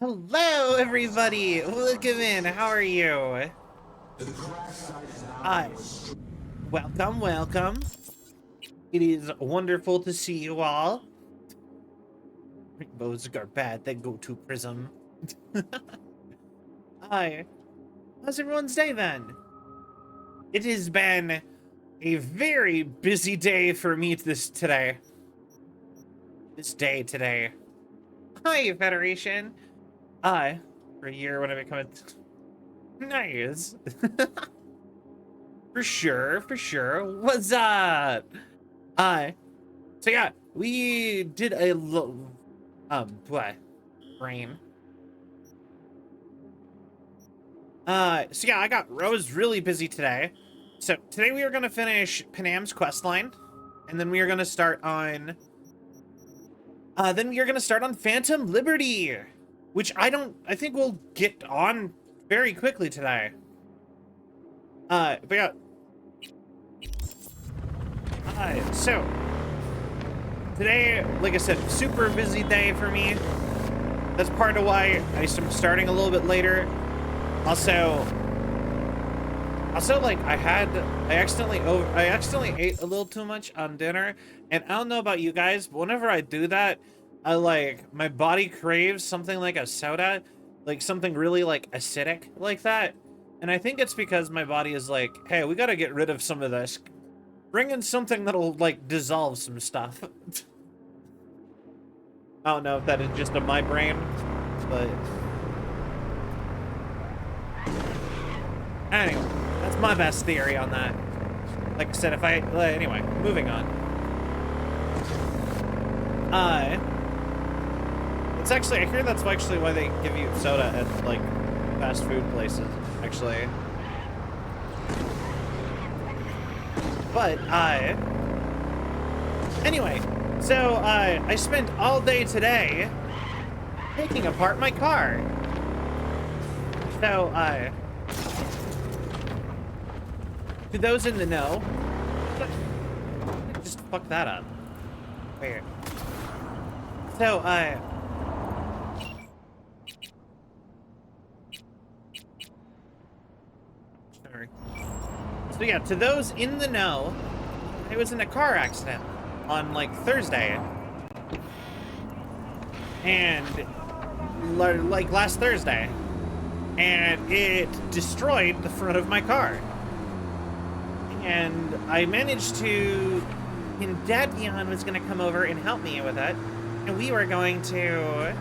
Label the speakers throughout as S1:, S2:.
S1: Hello, everybody. Welcome in. How are you? Hi. Welcome, welcome. It is wonderful to see you all. Rainbows are bad. They go to prism. Hi. How's everyone's day then? It has been a very busy day for me today. Hi, Federation. For a year when I become a... Nice. For sure. What's up? So yeah, we did a little, what? Brain. So yeah, I was really busy today. So today we are gonna finish Panam's quest line, and then we are gonna start on, Phantom Liberty, which I think we'll get on very quickly today. But yeah. So today, like I said, super busy day for me. That's part of why I'm starting a little bit later. Also, like I accidentally ate a little too much on dinner, and I don't know about you guys, but whenever I do that, my body craves something like a soda, like something really like acidic like that. And I think it's because my body is like, hey, we gotta get rid of some of this. Bring in something that'll like dissolve some stuff. I don't know if that is just in my brain, but anyway, that's my best theory on that. Like I said, anyway, moving on. I hear that's actually why they give you soda at like fast food places, actually. But anyway, so I spent all day today taking apart my car. So to those in the know, just fuck that up. Weird. So sorry. So yeah, to those in the know, I was in a car accident on like Thursday, and like last Thursday, and it destroyed the front of my car. And I managed to, and Dad Dion was going to come over and help me with it, and we were going to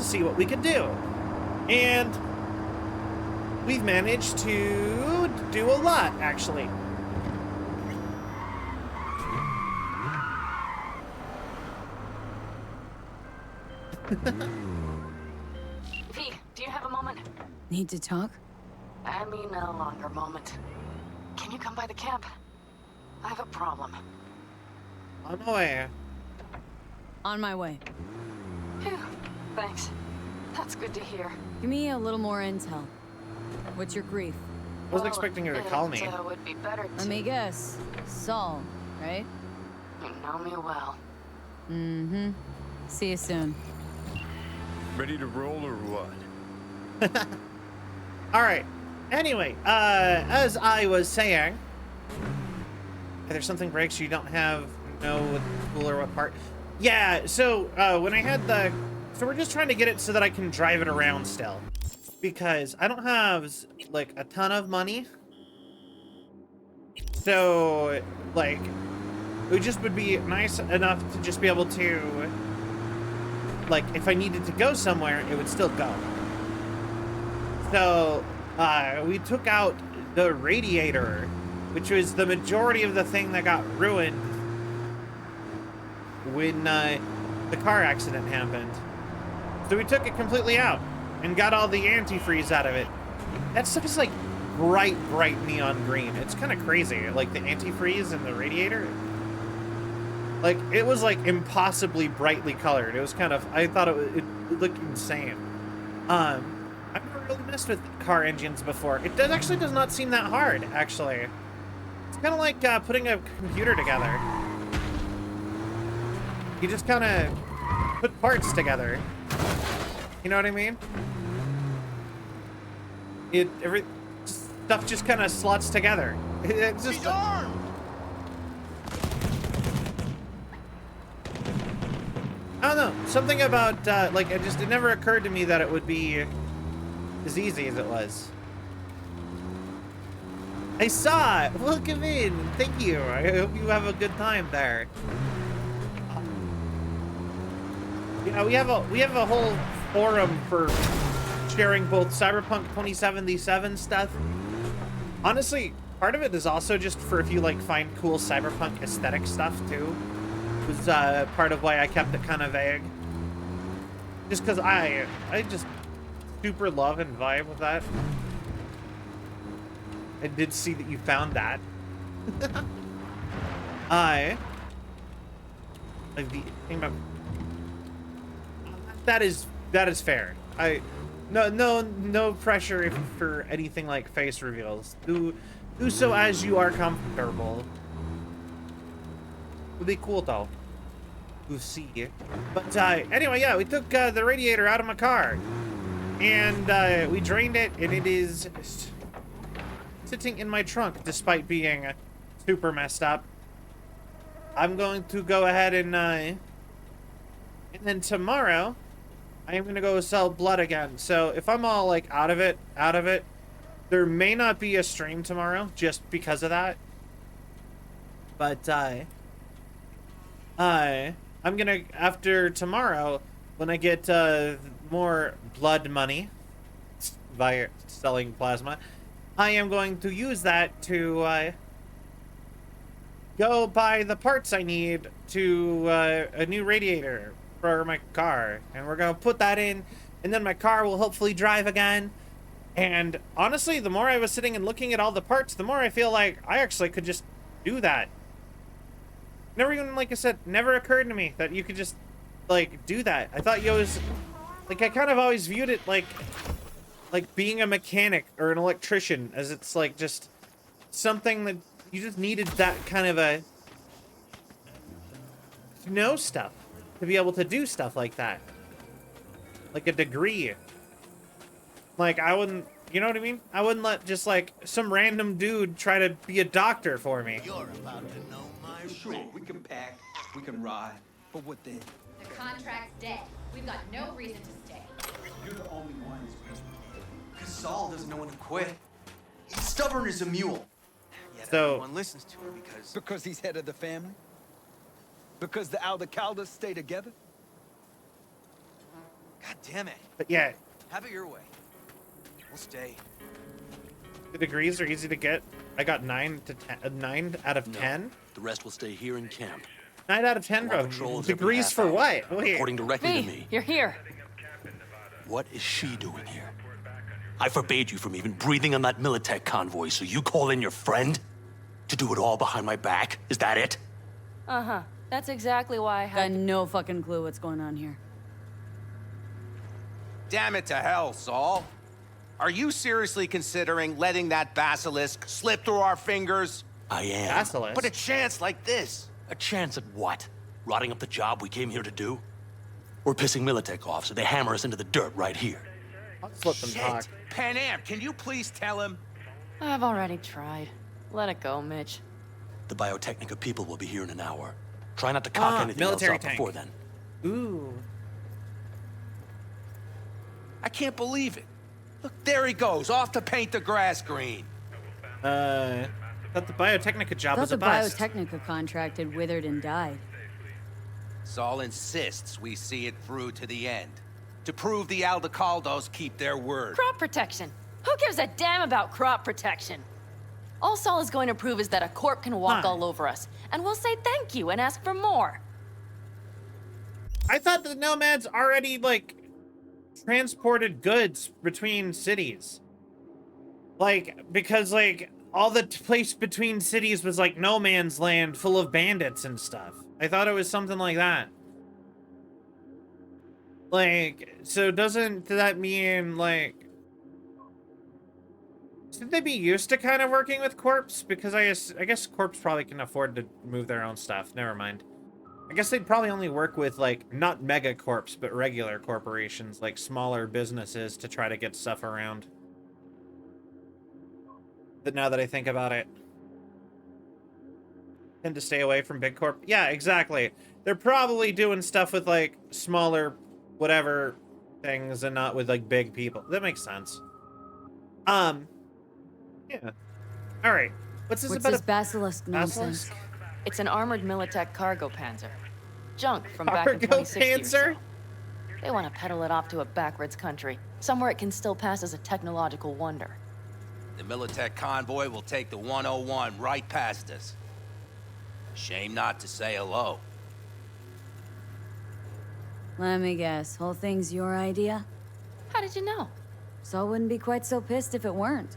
S1: see what we could do, and we've managed to do a lot, actually.
S2: V, do you have a moment?
S3: Need to talk?
S2: I mean a longer moment. Can you come by the camp? I have a problem.
S1: On my way.
S3: On my way.
S2: Phew, thanks. That's good to hear.
S3: Give me a little more intel. What's your grief?
S1: I was expecting her to call me.
S2: It would be better to...
S3: Let me guess. Saul, right?
S2: You know me well.
S3: Mm-hmm. See you soon.
S4: Ready to roll or what?
S1: All right. Anyway, as I was saying, if there's something breaks, you don't know what tool or what part. Yeah, so when I had so we're just trying to get it so that I can drive it around still, because I don't have like a ton of money. So like, it just would be nice enough to just be able to, like, if I needed to go somewhere, it would still go. So we took out the radiator, which was the majority of the thing that got ruined when the car accident happened. So we took it completely out and got all the antifreeze out of it. That stuff is like bright neon green. It's kind of crazy, like the antifreeze and the radiator. Like, it was like impossibly brightly colored. It was kind of, I thought it looked insane. I've never really messed with car engines before. It actually does not seem that hard, actually. It's kind of like putting a computer together. You just kind of put parts together. You know what I mean? Stuff just kind of slots together. It's just.
S4: He's armed!
S1: I don't know. Something about like it never occurred to me that it would be as easy as it was. I saw it. Welcome in. Thank you. I hope you have a good time there. Yeah, we have a whole forum for sharing both Cyberpunk 2077 stuff. Honestly, part of it is also just for if you like find cool Cyberpunk aesthetic stuff too. It was part of why I kept it kind of vague. Just because I just super love and vibe with that. I did see that you found that. Like the thing about that is fair. No pressure for anything like face reveals. Do so as you are comfortable. Would be cool though. We'll see. But anyway, yeah, we took the radiator out of my car, and we drained it, and it is sitting in my trunk, despite being super messed up. I'm going to go ahead and then tomorrow, I am gonna go sell blood again. So if I'm all like out of it, there may not be a stream tomorrow just because of that. But I'm gonna, after tomorrow, when I get more blood money via selling plasma, I am going to use that to go buy the parts I need to a new radiator for my car, and we're gonna put that in, and then my car will hopefully drive again. And honestly, the more I was sitting and looking at all the parts, the more I feel like I actually could just do that. Never even, like I said, never occurred to me that you could just like do that. I thought you always, like, I kind of always viewed it like being a mechanic or an electrician, as it's like just something that you just needed that kind of a to know stuff, to be able to do stuff like that, like a degree. Like, I wouldn't, you know what I mean? I wouldn't let just like some random dude try to be a doctor for me.
S5: You're about to know my
S6: Sure, we can pack, we can ride, but what then?
S7: The contract's dead. We've got no reason to stay.
S6: You're the only one who's because Saul doesn't know when to quit. He's stubborn as a mule. Yet
S1: So-
S6: everyone listens to him because
S5: Because he's head of the family? Because the Aldecaldos stay together?
S6: God damn it.
S1: But yeah,
S6: Have it your way. We'll stay.
S1: the degrees are easy to get. I got 9 out of 10.
S8: The rest will stay here in camp.
S1: 9 out of 10, bro.
S8: Patrols every
S1: Degrees
S8: half
S1: for
S8: hour,
S1: what? Wait.
S8: reporting directly to
S3: V,
S8: me.
S3: you're here.
S8: What is she doing here? I forbade you from even breathing on that Militech convoy, so you call in your friend? To do it all behind my back? Is that it?
S9: Uh-huh. That's exactly why I
S3: Got
S9: had
S3: no fucking clue what's going on here.
S10: Damn it to hell, Saul. Are you seriously considering letting that basilisk slip through our fingers?
S8: I am.
S1: Basilisk.
S10: But a chance like this.
S8: A chance at what? Rotting up the job we came here to do? We're pissing Militech off, so they hammer us into the dirt right here.
S1: I'll just let them
S10: Shit.
S1: talk.
S10: Pan Am, can you please tell him?
S9: I've already tried. Let it go, Mitch.
S8: The Biotechnica people will be here in an hour. Try not to cock anything
S1: military
S8: else up
S1: tank.
S8: before then.
S1: Ooh.
S10: I can't believe it. Look, there he goes, off to paint the grass green.
S1: Thought the Biotechnica job
S3: I
S1: was
S3: thought
S1: a
S3: the
S1: bust.
S3: Biotechnica contract had withered and died.
S10: Saul insists we see it through to the end. To prove the Aldecaldos keep their word.
S9: Crop protection. Who gives a damn about crop protection? All Saul is going to prove is that a corp can walk
S1: Huh.
S9: all over us, and we'll say thank you and ask for more.
S1: I thought the nomads already, like, transported goods between cities. Like, because, like, all the place between cities was, like, no man's land full of bandits and stuff. I thought it was something like that. Like, so doesn't that mean, like... Should they be used to kind of working with corps? Because I guess corps probably can afford to move their own stuff. Never mind. I guess they'd probably only work with, like, not megacorps, but regular corporations, like smaller businesses, to try to get stuff around. But now that I think about it, tend to stay away from big corp. Yeah, exactly. They're probably doing stuff with, like, smaller whatever things and not with, like, big people. That makes sense. Yeah. All right. What's this
S3: What's
S1: about?
S3: this basilisk nonsense?
S1: Basilisk?
S9: It's an armored Militech cargo panzer. Junk from back in
S1: Cargo
S9: 2060 or so.
S1: panzer?
S9: They want to peddle it off to a backwards country, somewhere it can still pass as a technological wonder.
S10: The Militech convoy will take the 101 right past us. Shame not to say hello.
S3: Let me guess, whole thing's your idea?
S9: How did you know?
S3: Saul wouldn't be quite so pissed if it weren't.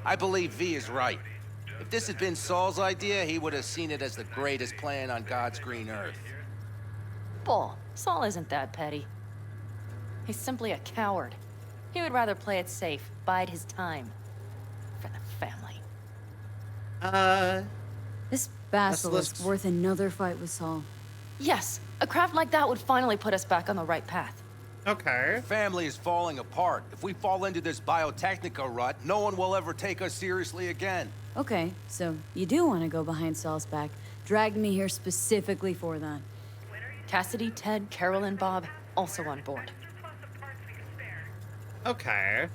S10: I believe V is right. If this had been Saul's idea, he would have seen it as the greatest plan on God's green earth.
S9: Bull, Saul isn't that petty. He's simply a coward. He would rather play it safe, bide his time. For the family.
S3: This basilisk
S1: Basilisk's-
S3: worth another fight with Saul.
S9: Yes, a craft like that would finally put us back on the right path.
S1: Okay.
S10: Family is falling apart. If we fall into this biotechnica rut, no one will ever take us seriously again.
S3: Okay, so you do want to go behind Saul's back. Dragged me here specifically for that.
S9: Cassidy, Ted, Carol, and Bob also on board.
S1: Okay.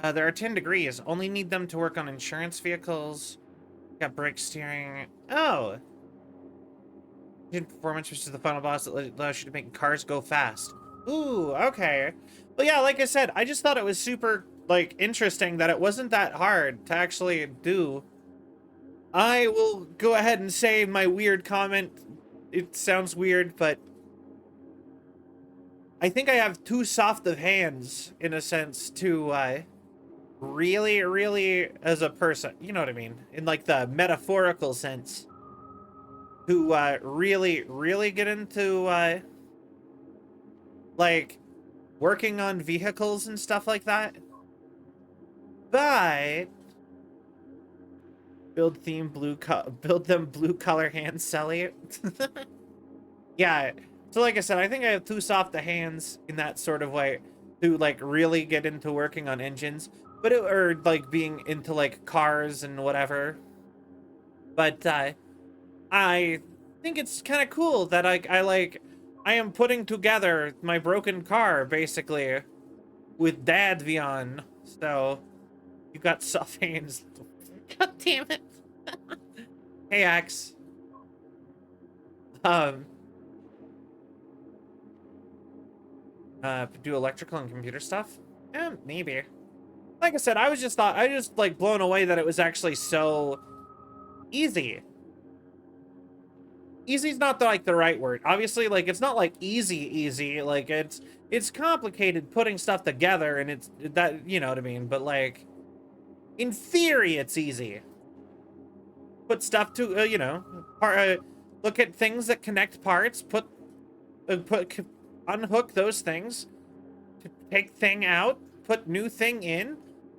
S1: There are 10 degrees. Only need them to work on insurance vehicles. Got brake steering. Oh! Engine performance, which is the final boss that allows you to make cars go fast. Ooh, okay. Well, yeah, like I said, I just thought it was super, like, interesting that it wasn't that hard to actually do. I will go ahead and say my weird comment. It sounds weird, but I think I have too soft of hands, in a sense, to, really, as a person, you know what I mean? In, like, the metaphorical sense. To, really get into, like, working on vehicles and stuff like that. But build them blue color hands, Sally. Yeah. So like I said, I think I have too soft the hands in that sort of way to, like, really get into working on engines, but or like being into, like, cars and whatever. But I think it's kind of cool that I am putting together my broken car basically with Dad Vion. So you got soft hands. God damn it. Hey, Axe. Do electrical and computer stuff? Yeah, maybe. Like I said, I was just like blown away that it was actually so easy. Easy's not like the right word. Obviously, like, it's not like easy. Like, it's complicated putting stuff together, and it's that, you know what I mean? But, like, in theory, it's easy. Put stuff to, you know, look at things that connect parts, unhook those things, take thing out, put new thing in,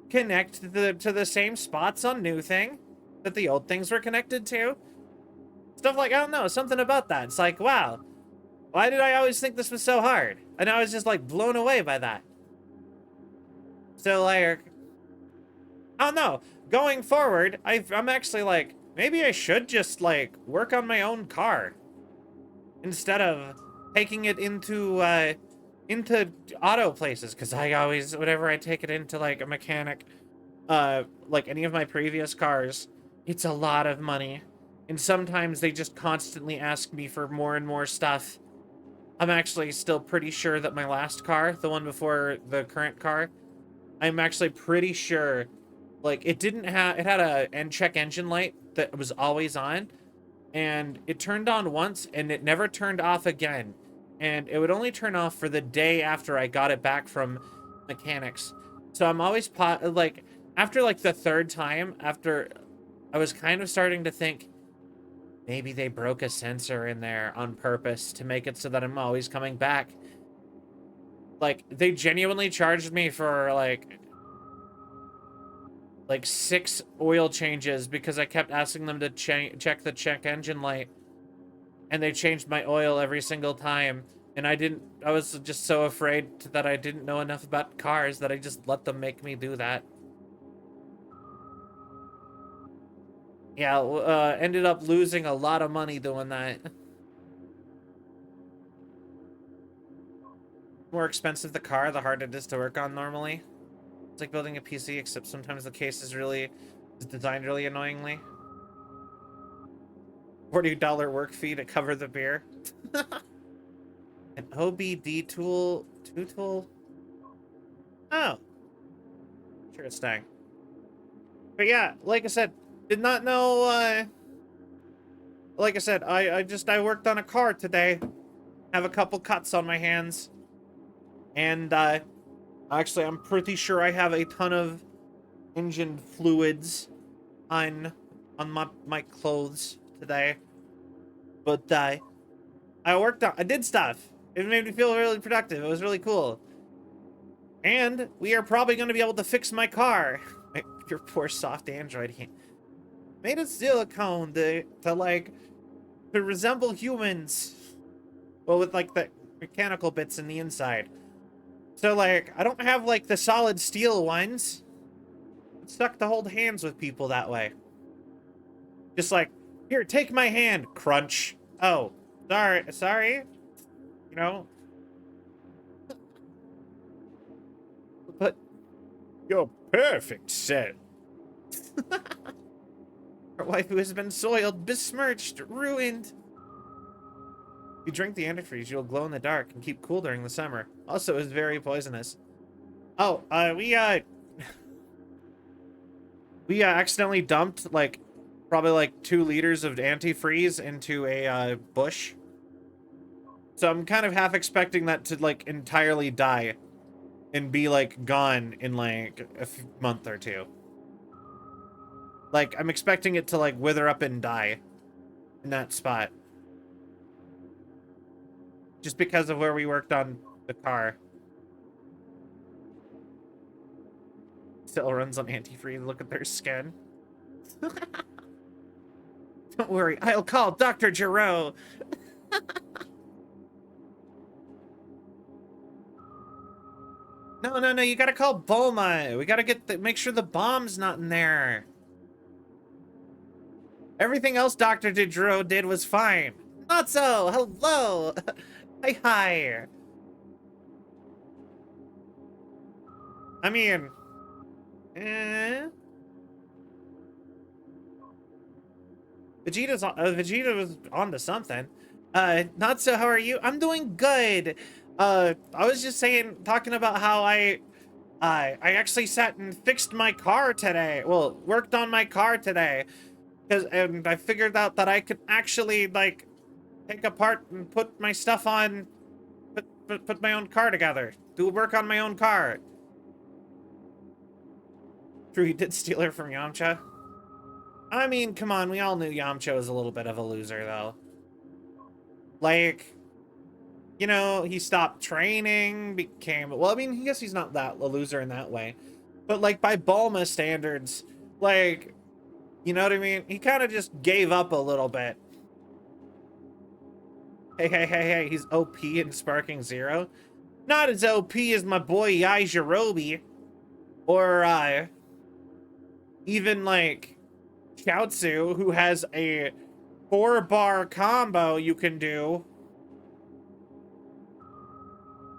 S1: connect to the same spots on new thing that the old things were connected to. Stuff like, I don't know, something about that. It's like, wow, why did I always think this was so hard? And I was just, like, blown away by that. So, like, I don't know. Going forward, I'm actually like, maybe I should just, like, work on my own car instead of taking it into auto places, because I always, whenever I take it into, like, a mechanic, like any of my previous cars, it's a lot of money. And sometimes they just constantly ask me for more and more stuff. I'm actually still pretty sure that my last car, the one before the current car, I'm actually pretty sure, like, it had a check engine light that was always on, and it turned on once and it never turned off again. And it would only turn off for the day after I got it back from mechanics. So I'm always like, after like the third time, after I was kind of starting to think, maybe they broke a sensor in there on purpose to make it so that I'm always coming back. Like, they genuinely charged me for, like like 6 oil changes because I kept asking them to check the check engine light. And they changed my oil every single time. And I was just so afraid that I didn't know enough about cars that I just let them make me do that. Yeah, ended up losing a lot of money doing that. More expensive the car, the harder it is to work on normally. It's like building a PC, except sometimes the case is designed really annoyingly. $40 work fee to cover the beer. An OBD tool, 2-tool. Oh, sure it's staying. But yeah, like I said, did not know. Like I said, I worked on a car today. Have a couple cuts on my hands, and actually, I'm pretty sure I have a ton of engine fluids on my clothes today. But I did stuff. It made me feel really productive. It was really cool. And we are probably going to be able to fix my car. Your poor soft Android made of silicone to resemble humans. Well, with like the mechanical bits in the inside. So like, I don't have like the solid steel ones. It's stuck to hold hands with people that way. Just like, here, take my hand. Crunch. Oh, sorry. You know. But you're perfect, sir. Our wife who has been soiled, besmirched, ruined. If you drink the antifreeze, you'll glow in the dark and keep cool during the summer. Also, it's very poisonous. Oh, we accidentally dumped like probably like 2 liters of antifreeze into a bush. So I'm kind of half expecting that to like entirely die and be like gone in like a month or 2. Like, I'm expecting it to like wither up and die in that spot. Just because of where we worked on the car. Still runs on antifreeze. Look at their skin. Don't worry, I'll call Dr. Giro. No, you gotta call Bulma. We gotta make sure the bomb's not in there. Everything else Dr. Giro did was fine. Not so. Hello. Hi. I mean, Vegeta was onto something. Not so. How are you? I'm doing good. I was just talking about how I actually sat and fixed my car today. Well, worked on my car today, and I figured out that I could actually like take apart and put my stuff on, put my own car together, do work on my own car. True, he did steal her from Yamcha. I mean, come on, we all knew Yamcha was a little bit of a loser, though. Like, you know, he stopped training, well, I mean, I guess he's not that a loser in that way. But, like, by Bulma standards, like, you know what I mean? He kind of just gave up a little bit. Hey, he's OP in Sparking Zero. Not as OP as my boy Yajirobe. Or, even, like, Chiaotzu, who has a 4-bar combo you can do.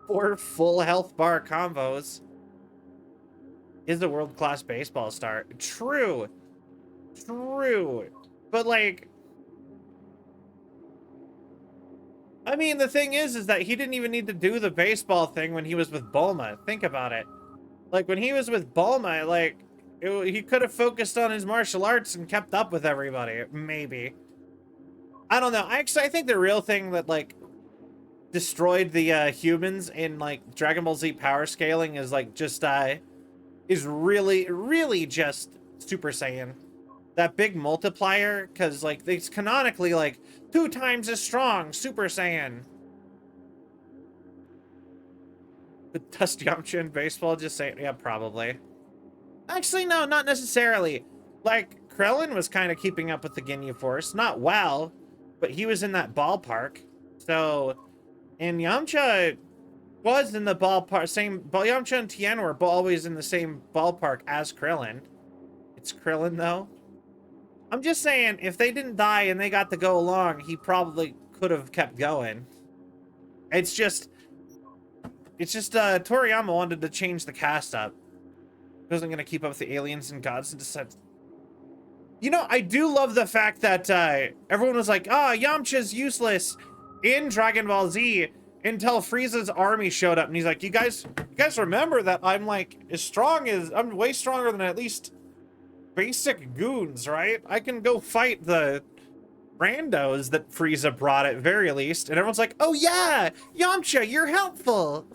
S1: 4 full health bar combos. Is a world-class baseball star. True. But, like, I mean, the thing is that he didn't even need to do the baseball thing when he was with Bulma. Think about it. Like, when he was with Bulma, like, he could have focused on his martial arts and kept up with everybody. Maybe. I don't know. I think the real thing that, like, destroyed the humans in, like, Dragon Ball Z power scaling is, like, just, is really just Super Saiyan. That big multiplier, because, like, it's canonically, like, 2 times as strong Super Saiyan. But Dust Yamcha in baseball, just saying, yeah, probably. Actually, no, not necessarily. Like, Krillin was kind of keeping up with the Ginyu Force. Not well, but he was in that ballpark. So, and Yamcha was in the ballpark, Yamcha and Tien were always in the same ballpark as Krillin. It's Krillin, though. I'm just saying, if they didn't die and they got to go along, he probably could have kept going. It's just Toriyama wanted to change the cast up. He wasn't going to keep up with the aliens and gods and decided. You know, I do love the fact that everyone was like, "Ah, Yamcha's useless" in Dragon Ball Z until Frieza's army showed up, and he's like, "You guys remember that I'm like I'm way stronger than at least basic goons, right? I can go fight the randos that Frieza brought at very least." And everyone's like, "Oh yeah, Yamcha, you're helpful."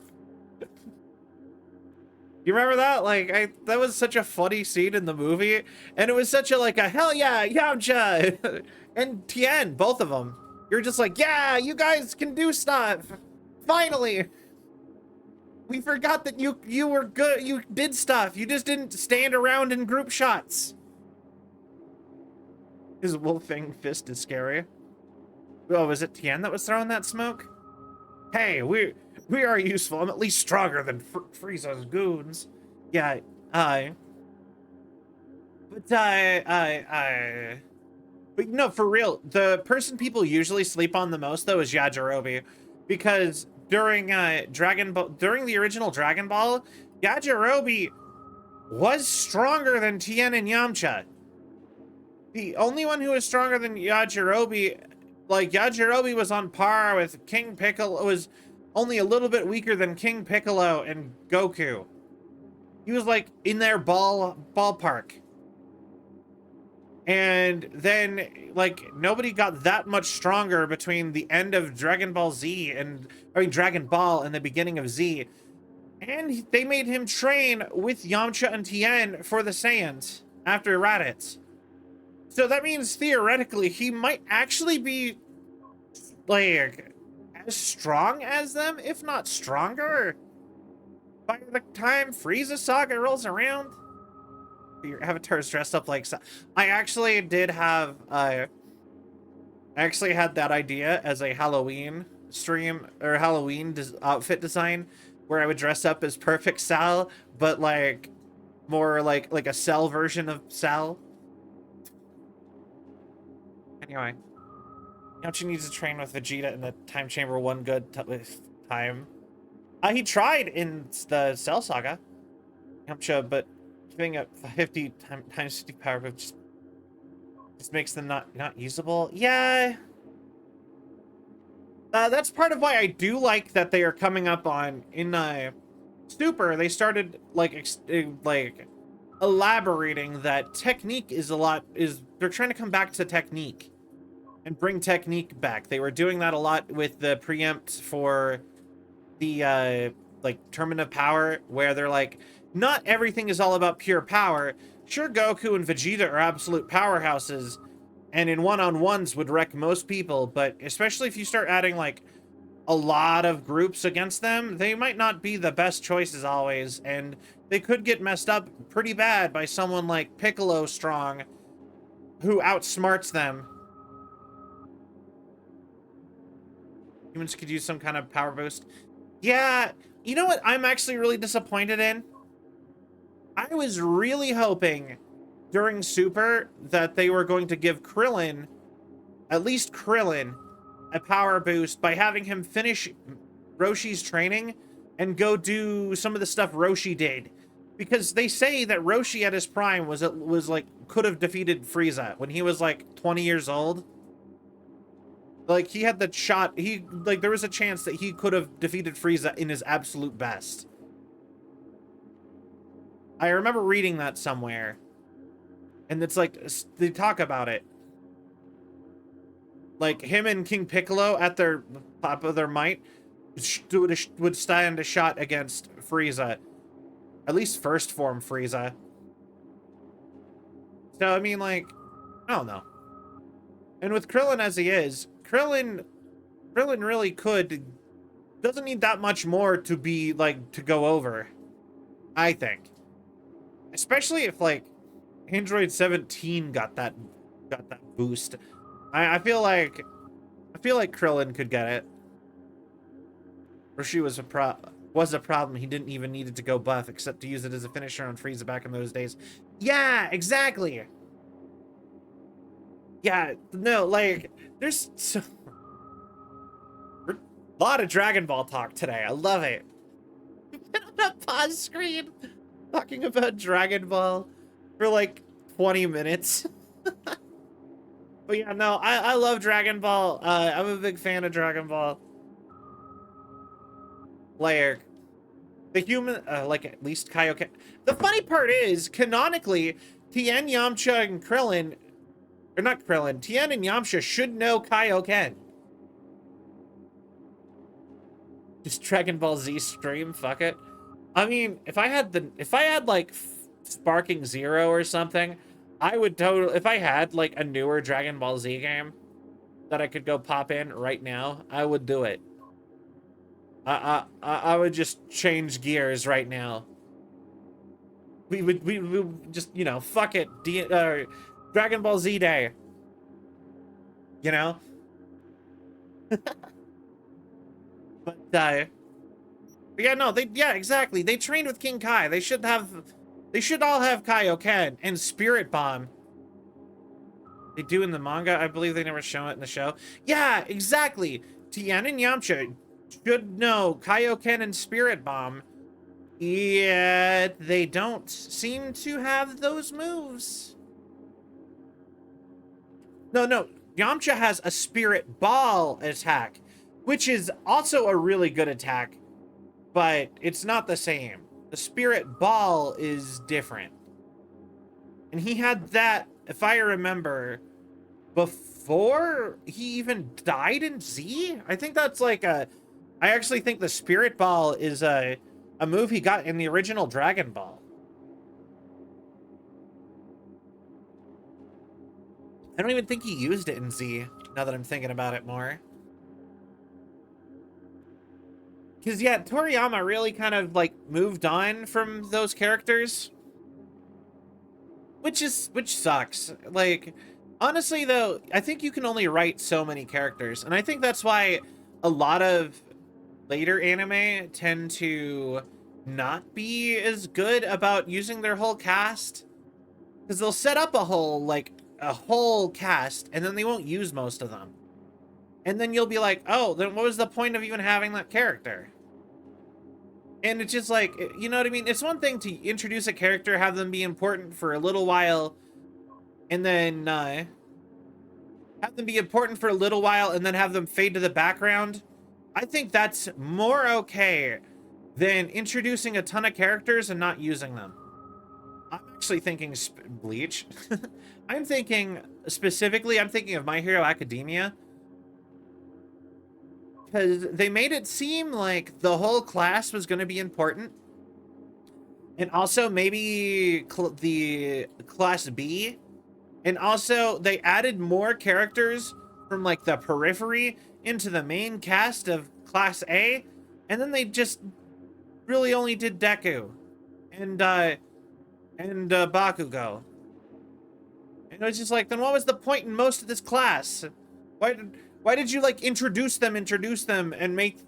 S1: You remember that? Like, that was such a funny scene in the movie, and it was such a like a hell yeah, Yamcha and Tien, both of them. You're just like, yeah, you guys can do stuff. Finally, we forgot that you were good. You did stuff. You just didn't stand around in group shots. His wolfing fist is scary. Oh, was it Tien that was throwing that smoke? Hey, we are useful. I'm at least stronger than Frieza's goons. Yeah, but no, for real, the person people usually sleep on the most though is Yajirobe, because during during the original Dragon Ball, Yajirobe was stronger than Tien and Yamcha. The only one who was stronger than Yajirobe, like Yajirobe was on par with King Piccolo, was only a little bit weaker than King Piccolo and Goku. He was like in their ballpark. And then like nobody got that much stronger between the end of Dragon Ball Z and Dragon Ball and the beginning of Z. And they made him train with Yamcha and Tien for the Saiyans after Raditz. So that means theoretically he might actually be like as strong as them, if not stronger, by the time Frieza Saga rolls around. Your avatar's dressed up like... I actually did have... I actually had that idea as a Halloween stream, or Halloween outfit design, where I would dress up as Perfect Cell, but like more like a Cell version of Cell. Anyway, Yamcha needs to train with Vegeta in the time chamber one good time. He tried in the Cell Saga, Yamcha, but giving up 50 times 50 power move just makes them not usable. Yeah. That's part of why I do like that they are coming up on in Super. They started like elaborating that technique is they're trying to come back to technique and bring technique back. They were doing that a lot with the preempt for the like Tournament of Power, where they're like, not everything is all about pure power. Sure, Goku and Vegeta are absolute powerhouses, and in one-on-ones would wreck most people, but especially if you start adding like a lot of groups against them, they might not be the best choices always, and they could get messed up pretty bad by someone like Piccolo Strong, who outsmarts them. Humans could use some kind of power boost. Yeah, you know what I'm actually really disappointed in? I was really hoping during Super that they were going to give Krillin, at least Krillin, a power boost by having him finish Roshi's training and go do some of the stuff Roshi did. Because they say that Roshi at his prime was like, could have defeated Frieza when he was like 20 years old. Like, he had the shot, there was a chance that he could have defeated Frieza in his absolute best. I remember reading that somewhere. And it's like, they talk about it. Like, him and King Piccolo at their top of their might would stand a shot against Frieza. At least first form Frieza. So, I mean, like, I don't know. And with Krillin as he is, Krillin really doesn't need that much more to be, like, to go over. I think. Especially if like Android 17 got that boost. I feel like Krillin could get it. Roshi was a problem. He didn't even need it to go buff except to use it as a finisher on Frieza back in those days. Yeah, exactly. Yeah, no, like there's a lot of Dragon Ball talk today. I love it. Been on a pause screen talking about Dragon Ball for like 20 minutes. But yeah, no, I love Dragon Ball. I'm a big fan of Dragon Ball. Like, the human, like at least Kaioken. The funny part is, canonically, Tien, Yamcha, and Krillin, or not Krillin, Tien and Yamcha should know Kaioken. Just Dragon Ball Z stream, fuck it. I mean, if I had like Sparking Zero or something, I would totally, if I had like a newer Dragon Ball Z game that I could go pop in right now, I would do it. I would just change gears right now. We would just, you know, fuck it. Dragon Ball Z Day. You know? But, yeah, no, yeah, exactly. They trained with King Kai. They should all have Kaioken and Spirit Bomb. They do in the manga. I believe they never show it in the show. Yeah, exactly. Tien and Yamcha should know Kaioken and Spirit Bomb. Yet they don't seem to have those moves. No. Yamcha has a Spirit Ball attack, which is also a really good attack, but it's not the same. The Spirit Ball is different. And he had that, if I remember, before he even died in Z? I think that's like I actually think the Spirit Ball is a move he got in the original Dragon Ball. I don't even think he used it in Z, now that I'm thinking about it more. Because, yeah, Toriyama really kind of, like, moved on from those characters. Which sucks. Like, honestly, though, I think you can only write so many characters. And I think that's why a lot of later anime tend to not be as good about using their whole cast. Because they'll set up a whole cast, and then they won't use most of them. And then you'll be like, oh, then what was the point of even having that character? And it's just like, you know what I mean? It's one thing to introduce a character, have them be important for a little while, and then have them be important for a little while, and then have them fade to the background. I think that's more okay than introducing a ton of characters and not using them. I'm actually thinking Bleach. I'm thinking of My Hero Academia. Because they made it seem like the whole class was going to be important. And also maybe the class B. And also they added more characters from like the periphery into the main cast of class A. And then they just really only did Deku and Bakugo. And it was just like, then what was the point in most of this class? Why did you like introduce them and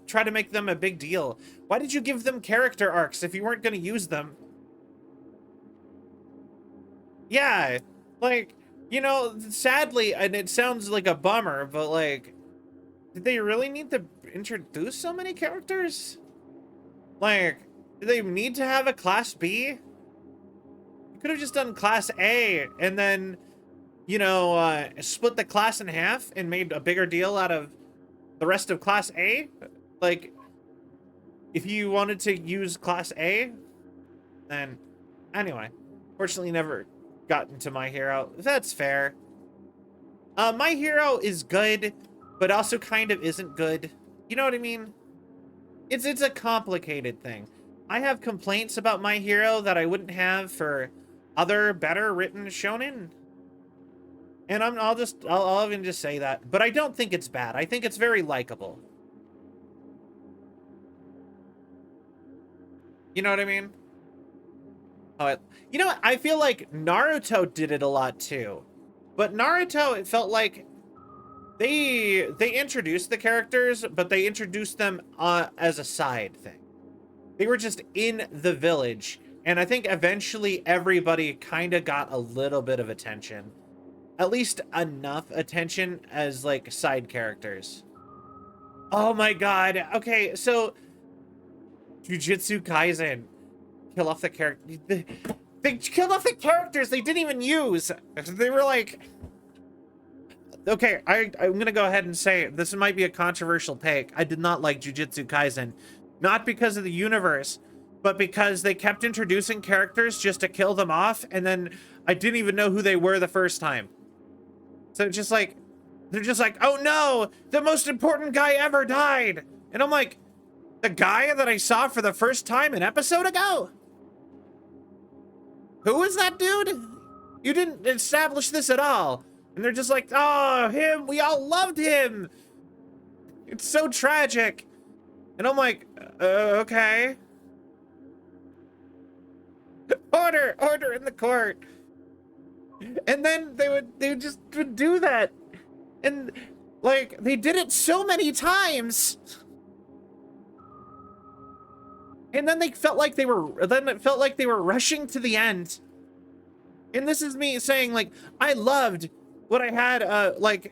S1: try to make them a big deal? Why did you give them character arcs if you weren't going to use them? Yeah, like, you know, sadly, and it sounds like a bummer, but like, did they really need to introduce so many characters? Like, do they need to have a class B? You could have just done class A and then, you know, split the class in half and made a bigger deal out of the rest of class A. Like, if you wanted to use class A, then anyway, fortunately never got into My Hero. That's fair. My Hero is good, but also kind of isn't good. You know what I mean? It's a complicated thing. I have complaints about My Hero that I wouldn't have for other better written shonen. And I'll even just say that. But I don't think it's bad. I think it's very likable. You know what I mean? You know what? I feel like Naruto did it a lot too. But Naruto, it felt like they introduced the characters, but they introduced them as a side thing. They were just in the village, and I think eventually everybody kind of got a little bit of attention. At least enough attention as like side characters. Oh my god. Okay, so Jujutsu Kaisen. Kill off the character. They killed off the characters they didn't even use. They were like... Okay, I'm gonna go ahead and say this might be a controversial take. I did not like Jujutsu Kaisen. Not because of the universe, but because they kept introducing characters just to kill them off, and then I didn't even know who they were the first time. So just like, they're just like, oh no, the most important guy ever died. And I'm like, the guy that I saw for the first time an episode ago? Who is that dude? You didn't establish this at all. And they're just like, oh, him, we all loved him. It's so tragic. And I'm like, okay. Order in the court. And then they would just do that. And like, they did it so many times. And then it felt like they were rushing to the end. And this is me saying, like, I loved what I had, like,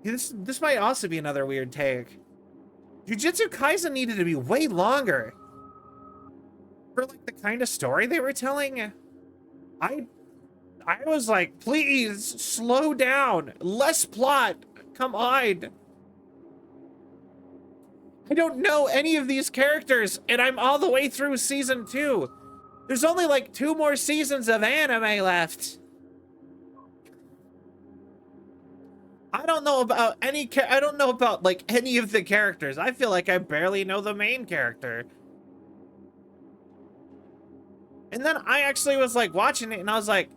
S1: this might also be another weird take. Jujutsu Kaisen needed to be way longer for like the kind of story they were telling. I was like, please slow down, less plot, come on. I don't know any of these characters, and I'm all the way through season 2. There's only like 2 more seasons of anime left. I don't know about like any of the characters. I feel like I barely know the main character. And then I actually was like watching it and I was like,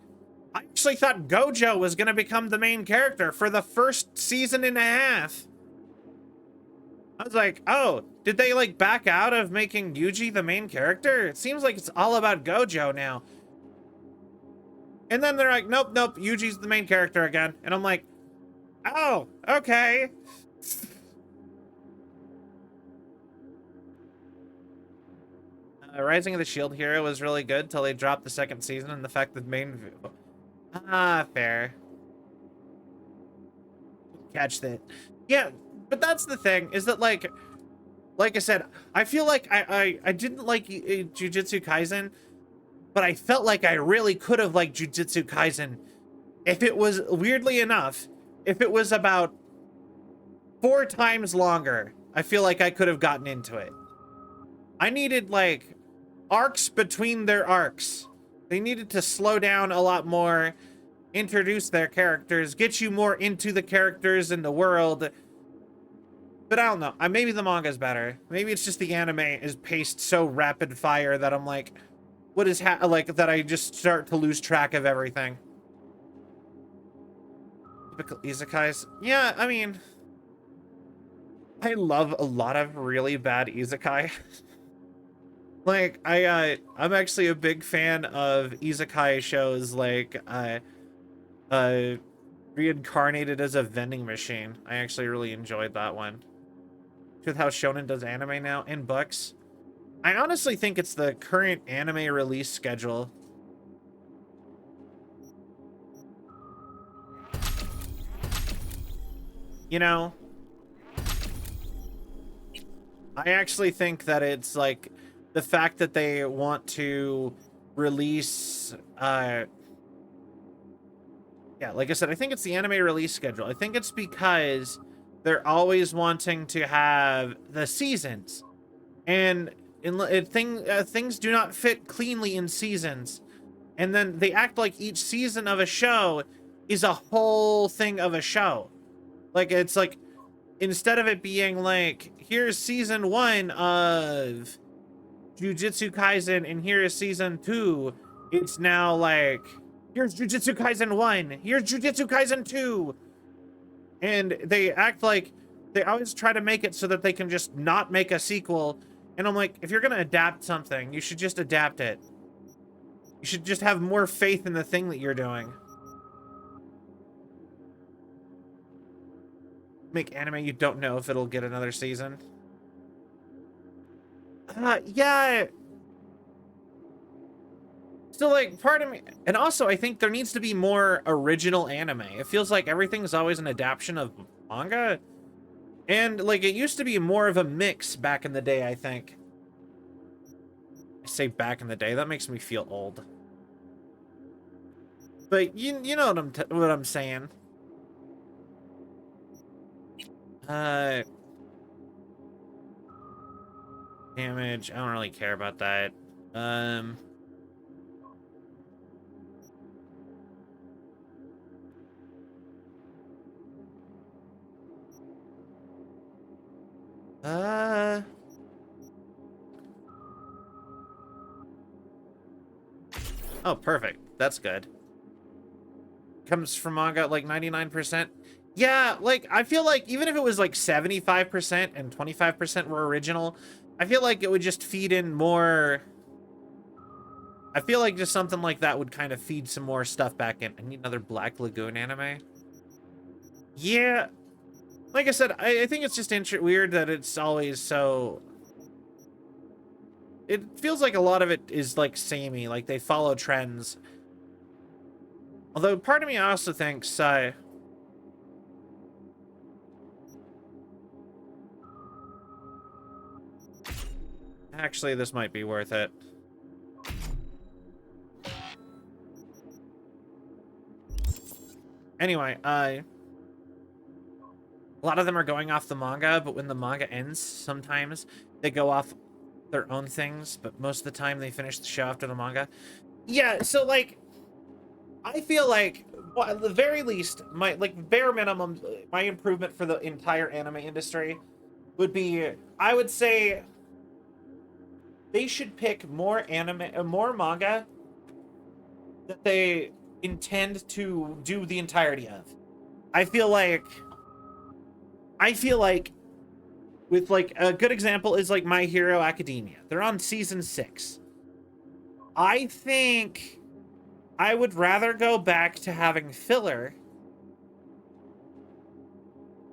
S1: I actually thought Gojo was gonna become the main character for the first season and a half. I was like, oh, did they like back out of making Yuji the main character? It seems like it's all about Gojo now. And then they're like, nope, Yuji's the main character again. And I'm like, oh, okay. Rising of the Shield Hero was really good till they dropped the 2nd season and the fact that main... fair. Catch that. Yeah, but that's the thing, is that like I said, I feel like I didn't like Jujutsu Kaisen, but I felt like I really could have liked Jujutsu Kaisen if it was, weirdly enough, if it was about 4 times longer. I feel like I could have gotten into it. I needed like arcs between their arcs. They needed to slow down a lot more, introduce their characters, get you more into the characters and the world. But I don't know. Maybe the manga's better. Maybe it's just the anime is paced so rapid fire that I'm like, what is like that I just start to lose track of everything. Typical isekais. Yeah, I mean, I love a lot of really bad isekai. Like, I'm actually a big fan of isekai shows like, Reincarnated as a Vending Machine. I actually really enjoyed that one. With how Shonen does anime now, and books. I honestly think it's the current anime release schedule. You know, I actually think that it's like the fact that they want to release, yeah, like I said, I think it's the anime release schedule. I think it's because they're always wanting to have the seasons, and things do not fit cleanly in seasons, and then they act like each season of a show is a whole thing of a show. Like, it's like, instead of it being like, here's season 1 of Jujutsu Kaisen and here is season 2, it's now like, here's Jujutsu Kaisen 1, here's Jujutsu Kaisen 2. And they act like they always try to make it so that they can just not make a sequel And I'm like, if you're gonna adapt something, you should just adapt it. You should just have more faith in the thing that you're doing. Make anime you don't know if it'll get another season. Yeah. So, like, part of me... And also, I think there needs to be more original anime. It feels like everything's always an adaptation of manga. And, like, it used to be more of a mix back in the day, I think. I say back in the day. That makes me feel old. But you know what I'm saying. Damage. I don't really care about that. Oh, perfect. That's good. Comes from manga at like 99%. Yeah, like, I feel like even if it was like 75% and 25% were original, I feel like it would just feed in more. I feel like just something like that would kind of feed some more stuff back in. I need another Black Lagoon anime. Yeah. Like I said, I think it's just weird that it's always so... It feels like a lot of it is like samey, like they follow trends. Although part of me also thinks, actually, this might be worth it. Anyway, a lot of them are going off the manga, but when the manga ends, sometimes they go off their own things, but most of the time they finish the show after the manga. Yeah, so, like, I feel like, well, at the very least, my, like, bare minimum, my improvement for the entire anime industry would be, I would say, they should pick more more manga that they intend to do the entirety of. I feel like with, like, a good example is like My Hero Academia. They're on season 6. I think I would rather go back to having filler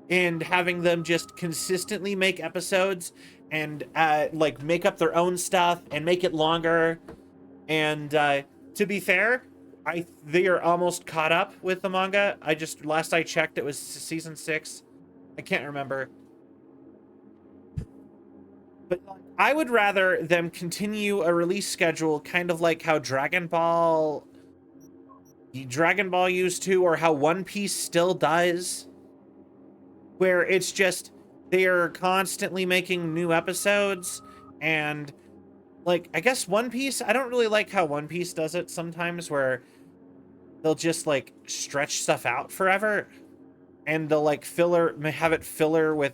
S1: and having them just consistently make episodes and like make up their own stuff and make it longer. And to be fair, they are almost caught up with the manga. Last I checked, it was season 6. I can't remember. But I would rather them continue a release schedule, kind of like how Dragon Ball used to, or how One Piece still does, where it's just they are constantly making new episodes. And, like, I guess One Piece, I don't really like how One Piece does it sometimes, where they'll just, like, stretch stuff out forever, and they'll, like, have it filler with...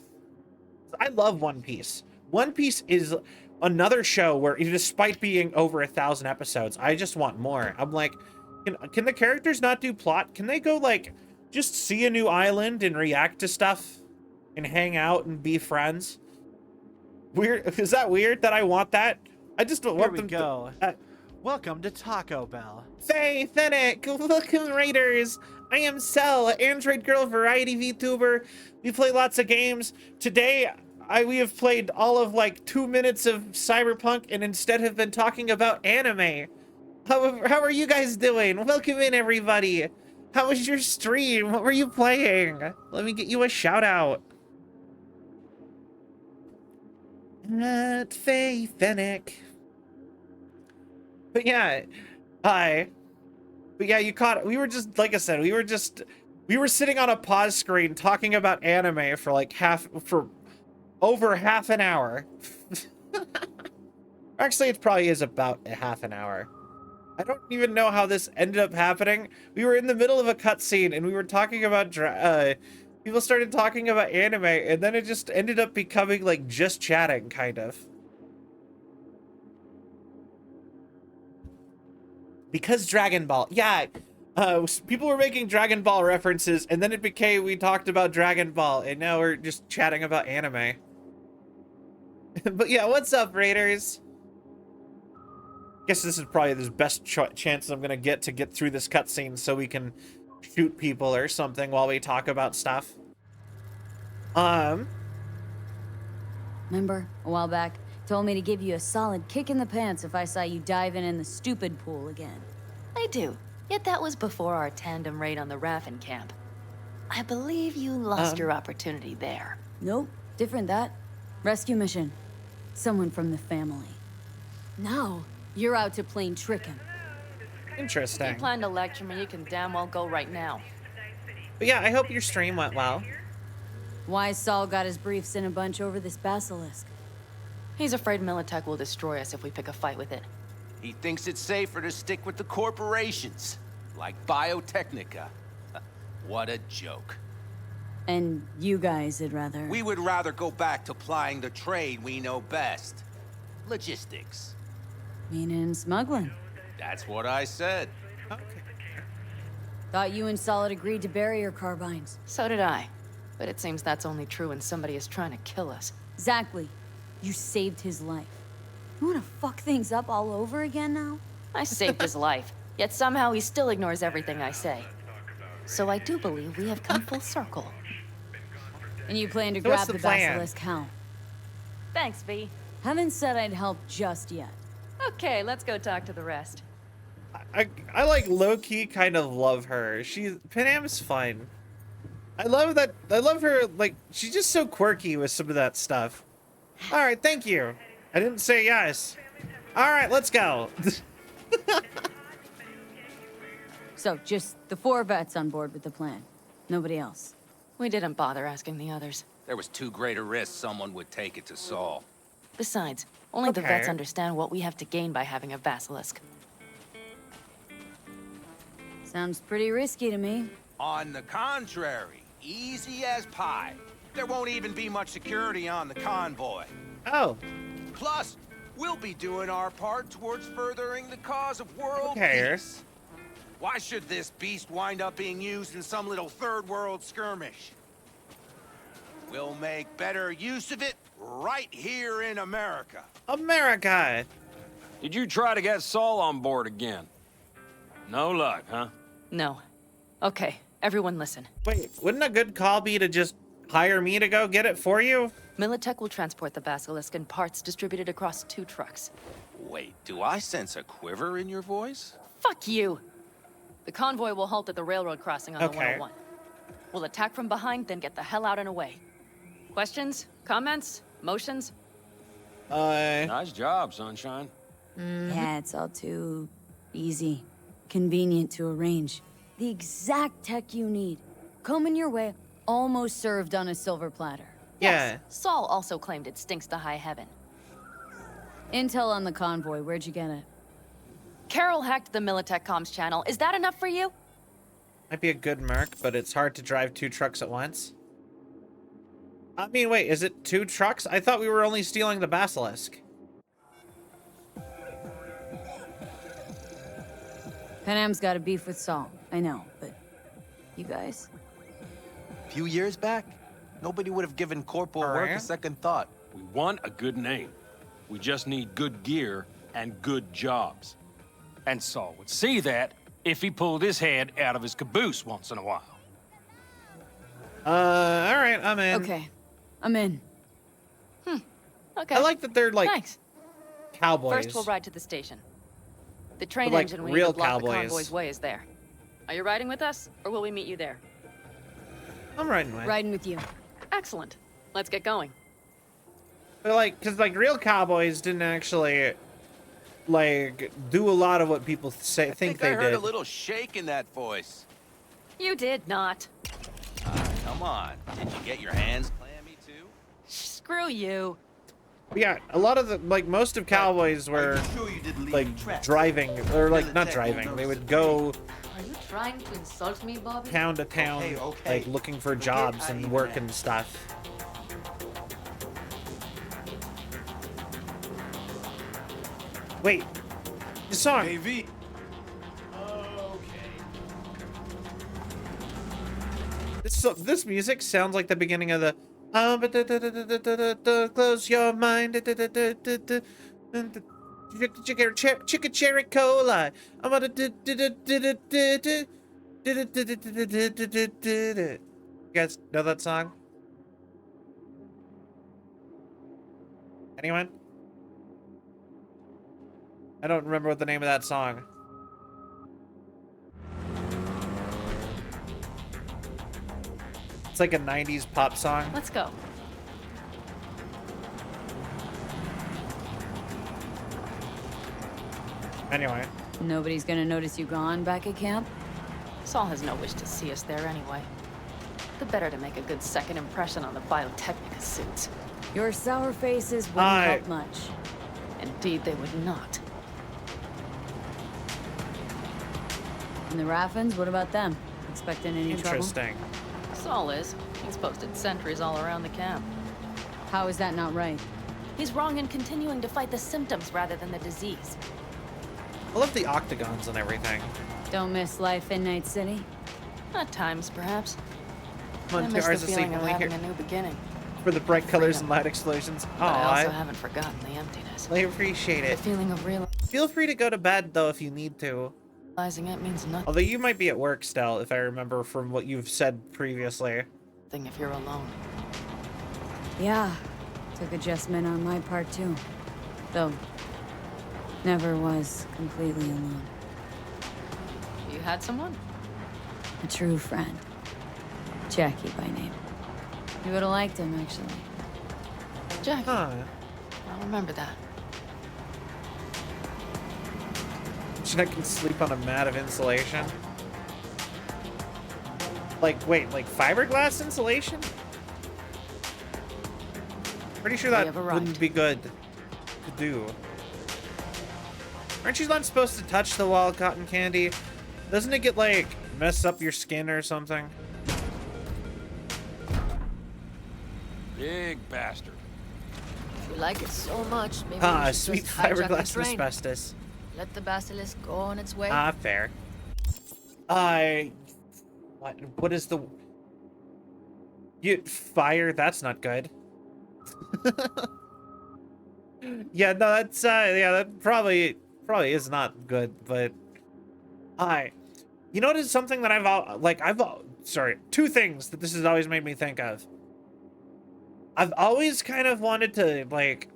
S1: I love One Piece. One Piece is another show where, despite being over 1,000 episodes, I just want more. I'm like, can the characters not do plot? Can they go, like, just see a new island and react to stuff and hang out and be friends? Weird. Is that weird that I want that? I just don't want them to go.
S11: Welcome to Taco Bell.
S1: Faye, Fennec, welcome Raiders. I am Cell, Android Girl variety VTuber. We play lots of games. Today, we have played all of like 2 minutes of Cyberpunk and instead have been talking about anime. How are you guys doing? Welcome in, everybody. How was your stream? What were you playing? Let me get you a shout out. Faye, Fennec. But yeah, hi. But yeah, you caught it. We were just, like I said, we were sitting on a pause screen talking about anime for like over half an hour. Actually, it probably is about a half an hour. I don't even know how this ended up happening. We were in the middle of a cutscene and we were talking about people started talking about anime, and then it just ended up becoming like just chatting, kind of. Because Dragon Ball, yeah, people were making Dragon Ball references, and then it became we talked about Dragon Ball, and now we're just chatting about anime. But yeah, what's up, Raiders? Guess this is probably the best chance I'm gonna get to get through this cutscene so we can shoot people or something while we talk about stuff.
S3: Remember, a while back, told me to give you a solid kick in the pants if I saw you diving in the stupid pool again.
S9: I do. Yet that was before our tandem raid on the Raffen camp. I believe you lost your opportunity there.
S3: Nope, different that. Rescue mission. Someone from the family. Now, you're out to plain trick him.
S9: If you
S1: Interesting.
S9: plan to lecture me, you can damn well go right now.
S1: But yeah, I hope your stream went well.
S3: Why Saul got his briefs in a bunch over this basilisk.
S9: He's afraid Militech will destroy us if we pick a fight with it.
S10: He thinks it's safer to stick with the corporations, like Biotechnica. What a joke.
S3: And you guys would rather...
S10: We would rather go back to plying the trade we know best. Logistics.
S3: Meaning smuggling.
S10: That's what I said.
S1: Okay.
S3: Thought you and Solid agreed to bury your carbines.
S9: So did I. But it seems that's only true when somebody is trying to kill us.
S3: Exactly. You saved his life. You wanna fuck things up all over again now?
S9: I saved his life, yet somehow he still ignores everything I say. So I do believe we have come full circle.
S3: And you plan to
S1: So what's
S3: grab
S1: the
S3: the
S1: plan?
S3: basilisk how?
S9: Thanks, V.
S3: Haven't said I'd help just yet.
S9: Okay, let's go talk to the rest.
S1: I like low-key kind of love her. Panam's fun. I love her, like, she's just so quirky with some of that stuff. Alright, thank you. I didn't say yes. Alright, let's go.
S3: So, just the 4 vets on board with the plan. Nobody else.
S9: We didn't bother asking the others.
S10: There was too great a risk someone would take it to Saul.
S9: Besides, only the vets
S1: Okay.
S9: understand what we have to gain by having a basilisk.
S3: Sounds pretty risky to me.
S10: On the contrary, easy as pie. There won't even be much security on the convoy.
S1: Oh,
S10: Plus, we'll be doing our part towards furthering the cause of world
S1: okay.
S10: peace. Why should this beast wind up being used in some little third world skirmish? We'll make better use of it right here in America.
S1: America.
S4: Did you try to get Saul on board again? No luck, huh?
S9: No. Okay, everyone listen.
S1: Wait, wouldn't a good call be to just hire me to go get it for you?
S9: Militech will transport the basilisk in parts distributed across 2 trucks.
S10: Wait, do I sense a quiver in your voice?
S9: Fuck you! The convoy will halt at the railroad crossing on the
S1: Okay.
S9: 101. We'll attack from behind, then get the hell out and away. Questions? Comments? Motions?
S4: Nice job, Sunshine.
S3: Yeah, it's all too easy. Convenient to arrange. The exact tech you need. Coming your way, almost served on a silver platter.
S1: Yeah.
S9: Saul also claimed it stinks to high heaven.
S3: Intel on the convoy, where'd you get it?
S9: Carol hacked the Militech comms channel. Is that enough for you?
S1: Might be a good merc, but it's hard to drive 2 trucks at once. I mean, wait, is it 2 trucks? I thought we were only stealing the basilisk.
S3: Panam's got a beef with Saul. I know, but you guys?
S5: A few years back, nobody would have given Corporal Work a
S1: Alright.
S5: second thought.
S4: We want a good name. We just need good gear and good jobs. And Saul would see that if he pulled his head out of his caboose once in a while.
S1: Alright, I'm in.
S3: Okay, I'm in.
S9: Okay.
S1: I like that they're like
S9: Thanks.
S1: cowboys.
S9: First, we'll ride to the station. The train
S1: But, like,
S9: engine we
S1: real
S9: need to block
S1: cowboys.
S9: the convoy's way is there. Are you riding with us, or will we meet you there?
S1: I'm riding with.
S3: Riding with you.
S9: Excellent. Let's get going.
S1: But like, cause like real cowboys didn't actually like do a lot of what people say think
S10: I
S1: they
S10: heard
S1: did.
S10: a little shake in that voice.
S9: You did not.
S10: Come on, did you get your hands clammy too?
S9: Screw you.
S1: But yeah, a lot of the like most of cowboys were
S6: Sure you didn't leave
S1: like
S6: any tracks?
S1: driving or like not
S6: Militech
S1: driving.
S6: will
S1: They
S6: notice
S1: would go
S9: Are you trying to insult me, Bobby?
S1: town to town,
S6: Okay.
S1: like looking for
S6: Forget
S1: jobs
S6: I
S1: and
S6: even
S1: work
S6: asked.
S1: and stuff. Wait, the song.
S6: Hey, V.
S1: This music sounds like the beginning of the Close your mind. Chicken cherry cola. I'm gonna. You guys know that song? Anyone? I don't remember what the name of that song. It's like a 90s pop song.
S9: Let's go.
S1: Anyway.
S3: Nobody's gonna notice you gone back at camp?
S9: Saul has no wish to see us there anyway. The better to make a good second impression on the Biotechnica suits.
S3: Your sour faces wouldn't help much.
S9: Indeed, they would not.
S3: And the Raffens, what about them? Expecting any trouble?
S1: Interesting.
S9: Saul is. He's posted sentries all around the camp.
S3: How is that not right?
S9: He's wrong in continuing to fight the symptoms rather than the disease.
S1: I love the octagons and everything.
S3: Don't miss life in Night City?
S9: At times, perhaps.
S1: Come
S9: I
S1: on,
S9: miss
S1: ours
S9: the
S1: is
S9: feeling of
S1: only
S9: having
S1: here
S9: a new beginning.
S1: for the bright colors and loud explosions.
S9: But I also
S1: Aw,
S9: haven't forgotten the emptiness.
S1: I appreciate
S9: The
S1: it.
S9: feeling of
S1: Feel free to go to bed though if you need to.
S9: realizing it means nothing
S1: Although you might be at work still, if I remember from what you've said previously.
S9: if you're alone.
S3: Yeah. Took adjustment on my part too. Though, never was completely alone.
S9: You had someone?
S3: A true friend. Jackie by name. You would have liked him, actually.
S9: Jackie.
S1: Huh.
S9: I'll remember that.
S1: I can sleep on a mat of insulation. Like, wait, like fiberglass insulation? Pretty sure that wouldn't be good to do. Aren't you not supposed to touch the wall cotton candy? Doesn't it get, like, mess up your skin or something?
S4: Big bastard.
S12: If you like it so much, maybe
S1: Ah,
S12: we should
S1: sweet
S12: just hijack the
S1: fiberglass
S12: train.
S1: asbestos.
S12: Let the basilisk go on its way.
S1: Ah, fair. What is the... Fire, that's not good. Yeah, no, that's, yeah, that probably is not good, but... You know what is something that sorry, two things that this has always made me think of. I've always kind of wanted to, like...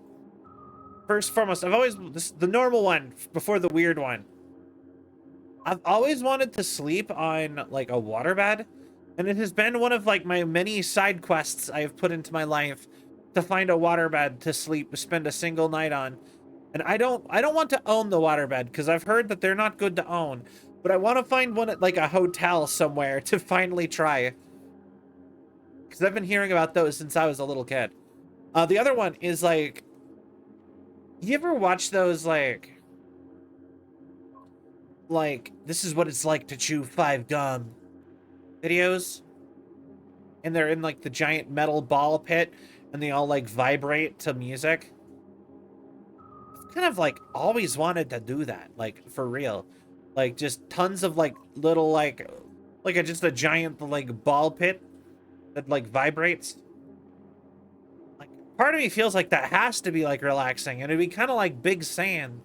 S1: First and foremost, the normal one before the weird one. I've always wanted to sleep on, like, a waterbed, and it has been one of, like, my many side quests I have put into my life to find a waterbed to spend a single night on. And I don't want to own the waterbed, because I've heard that they're not good to own, but I want to find one at, like, a hotel somewhere to finally try. Because I've been hearing about those since I was a little kid. The other one is, like... You ever watch those, like, this is what it's like to chew 5 gum videos? And they're in, like, the giant metal ball pit, and they all, like, vibrate to music. I've kind of, like, always wanted to do that, like, for real. Like, just tons of, like, little, like just a giant, like, ball pit that, like, vibrates. Part of me feels like that has to be, like, relaxing, and it'd be kind of like big sand.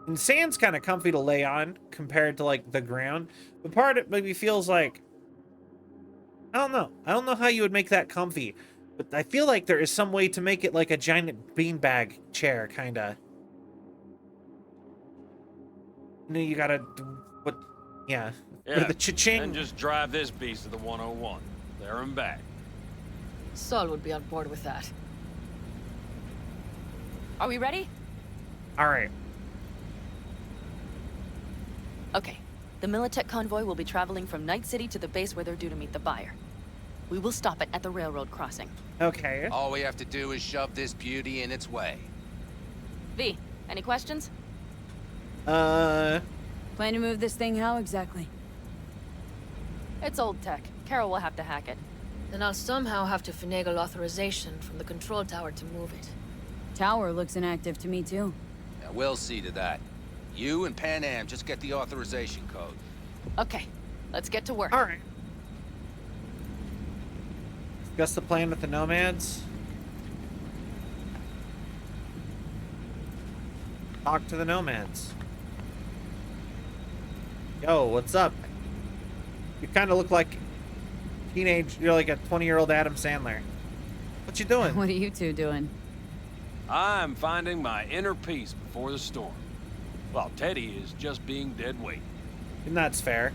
S1: And sand's kind of comfy to lay on compared to, like, the ground. But part of it maybe feels like... I don't know. I don't know how you would make that comfy. But I feel like there is some way to make it like a giant beanbag chair, kind of. You know, you gotta... What? Yeah.
S4: Yeah,
S1: The cha-ching.
S4: and just drive this beast to the 101. There and back.
S12: Saul would be on board with that.
S9: Are we ready?
S1: All right.
S9: Okay. The Militech convoy will be traveling from Night City to the base where they're due to meet the buyer. We will stop it at the railroad crossing.
S1: Okay.
S10: All we have to do is shove this beauty in its way.
S9: V, any questions?
S3: Plan to move this thing how exactly?
S9: It's old tech. Carol will have to hack it.
S12: Then I'll somehow have to finagle authorization from the control tower to move it.
S3: Tower looks inactive to me too.
S10: Yeah, we'll see to that. You and Pan Am just get the authorization code.
S9: Okay, let's get to work.
S1: All right. Discuss the plan with the nomads. Talk to the nomads. Yo, what's up? You kind of look like you're like a 20-year-old Adam Sandler. What you doing?
S3: What are you two doing?
S4: I'm finding my inner peace before the storm, while Teddy is just being dead weight.
S1: And that's fair.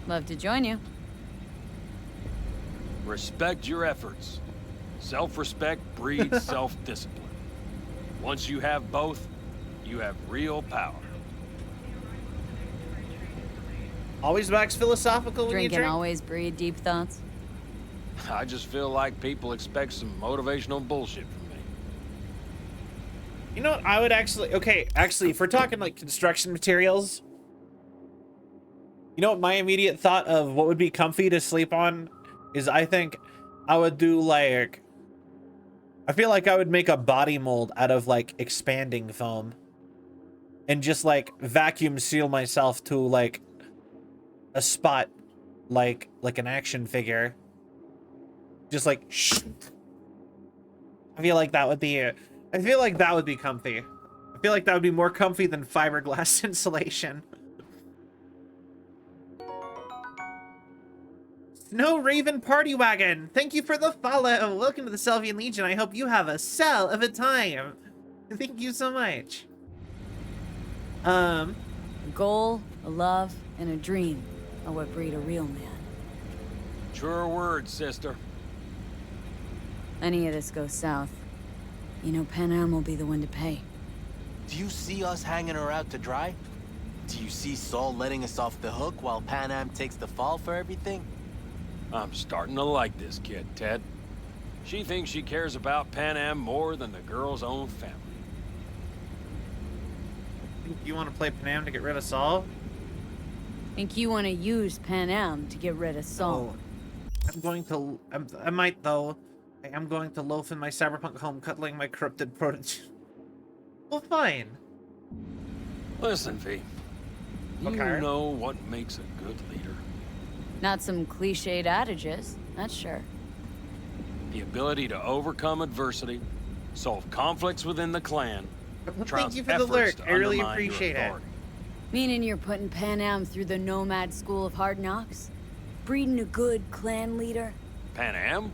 S3: Love to join you.
S4: Respect your efforts. Self-respect breeds self-discipline. Once you have both, you have real power.
S1: Always wax philosophical when
S3: Drink
S1: you
S3: and
S1: drink?
S3: always breed deep thoughts.
S4: I just feel like people expect some motivational bullshit from me.
S1: You know what? I would actually... Okay, actually, if we're talking like construction materials, you know what my immediate thought of what would be comfy to sleep on is I think I would do like... I feel like I would make a body mold out of like expanding foam. And just like vacuum seal myself to like a spot like an action figure. Just like shh. I feel like that would be it. I feel like that would be comfy. I feel like that would be more comfy than fiberglass insulation. Snow Raven Party Wagon, thank you for the follow. Welcome to the Selvian Legion. I hope you have a cell of a time. Thank you so much.
S3: A goal, a love, and a dream are what breed a real man.
S4: Sure word, sister.
S3: Any of this goes south, you know Panam will be the one to pay.
S13: Do you see us hanging her out to dry? Do you see Saul letting us off the hook while Panam takes the fall for everything?
S4: I'm starting to like this kid, Ted. She thinks she cares about Panam more than the girl's own family.
S1: Think you want to play Panam to get rid of Saul?
S3: Think you want to use Panam to get rid of Saul?
S1: Oh, I'm going to... I might, though. I am going to loaf in my cyberpunk home, cuddling my corrupted protege. Well, fine.
S4: Listen, V. You
S1: Okay.
S4: know what makes a good leader?
S3: Not some cliched adages, that's sure.
S4: The ability to overcome adversity, solve conflicts within the clan,
S1: Thank you for the lurk. I really appreciate it.
S3: Meaning you're putting Panam through the Nomad School of Hard Knocks? Breeding a good clan leader?
S4: Panam?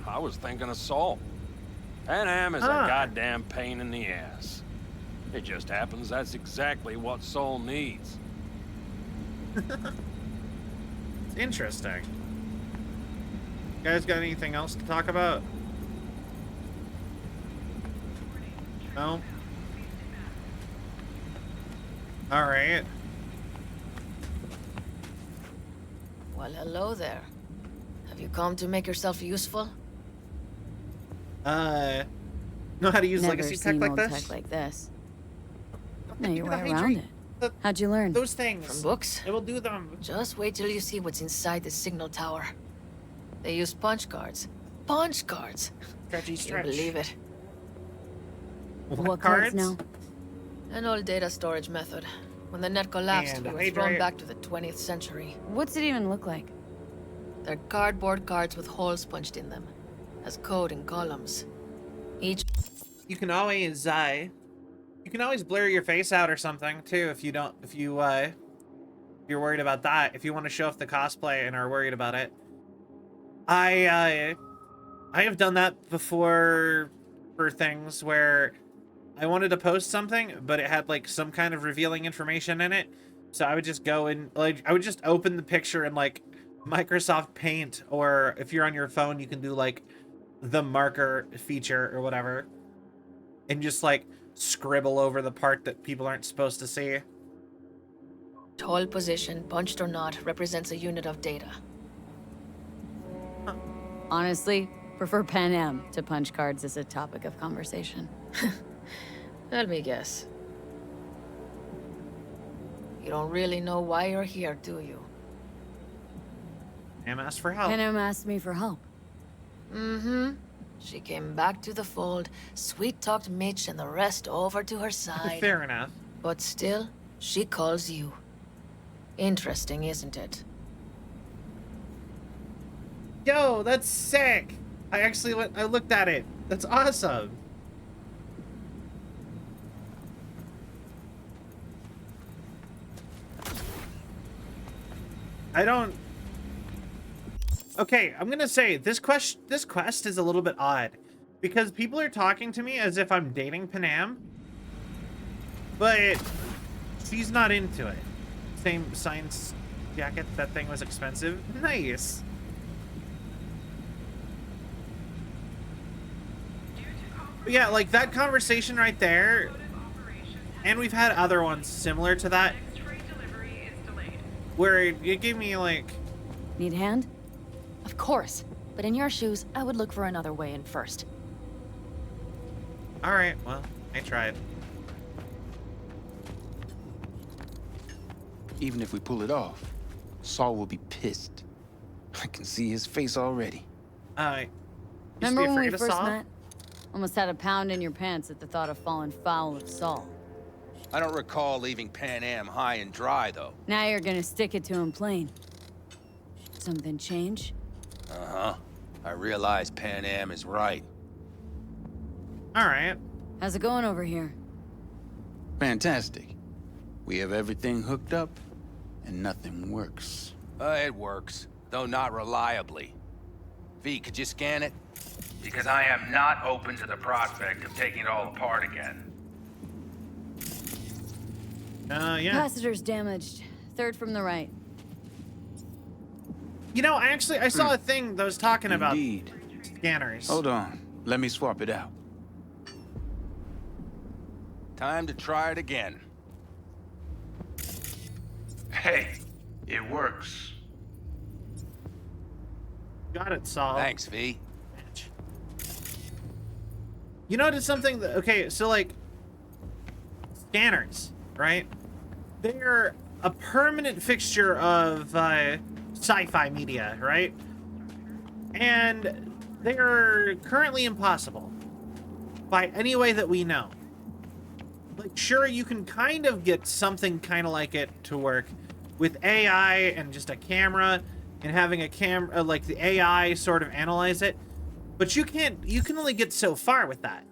S4: I was thinking of Saul. Panam is a goddamn pain in the ass. It just happens that's exactly what Saul needs.
S1: It's interesting. You guys got anything else to talk about? No? Alright.
S12: Well, hello there. Have you come to make yourself useful?
S1: Know how to use
S3: Never
S1: legacy tech
S3: seen
S1: like
S3: old
S1: this?
S3: tech like this. No,
S1: Think
S3: your
S1: of
S3: way
S1: the
S3: around
S1: hydrate.
S3: it. How'd you learn?
S1: Those things.
S12: From books?
S1: It will do them.
S12: Just wait till you see what's inside the signal tower. They use punch cards. Punch cards!
S1: Stretchy
S12: Can
S1: stretch.
S12: you believe it?
S3: What cards now?
S12: An old data storage method. When the net collapsed,
S1: And
S12: we were
S1: hydrate.
S12: thrown back to the 20th century.
S3: What's it even look like?
S12: They're cardboard cards with holes punched in them. Has code in columns. Each...
S1: You can always blur your face out or something too if you're worried about that. If you want to show off the cosplay and are worried about it. I have done that before for things where I wanted to post something, but it had like some kind of revealing information in it. So I would just go and like, I would just open the picture in like Microsoft Paint, or if you're on your phone, you can do like the marker feature or whatever, and just like scribble over the part that people aren't supposed to see.
S12: Hole position, punched or not, represents a unit of data.
S3: Honestly, prefer Panam to punch cards as a topic of conversation.
S12: Let me guess. You don't really know why you're here, do you?
S1: Pam asked for help.
S3: Panam asked me for help.
S12: Mm-hmm. She came back to the fold, sweet-talked Mitch and the rest over to her side.
S1: Fair enough.
S12: But still, she calls you. Interesting, isn't it?
S1: Yo, that's sick. I looked at it. That's awesome. I don't... Okay, I'm gonna say this quest is a little bit odd because people are talking to me as if I'm dating Panam, but she's not into it. Same science jacket. That thing was expensive. Nice. But yeah, like that conversation right there, and we've had other ones similar to that, where it gave me like...
S3: Need a hand?
S9: Of course. But in your shoes, I would look for another way in first.
S1: Alright, well, I tried.
S14: Even if we pull it off, Saul will be pissed. I can see his face already.
S3: Remember when we first met? Almost had a pound in your pants at the thought of falling foul of Saul.
S10: I don't recall leaving Pan Am high and dry, though.
S3: Now you're gonna stick it to him plain. Something change?
S10: Uh-huh. I realize Pan Am is right.
S1: Alright.
S3: How's it going over here?
S14: Fantastic. We have everything hooked up, and nothing works.
S10: It works, though not reliably. V, could you scan it? Because I am not open to the prospect of taking it all apart again.
S1: Yeah.
S3: Capacitor's damaged. Third from the right.
S1: You know, I saw a thing that was talking about scanners.
S14: Hold on. Let me swap it out.
S10: Time to try it again.
S15: Hey, it works.
S1: Got it, Saul.
S10: Thanks, V.
S1: You notice something that, okay, so like scanners, right? They're a permanent fixture of sci-fi media, right? And they're currently impossible by any way that we know. Like, sure, you can kind of get something kind of like it to work with AI and just a camera and having a camera, like the AI sort of analyze it. But you can only get so far with that.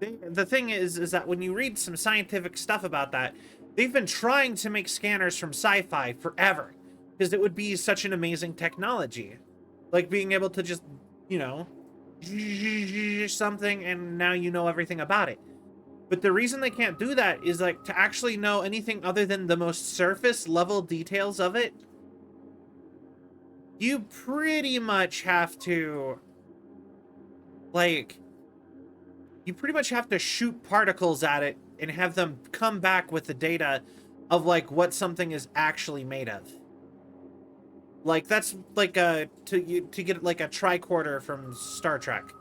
S1: The thing is that when you read some scientific stuff about that, they've been trying to make scanners from sci-fi forever because it would be such an amazing technology. Like being able to just, you know, something and now you know everything about it. But the reason they can't do that is like to actually know anything other than the most surface level details of it. You pretty much have to, like, you pretty much have to shoot particles at it and have them come back with the data of like what something is actually made of. Like that's like to get like a tricorder from Star Trek.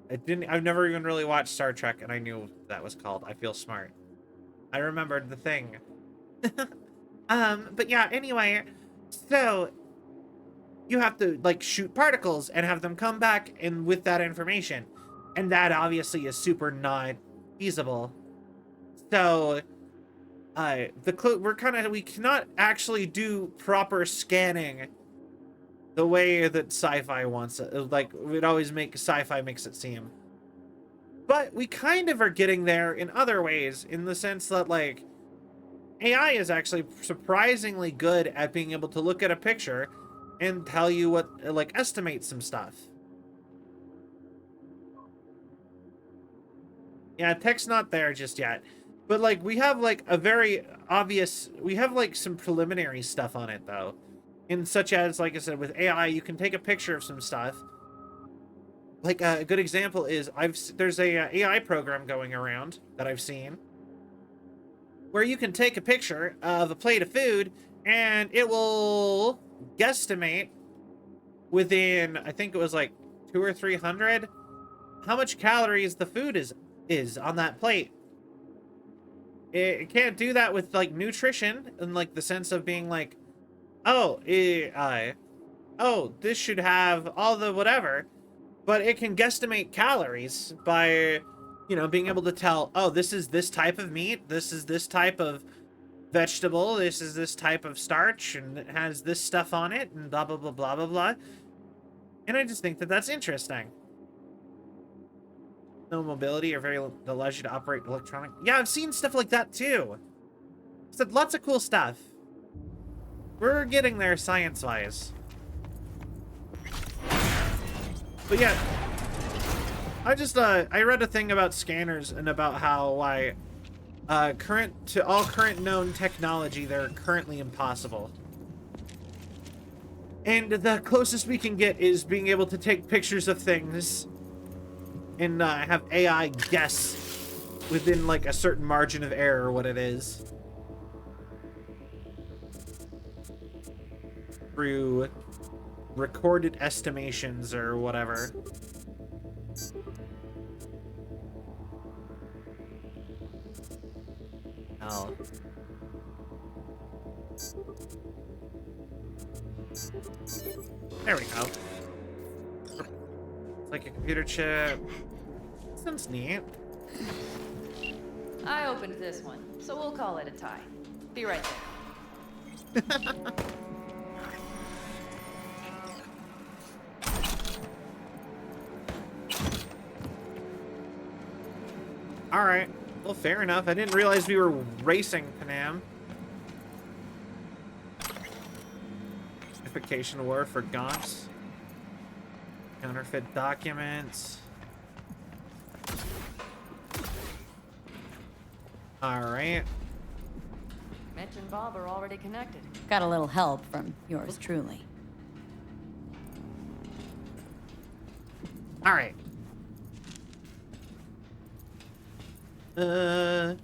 S1: I've never even really watched Star Trek and I knew that was called. I feel smart. I remembered the thing. But yeah, anyway, so you have to like shoot particles and have them come back and with that information. And that obviously is super not feasible. So we cannot actually do proper scanning the way that sci-fi wants it. Like it always sci-fi makes it seem. But we kind of are getting there in other ways, in the sense that like AI is actually surprisingly good at being able to look at a picture and tell you what, like, estimate some stuff. Yeah, tech's not there just yet. But, like, we have, like, a very obvious... We have, like, some preliminary stuff on it, though. In such as, like I said, with AI, you can take a picture of some stuff. Like, a good example is, there's a AI program going around that I've seen where you can take a picture of a plate of food, and it will guesstimate within, I think it was, like, 200 or 300, how much calories the food is on that plate. It can't do that with like nutrition in like the sense of being like, oh, this should have all the whatever, but it can guesstimate calories by, you know, being able to tell, oh, this is this type of meat, this is this type of vegetable, this is this type of starch, and it has this stuff on it, and blah blah blah blah blah blah. And I just think that that's interesting. No mobility or very that allows you to operate electronic. Yeah, I've seen stuff like that too. So lots of cool stuff. We're getting there science-wise. But yeah, I read a thing about scanners and about how all current known technology, they're currently impossible. And the closest we can get is being able to take pictures of things and have AI guess within like a certain margin of error what it is. Through recorded estimations or whatever. Oh. There we go. It's like a computer chip. Sounds neat.
S9: I opened this one, so we'll call it a tie. Be right there.
S1: Alright. Well, fair enough. I didn't realize we were racing, Panam. Verification war for Gonks. Counterfeit documents. Alright.
S9: Mitch and Bob are already connected.
S3: Got a little help from yours truly.
S1: Alright.
S9: I've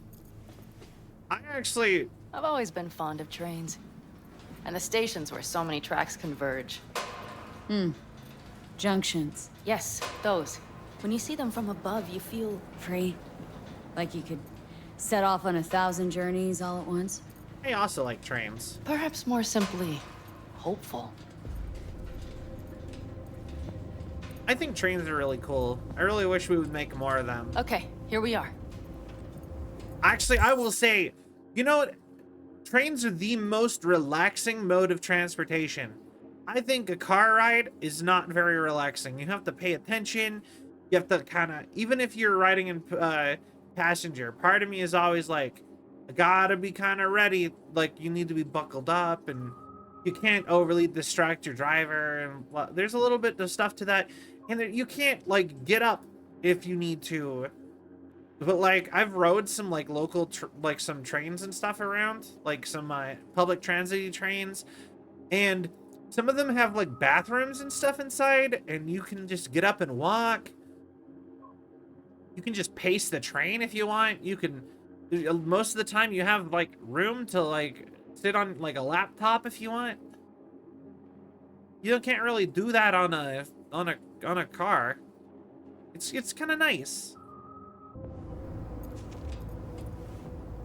S9: always been fond of trains. And the stations where so many tracks converge.
S3: Junctions.
S9: Yes, those. When you see them from above, you feel
S3: free. Like you could set off on 1,000 journeys all at once.
S1: I also like trains.
S9: Perhaps more simply, hopeful.
S1: I think trains are really cool. I really wish we would make more of them.
S9: Okay, here we are.
S1: Actually, I will say, you know what? Trains are the most relaxing mode of transportation. I think a car ride is not very relaxing. You have to pay attention. You have to kind of, even if you're riding in passenger, part of me is always like, I gotta be kind of ready. Like, you need to be buckled up and you can't overly distract your driver. And there's a little bit of stuff to that. And you can't, like, get up if you need to. But, like, I've rode some, like, local, some trains and stuff around. Like, some public transit trains. And some of them have, like, bathrooms and stuff inside. And you can just get up and walk. You can just pace the train if you want. You can... Most of the time, you have, like, room to, like, sit on, like, a laptop if you want. You can't really do that on a car. It's kind of nice.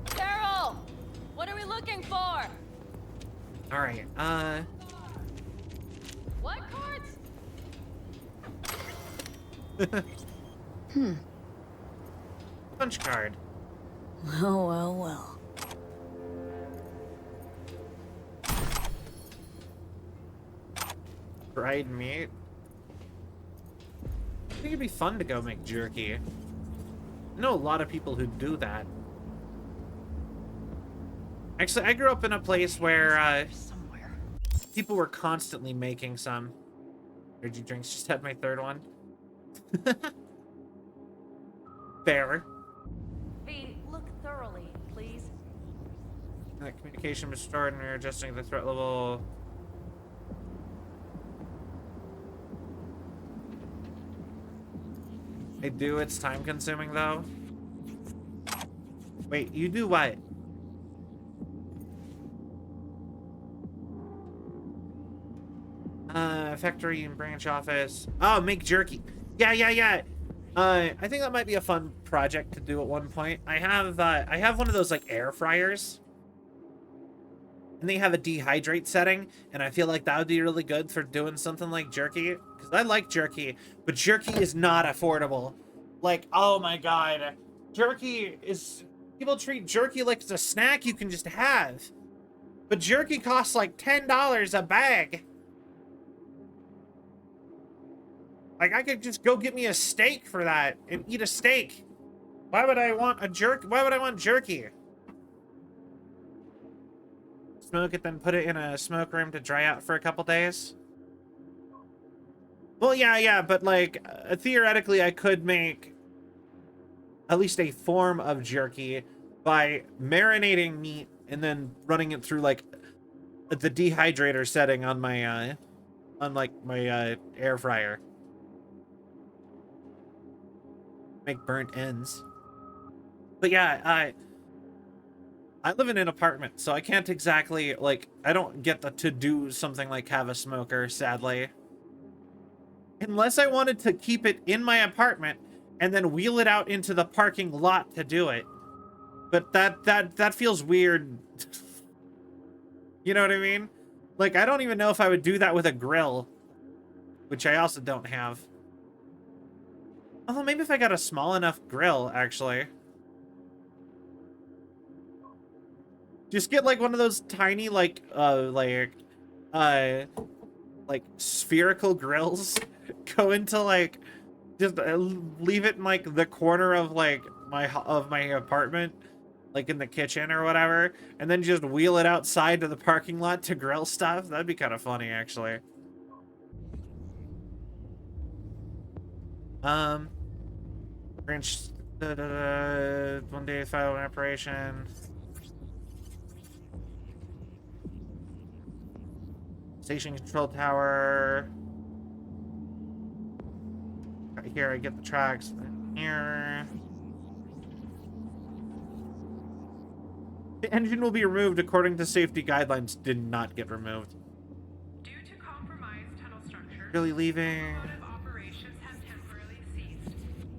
S9: Daryl! What are we looking for?
S1: Alright,
S9: What cards?
S1: Punch card.
S3: Well, well, well.
S1: Fried meat. I think it'd be fun to go make jerky. I know a lot of people who do that. Actually, I grew up in a place where people were constantly making some. Energy drinks. Just had my third one. Fair.
S9: V, look thoroughly, please.
S1: Communication restored and we're adjusting the threat level. I do. It's time consuming though. Wait, you do what? Factory and branch office. Oh, make jerky. Yeah. I think that might be a fun project to do at one point. I have one of those like air fryers. And they have a dehydrate setting, and I feel like that would be really good for doing something like jerky. Because I like jerky, but jerky is not affordable. Like, oh my god. Jerky is... People treat jerky like it's a snack you can just have. But jerky costs like $10 a bag. Like, I could just go get me a steak for that and eat a steak. Why would I want why would I want jerky? Smoke it, then put it in a smoke room to dry out for a couple days? Well, yeah, but like, theoretically, I could make at least a form of jerky by marinating meat and then running it through like the dehydrator setting on my my air fryer. Make burnt ends. But yeah, I live in an apartment, so I can't exactly like, I don't get to do something like have a smoker, sadly. Unless I wanted to keep it in my apartment and then wheel it out into the parking lot to do it. But that feels weird. You know what I mean? Like, I don't even know if I would do that with a grill, which I also don't have. Although maybe if I got a small enough grill, actually. Just get like one of those tiny like spherical grills. Go into like, just leave it in like the corner of like my apartment, like in the kitchen or whatever, and then just wheel it outside to the parking lot to grill stuff. That'd be kind of funny, actually. Branch 1 day file operation. Station control tower. Right here, I get the tracks. Here. The engine will be removed according to safety guidelines. Did not get removed.
S16: Due to compromised tunnel structure,
S1: Really leaving.
S16: operations have temporarily ceased.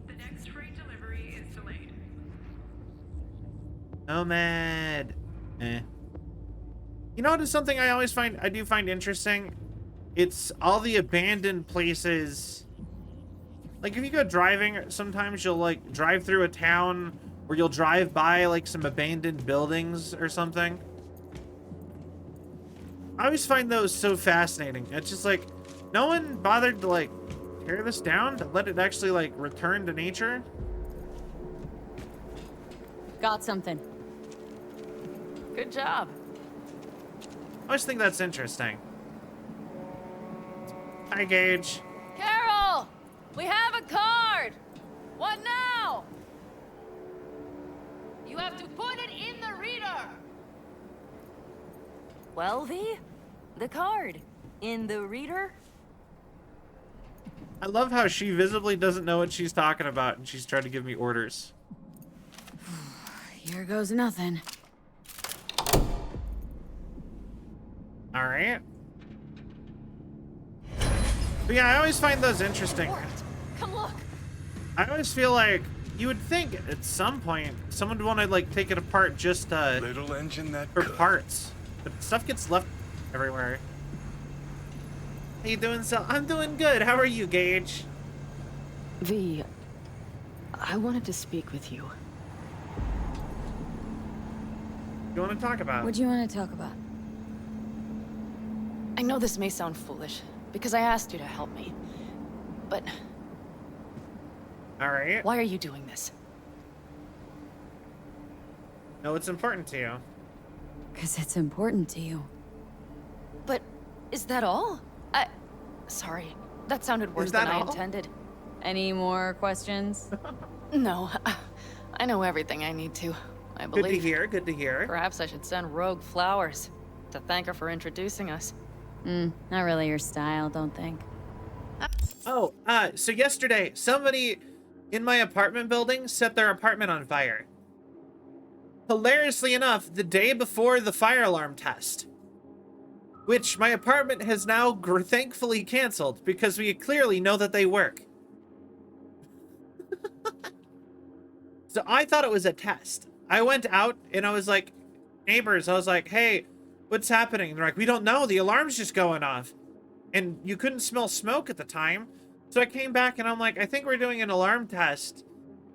S16: The next freight delivery is delayed.
S1: Nomad. Eh. You know what is something I do find interesting? It's all the abandoned places. Like, if you go driving, sometimes you'll like drive through a town where you'll drive by like some abandoned buildings or something. I always find those so fascinating. It's just like, no one bothered to like tear this down to let it actually like return to nature.
S3: Got something.
S9: Good job.
S1: I always think that's interesting. Hi, Gage.
S9: Carol! We have a card! What now?
S12: You have to put it in the reader.
S9: Well, V? The card. In the reader?
S1: I love how she visibly doesn't know what she's talking about and she's trying to give me orders.
S3: Here goes nothing.
S1: All right. But yeah, I always find those interesting.
S9: Come look.
S1: I always feel like you would think at some point someone would want to like take it apart just
S15: Little engine that
S1: for parts, but stuff gets left everywhere. How you doing, Sal? I'm doing good. How are you, Gage?
S17: V, I wanted to speak with you.
S1: You want to talk about?
S3: What do you want to talk about?
S9: I know this may sound foolish, because I asked you to help me. But...
S1: All right.
S9: Why are you doing this?
S1: No, it's important to you.
S3: Because it's important to you.
S9: But is that all? Sorry, that sounded worse than I intended.
S3: Any more questions?
S9: No, I know everything I need to, I believe.
S1: Good to hear, good to hear.
S9: Perhaps I should send Rogue flowers to thank her for introducing us.
S3: Not really your style, don't think.
S1: Oh, so yesterday, somebody in my apartment building set their apartment on fire. Hilariously enough, the day before the fire alarm test. Which my apartment has now thankfully canceled because we clearly know that they work. So I thought it was a test. I went out and I was like, neighbors, I was like, hey, what's happening? And they're like, we don't know. The alarm's just going off. And you couldn't smell smoke at the time. So I came back and I'm like, I think we're doing an alarm test.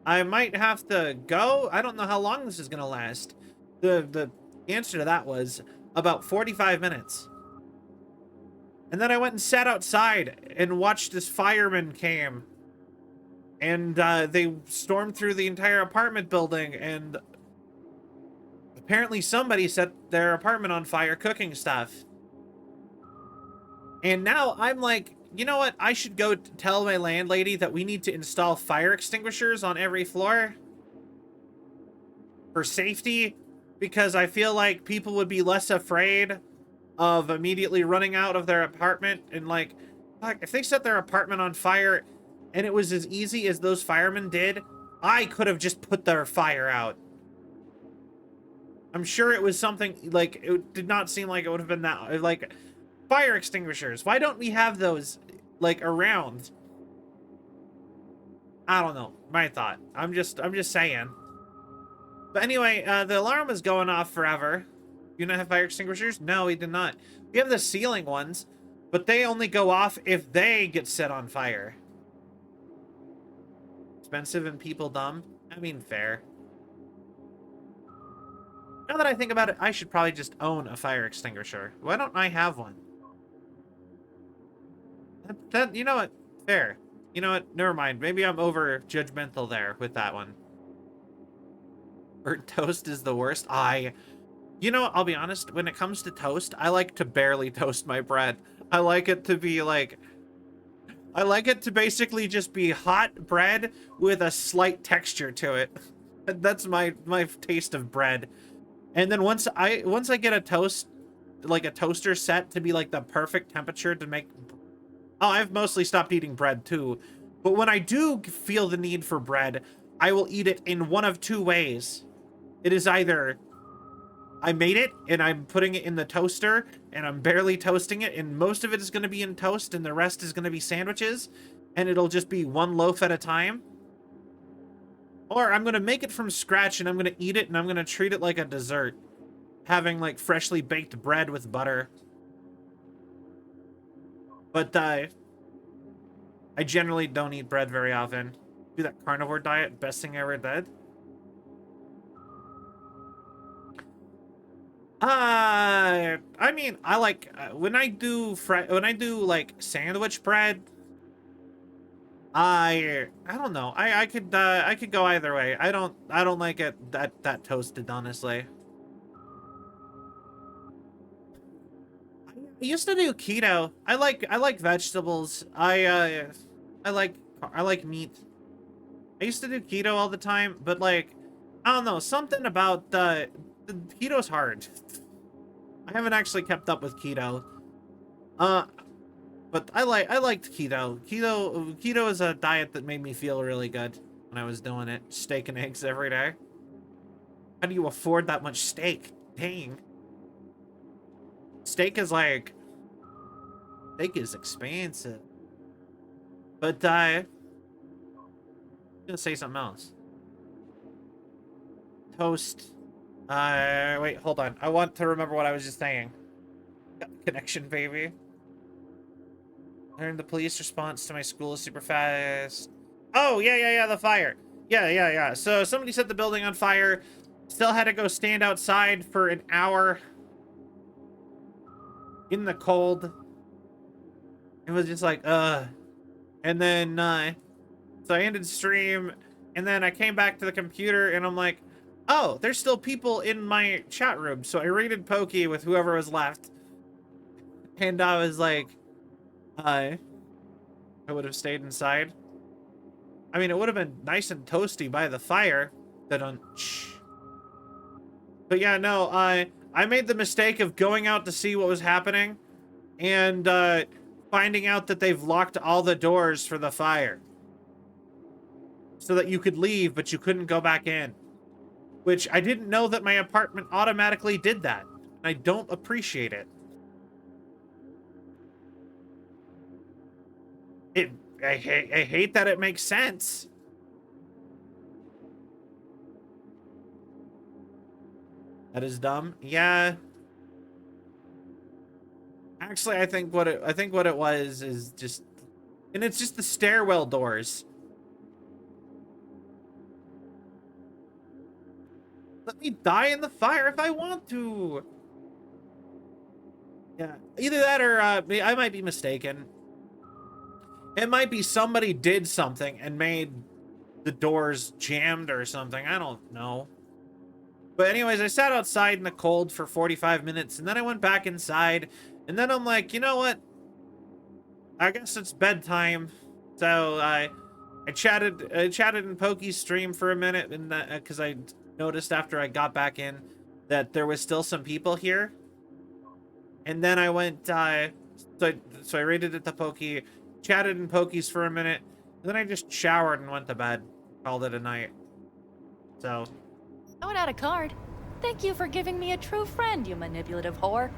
S1: I might have to go. I don't know how long this is going to last. The answer to that was about 45 minutes. And then I went and sat outside and watched as firemen came. And they stormed through the entire apartment building, and apparently somebody set their apartment on fire cooking stuff. And now I'm like, you know what? I should go tell my landlady that we need to install fire extinguishers on every floor for safety, because I feel like people would be less afraid of immediately running out of their apartment. And like, if they set their apartment on fire and it was as easy as those firemen did, I could have just put their fire out. I'm sure it was something, like, it did not seem like it would have been that, like, fire extinguishers. Why don't we have those, like, around? I don't know. My thought. I'm just saying. But anyway, the alarm was going off forever. You don't have fire extinguishers? No, we did not. We have the ceiling ones, but they only go off if they get set on fire. Expensive and people dumb? I mean, fair. Now that I think about it, I should probably just own a fire extinguisher. Why don't I have one? You know what? Fair. You know what? Never mind. Maybe I'm over judgmental there with that one. Burnt toast is the worst. You know, I'll be honest, when it comes to toast, I like to barely toast my bread. I like it to be like, I like it to basically just be hot bread with a slight texture to it. That's my taste of bread. And then once I get a toast, like a toaster set to be like the perfect temperature to make, oh, I've mostly stopped eating bread too. But when I do feel the need for bread, I will eat it in one of two ways. It is either I made it and I'm putting it in the toaster and I'm barely toasting it, and most of it is going to be in toast and the rest is going to be sandwiches, and it'll just be one loaf at a time. Or I'm going to make it from scratch and I'm going to eat it and I'm going to treat it like a dessert, having like freshly baked bread with butter. But I generally don't eat bread very often. Do that carnivore diet, best thing I ever did. I mean, I like when I do like sandwich bread. I don't know. I could go either way. I don't like it that toasted, honestly. I used to do keto. I like vegetables. I like meat. I used to do keto all the time, but like, I don't know, something about the keto's hard. I haven't actually kept up with keto. But I liked keto. Keto is a diet that made me feel really good when I was doing it. Steak and eggs every day. How do you afford that much steak? Dang. Steak is expensive. But I'm gonna say something else. Toast. Wait, hold on. I want to remember what I was just saying. Got the connection, baby. Learned the police response to my school is super fast. Oh, yeah, the fire. Yeah. So somebody set the building on fire. Still had to go stand outside for an hour in the cold. It was just like, And then, so I ended stream, and then I came back to the computer, and I'm like, oh, there's still people in my chat room. So I raided Pokey with whoever was left. And I was like, I would have stayed inside. I mean, it would have been nice and toasty by the fire. But yeah, no, I made the mistake of going out to see what was happening and finding out that they've locked all the doors for the fire so that you could leave, but you couldn't go back in. Which I didn't know that my apartment automatically did that. I don't appreciate it. I hate that it makes sense. That is dumb. Yeah. Actually, I think what it was is just, and it's just the stairwell doors. Let me die in the fire if I want to. Yeah, either that or I might be mistaken. It might be somebody did something and made the doors jammed or something. I don't know. But anyways, I sat outside in the cold for 45 minutes, and then I went back inside, and then I'm like, you know what? I guess it's bedtime. So I chatted in Pokey's stream for a minute, and because I noticed after I got back in that there was still some people here. And then I went, so I raided at the Pokey, chatted in Pokey's for a minute, and then I just showered and went to bed. Called it a night. So.
S9: Throwing out a card. Thank you for giving me a true friend, you manipulative whore.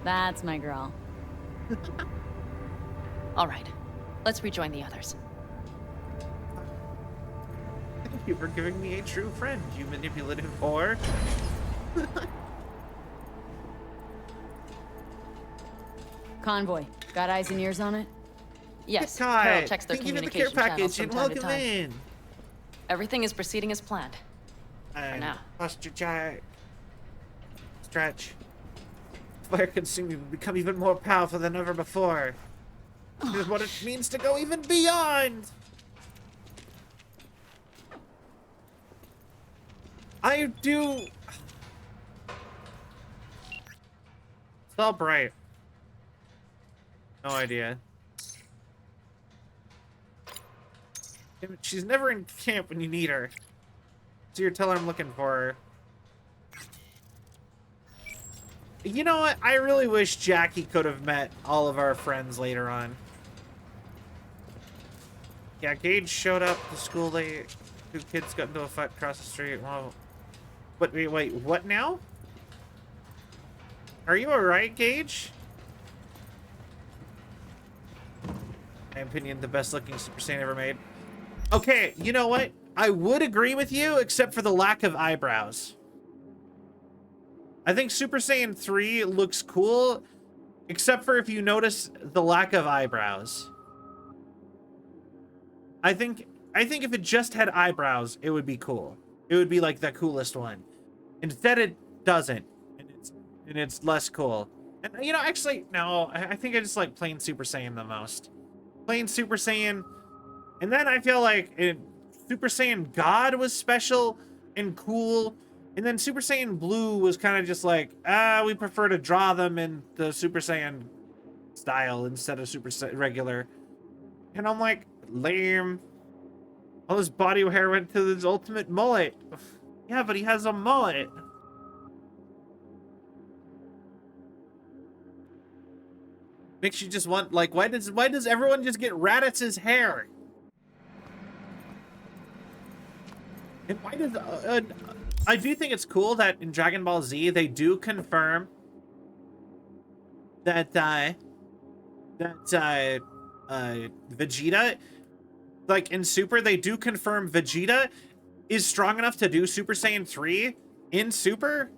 S3: That's my girl.
S9: All right, let's rejoin the others.
S1: Thank you for giving me a true friend, you manipulative whore.
S3: Convoy. Got eyes and ears on it?
S9: Yes,
S1: Hi.
S9: Carol checks their
S1: Thank you for the
S9: communication
S1: care
S9: channels
S1: package
S9: from
S1: and
S9: time to
S1: welcome
S9: time.
S1: in.
S9: Everything is proceeding as planned.
S1: And
S9: now.
S1: posture check. Stretch. Fire consuming will become even more powerful than ever before. This is what it means to go even beyond. I do. It's all bright. No idea. She's never in camp when you need her. So you tell her I'm looking for her. You know what? I really wish Jackie could have met all of our friends later on. Yeah, Gage showed up to school late. 2 kids got into a fight across the street. Wow. Wait, what now? Are you alright, Gage? In my opinion, the best looking Super Saiyan ever made. Okay, you know what? I would agree with you, except for the lack of eyebrows. I think Super Saiyan 3 looks cool, except for if you notice the lack of eyebrows. I think if it just had eyebrows, it would be cool. It would be like the coolest one. Instead, it doesn't, and it's less cool. And you know, actually, no, I think I just like plain Super Saiyan the most. Plain Super Saiyan, and then I feel like Super Saiyan God was special and cool. And then Super Saiyan Blue was kind of just like, we prefer to draw them in the Super Saiyan style instead of regular. And I'm like, lame. All his body hair went to his ultimate mullet. Yeah, but he has a mullet. Makes you just want, like, why does everyone just get Raditz's hair? And why does I do think it's cool that in Dragon Ball Z they do confirm that Vegeta, like in Super, they do confirm Vegeta is strong enough to do Super Saiyan 3 in Super.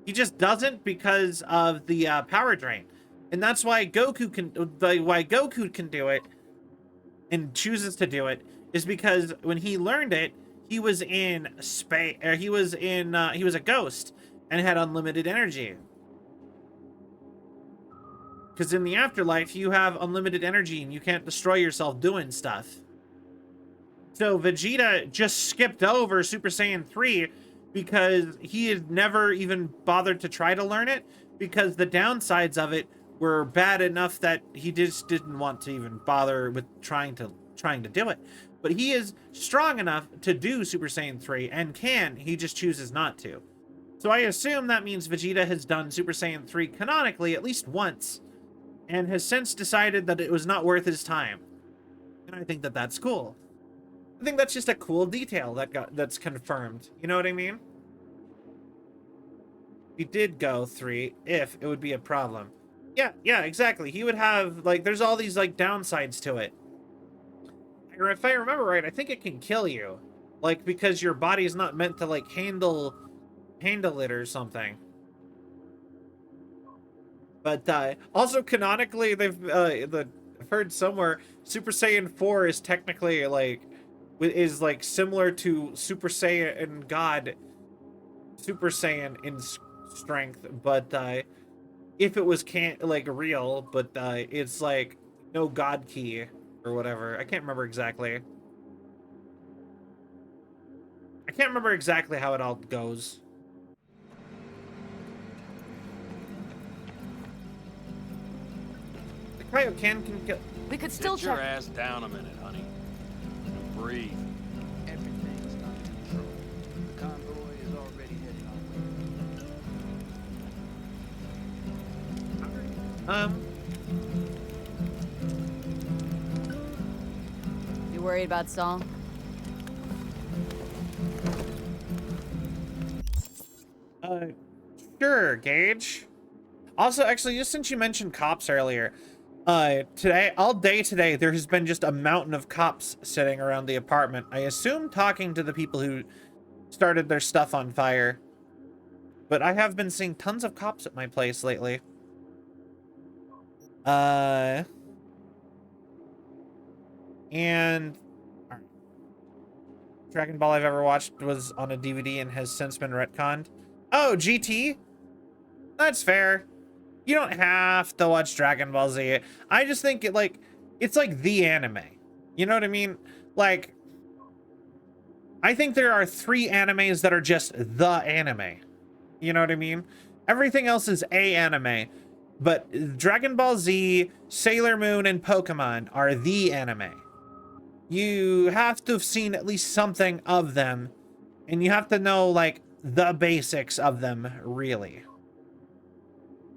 S1: He just doesn't because of the power drain, and that's why Goku can do it and chooses to do it is because when he learned it, he was in space, or he was a ghost and had unlimited energy. Because in the afterlife, you have unlimited energy and you can't destroy yourself doing stuff. So Vegeta just skipped over Super Saiyan 3 because he had never even bothered to try to learn it, because the downsides of it were bad enough that he just didn't want to even bother with trying to do it. But he is strong enough to do Super Saiyan 3 and he just chooses not to. So I assume that means Vegeta has done Super Saiyan 3 canonically at least once and has since decided that it was not worth his time. And I think that that's cool. I think that's just a cool detail that's confirmed. You know what I mean? He did go 3 if it would be a problem. Yeah, exactly. He would have, like, there's all these, like, downsides to it. Or if I remember right, I think it can kill you. Like, because your body is not meant to, like, handle it or something. But, also canonically, I've heard somewhere, Super Saiyan 4 is technically, like, similar to Super Saiyan and God, Super Saiyan in strength, but, if it was like real, but it's like no god key or whatever. I can't remember exactly. I can't remember exactly how it all goes. The Kaioken can kill.
S3: We could still
S4: Get your
S3: check.
S4: ass down a minute, honey. And breathe.
S5: Everything's under control. The convoy is already headed our way.
S3: You worried about Saul?
S1: Sure, Gage. Also, actually, just since you mentioned cops earlier, today, all day today, there has been just a mountain of cops sitting around the apartment. I assume talking to the people who started their stuff on fire. But I have been seeing tons of cops at my place lately. And Dragon Ball I've ever watched was on a DVD and has since been retconned. Oh, GT? That's fair. You don't have to watch Dragon Ball Z. I just think it's like the anime. You know what I mean? Like, I think there are 3 animes that are just the anime. You know what I mean? Everything else is a anime. But Dragon Ball Z, Sailor Moon, and Pokemon are the anime. You have to have seen at least something of them. And you have to know, like, the basics of them, really.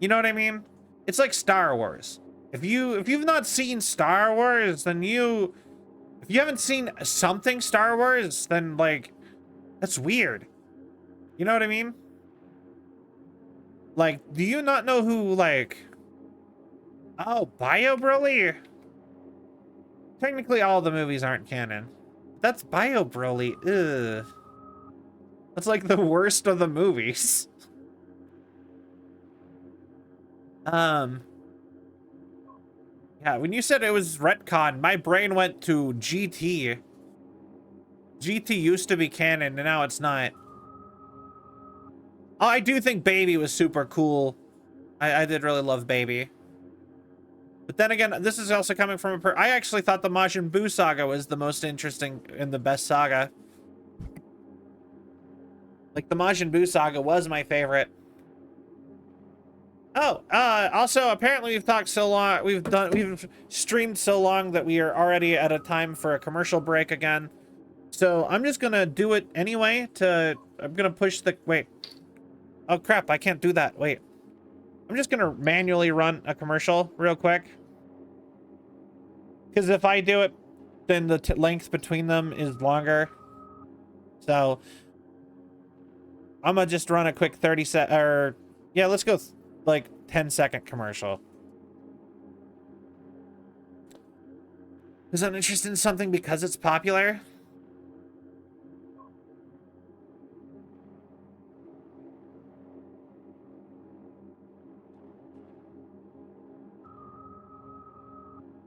S1: You know what I mean? It's like Star Wars. If you've not seen Star Wars, then if you haven't seen something Star Wars, then, like, that's weird. You know what I mean? Like, do you not know who, like... Oh, Bio Broly? Technically, all the movies aren't canon. That's Bio Broly. Ugh. That's like the worst of the movies. Yeah, when you said it was retcon, my brain went to GT. GT used to be canon, and now it's not. Oh, I do think Baby was super cool. I did really love Baby. But then again, this is also coming from I actually thought the Majin Buu saga was the most interesting and the best saga. Like, the Majin Buu saga was my favorite. Oh, also, apparently we've talked so long, we've streamed so long that we are already at a time for a commercial break again. So I'm just gonna do it anyway I'm gonna push the, wait. Oh crap, I can't do that, wait. I'm just gonna manually run a commercial real quick. Because if I do it, then the length between them is longer. So I'm gonna just run a quick 30-second, or yeah, let's go like 10-second commercial. Is that interested in something because it's popular?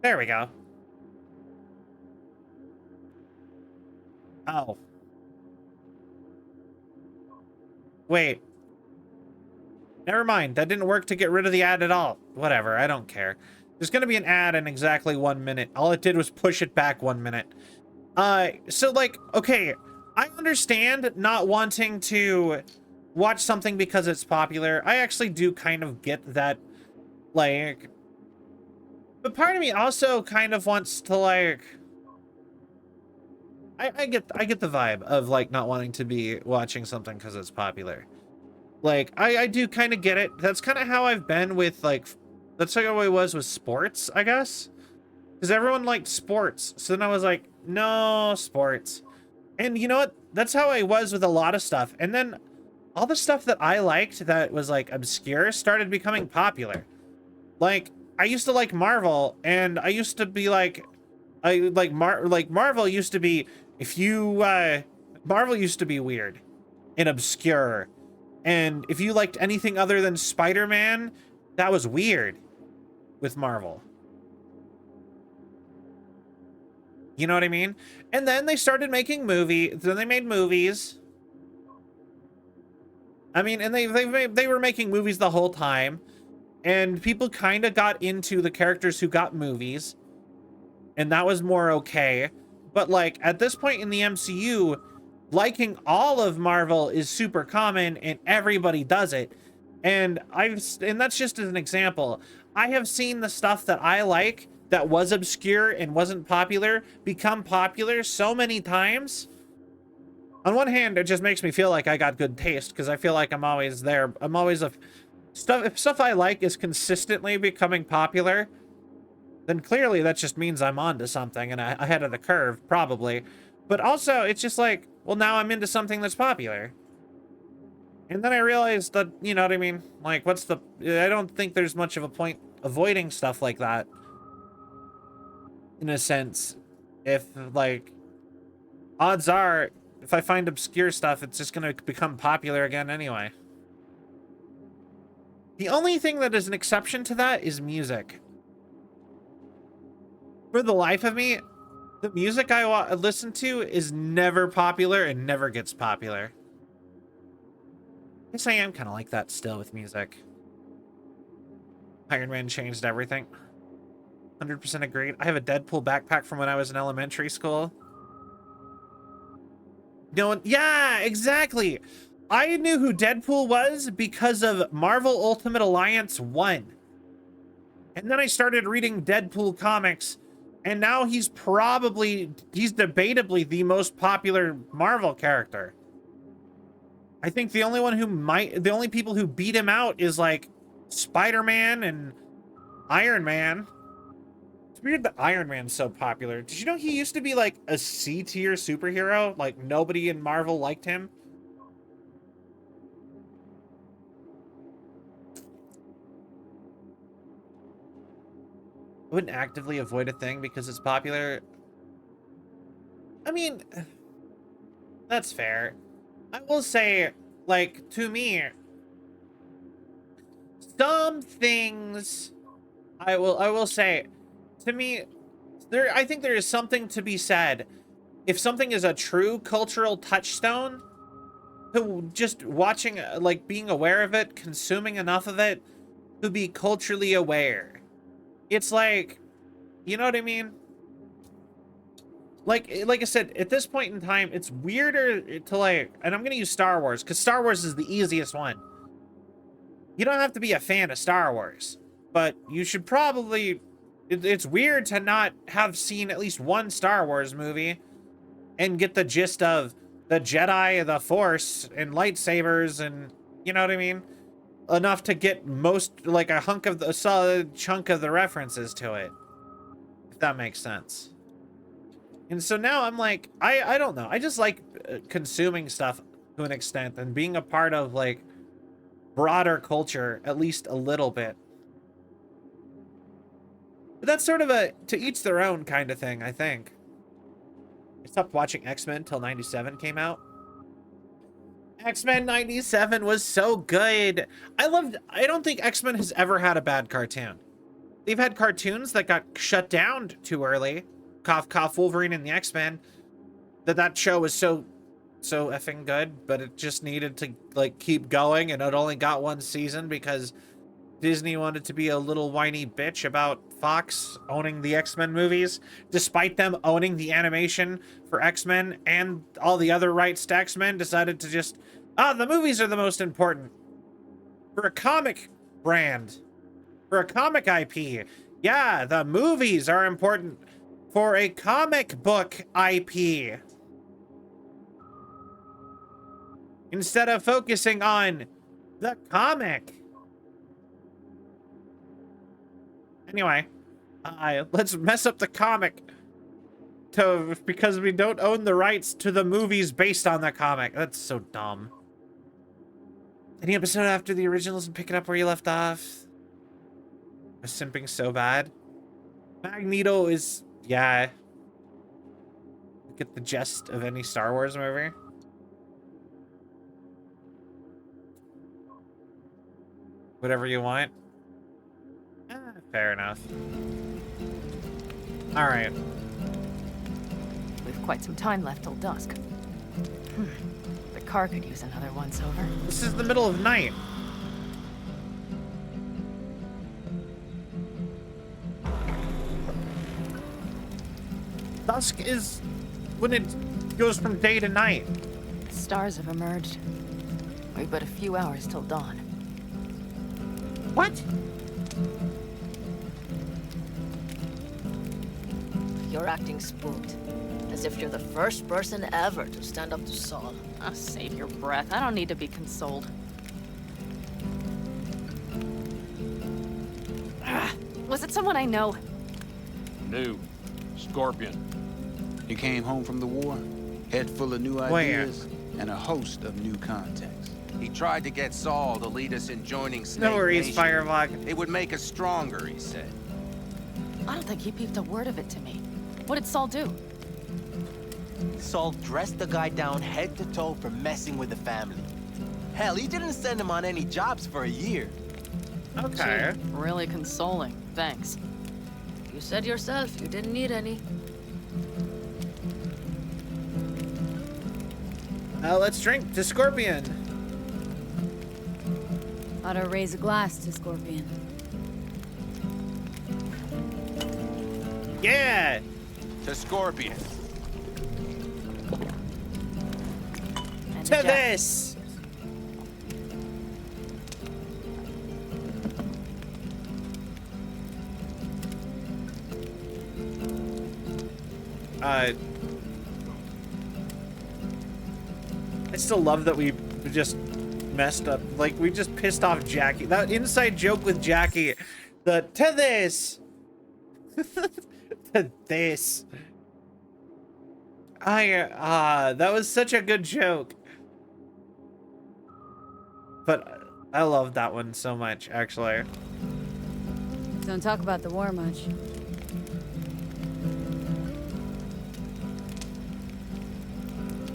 S1: There we go. Oh. Wait. Never mind. That didn't work to get rid of the ad at all. Whatever. I don't care. There's going to be an ad in exactly 1 minute. All it did was push it back 1 minute. So, like, okay. I understand not wanting to watch something because it's popular. I actually do kind of get that, like... But part of me also kind of wants to, like... I get the vibe of, like, not wanting to be watching something because it's popular. Like, I do kind of get it. That's kind of how I've been with, like... That's how I was with sports, I guess. Because everyone liked sports. So then I was like, no, sports. And you know what? That's how I was with a lot of stuff. And then all the stuff that I liked that was, like, obscure started becoming popular. Like... I used to like Marvel, and I used to be like, Marvel used to be, Marvel used to be weird and obscure. And if you liked anything other than Spider-Man, that was weird with Marvel. You know what I mean? And then they started making then they made movies. I mean, and they were making movies the whole time. And people kind of got into the characters who got movies, and that was more okay. But like at this point in the MCU, liking all of Marvel is super common and everybody does it. And that's just as an example. I have seen the stuff that I like that was obscure and wasn't popular become popular so many times. On one hand, it just makes me feel like I got good taste because I feel like I'm always there. I'm always if stuff I like is consistently becoming popular, then clearly that just means I'm onto something and ahead of the curve, probably. But also, it's just like, well, now I'm into something that's popular. And then I realized that, you know what I mean? Like, I don't think there's much of a point avoiding stuff like that. In a sense, if, like, odds are, if I find obscure stuff, it's just going to become popular again anyway. The only thing that is an exception to that is music. For the life of me, the music I listen to is never popular and never gets popular. I guess I am kind of like that still with music. Iron Man changed everything. 100% agreed. I have a Deadpool backpack from when I was in elementary school. Yeah, exactly. I knew who Deadpool was because of Marvel Ultimate Alliance 1. And then I started reading Deadpool comics, and now he's debatably the most popular Marvel character. I think the only people who beat him out is like Spider-Man and Iron Man. It's weird that Iron Man's so popular. Did you know he used to be like a C-tier superhero? Like nobody in Marvel liked him. I wouldn't actively avoid a thing because it's popular. I mean, that's fair. I will say, like, to me, some things I will say, to me, I think there is something to be said. If something is a true cultural touchstone, to just watching, like, being aware of it, consuming enough of it, to be culturally aware. It's like, you know what I mean? Like I said, at this point in time, it's weirder to like, and I'm going to use Star Wars, because Star Wars is the easiest one. You don't have to be a fan of Star Wars, but you should probably, it's weird to not have seen at least one Star Wars movie and get the gist of the Jedi, the Force, and lightsabers, and, you know what I mean? Enough to get like a solid chunk of the references to it, if that makes sense. And so now I'm like, I don't know. I just like consuming stuff to an extent and being a part of like broader culture, at least a little bit. But that's sort of a to each their own kind of thing, I think. I stopped watching X-Men until 97 came out. X-Men 97 was so good. I don't think X-Men has ever had a bad cartoon. They've had cartoons that got shut down too early. Cough, cough, Wolverine and the X-Men. That show was so effing good, but it just needed to like keep going, and it only got one season because Disney wanted to be a little whiny bitch about Fox owning the X-Men movies, despite them owning the animation for X-Men and all the other rights to X-Men. Decided to just, the movies are the most important. For a comic brand, for a comic IP, yeah, the movies are important. For a comic book IP, instead of focusing on the comic. Anyway, let's mess up the comic because we don't own the rights to the movies based on the comic. That's so dumb. Any episode after the originals and pick it up where you left off? I'm simping so bad. Magneto is, yeah. Get the gist of any Star Wars movie. Whatever you want. Fair enough. All right.
S9: We've quite some time left till dusk. The car could use another once over.
S1: This is the middle of night. dusk is when it goes from day to night.
S9: Stars have emerged. We've but a few hours till dawn.
S1: What?
S12: You're acting spooked. As if you're the first person ever to stand up to Saul.
S9: Oh, save your breath. I don't need to be consoled. Was it someone I know?
S4: New. Scorpion.
S14: He came home from the war, head full of new
S1: Where?
S14: ideas, and a host of new contacts.
S10: He tried to get Saul to lead us in joining Snake
S1: No worries,
S10: Nation.
S1: Firevog.
S10: It would make us stronger, he said.
S9: I don't think he peeped a word of it to me. What did Saul do?
S13: Saul dressed the guy down head to toe for messing with the family. Hell, he didn't send him on any jobs for a year.
S1: Okay.
S9: Gee, really consoling. Thanks.
S12: You said yourself you didn't need any.
S1: Let's drink to Scorpion.
S3: Ought to raise a glass to Scorpion.
S1: Yeah.
S10: To Scorpion.
S9: And
S1: To
S9: Jack.
S1: this. I still love that we just messed up. Like, we just pissed off Jackie. That inside joke with Jackie. The to this. To this. That was such a good joke. But I love that one so much, actually.
S3: Don't talk about the war much.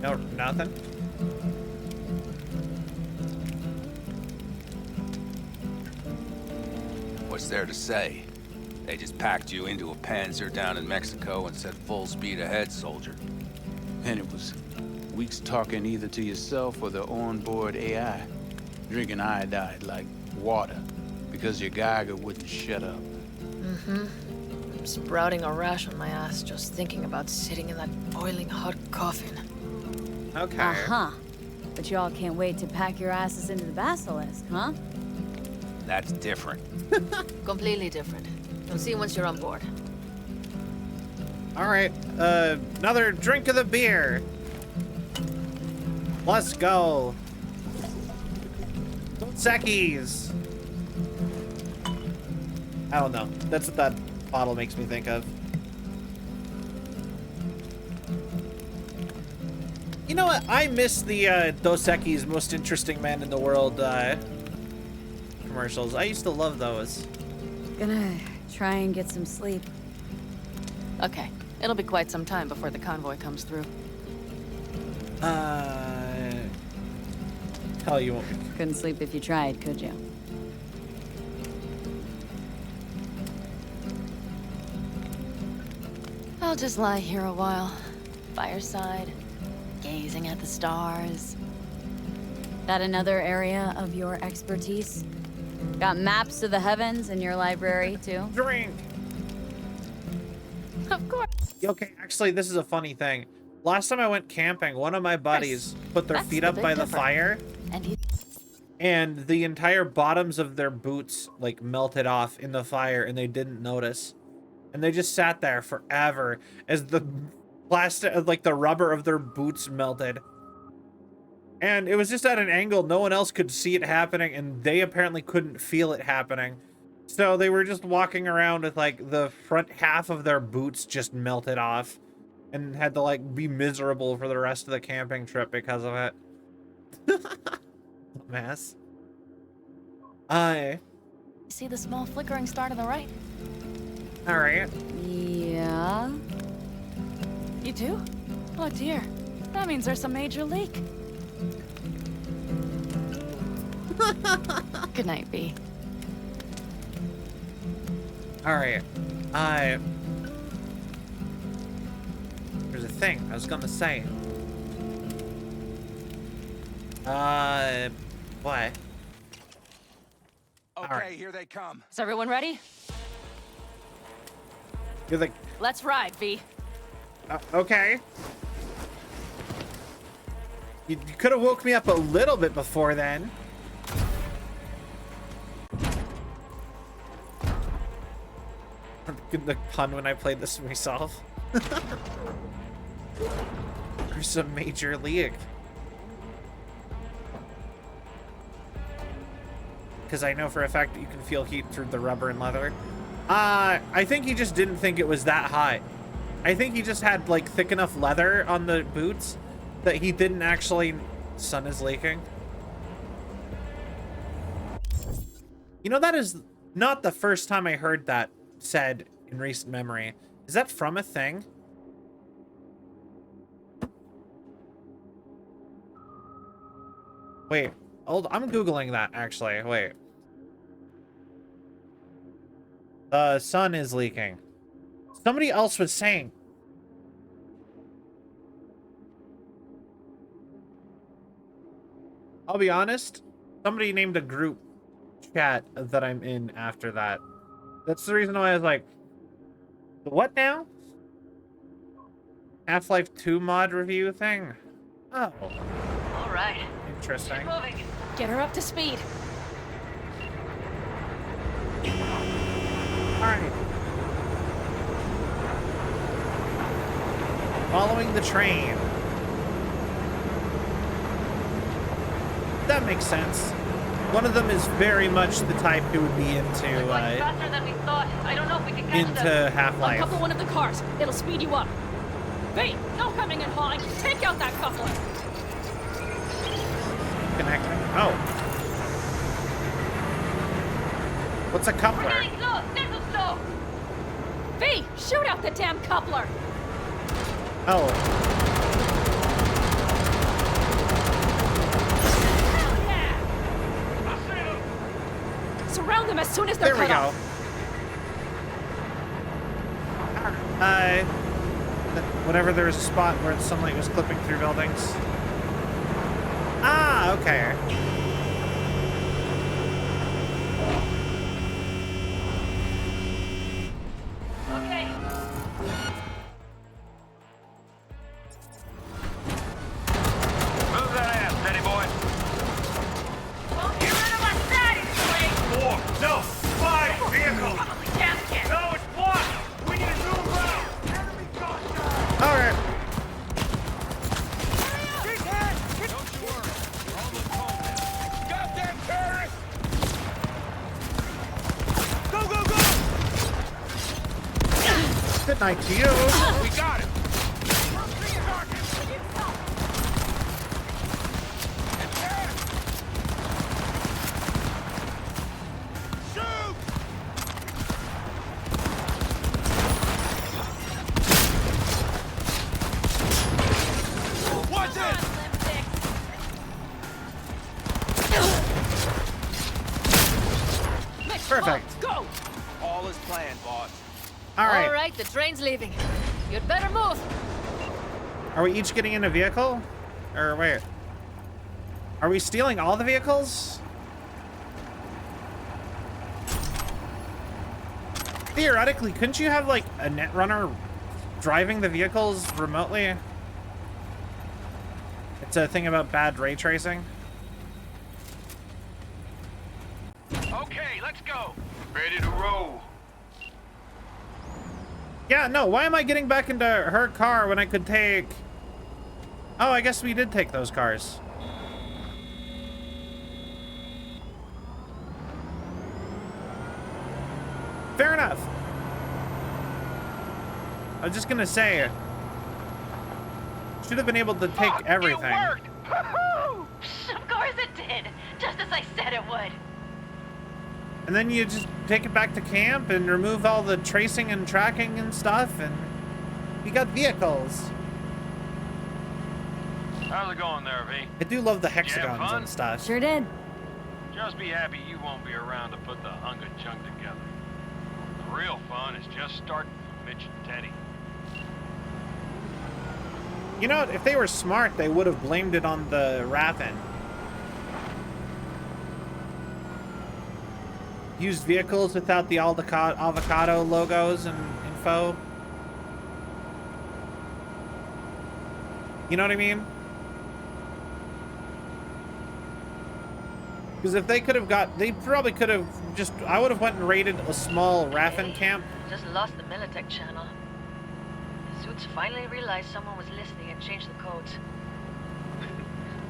S1: No, nothing.
S10: What's there to say? They just packed you into a Panzer down in Mexico and said full speed ahead, soldier.
S14: And it was weeks talking either to yourself or the onboard AI, drinking iodide like water because your Geiger wouldn't shut up.
S12: Mm-hmm. I'm sprouting a rash on my ass just thinking about sitting in that boiling hot coffin.
S1: Okay.
S3: Uh-huh. But y'all can't wait to pack your asses into the Basilisk, huh?
S10: That's different.
S12: Completely different. You'll see once you're on board.
S1: All right. Another drink of the beer. Let's go. Seckies. I don't know. That's what that bottle makes me think of. You know what? I miss the Dos Equis Most Interesting Man in the World commercials. I used to love those.
S3: Gonna try and get some sleep.
S9: Okay, it'll be quite some time before the convoy comes through.
S1: Hell, you won't.
S3: Couldn't sleep if you tried, could you?
S9: I'll just lie here a while. Fireside, gazing at the stars.
S3: That another area of your expertise? Got maps of the heavens in your library, too?
S1: Drink!
S9: Of course.
S1: Okay, actually, this is a funny thing. Last time I went camping, one of my buddies put their
S9: That's
S1: feet
S9: the
S1: up
S9: Big
S1: by the
S9: Dipper.
S1: fire,
S9: And
S1: and the entire bottoms of their boots, like, melted off in the fire, and they didn't notice. And they just sat there forever as the plastic, like, the rubber of their boots melted. And it was just at an angle, no one else could see it happening, and they apparently couldn't feel it happening. So they were just walking around with, like, the front half of their boots just melted off. And had to, like, be miserable for the rest of the camping trip because of it. Mess.
S9: See the small flickering star to the right?
S1: Alright.
S3: Yeah.
S9: You do? Oh dear. That means there's a major leak. Good night, B.
S1: Alright. There's a thing I was gonna say. What?
S10: Okay, here they come.
S9: Is everyone ready?
S1: You're like,
S9: Let's ride, V.
S1: Okay. You could have woke me up a little bit before then. The pun when I played this myself. There's a Major League. Because I know for a fact that you can feel heat through the rubber and leather. I think he just didn't think it was that hot. I think he just had like thick enough leather on the boots that he didn't actually... Sun is leaking. You know, that is not the first time I heard that said in recent memory. Is that from a thing? Wait, I'm Googling that actually. Wait. The sun is leaking. Somebody else was saying. I'll be honest, somebody named a group chat that I'm in after that. That's the reason why I was like, what now? Half-Life 2 mod review thing? Oh.
S9: All right.
S1: Interesting.
S9: Keep moving. Get her up to speed.
S1: Alright. Following the train. That makes sense. One of them is very much the type who would be into
S9: Faster than we thought. I don't know if we can catch
S1: into Half-Life.
S9: Uncouple one of the cars. It'll speed you up. Wait, no coming and hauling. Take out that coupler.
S1: Connecting. Oh. What's a coupler?
S9: We're getting close. Little slow. V, shoot out the damn coupler.
S1: Oh.
S9: Surround them as soon as they're
S1: cut off. There we go. Whenever there's a spot where the sunlight was clipping through buildings. Ah, okay.
S9: Okay.
S4: Move that ass, steady boy.
S9: Get rid of my side, Slade.
S4: 4, no, 5 vehicles.
S9: Probably gas can.
S4: No, it's blocked. We need to move around.
S1: All right.
S4: Don't you worry. We're almost home now. Goddamn terrorists! Go, go, go!
S1: Good night to you.
S4: We got him.
S1: Perfect.
S9: Go.
S10: All is planned, boss.
S1: All right.
S12: All right, the train's leaving. You'd better move.
S1: Are we each getting in a vehicle? Or wait. Are we stealing all the vehicles? Theoretically, couldn't you have like a netrunner driving the vehicles remotely? It's a thing about bad ray tracing.
S4: Okay, let's go. Ready to roll.
S1: Yeah, no, why am I getting back into her car when I could take... Oh, I guess we did take those cars. Fair enough. I was just gonna say... Should have been able to take everything.
S9: It worked! Of course it did. Just as I said it would.
S1: And then you just take it back to camp and remove all the tracing and tracking and stuff, and you got vehicles.
S4: How's it going there, V?
S1: I do love the
S4: Did you have
S1: hexagons
S4: fun?
S1: and stuff.
S3: Sure did.
S4: Just be happy you won't be around to put the hunk of junk together. The real fun is just starting for Mitch and Teddy.
S1: You know, if they were smart, they would have blamed it on the Raven. Used vehicles without the avocado logos and info. You know what I mean? Because if they could have they probably could have just, I would have went and raided a small Raffen camp.
S12: Just lost the Militech channel. Suits finally realized someone was listening and changed the codes.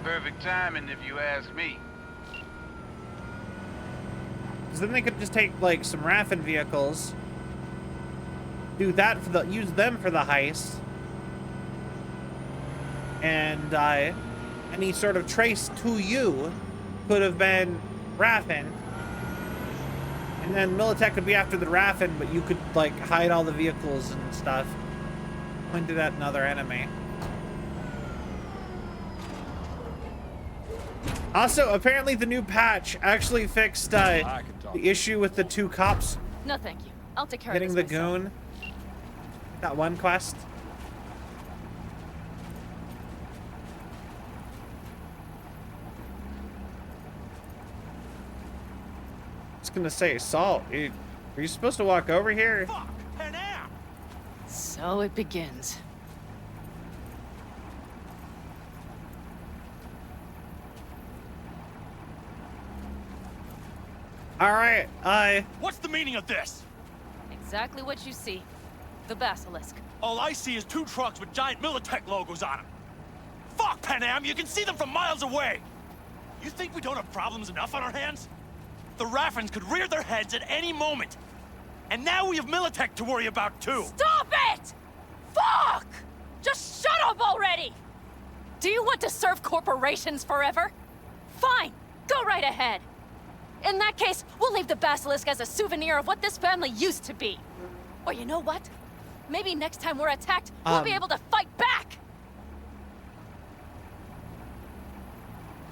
S15: Perfect timing, if you ask me.
S1: Because then they could just take like some Raffen vehicles, do that for use them for the heist, and any sort of trace to you could have been Raffen, and then Militech could be after the Raffen, but you could like hide all the vehicles and stuff, pointed at another enemy. Also, apparently the new patch actually fixed the issue with the 2 cops
S9: No, thank you. I'll take care
S1: getting
S9: of
S1: the
S9: this myself.
S1: goon. That one quest. I was gonna say, Saul, are you supposed to walk over here?
S9: So it begins.
S1: All right,
S8: What's the meaning of this?
S9: Exactly what you see. The Basilisk.
S8: All I see is 2 trucks with giant Militech logos on them. Fuck, Panam, you can see them from miles away. You think we don't have problems enough on our hands? The Raffens could rear their heads at any moment. And now we have Militech to worry about too.
S9: Stop it! Fuck! Just shut up already! Do you want to serve corporations forever? Fine, go right ahead. In that case, we'll leave the Basilisk as a souvenir of what this family used to be. Or you know what? Maybe next time we're attacked, we'll be able to fight back!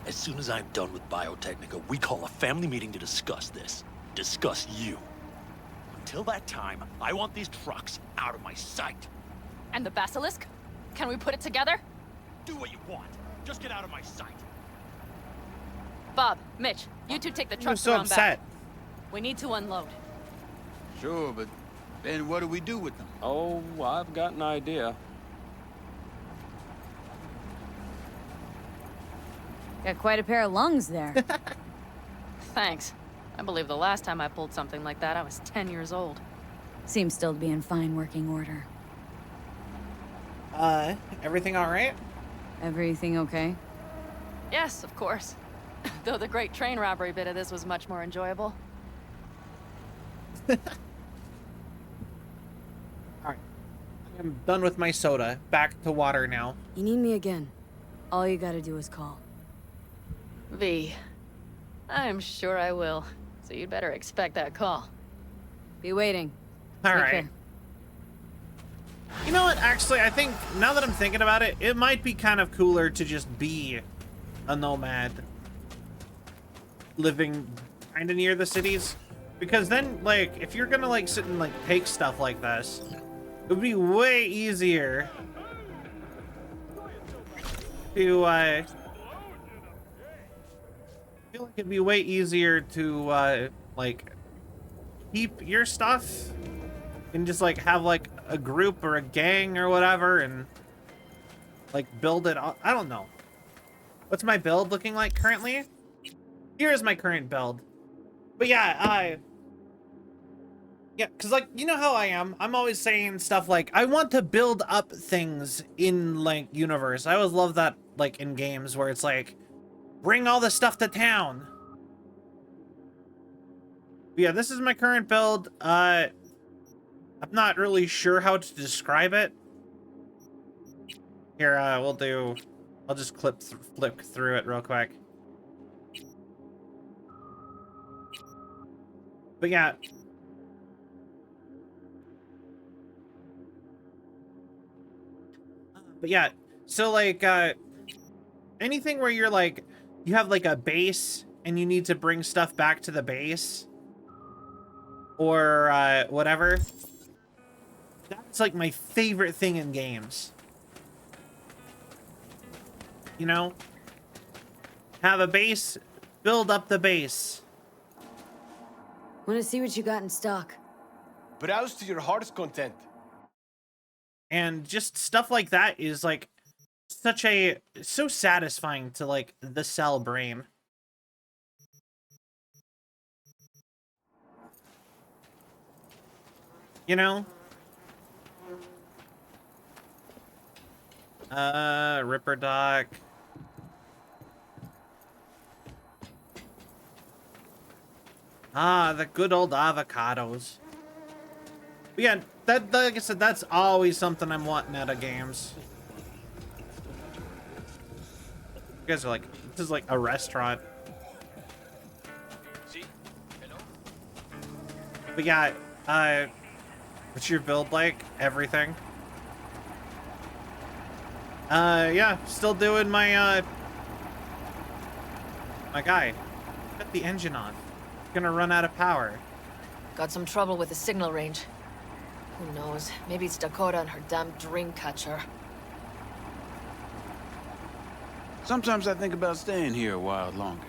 S8: As soon as I'm done with Biotechnica, we call a family meeting to discuss this. Discuss you. Until that time, I want these trucks out of my sight.
S9: And the Basilisk? Can we put it together?
S8: Do what you want. Just get out of my sight.
S9: Bob, Mitch, you two take the
S1: I'm
S9: trucks
S1: so
S9: around
S1: upset.
S9: back. We need to unload.
S14: Sure, but then what do we do with them?
S4: Oh, I've got an idea.
S3: Got quite a pair of lungs there.
S9: Thanks. I believe the last time I pulled something like that, I was 10 years old.
S3: Seems still to be in fine working order.
S1: Everything all right?
S3: Everything okay?
S9: Yes, of course. Though the great train robbery bit of this was much more enjoyable.
S1: All right. I'm done with my soda. Back to water now.
S3: You need me again. All you gotta do is call.
S9: V, I'm sure I will. So you'd better expect that call.
S3: Be waiting.
S1: All
S3: Take
S1: right.
S3: care.
S1: You know what? Actually, I think now that I'm thinking about it, it might be kind of cooler to just be a nomad, living kind of near the cities, because then, like, if you're gonna like sit and like take stuff like this, it would be way easier to I feel like it'd be way easier to like keep your stuff and just like have like a group or a gang or whatever and like build it. I don't know. What's my build looking like currently? Here's my current build. But yeah, because like, you know how I am. I'm always saying stuff like, I want to build up things in like universe. I always love that like in games where it's like, bring all the stuff to town. But yeah, this is my current build. I'm not really sure how to describe it. Here, I'll just flip through it real quick. But yeah. So like, anything where you're like, you have like a base and you need to bring stuff back to the base or whatever. That's like my favorite thing in games. You know? Have a base, build up the base.
S3: Want to see what you got in stock?
S13: Browse to your heart's content.
S1: And just stuff like that is like so satisfying to like the cell brain. You know? Ripper Doc. Ah, the good old avocados. But yeah, that, like I said, that's always something I'm wanting out of games. You guys are like, this is like a restaurant. But yeah, what's your build like? Everything? Yeah, still doing my, my guy. Got the engine on. Gonna run out of power.
S12: Got some trouble with the signal range. Who knows? Maybe it's Dakota and her damn dream catcher.
S14: Sometimes I think about staying here a while longer.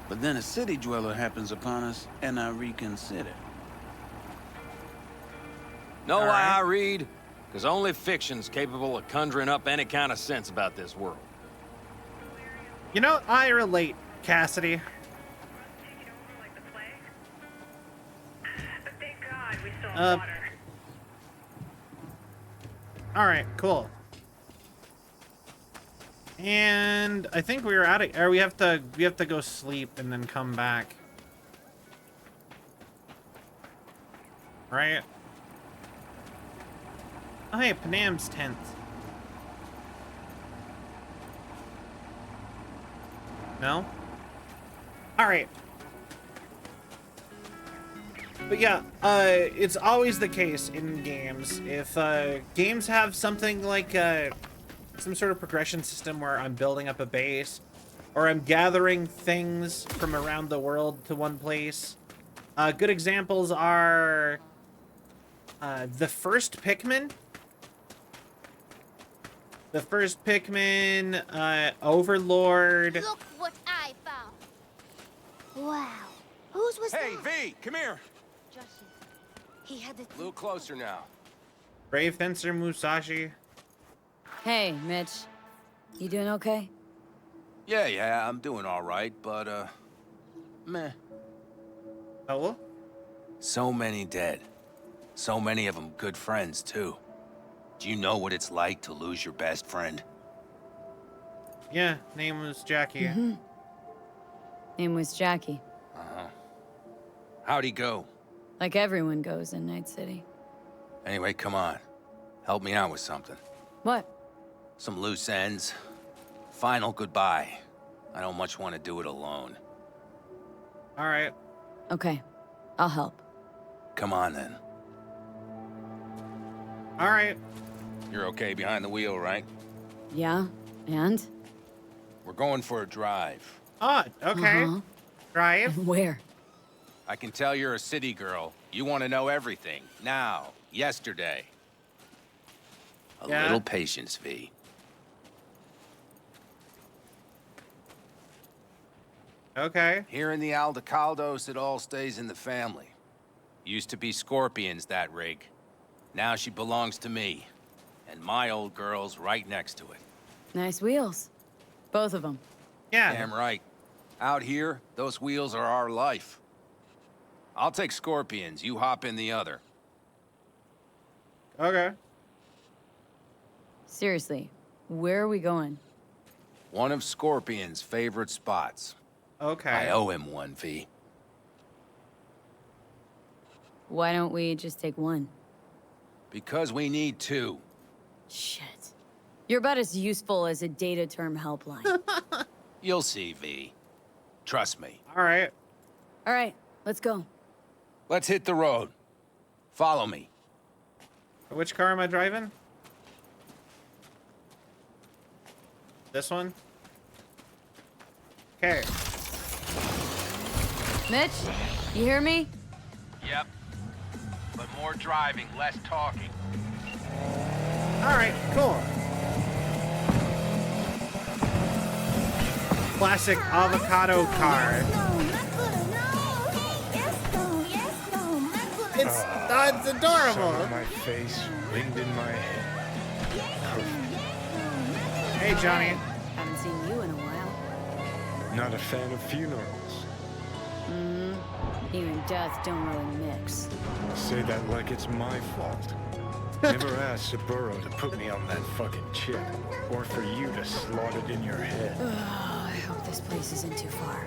S14: But then a city dweller happens upon us, and I reconsider.
S4: Know why I read? Because only fiction's capable of conjuring up any kind of sense about this world.
S1: You know, I relate, Cassidy. Alright, cool. And I think we were out of, or we have to go sleep and then come back. Right? Oh hey, Panam's tent. No? Alright. But yeah, it's always the case in games. If games have something like some sort of progression system where I'm building up a base, or I'm gathering things from around the world to one place. Good examples are the first Pikmin. The first Pikmin, Overlord.
S18: Look what I found. Wow. Whose was that?
S10: Hey, V, come here.
S18: He had the
S10: A little closer now.
S1: Brave Fencer Musashi.
S3: Hey, Mitch. You doing okay?
S10: Yeah, I'm doing all right, but, meh.
S1: Oh?
S10: So many dead. So many of them good friends, too. Do you know what it's like to lose your best friend?
S1: Yeah, name was Jackie.
S3: Mm-hmm. Name was Jackie.
S10: Uh-huh. How'd he go?
S3: Like everyone goes in Night City.
S10: Anyway, come on. Help me out with something.
S3: What?
S10: Some loose ends. Final goodbye. I don't much want to do it alone.
S1: All right.
S3: Okay, I'll help.
S10: Come on, then.
S1: All right.
S10: You're okay behind the wheel, right?
S3: Yeah, and?
S10: We're going for a drive.
S1: Oh, okay. Drive?
S3: Where?
S10: I can tell you're a city girl. You want to know everything. Now. Yesterday. A little patience, V.
S1: Okay.
S10: Here in the Aldecaldos, it all stays in the family. Used to be Scorpions, that rig. Now she belongs to me. And my old girl's right next to it.
S3: Nice wheels. Both of them.
S1: Yeah.
S10: Damn right. Out here, those wheels are our life. I'll take Scorpions. You hop in the other.
S1: Okay.
S3: Seriously, where are we going?
S10: One of Scorpion's favorite spots.
S1: Okay.
S10: I owe him one, V.
S3: Why don't we just take one?
S10: Because we need two.
S3: Shit. You're about as useful as a data term helpline.
S10: You'll see, V. Trust me.
S1: All right.
S3: All right, let's go.
S10: Let's hit the road. Follow me.
S1: Which car am I driving? This one? Okay.
S3: Mitch, you hear me?
S15: Yep. But more driving, less talking.
S1: All right, cool. Classic avocado car. It's adorable.
S19: Sun on my face, wind in my head.
S1: Hey, Johnny.
S3: Haven't seen you in a while.
S19: Not a fan of funerals.
S3: You and death don't really mix.
S19: Say that like it's my fault. Never asked Saburo to put me on that fucking chip, or for you to slot it in your head.
S3: I hope this place isn't too far.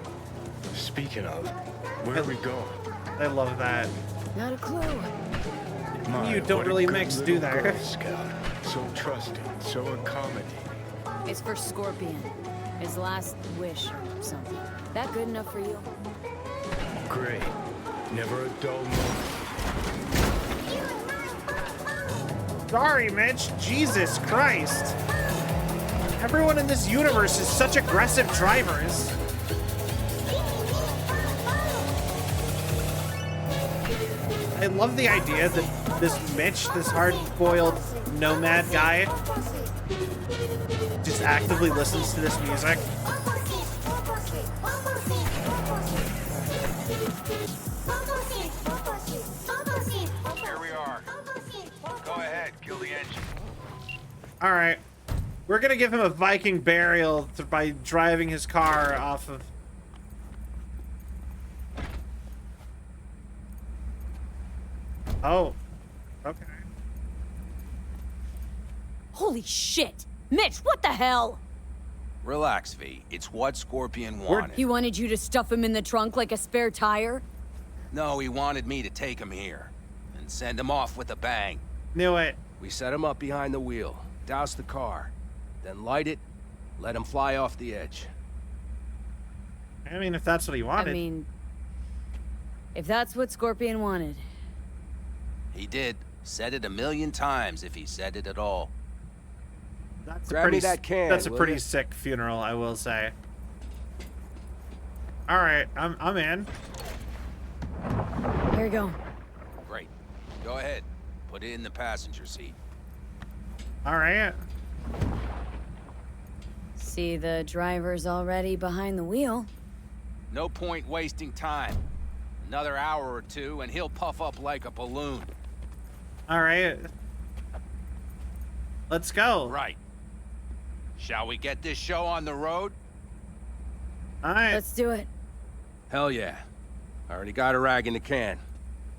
S19: Speaking of, where are we going?
S1: I love that.
S3: Not a clue.
S19: My,
S1: You don't
S19: what a
S1: really
S19: good
S1: mix,
S19: little
S1: do there.
S19: Girl Scout. So trusting, so accommodating.
S3: It's for Scorpion. His last wish or something. That good enough for you?
S19: Great. Never a dull moment.
S1: Sorry, Mitch. Jesus Christ. Everyone in this universe is such aggressive drivers. I love the idea that this Mitch, this hard-boiled nomad guy, just actively listens to this music.
S10: Here we are. Go ahead, kill the engine.
S1: All right. We're going to give him a Viking burial by driving his car off of... Oh. Okay.
S9: Holy shit! Mitch, what the hell?
S10: Relax, V. It's what Scorpion wanted.
S3: He wanted you to stuff him in the trunk like a spare tire?
S10: No, he wanted me to take him here and send him off with a bang.
S1: Knew it.
S20: We set him up behind the wheel, douse the car, then light it, let him fly off the edge.
S1: I mean, if that's what he wanted.
S3: I mean, if that's what Scorpion wanted.
S10: He did. Said it 1,000,000 times if he said it at all.
S1: That's
S20: Grab me that can,
S1: That's a
S20: will
S1: pretty
S20: ya?
S1: sick funeral, I will say. All right, I'm in.
S3: Here we go.
S10: Great. Go ahead. Put it in the passenger seat.
S1: All right.
S3: See, the driver's already behind the wheel.
S10: No point wasting time. Another hour or two, and he'll puff up like a balloon.
S1: All right. Let's go.
S10: Right. Shall we get this show on the road?
S1: All right.
S3: Let's do it.
S20: Hell yeah. I already got a rag in the can.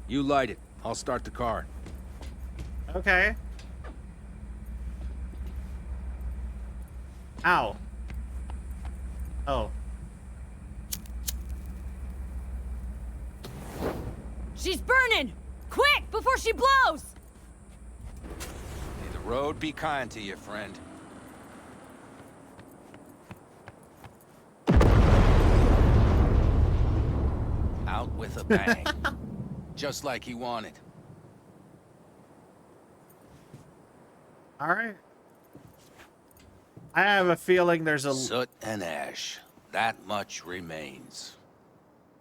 S20: You light it. I'll start the car.
S1: Okay. Ow. Oh.
S9: She's burning! Quick, before she blows!
S10: May the road be kind to you, friend. Out with a bang. Just like he wanted.
S1: All right. I have a feeling there's a...
S10: Soot and ash. That much remains.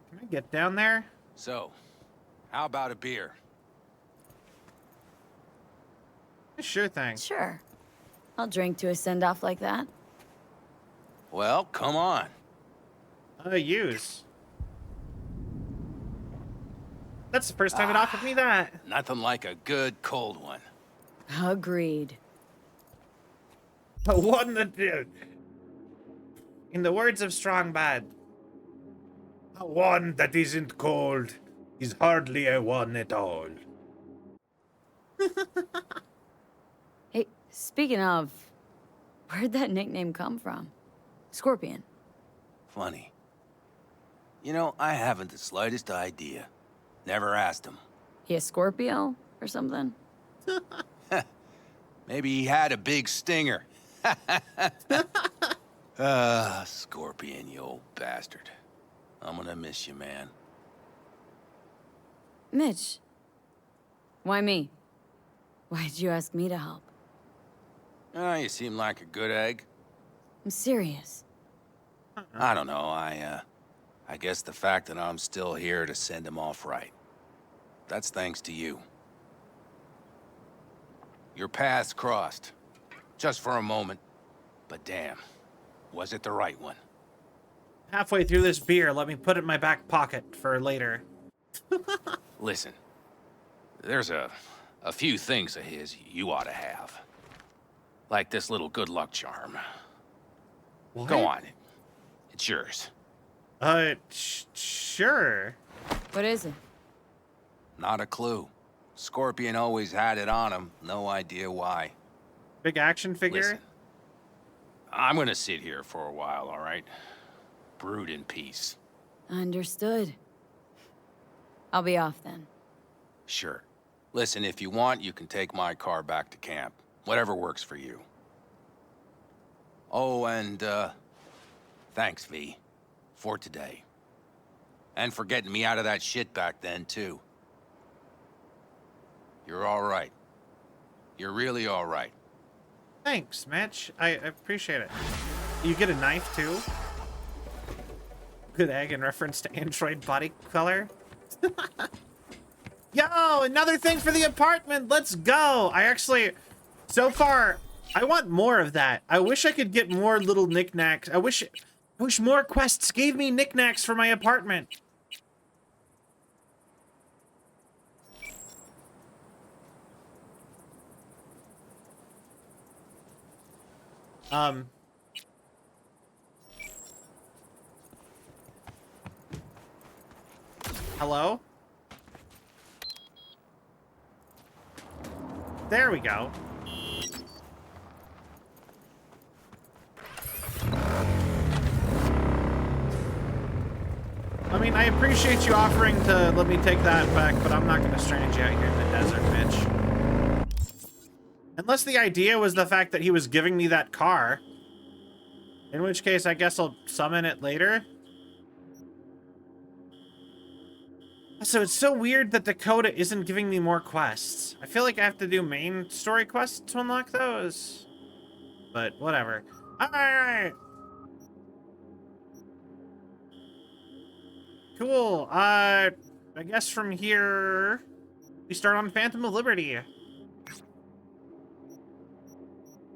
S1: Can I get down there?
S10: So, how about a beer?
S1: Sure thing.
S3: Sure. I'll drink to a send-off like that.
S10: Well, come on.
S1: Use. That's the first time it offered me that.
S10: Nothing like a good cold one.
S3: Agreed.
S1: The one that did. In the words of Strong Bad, a one that isn't cold is hardly a one at all.
S3: Hey, speaking of, where'd that nickname come from? Scorpion.
S10: Funny. You know, I haven't the slightest idea. Never asked him.
S3: He a Scorpio or something?
S10: Maybe he had a big stinger. Scorpion, you old bastard. I'm gonna miss you, man.
S3: Mitch. Why me? Why'd you ask me to help?
S10: You seem like a good egg.
S3: I'm serious.
S10: I don't know, I guess the fact that I'm still here to send him off right. That's thanks to you. Your paths crossed. Just for a moment. But damn, was it the right one?
S1: Halfway through this beer, let me put it in my back pocket for later.
S10: Listen, there's a few things of his you ought to have. Like this little good luck charm.
S4: Go on. It's yours.
S1: Sure.
S3: What is it?
S10: Not a clue. Scorpion always had it on him. No idea why.
S1: Big action figure?
S10: Listen, I'm gonna sit here for a while, all right? Brood in peace.
S3: Understood. I'll be off then.
S10: Sure. Listen, if you want, you can take my car back to camp. Whatever works for you. Oh, and, thanks, V. For today. And for getting me out of that shit back then, too. You're all right. You're really all right.
S1: Thanks, Mitch. I appreciate it. You get a knife, too? Good egg in reference to android body color. Yo, another thing for the apartment. Let's go. I actually, so far, I want more of that. I wish I could get more little knickknacks. I wish more quests gave me knickknacks for my apartment. Hello? There we go. I mean, I appreciate you offering to let me take that back, but I'm not going to strand you out here in the desert, Mitch. Unless the idea was the fact that he was giving me that car. In which case, I guess I'll summon it later. So it's so weird that Dakota isn't giving me more quests. I feel like I have to do main story quests to unlock those. But whatever. Alright. Cool. I guess from here we start on Phantom of Liberty.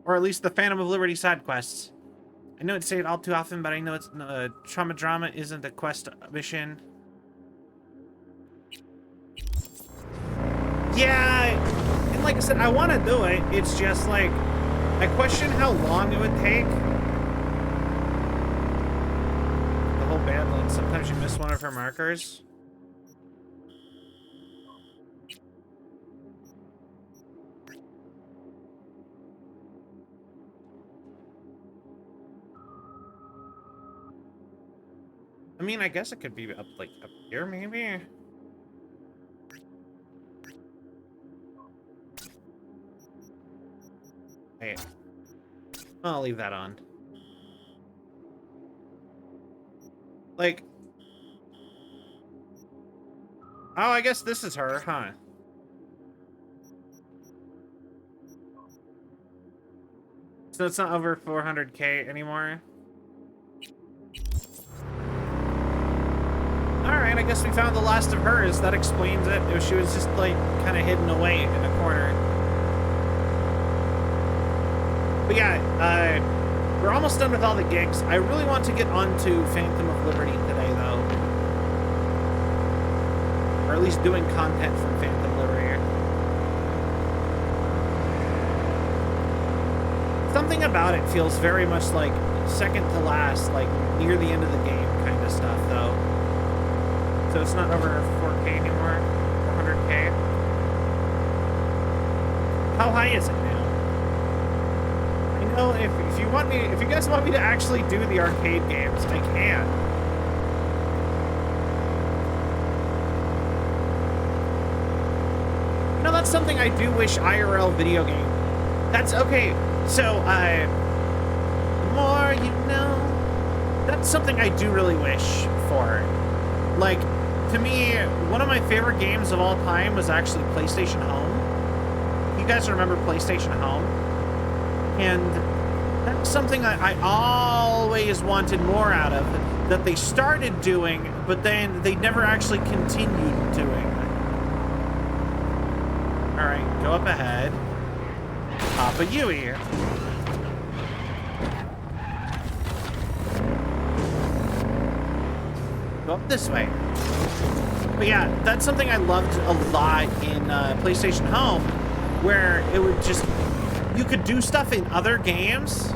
S1: Or at least the Phantom of Liberty side quests. I know it's say it all too often, but I know it's Trauma Drama isn't a quest mission. Yeah, and like I said, I want to do it. It's just like, I question how long it would take. The whole Badlands, sometimes you miss one of her markers. I mean, I guess it could be up, like, up here, maybe? Hey, I'll leave that on. Like, oh, I guess this is her, huh? So it's not over 400K anymore? Alright, I guess we found the last of hers. That explains it. She was just, like, kind of hidden away in a corner. But yeah, we're almost done with all the gigs. I really want to get onto Phantom of Liberty today, though. Or at least doing content from Phantom Liberty. Something about it feels very much like second to last, like near the end of the game kind of stuff, though. So it's not over 4K anymore, 400K. How high is it now? I know if you want me, if you guys want me to actually do the arcade games, I can. You know, that's something I do wish IRL video game. That's okay. So, the more you know. That's something I do really wish for. Like, to me, one of my favorite games of all time was actually PlayStation Home. You guys remember PlayStation Home? And that's something I always wanted more out of, that they started doing, but then they never actually continued doing. Alright, go up ahead. Papa Yui. Go up this way. But yeah, that's something I loved a lot in PlayStation Home, where it would just, you could do stuff in other games,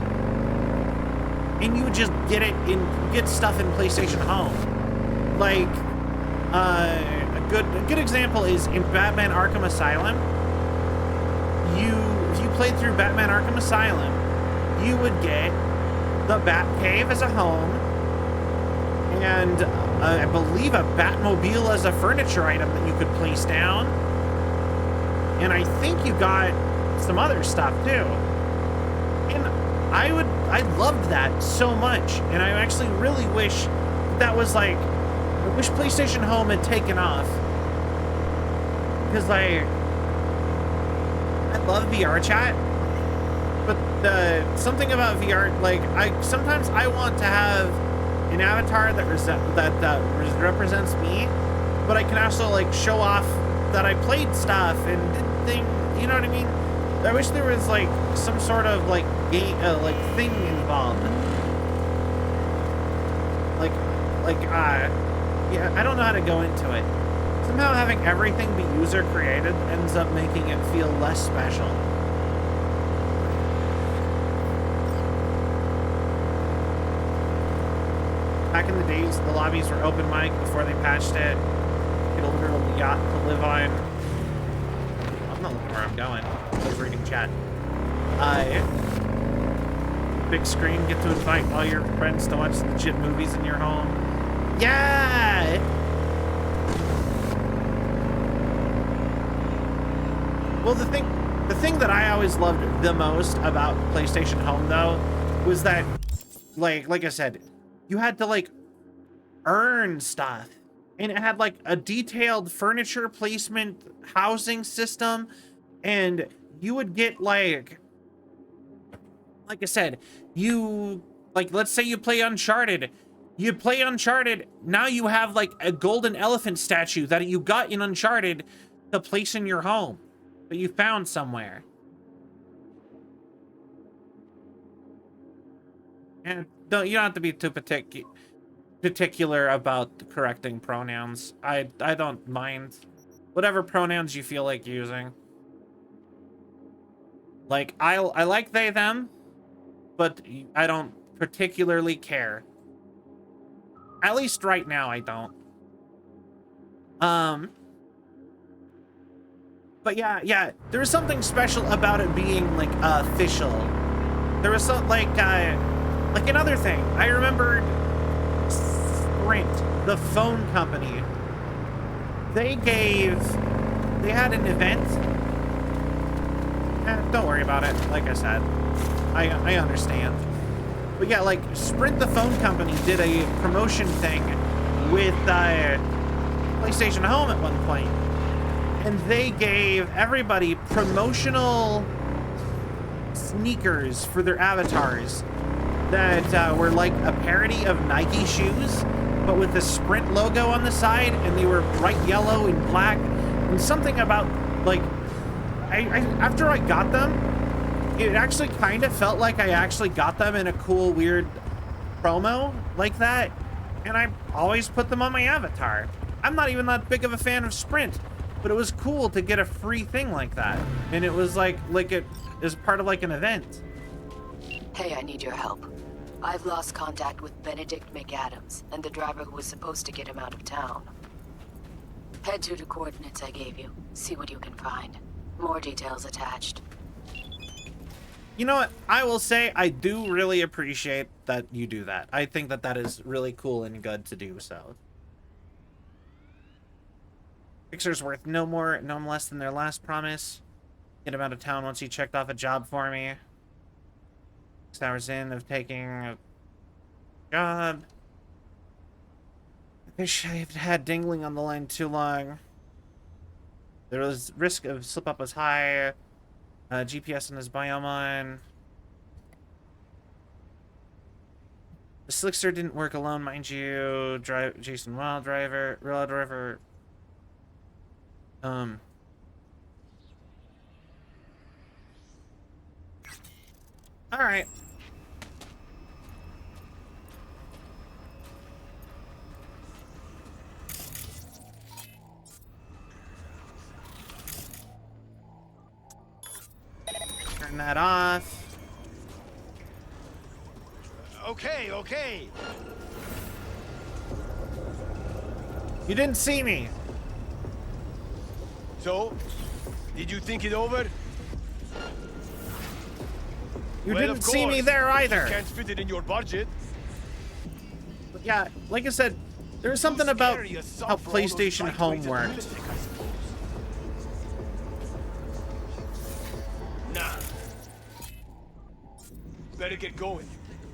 S1: and you would just get it in, get stuff in PlayStation Home. Like, a good example is in Batman Arkham Asylum. If you played through Batman Arkham Asylum, you would get the Batcave as a home, and I believe a Batmobile as a furniture item that you could place down. And I think you got some other stuff too. And I loved that so much. And I actually really wish that was like, I wish PlayStation Home had taken off. Because like, I love VR chat. But something about VR, like sometimes I want to have an avatar that represents me, but I can also like show off that I played stuff and did things, you know what I mean? I wish there was like some sort of like game, like thing involved. Yeah, I don't know how to go into it. Somehow having everything be user created ends up making it feel less special. Back in the days, the lobbies were open mic before they patched it. Get a literal yacht to live on. I'm not looking where I'm going. I was reading chat. Big screen, get to invite all your friends to watch legit movies in your home. Yeah! Well, the thing that I always loved the most about PlayStation Home, though, was that, like I said, you had to, like, earn stuff. And it had, like, a detailed furniture placement housing system. And you would get, like I said, let's say you play Uncharted. You play Uncharted, now you have, like, a golden elephant statue that you got in Uncharted to place in your home that you found somewhere. And you don't have to be too particular about correcting pronouns. I don't mind. Whatever pronouns you feel like using. Like, I like they, them, but I don't particularly care. At least right now, I don't. But yeah, there was something special about it being, like, official. There was some, like another thing. I remembered Sprint, the phone company. They had an event. Don't worry about it. Like I said, I understand. But yeah, like, Sprint, the phone company, did a promotion thing with PlayStation Home at one point. And they gave everybody promotional sneakers for their avatars that were like a parody of Nike shoes, but with the Sprint logo on the side, and they were bright yellow and black. And something about, like, after I got them, it actually kind of felt like I actually got them in a cool, weird promo like that. And I always put them on my avatar. I'm not even that big of a fan of Sprint, but it was cool to get a free thing like that. And it was like it is part of, like, an event.
S2: Hey, I need your help. I've lost contact with Benedict McAdams and the driver who was supposed to get him out of town. Head to the coordinates I gave you. See what you can find. More details attached.
S1: You know what? I will say I do really appreciate that you do that. I think that that is really cool and good to do so. Fixer's worth no less than their last promise. Get him out of town once he checked off a job for me. 6 hours in of taking a job. I wish I had had Dingling on the line too long. There was risk of slip up was high. GPS in his biome. The Slickster didn't work alone, mind you. Jason Raw driver. All right. Turn that off.
S5: Okay, okay.
S1: You didn't see me.
S5: So, did you think it over?
S1: You
S5: Well,
S1: didn't
S5: of
S1: see me
S5: course.
S1: there either.
S5: You can't fit it in your budget.
S1: But yeah, like I said, there's something about
S5: Scary as
S1: how
S5: some for all those
S1: PlayStation
S5: lightweights
S1: Home
S5: at
S1: worked.
S5: Militech, I suppose. Nah. Better get going.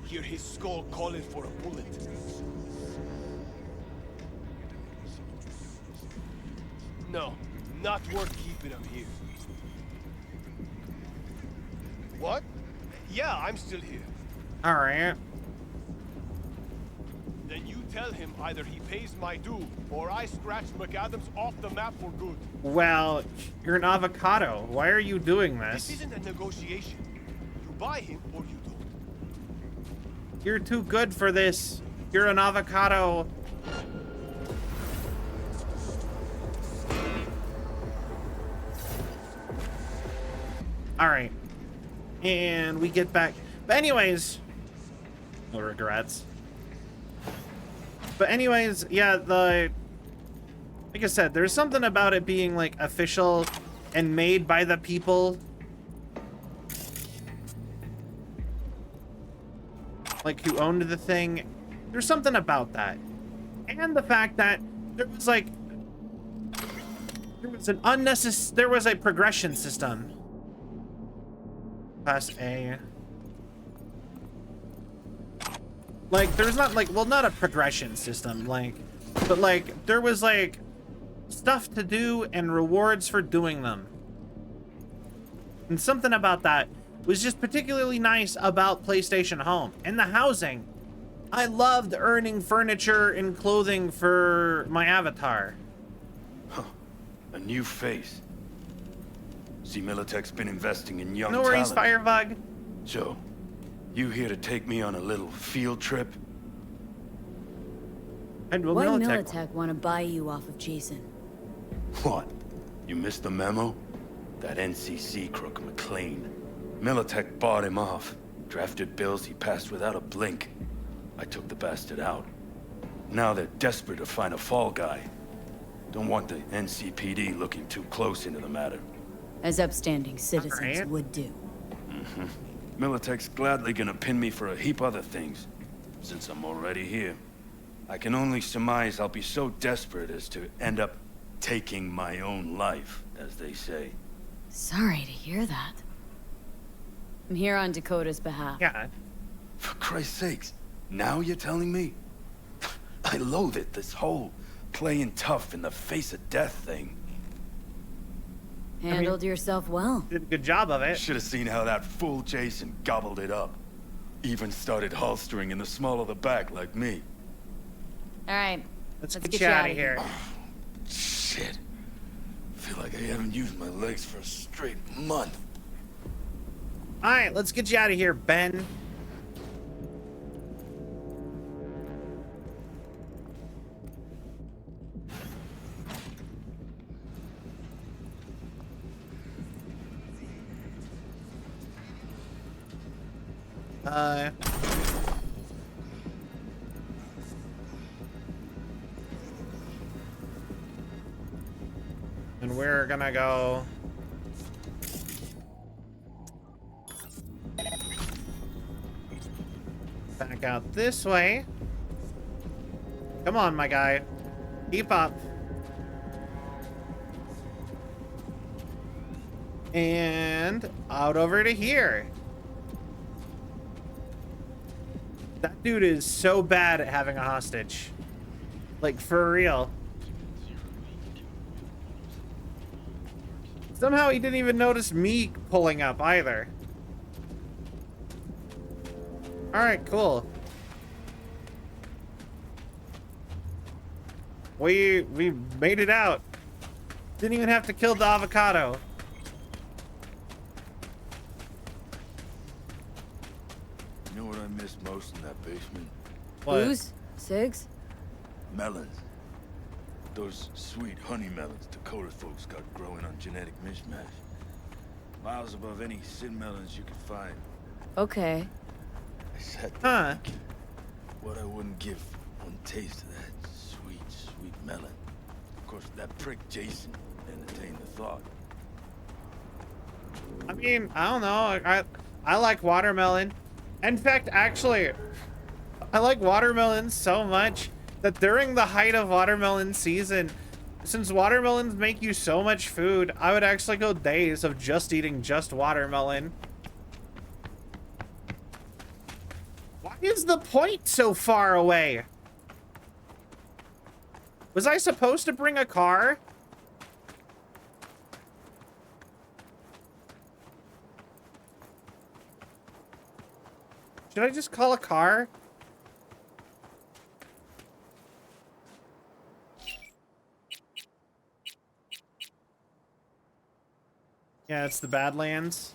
S5: Hear his skull calling for a bullet. No, not worth keeping him here. What? Yeah, I'm still here.
S1: All right.
S5: Then you tell him either he pays my due, or I scratch McAdams off the map for good.
S1: Well, you're an avocado. Why are you doing
S5: This
S1: this?
S5: isn't a negotiation. You buy him or you don't.
S1: You're too good for this. You're an avocado. All right. And we get back. But anyways, no regrets. But anyways, yeah, like I said, there's something about it being like official and made by the people. Like who owned the thing. There's something about that. And the fact that there was like there was a progression system. Class A. Like there's not like, well, not a progression system, like, but like there was like stuff to do and rewards for doing them. And something about that was just particularly nice about PlayStation Home. And the housing. I loved earning furniture and clothing for my avatar.
S4: Huh. A new face. See, Militech's been investing in young
S1: No worries,
S4: talent.
S1: Firebug.
S4: So, you here to take me on a little field trip?
S1: And
S3: Why Militech want to buy you off of Jason?
S4: What? You missed the memo? That NCC crook McLean. Militech bought him off. Drafted bills he passed without a blink. I took the bastard out. Now they're desperate to find a fall guy. Don't want the NCPD looking too close into the matter.
S3: As upstanding citizens
S1: Alright.
S3: would do.
S4: Militech's gladly gonna pin me for a heap other things, since I'm already here. I can only surmise I'll be so desperate as to end up taking my own life, as they say.
S3: Sorry to hear that. I'm here on Dakota's behalf.
S1: Yeah.
S4: For Christ's sakes, now you're telling me? I loathe it, this whole playing tough in the face of death thing.
S3: Handled yourself well.
S1: Did a good job of it.
S4: Should have seen how that fool Jason gobbled it up. Even started holstering in the small of the back like me.
S3: All right,
S1: Let's get you out of here.
S4: Shit. Feel like I haven't used my legs for a straight month.
S1: All right, let's get you out of here, Ben. And we're gonna go back out this way. Come on, my guy. Keep up. And out over to here. That dude is so bad at having a hostage. Like, for real. Somehow he didn't even notice me pulling up either. Alright, cool. We made it out. Didn't even have to kill the avocado.
S4: You know what I miss most in that basement?
S1: What?
S3: Booze? Cigs?
S4: Melons. Those sweet honey melons Dakota folks got growing on genetic mishmash. Miles above any sin melons you could find.
S3: Okay.
S4: I sat there
S1: Huh.
S4: thinking what I wouldn't give one taste of that sweet, sweet melon. Of course, that prick Jason entertained the thought.
S1: I mean, I don't know. I like watermelon. In fact, actually, I like watermelon so much that during the height of watermelon season, since watermelons make you so much food, I would actually go days of just eating just watermelon. Why is the point so far away? Was I supposed to bring a car? Should I just call a car? Yeah, it's the Badlands.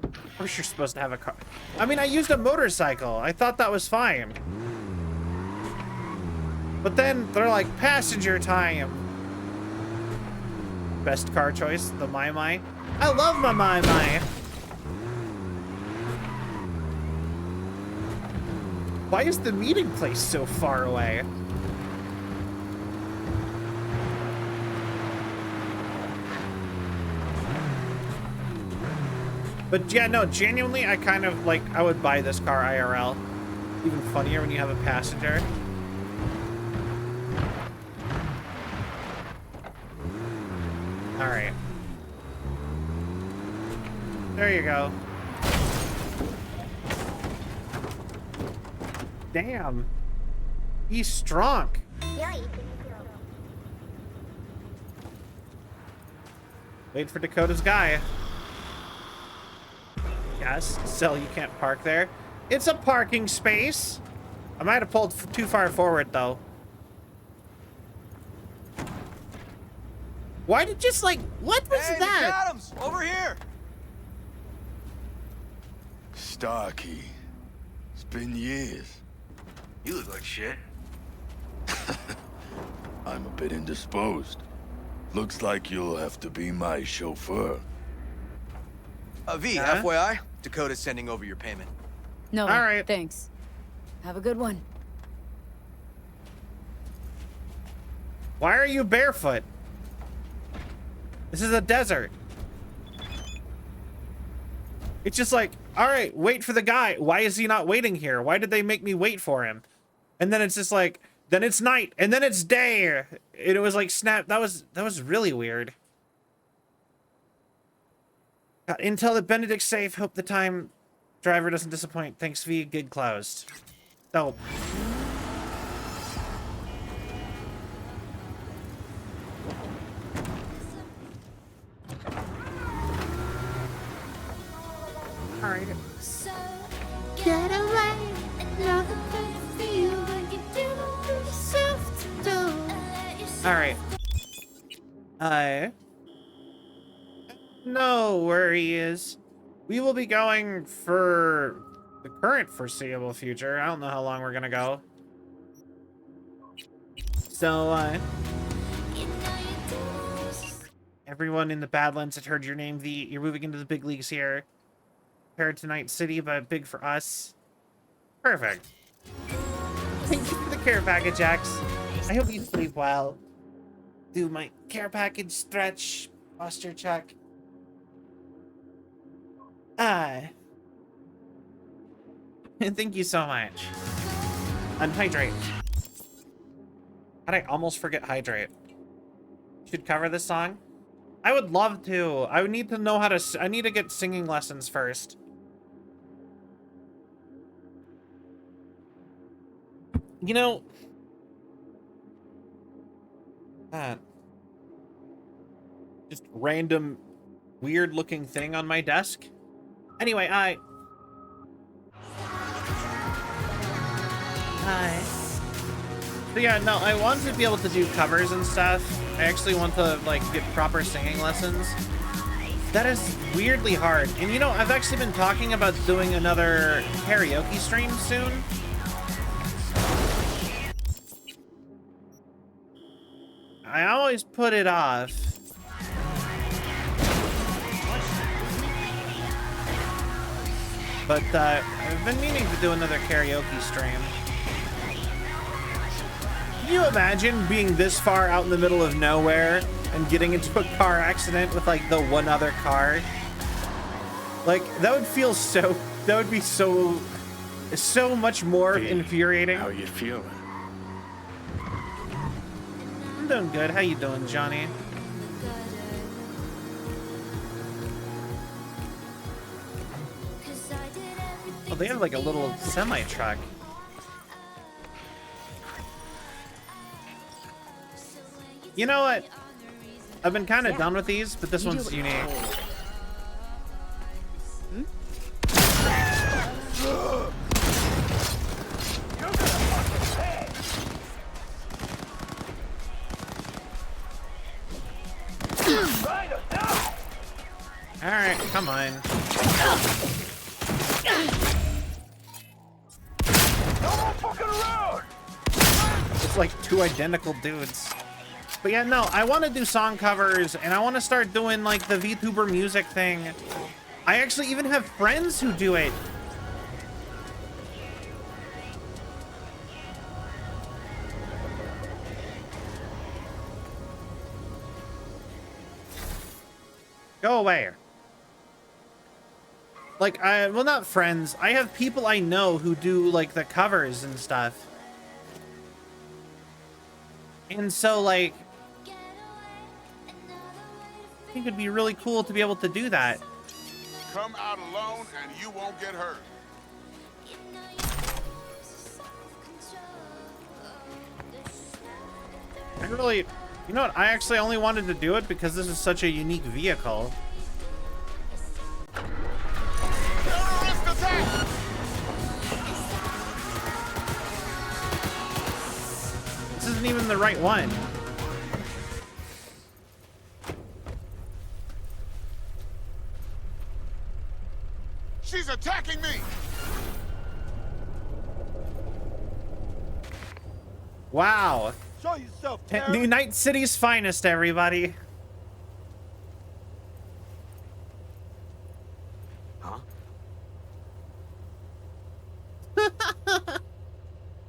S1: Of course you're supposed to have a car. I mean, I used a motorcycle. I thought that was fine. But then they're like, passenger time. Best car choice, the Mai Mai. I love my Mai Mai. Why is the meeting place so far away? But yeah, no, genuinely, I kind of like, I would buy this car IRL. Even funnier when you have a passenger. All right. There you go. Damn. He's strong. Wait for Dakota's guy. Yes, Cell, you can't park there. It's a parking space. I might have pulled too far forward, though. Why did just like, what was that?
S10: Adams, over here.
S4: Starkey, it's been years.
S10: You look like shit.
S4: I'm a bit indisposed. Looks like you'll have to be my chauffeur.
S6: V, FYI, Dakota's sending over your payment.
S3: No,
S1: All right.
S3: Thanks. Have a good one.
S1: Why are you barefoot? This is a desert. It's just like, all right, wait for the guy. Why is he not waiting here? Why did they make me wait for him? And then it's just like, then it's night, and then it's day. It was like snap. That was really weird. Got intel that Benedict's safe. Hope the time driver doesn't disappoint. Thanks, V. Gig closed. Dope. All right.
S18: Get away, another place feel like you didn't do yourself to do.
S1: All right. I know where he is. We will be going for the current foreseeable future. I don't know how long we're gonna go. So, everyone in the Badlands had heard your name, V. You're moving into the big leagues here. Compared to Night City, but big for us. Perfect. Thank you for the care package, Axe. I hope you sleep well. Do my care package stretch, posture check. Thank you so much. And hydrate. How'd I almost forget hydrate? Should cover this song? I would love to. I would need to know how to. I need to get singing lessons first. You know, that just random weird looking thing on my desk. Anyway, Hi. So yeah, no, I want to be able to do covers and stuff. I actually want to like get proper singing lessons. That is weirdly hard. And you know, I've actually been talking about doing another karaoke stream soon. I always put it off. But I've been meaning to do another karaoke stream. Can you imagine being this far out in the middle of nowhere and getting into a car accident with like the one other car? Like, that would feel so, that would be so much more infuriating.
S19: How you feeling?
S1: I'm doing good. How you doing, Johnny? Oh, they have like a little semi-truck. You know what? I've been kind of done with these, but this one's unique. All right, come on. It's like two identical dudes. But yeah, no, I want to do song covers, and I want to start doing like the VTuber music thing. I actually even have friends who do it. Go away. Like, well, not friends. I have people I know who do like the covers and stuff. And so like, I think it'd be really cool to be able to do that.
S21: Come out alone and you won't get hurt.
S1: I really, you know what? I actually only wanted to do it because this is such a unique vehicle.
S21: Terrorist attack!
S1: This isn't even the right one.
S21: She's attacking me!
S1: Wow.
S5: Show yourself,
S1: New Night City's finest, everybody.
S10: Huh?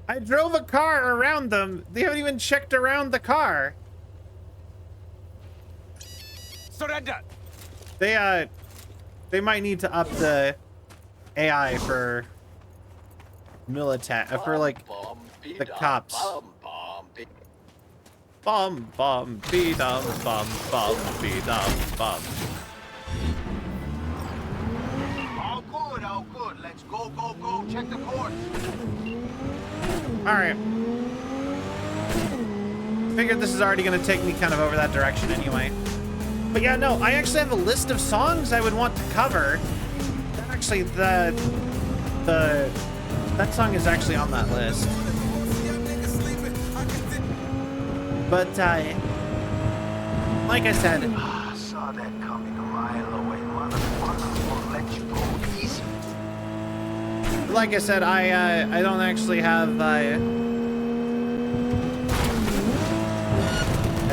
S1: I drove a car around them. They haven't even checked around the car.
S10: Surrender!
S1: They might need to up the AI for Militech, for like the cops. Bum bum be dum bum bum be dum bum.
S10: All good, all good. Let's go, go, go. Check the course.
S1: All right. Figured this is already gonna take me kind of over that direction anyway. But yeah, no, I actually have a list of songs I would want to cover. Actually, that song is actually on that list. But like I said,
S10: Saw that coming a mile away, motherfucker. Won't let you go easy.
S1: like I said, I don't actually have I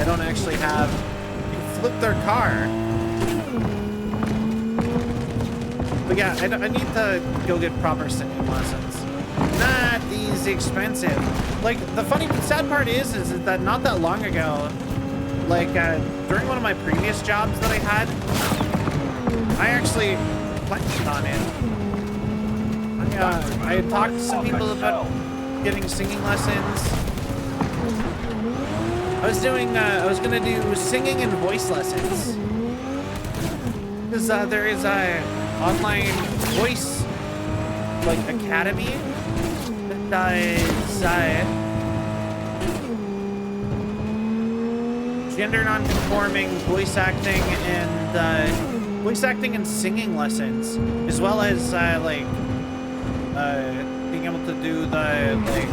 S1: don't actually have. You can flip their car. But yeah, I need to go get proper singing lessons. Not these expensive. Like, the funny, sad part is that not that long ago, like, during one of my previous jobs that I had, I actually planned on it. I had talked to some people about getting singing lessons. I was gonna do singing and voice lessons. Because there is a online voice, like, academy that does gender non-conforming voice acting and singing lessons, as well as being able to do the like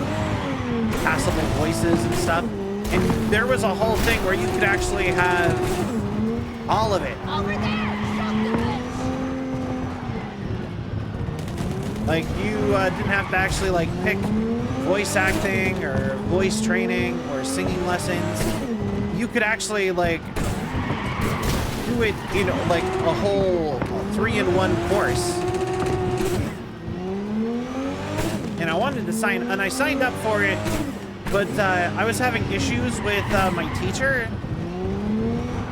S1: passable voices and stuff. And there was a whole thing where you could actually have all of it.
S9: Over there!
S1: Like, you didn't have to actually, like, pick voice acting or voice training or singing lessons. You could actually, like, do it, you know, like a whole 3-in-1 course. wanted to sign, and I signed up for it, but I was having issues with my teacher,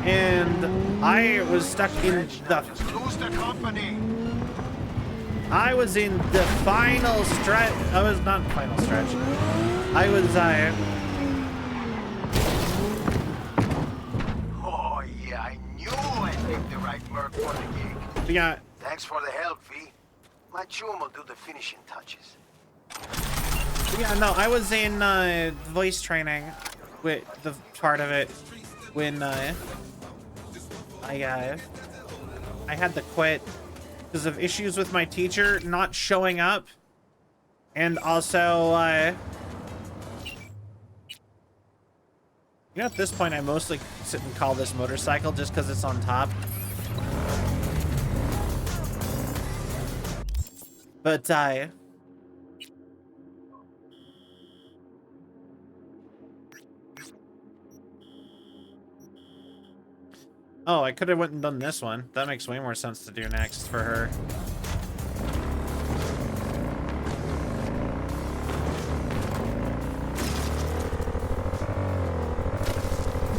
S1: and I was stuck in the... I was in the final stretch. I was not final stretch. I was,
S7: Oh, yeah, I knew I'd pick the right merc for the gig.
S1: Yeah.
S7: Thanks for the help, V. My chum will do the finishing touches.
S1: Yeah, no, I was in voice training with the part of it when I had to quit because of issues with my teacher not showing up, and also you know, at this point I mostly sit and call this motorcycle just because it's on top. But oh, I could have went and done this one. That makes way more sense to do next for her.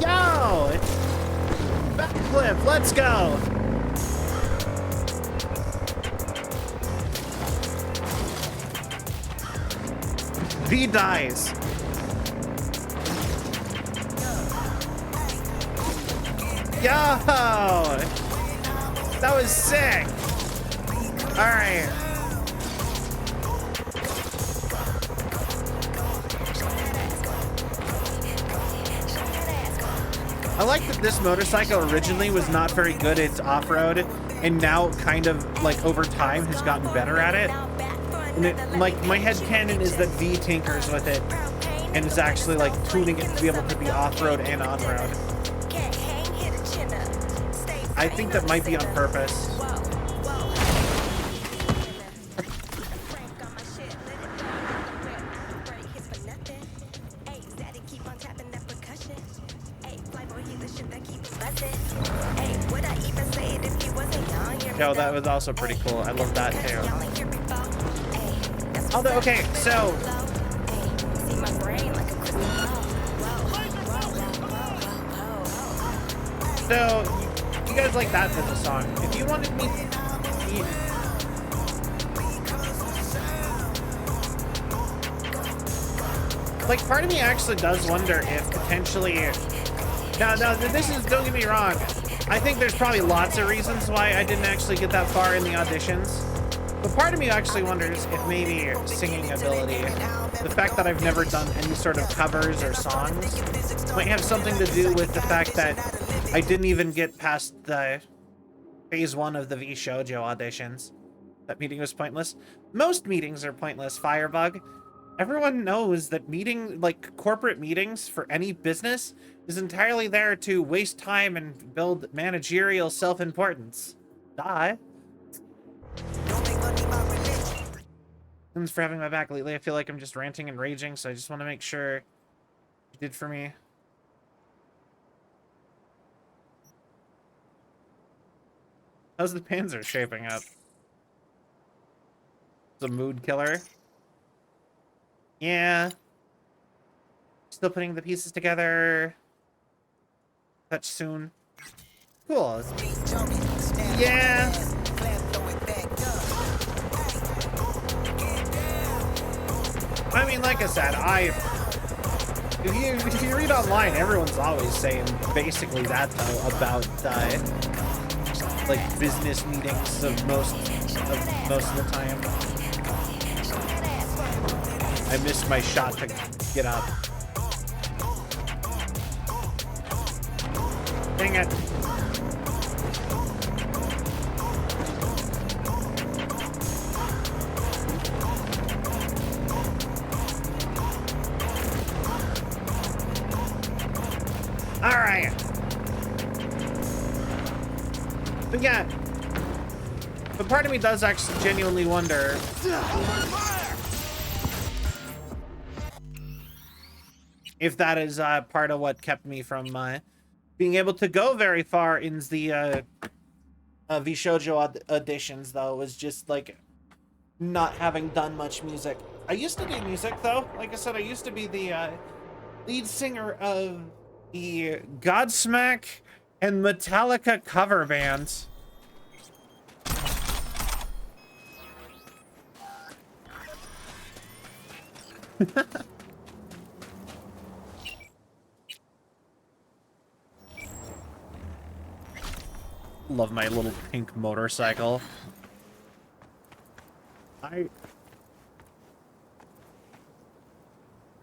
S1: Yo! Backflip, let's go! V dies. Yo! That was sick! Alright. I like that this motorcycle originally was not very good at off-road, and now kind of, like, over time has gotten better at it. And it, like, my headcanon is that V tinkers with it and is actually, like, tuning it to be able to be off-road and on-road. I think that might be on purpose. Yo, that was also pretty cool. I love that too. Although, okay, so you guys like that as a song. If you wanted me like, part of me actually does wonder if potentially... Now, this is, don't get me wrong, I think there's probably lots of reasons why I didn't actually get that far in the auditions. But part of me actually wonders if maybe singing ability, the fact that I've never done any sort of covers or songs, might have something to do with the fact that I didn't even get past the phase 1 of the V Shoujo auditions. That meeting was pointless. Most meetings are pointless, Firebug. Everyone knows that corporate meetings for any business is entirely there to waste time and build managerial self-importance. Die. Thanks for having my back lately. I feel like I'm just ranting and raging, so I just want to make sure you did for me. How's the Panzer shaping up? It's a mood killer. Yeah. Still putting the pieces together. Touch soon. Cool. Yeah. I mean, like I said, if you read online, everyone's always saying basically that though about like business meetings of most of the time. I missed my shot to get up. Dang it. All right. But yeah. But part of me does actually genuinely wonder. If that is part of what kept me from being able to go very far in the V Shoujo auditions, though, was just like not having done much music I used to do music, though. Like I said, I used to be the lead singer of the Godsmack and Metallica cover bands. Love my little pink motorcycle. Are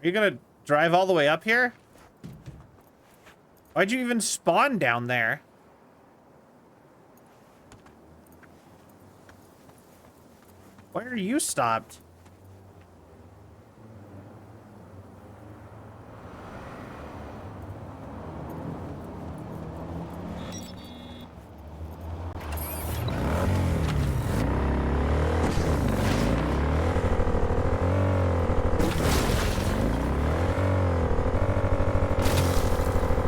S1: you gonna drive all the way up here? Why'd you even spawn down there? Why are you stopped?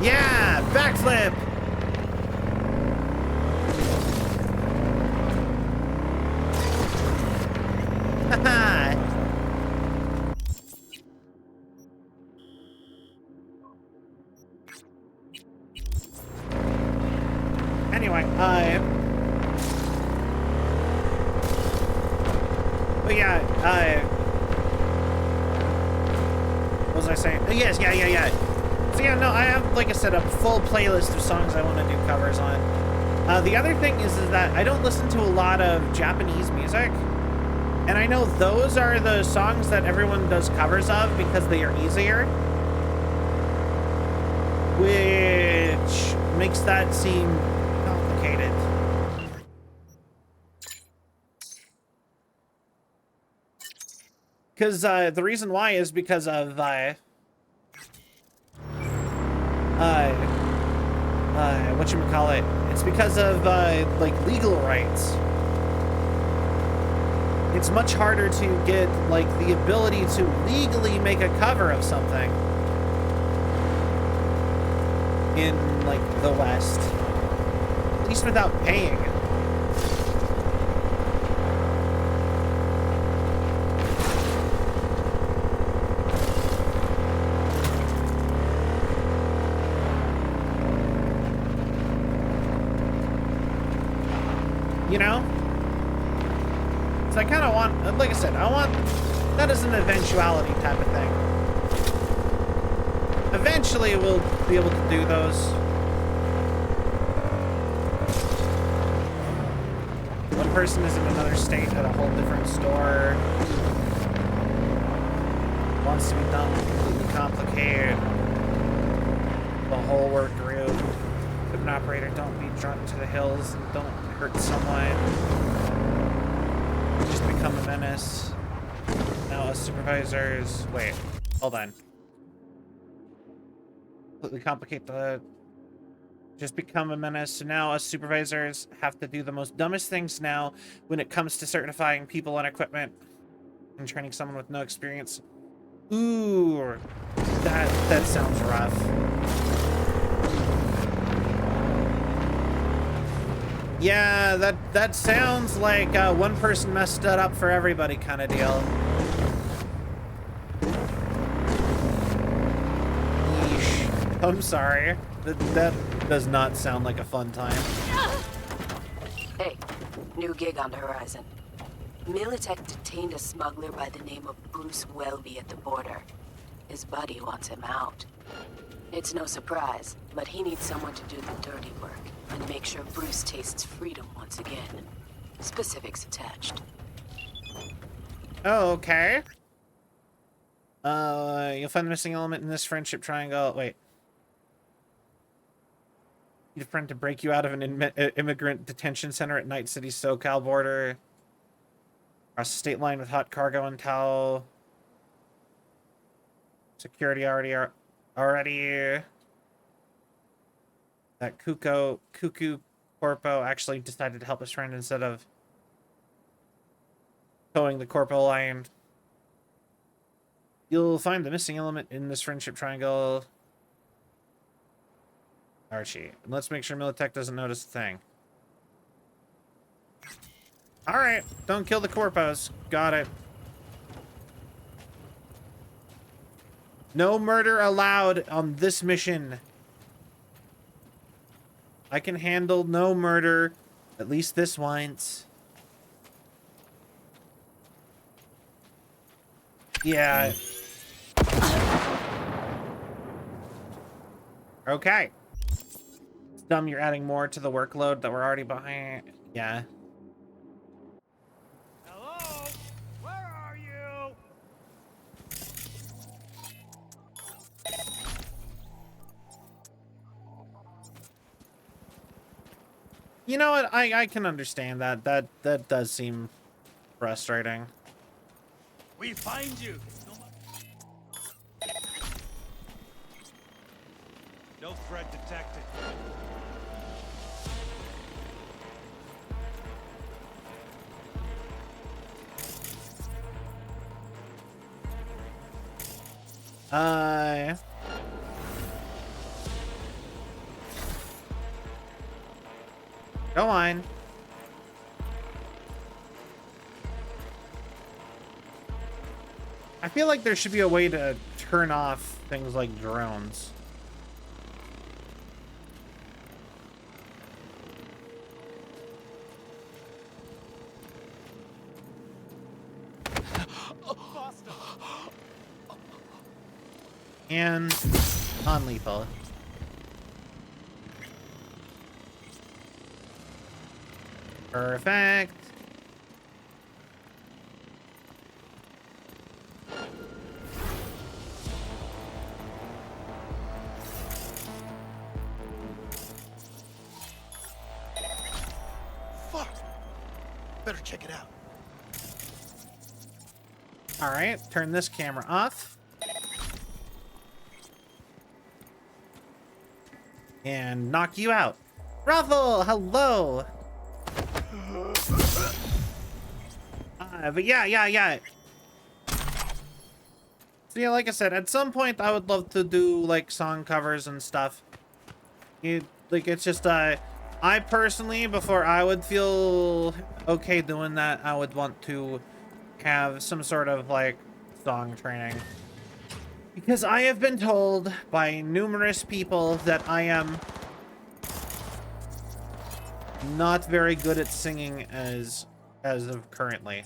S1: Yeah, backflip. Haha. Anyway, but yeah, what was I saying? Yes, yeah. So yeah, no, I have, like I said, a full playlist of songs I want to do covers on. The other thing is that I don't listen to a lot of Japanese music. And I know those are the songs that everyone does covers of because they are easier. Which makes that seem complicated. Because the reason why is because of whatchamacallit, it's because of like legal rights. It's much harder to get like the ability to legally make a cover of something in like the West, at least without paying. You know? So I kind of want, like I said, I want that as an eventuality type of thing. Eventually we'll be able to do those. One person is in another state at a whole different store. Wants to be done completely complicated. The whole work group. But an operator, don't be drunk to the hills and don't hurt someone. Just become a menace. Now us supervisors... Wait, hold on. Completely complicate the... Just become a menace. So now us supervisors have to do the most dumbest things now when it comes to certifying people on equipment and training someone with no experience. Ooh, that sounds rough. Yeah, that sounds like one person messed it up for everybody kind of deal. Yeesh. I'm sorry. That does not sound like a fun time.
S2: Hey, new gig on the horizon. Militech detained a smuggler by the name of Bruce Welby at the border. His buddy wants him out. It's no surprise, but he needs someone to do the dirty work and make sure Bruce tastes freedom once again. Specifics attached.
S1: Oh, okay. You'll find the missing element in this friendship triangle. Wait. Need a friend to break you out of an immigrant detention center at Night City SoCal border. Across the state line with hot cargo and towel. Security already. That Cuckoo Corpo actually decided to help his friend instead of towing the Corpo line. You'll find the missing element in this friendship triangle. Archie. And let's make sure Militech doesn't notice a thing. Alright, don't kill the Corpos. Got it. No murder allowed on this mission. I can handle no murder, at least this once. Yeah. Okay. It's dumb you're adding more to the workload that we're already behind. Yeah.
S8: Hello? Where are you?
S1: You know what? I can understand that. That does seem frustrating.
S8: We find you. No threat detected.
S1: Go on. I feel like there should be a way to turn off things like drones. And non-lethal. Perfect.
S8: Fuck. Better check it out.
S1: All right, turn this camera off. And knock you out. Ruffle, hello. But yeah. So yeah, like I said, at some point I would love to do like song covers and stuff. It's just I personally, before I would feel okay doing that, I would want to have some sort of like song training. Because I have been told by numerous people that I am not very good at singing as of currently.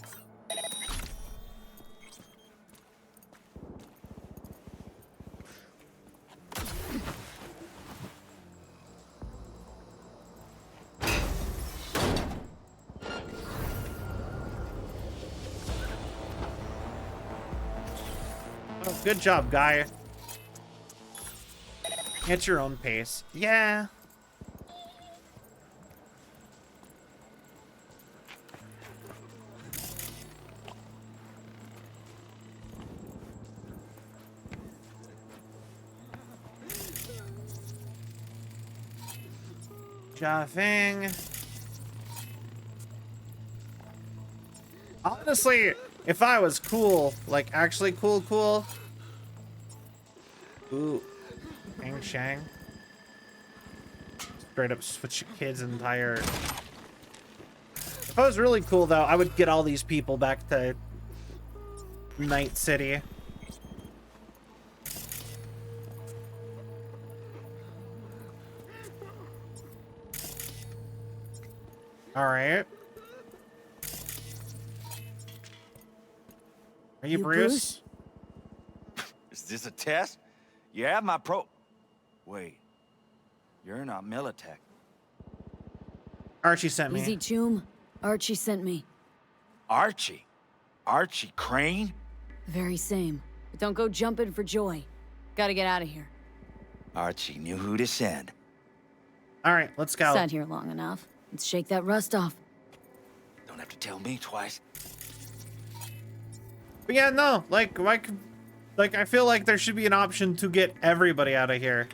S1: Oh, good job, guy. At your own pace. Yeah. Jiafeng. Honestly, if I was cool, like actually cool. Ooh. Hang Shang. Straight up switch your kid's entire... If I was really cool though, I would get all these people back to Night City. Alright. Are you Bruce?
S10: Is this a test? You have my pro... Wait. You're not Militech.
S1: Archie sent me.
S3: Easy, Choom. Archie sent me.
S10: Archie? Archie Crane?
S3: The very same. But don't go jumping for joy. Gotta get out of here.
S10: Archie knew who to send.
S1: Alright, let's go.
S3: Sat here long enough. Let's shake that rust off.
S10: Don't have to tell me twice.
S1: But yeah, no, like I feel like there should be an option to get everybody out of here.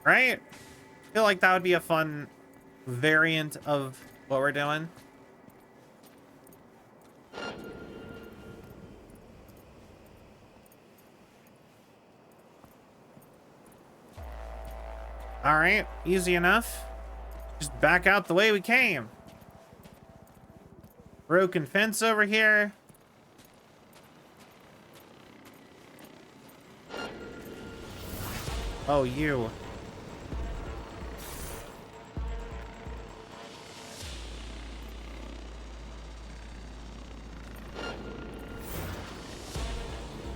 S1: Right? I feel like that would be a fun variant of what we're doing. All right, easy enough. Just back out the way we came. Broken fence over here. Oh, you.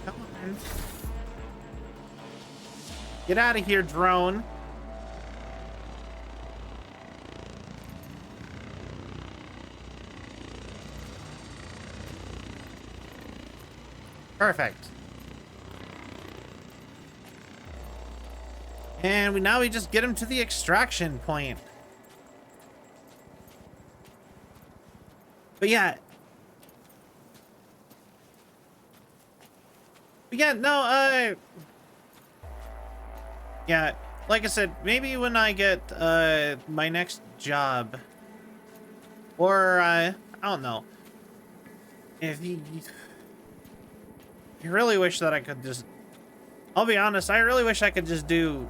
S1: Come on. Get out of here, drone. Perfect. And now we just get him to the extraction point. But yeah. No, yeah, like I said, maybe when I get my next job, or I don't know, if you really wish that I could just, I'll be honest, I really wish I could just do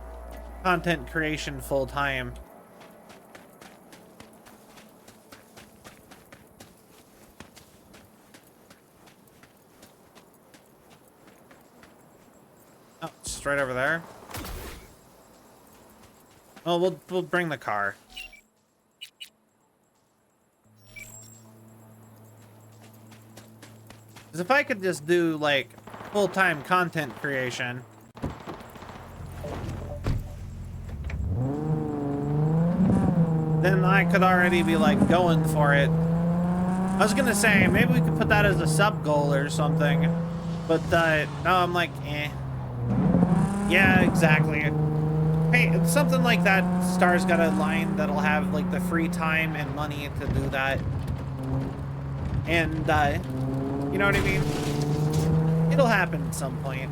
S1: content creation full time. Oh, it's just right over there. Oh, we'll bring the car. Because if I could just do like full-time content creation, then I could already be like going for it. I was gonna say maybe we could put that as a sub goal or something, but no, I'm like, eh. Yeah, exactly. Hey, it's something like that. Star's got a line that'll have like the free time and money to do that, and you know what I mean? It'll happen at some point.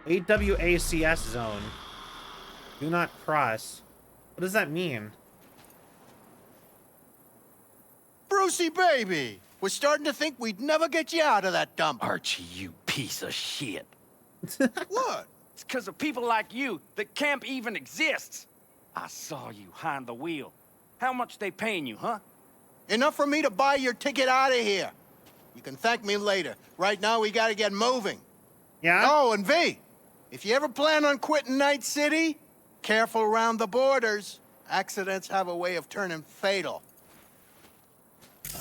S1: AWACS zone. Do not cross. What does that mean?
S10: Brucey, baby! We're starting to think we'd never get you out of that dump.
S13: Archie, you piece of shit.
S10: What?
S11: It's because of people like you that camp even exists. I saw you behind the wheel. How much they paying you, huh?
S10: Enough for me to buy your ticket out of here. You can thank me later. Right now, we gotta get moving.
S1: Yeah?
S10: Oh, and V, if you ever plan on quitting Night City, careful around the borders. Accidents have a way of turning fatal.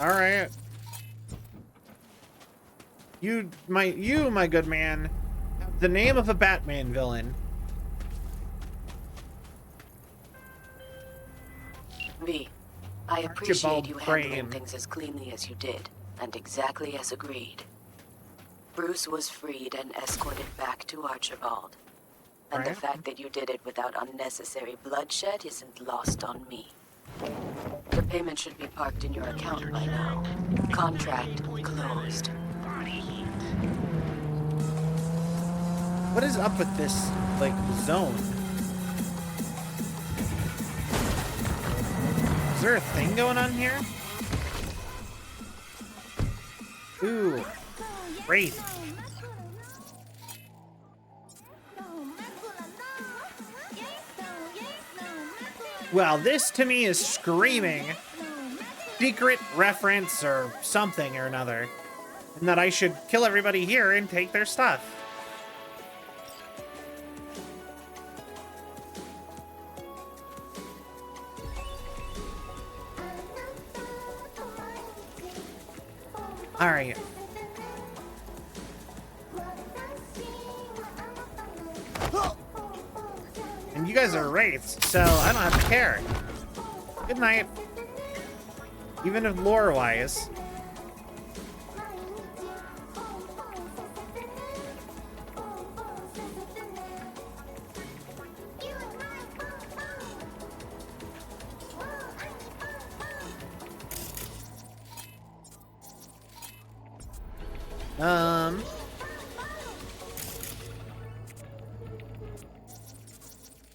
S1: All right. You, my good man, have the name of a Batman villain.
S2: V, I appreciate you handling things as cleanly as you did, and exactly as agreed. Bruce was freed and escorted back to Archibald. And the fact that you did it without unnecessary bloodshed isn't lost on me. The payment should be parked in your account by now. Contract closed.
S1: What is up with this, like, zone? Is there a thing going on here? Ooh. Wraith. Well, this to me is screaming secret reference or something or another. And that I should kill everybody here and take their stuff. Alright. And you guys are wraiths, so I don't have to care. Good night. Even if lore-wise.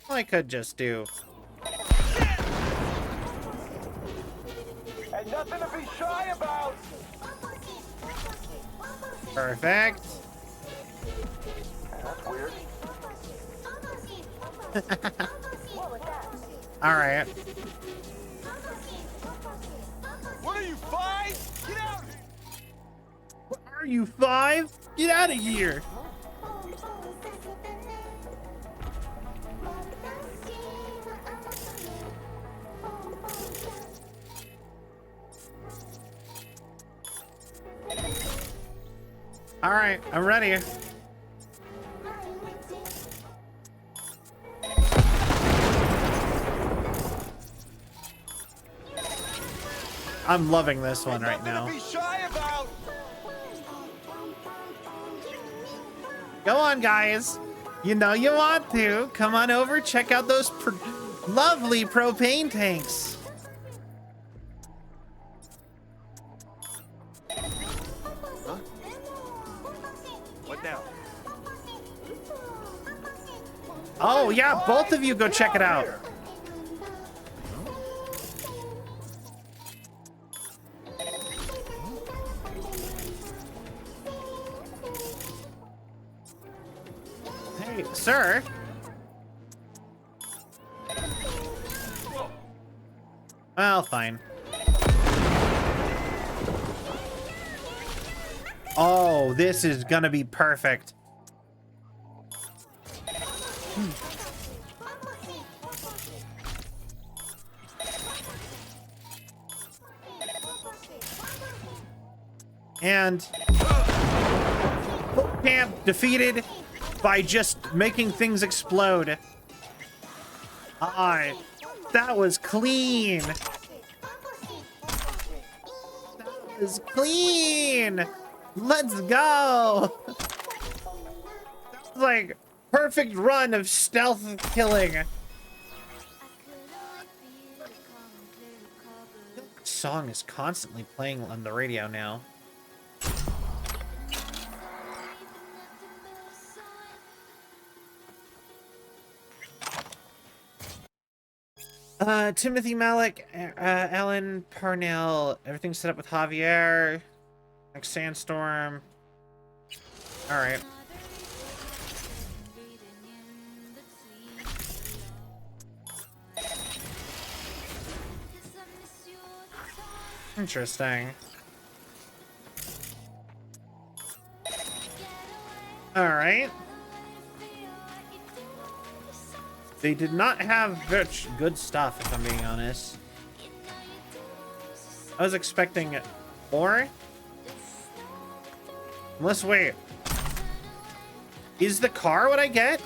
S1: I could just do.
S5: And nothing to be shy about.
S1: Perfect. All right.
S5: What are you, 5? Get out here!
S1: What are you, 5? Get out of here! All right, I'm ready. I'm loving this one right now.
S5: Be shy about.
S1: Go on, guys. You know you want to. Come on over, check out those lovely propane tanks.
S5: What now?
S1: Oh, yeah, both of you go check it out. Hey, sir. Well, fine. Oh, this is gonna be perfect. And camp defeated by just making things explode. That was clean. That was clean. Let's go. That was like perfect run of stealth killing. This song is constantly playing on the radio now. Timothy Malik, Alan Parnell, everything's set up with Javier, like Sandstorm. All right. Interesting. All right. They did not have much good stuff, if I'm being honest. I was expecting more. Unless, wait. Is the car what I get?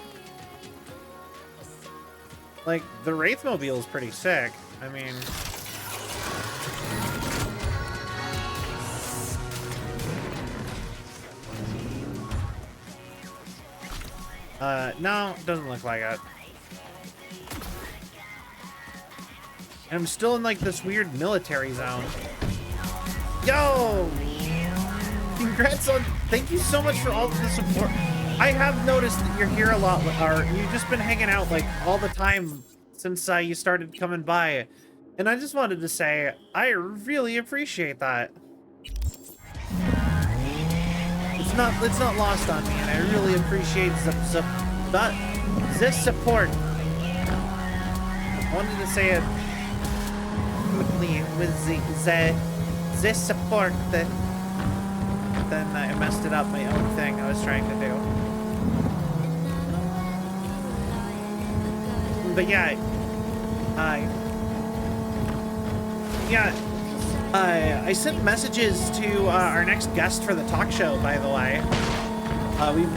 S1: Like, the Wraithmobile is pretty sick. I mean... no, doesn't look like it. I'm still in like this weird military zone. Yo! Congrats on, thank you so much for all of the support. I have noticed that you're here a lot, or you've just been hanging out like all the time since you started coming by. And I just wanted to say, I really appreciate that. It's not lost on me, and I really appreciate this support. I wanted to say it quickly with the support that then I messed it up, my own thing I was trying to do. But yeah, I sent messages to our next guest for the talk show, by the way.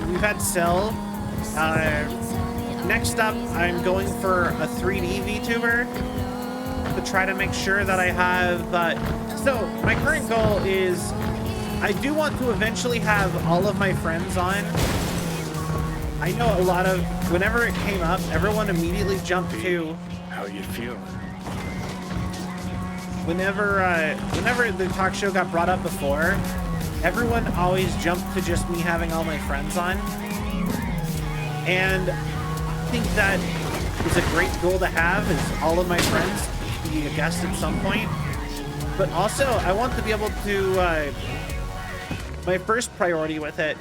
S1: We've had Sil. Next up, I'm going for a 3D VTuber to try to make sure that I have... so, my current goal is I do want to eventually have all of my friends on. I know a lot of... Whenever it came up, everyone immediately jumped to...
S19: How you feeling?
S1: Whenever the talk show got brought up before, everyone always jumped to just me having all my friends on. And I think that is a great goal to have, is all of my friends be a guest at some point. But also, I want to be able to, my first priority with it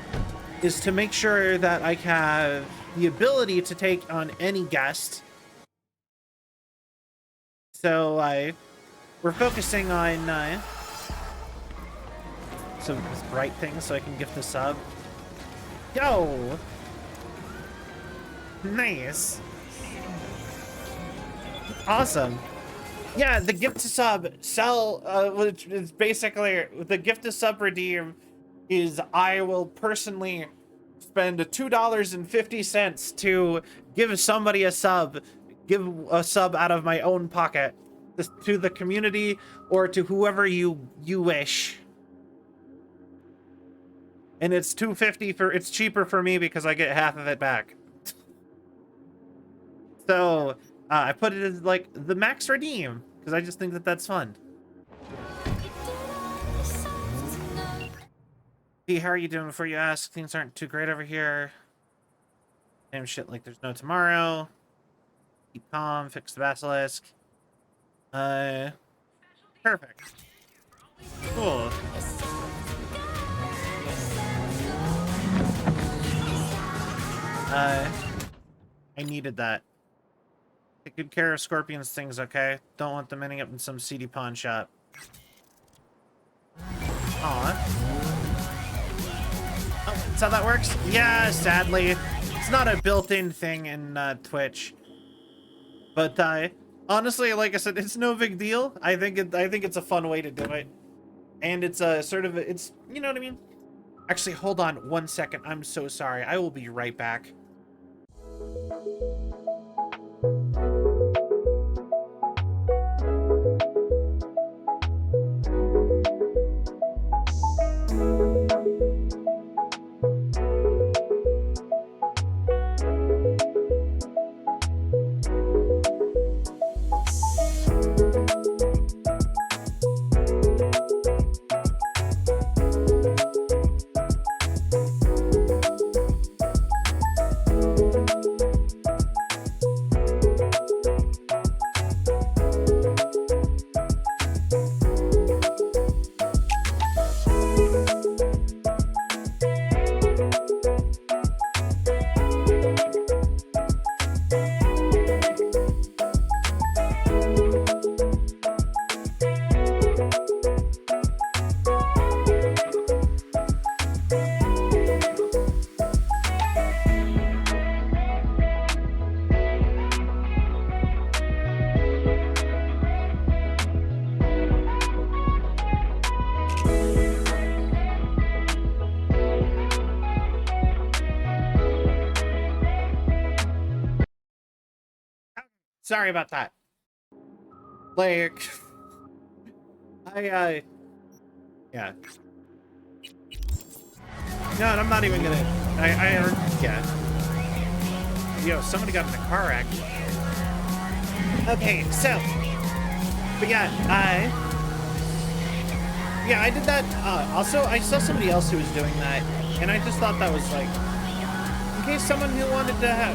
S1: is to make sure that I have the ability to take on any guest. So we're focusing on some bright things so I can gift a sub. Yo! Nice. Awesome. Yeah, the gift to sub which is basically the gift to sub redeem is I will personally spend $2.50 to give somebody a sub, out of my own pocket to the community or to whoever you wish. And it's $2.50 it's cheaper for me because I get half of it back. So I put it as like the max redeem because I just think that that's fun. Hey, how are you doing? Before you ask, things aren't too great over here. Same shit like there's no tomorrow. Keep calm, fix the basilisk. Perfect. Cool. I needed that. Take good care of Scorpion's things, okay? Don't want them ending up in some seedy pawn shop. Aw. Oh, that's how that works? Yeah, sadly. It's not a built-in thing in Twitch. But honestly, like I said, it's no big deal. I think it's a fun way to do it. And it's a sort of it's, you know what I mean? Actually, hold on 1 second. I'm so sorry. I will be right back. Sorry about that. Like, yeah. No, I'm not even gonna, yeah. Yo, somebody got in a car wreck. Okay, so, but yeah, I did that, also, I saw somebody else who was doing that, and I just thought that was, like, in case someone who wanted to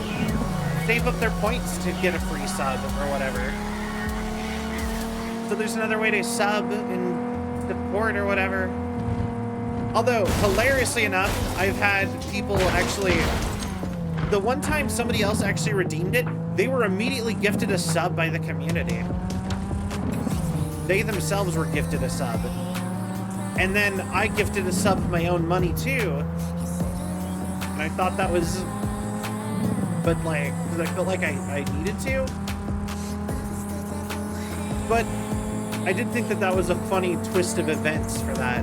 S1: save up their points to get a free sub or whatever. So there's another way to sub and support or whatever. Although, hilariously enough, I've had people actually, the one time somebody else actually redeemed it, they were immediately gifted a sub by the community. They themselves were gifted a sub. And then I gifted a sub of my own money too. And I thought that was, but like, because I felt like I needed to. But I did think that that was a funny twist of events for that.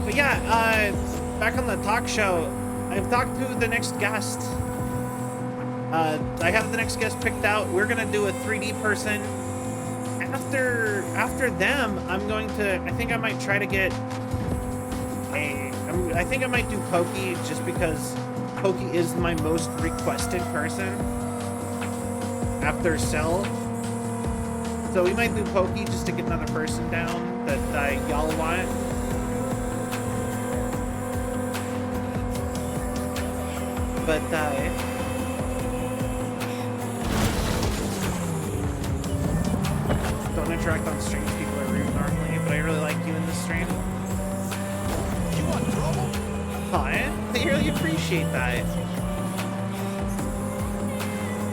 S1: But yeah, back on the talk show, I've talked to the next guest. I have the next guest picked out. We're gonna do a 3D person. After them, I'm going to, I think I might try to get I think I might do Pokey just because Pokey is my most requested person after Cell. So we might do Pokey just to get another person down that y'all want. But don't interact on streams, people are rude normally. but I really like you in this stream.
S5: You want trouble?
S1: Oh, I really appreciate that.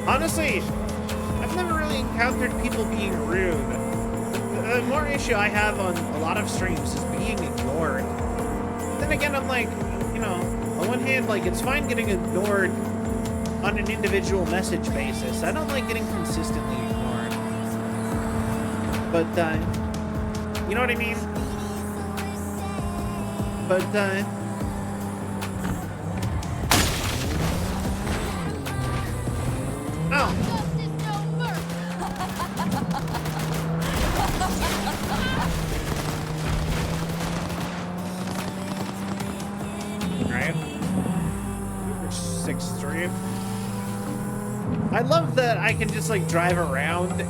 S1: Honestly, I've never really encountered people being rude. The more issue I have on a lot of streams is being ignored. Then again, I'm like, you know, on one hand, like, it's fine getting ignored on an individual message basis. I don't like getting consistently ignored. But, you know what I mean? But, oh! Right? 6-3. I love that I can just like drive around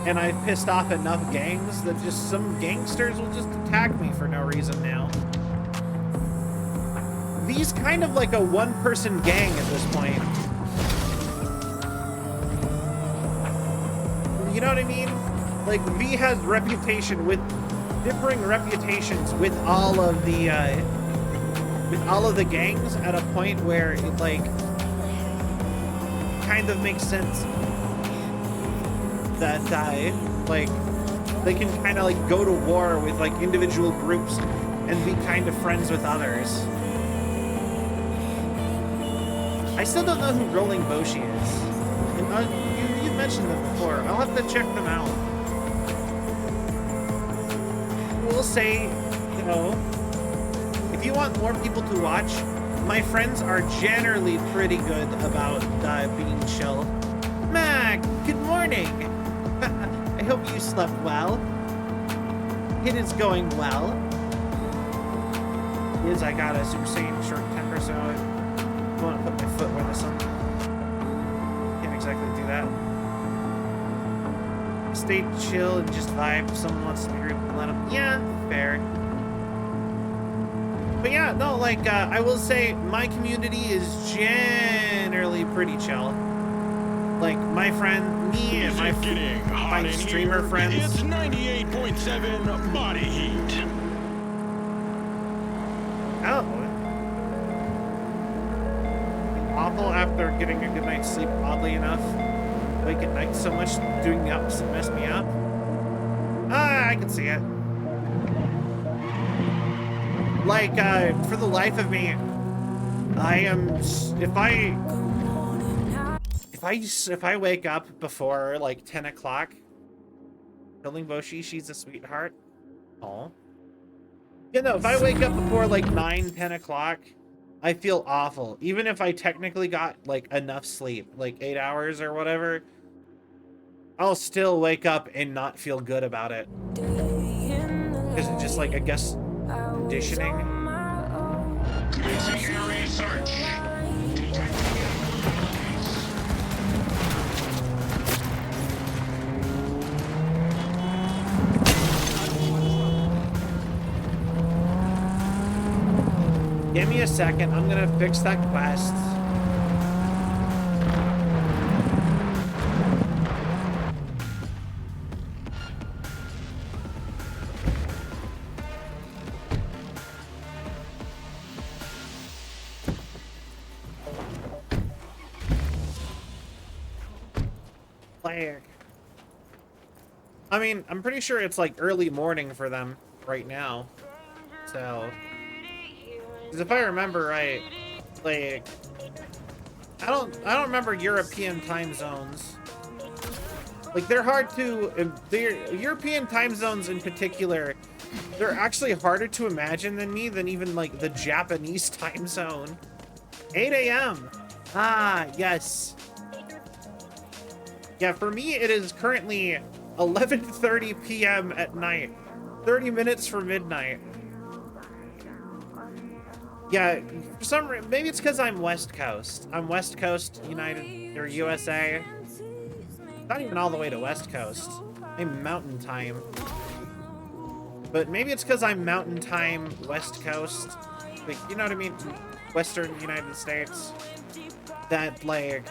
S1: and I've pissed off enough gangs that just some gangsters will just attack me for no reason now. V's kind of like a one-person gang at this point. You know what I mean? Like, V has reputation with differing reputations with all of the gangs at a point where it like kind of makes sense that like they can kind of like go to war with like individual groups and be kind of friends with others. I still don't know who Rolling Boshi is. And, you mentioned them before. I'll have to check them out. We'll say, you know, if you want more people to watch, my friends are generally pretty good about being chill. Mac, good morning. I hope you slept well. It is going well. I got a Super Saiyan short temper, so I want to put my foot where the sun. Can't exactly do that. Stay chill and just vibe. If someone wants to be rude, let them. Yeah, fair. But yeah, no, like, I will say my community is generally pretty chill. Like, my friend, me and my streamer friends.
S19: It's 98.7 body heat.
S1: Oh. Awful after getting a good night's sleep, oddly enough. Wake at night so much, doing the opposite messed me up. Ah, I can see it. Like, for the life of me, I am, if I wake up before, like, 10 o'clock, Rolling Boshi, she's a sweetheart. Aw. You know, if I wake up before, like, 9, 10 o'clock, I feel awful. Even if I technically got, like, enough sleep, like 8 hours or whatever, I'll still wake up and not feel good about it. Because it's just, like, I guess, conditioning. Give me a second, I'm gonna fix that quest. I mean, I'm pretty sure it's like early morning for them right now. So, because if I remember right, like, I don't remember European time zones. Like, they're hard to, the European time zones in particular, they're actually harder to imagine than me than even like the Japanese time zone. 8 a.m. Ah, yes. Yeah, for me, it is currently 11:30 p.m. at night. 30 minutes for midnight. Yeah, for some reason, maybe it's because I'm West Coast. I'm West Coast, United, or USA. Not even all the way to West Coast. I'm Mountain Time. But maybe it's because I'm Mountain Time, West Coast. Like, you know what I mean? Western United States. That, like,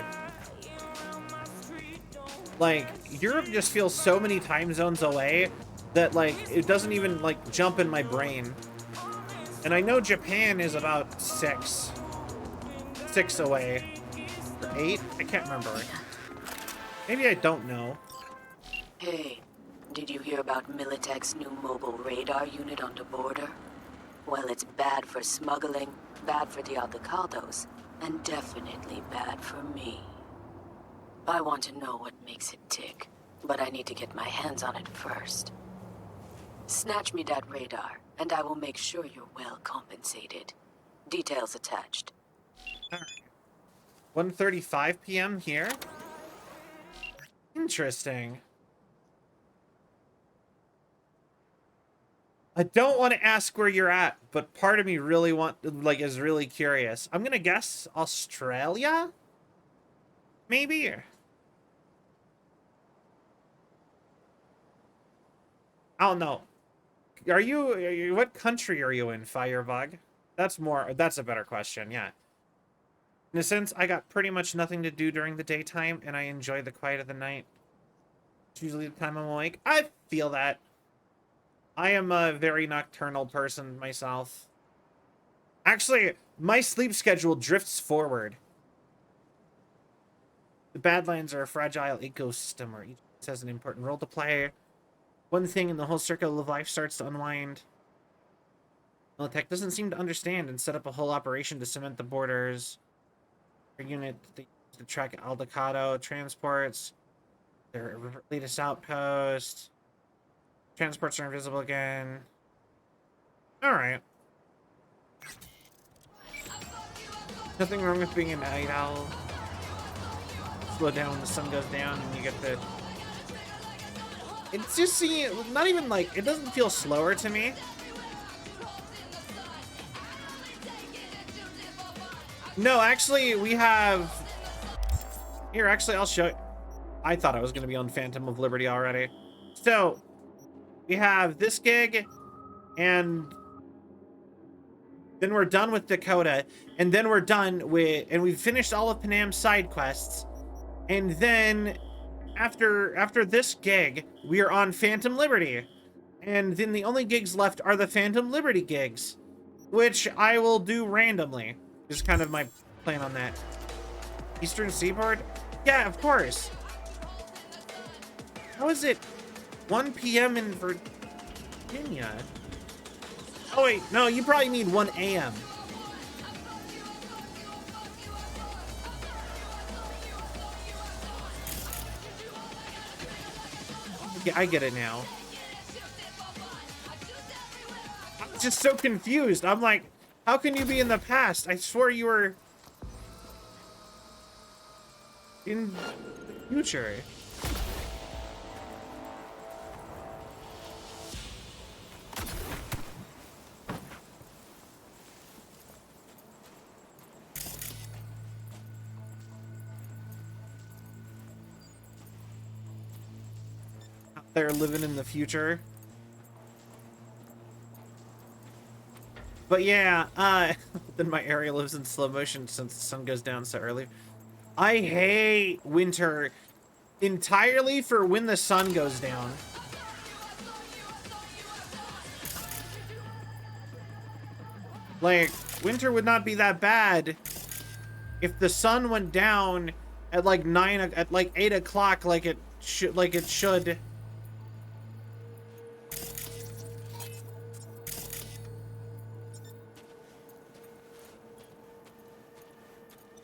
S1: Europe just feels so many time zones away that like it doesn't even like jump in my brain. And I know Japan is about 6 away, or 8. I can't remember. Maybe I don't know.
S2: Hey, did you hear about Militech's new mobile radar unit on the border? Well, it's bad for smuggling, bad for the Aldecados, and definitely bad for me. I want to know what makes it tick, but I need to get my hands on it first. Snatch me that radar, and I will make sure you're well compensated. Details attached.
S1: Alright. 1:35 p.m. here? Interesting. I don't want to ask where you're at, but part of me really is really curious. I'm gonna guess Australia? Maybe? I don't know. What country are you in, Firebug? That's a better question, yeah. In a sense, I got pretty much nothing to do during the daytime, and I enjoy the quiet of the night. It's usually the time I'm awake. I feel that. I am a very nocturnal person myself. Actually, my sleep schedule drifts forward. The Badlands are a fragile ecosystem where each has an important role to play. One thing in the whole circle of life starts to unwind. Militech doesn't seem to understand and set up a whole operation to cement the borders. Their unit they use to track Aldecado transports. Their latest outpost. Transports are invisible again. Alright. Nothing wrong with being a night owl. Slow down when the sun goes down and you get the... It's just not even like, it doesn't feel slower to me. No, actually, we have... Here, actually, I'll show you. I thought I was going to be on Phantom of Liberty already. So, we have this gig, and then we're done with Dakota, and then we're done with... And we've finished all of Panam's side quests, and then... After this gig, we are on Phantom Liberty. And then the only gigs left are the Phantom Liberty gigs, which I will do randomly. Is kind of my plan on that. Eastern Seaboard? Yeah, of course. How is it 1 p.m. in Virginia? Oh wait, no, you probably need 1 a.m. Yeah, I get it now. I'm just so confused. I'm like, how can you be in the past? I swore you were in the future. They're living in the future. But yeah, then my area lives in slow motion since the sun goes down so early. I hate winter entirely for when the sun goes down. Like, winter would not be that bad if the sun went down at like 8 o'clock like it should.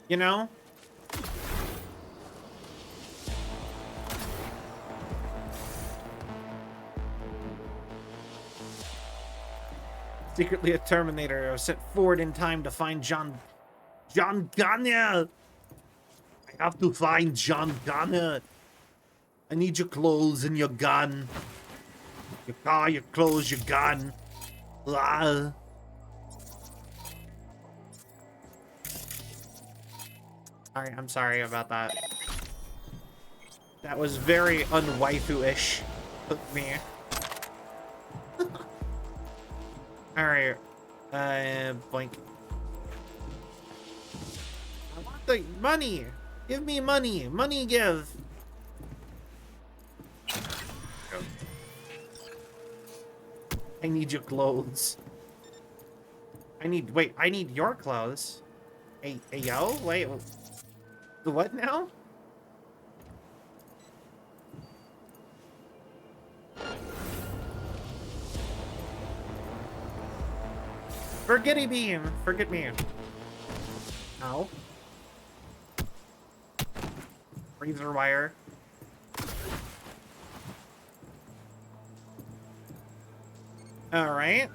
S1: You know? Secretly a Terminator. I was sent forward in time to find John Gunner. I have to find John Gunner. I need your clothes and your gun. Your car, your clothes, your gun. Ah. Alright, I'm sorry about that. That was very unwaifu-ish of me. Alright. Boink. I want the money! Give me money! Money give! I need your clothes. I need your clothes. Hey, yo, wait. The what now? Forgetty beam. Forget me. Ow. Razor wire. All right.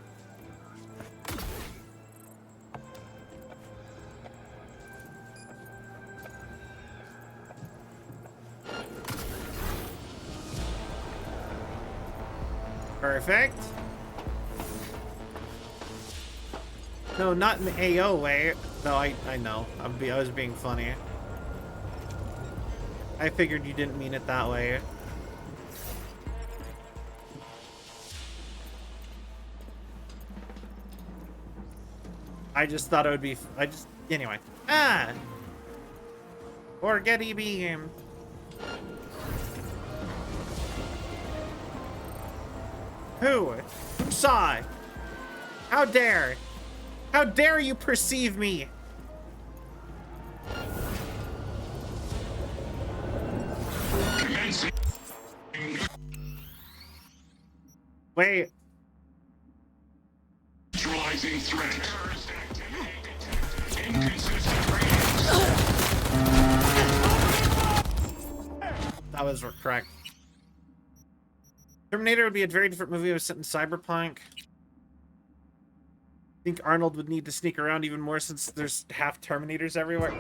S1: Perfect. No, not in the AO way. No, I know. I was being funny. I figured you didn't mean it that way. I just thought it would be. Anyway. Ah! Forgetty beam. Who saw? How dare? How dare you perceive me? Wait.
S18: Neutralizing threat.
S1: That was correct. Terminator would be a very different movie if it was set in Cyberpunk. I think Arnold would need to sneak around even more since there's half Terminators everywhere.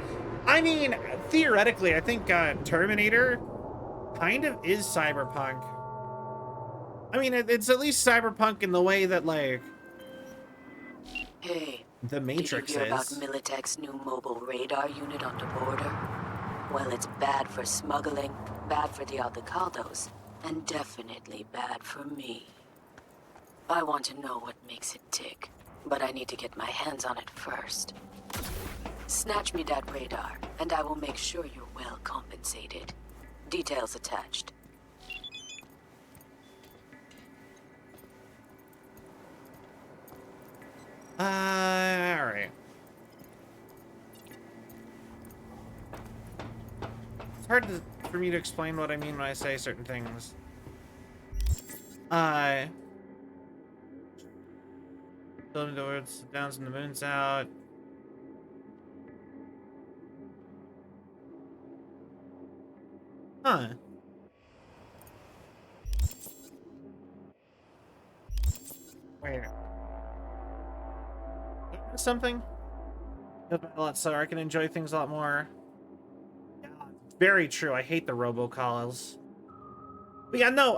S1: I mean, theoretically, I think Terminator kind of is Cyberpunk. I mean, it's at least Cyberpunk in the way that, like,
S2: Hey,
S1: the Matrix
S2: did you hear about
S1: is.
S2: Militech's new mobile radar unit on the border? Well, it's bad for smuggling, bad for the Aldecaldos, and definitely bad for me. I want to know what makes it tick, but I need to get my hands on it first. Snatch me that radar, and I will make sure you're well compensated. Details attached.
S1: Alright. It's hard for me to explain what I mean when I say certain things. Building the words, downs and the moon's out. Huh. Wait. Something? A lot slower. I can enjoy things a lot more. Yeah, very true. I hate the robocalls. But yeah, no,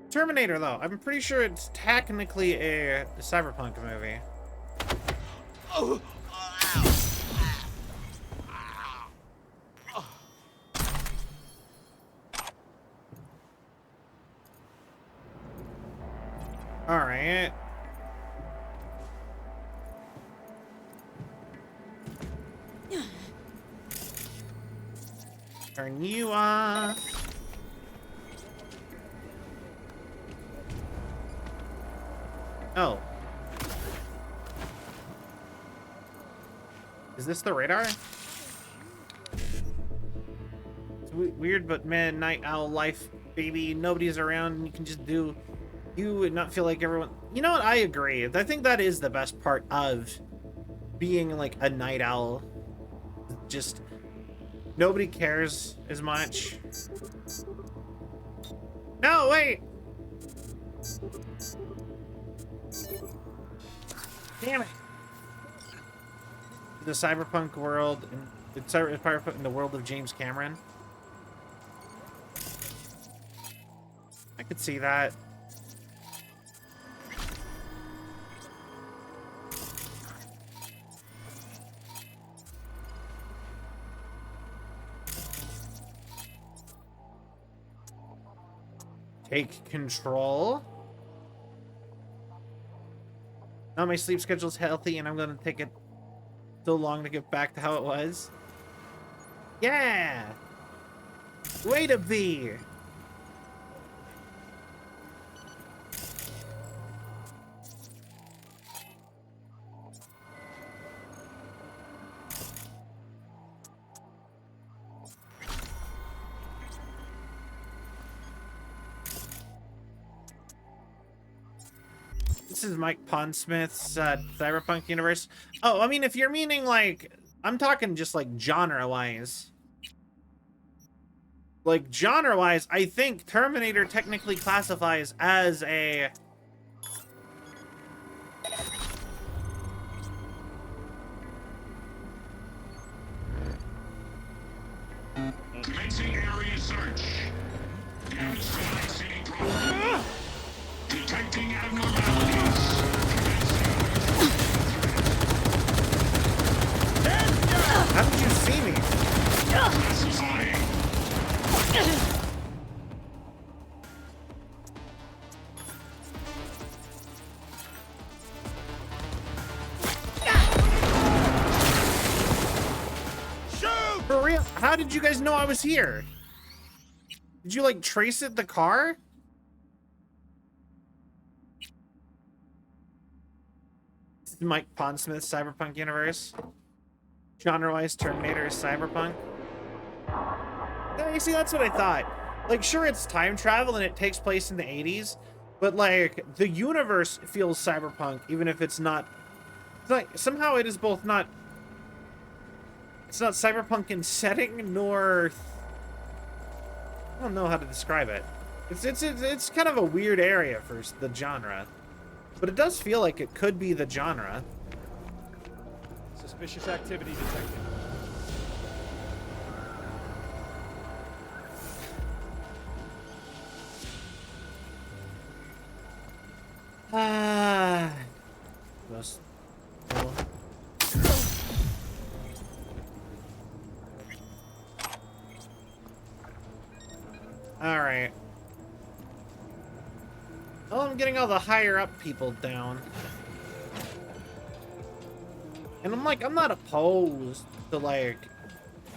S1: Terminator, though. I'm pretty sure it's technically a Cyberpunk movie. Alright. Turn you off. Oh. Is this the radar? It's weird, but man, night owl life, baby. Nobody's around and you can just do you and not feel like everyone. You know what? I agree. I think that is the best part of being like a night owl. Just nobody cares as much. No, wait. Damn it. The cyberpunk world, it's cyberpunk in the world of James Cameron. I could see that. Take control. Now my sleep schedule's healthy and I'm gonna take it so long to get back to how it was. Yeah! Way to be! This is Mike Pondsmith's Cyberpunk universe. Oh, I mean, if you're meaning like, I'm talking just like genre-wise. Like genre-wise, I think Terminator technically classifies as a...
S16: Commencing area search. Damage to high city property. Detecting abnormalities.
S1: How did you see me?
S16: Classifying.
S1: For real? How did you guys know I was here? Did you like trace it the car? This is Mike Pondsmith's Cyberpunk universe. Genre-wise, Terminator is Cyberpunk. Yeah, you see, that's what I thought. Like, sure, it's time travel and it takes place in the 80s, but like the universe feels cyberpunk, even if it's not. It's like somehow it is both not. It's not cyberpunk in setting, nor I don't know how to describe it. It's kind of a weird area for the genre, but it does feel like it could be the genre.
S5: Suspicious activity detected.
S1: Most. All right. Well, I'm getting all the higher up people down. And I'm like, I'm not opposed to like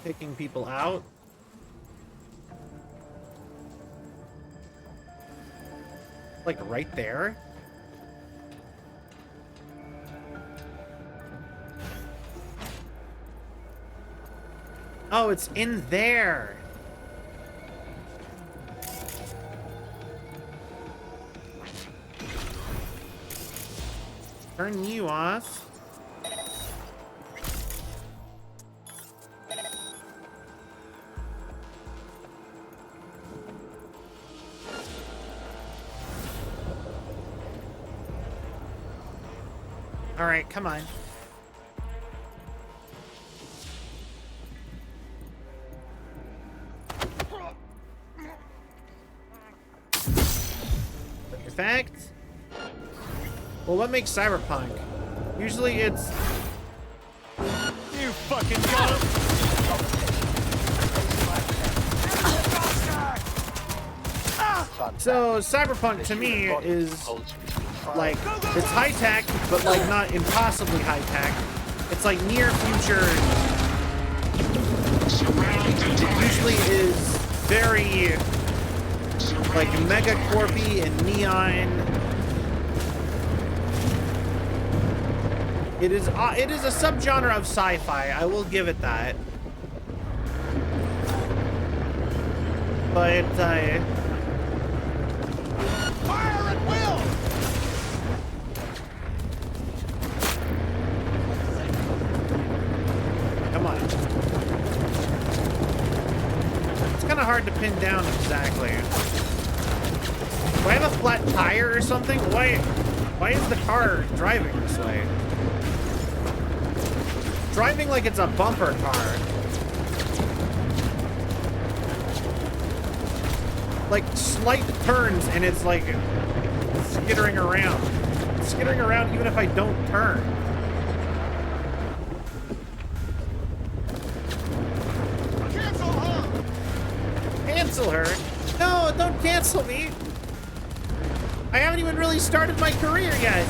S1: picking people out. Like right there. Oh, it's in there. Turn you off. All right, come on. Effect? Well, what makes cyberpunk? Usually it's...
S5: You fucking got him!
S1: So, cyberpunk to me is like, it's high tech, but like not impossibly high tech. It's like near future. It usually is very like megacorpy and neon. It is a subgenre of sci-fi. I will give it that. But
S10: Fire at will!
S1: come on. It's kind of hard to pin down exactly. Do I have a flat tire or something? Why is the car driving this way? Driving like it's a bumper car. Like slight turns and it's like skittering around. Skittering around even if I don't turn.
S10: Cancel her!
S1: Cancel her? No, don't cancel me. I haven't even really started my career yet.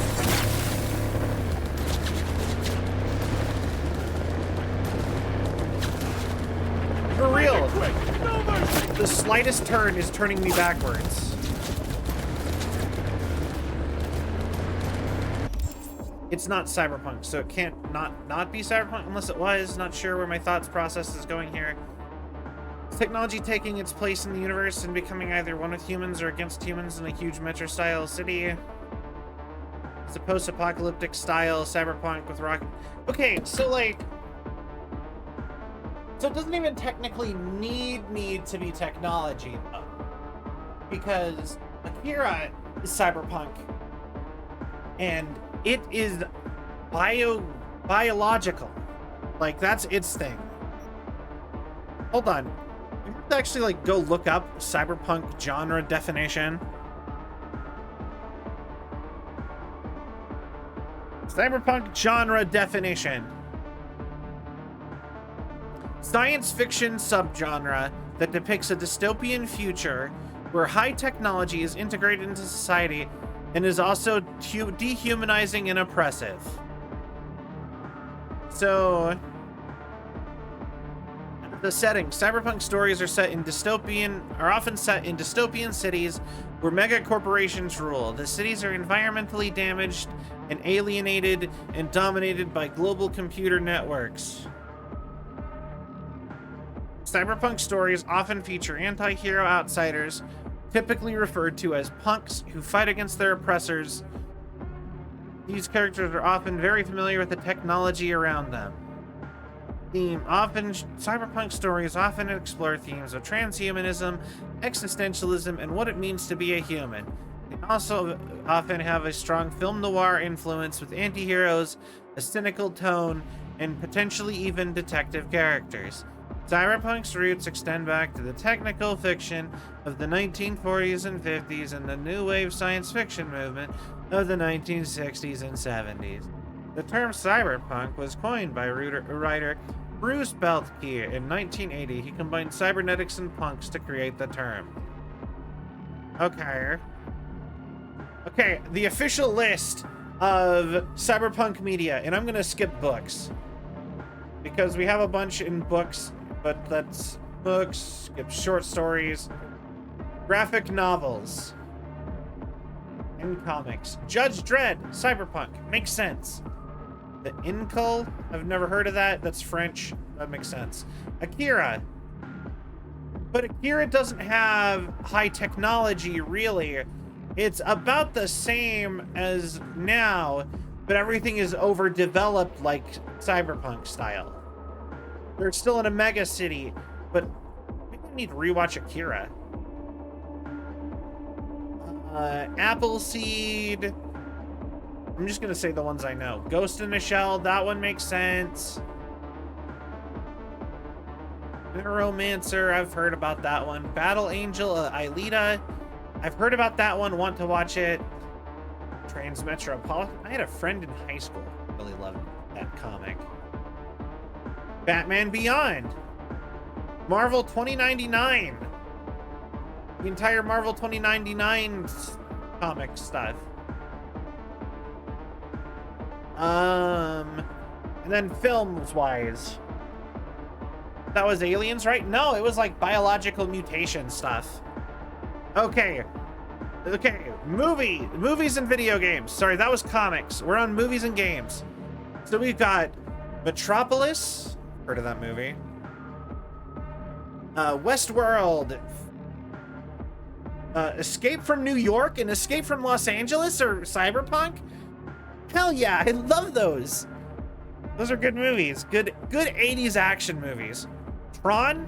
S1: For real. The slightest turn is turning me backwards. It's not cyberpunk, so it can't not be cyberpunk unless it was. Not sure where my thoughts process is going here. Is technology taking its place in the universe and becoming either one with humans or against humans in a huge metro-style city? It's a post-apocalyptic style cyberpunk with rocket. Okay, so like, so it doesn't even technically need to be technology though, because Akira is cyberpunk, and it is biological. Like, that's its thing. Hold on. We have to actually like go look up cyberpunk genre definition. Cyberpunk genre definition. Science fiction subgenre that depicts a dystopian future where high technology is integrated into society and is also dehumanizing and oppressive. So, the setting. Cyberpunk stories are often set in dystopian cities where mega corporations rule. The cities are environmentally damaged and alienated and dominated by global computer networks. Cyberpunk stories often feature anti-hero outsiders, typically referred to as punks, who fight against their oppressors. These characters are often very familiar with the technology around them. Cyberpunk stories often explore themes of transhumanism, existentialism, and what it means to be a human. They also often have a strong film noir influence with anti-heroes, a cynical tone, and potentially even detective characters. Cyberpunk's roots extend back to the technical fiction of the 1940s and 50s and the new wave science fiction movement of the 1960s and 70s. The term cyberpunk was coined by writer Bruce Beltke in 1980. He combined cybernetics and punks to create the term. Okay, the official list of cyberpunk media, and I'm gonna skip books because we have a bunch in books, but that's books, skip short stories, graphic novels, and comics. Judge Dredd, cyberpunk, makes sense. The Incal, I've never heard of that. That's French. That makes sense. Akira. But Akira doesn't have high technology, really. It's about the same as now, but everything is overdeveloped like cyberpunk style. They're still in a mega city, but maybe I need to rewatch Akira. Appleseed. I'm just gonna say the ones I know. Ghost in the Shell, that one makes sense. Neuromancer, I've heard about that one. Battle Angel, Aelita, I've heard about that one, want to watch it. Transmetropolitan, I had a friend in high school who really loved that comic. Batman Beyond. Marvel 2099. The entire Marvel 2099 comic stuff. And then films-wise, that was Aliens, right? No, it was like biological mutation stuff. Okay, movies and video games. Sorry, that was comics. We're on movies and games. So we've got Metropolis, heard of that movie? Westworld, Escape from New York and Escape from Los Angeles, or Cyberpunk? Hell yeah, I love those. Those are good movies. Good 80s action movies. Tron,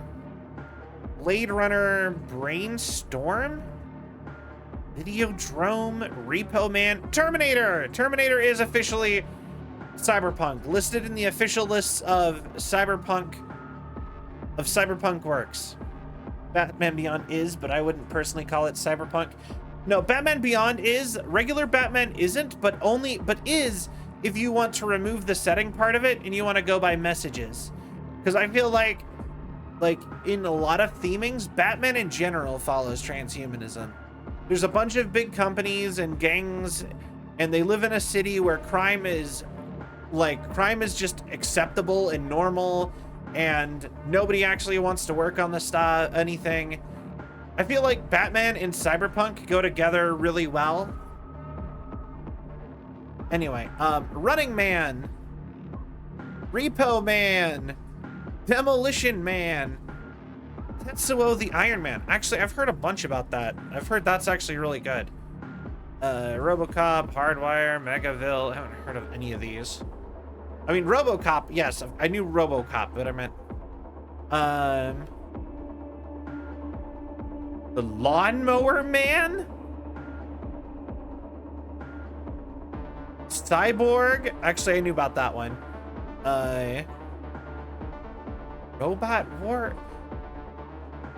S1: Blade Runner, Brainstorm, Videodrome, Repo Man, Terminator. Terminator is officially cyberpunk, listed in the official lists of cyberpunk works. Batman Beyond is, but I wouldn't personally call it cyberpunk. No, Batman Beyond is. Regular Batman isn't, but is if you want to remove the setting part of it and you want to go by messages. Because I feel like in a lot of themings, Batman in general follows transhumanism. There's a bunch of big companies and gangs, and they live in a city where crime is just acceptable and normal, and nobody actually wants to work on anything. I feel like Batman and Cyberpunk go together really well. Anyway, Running Man, Repo Man, Demolition Man, Tetsuo the Iron Man. Actually, I've heard a bunch about that. I've heard that's actually really good. RoboCop, Hardwire, Megaville. I haven't heard of any of these. I mean, RoboCop, yes, I knew RoboCop, but I meant, The Lawnmower Man? Cyborg? Actually, I knew about that one. Robot War?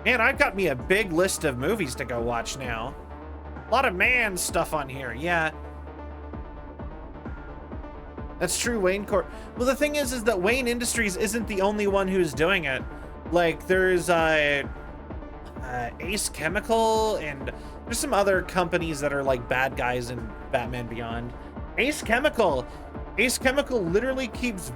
S1: Man, I've got me a big list of movies to go watch now. A lot of man stuff on here, yeah. That's true, Wayne Corp. Well, the thing is that Wayne Industries isn't the only one who's doing it. Like, there's Ace Chemical, and there's some other companies that are like bad guys in Batman Beyond. Ace Chemical literally keeps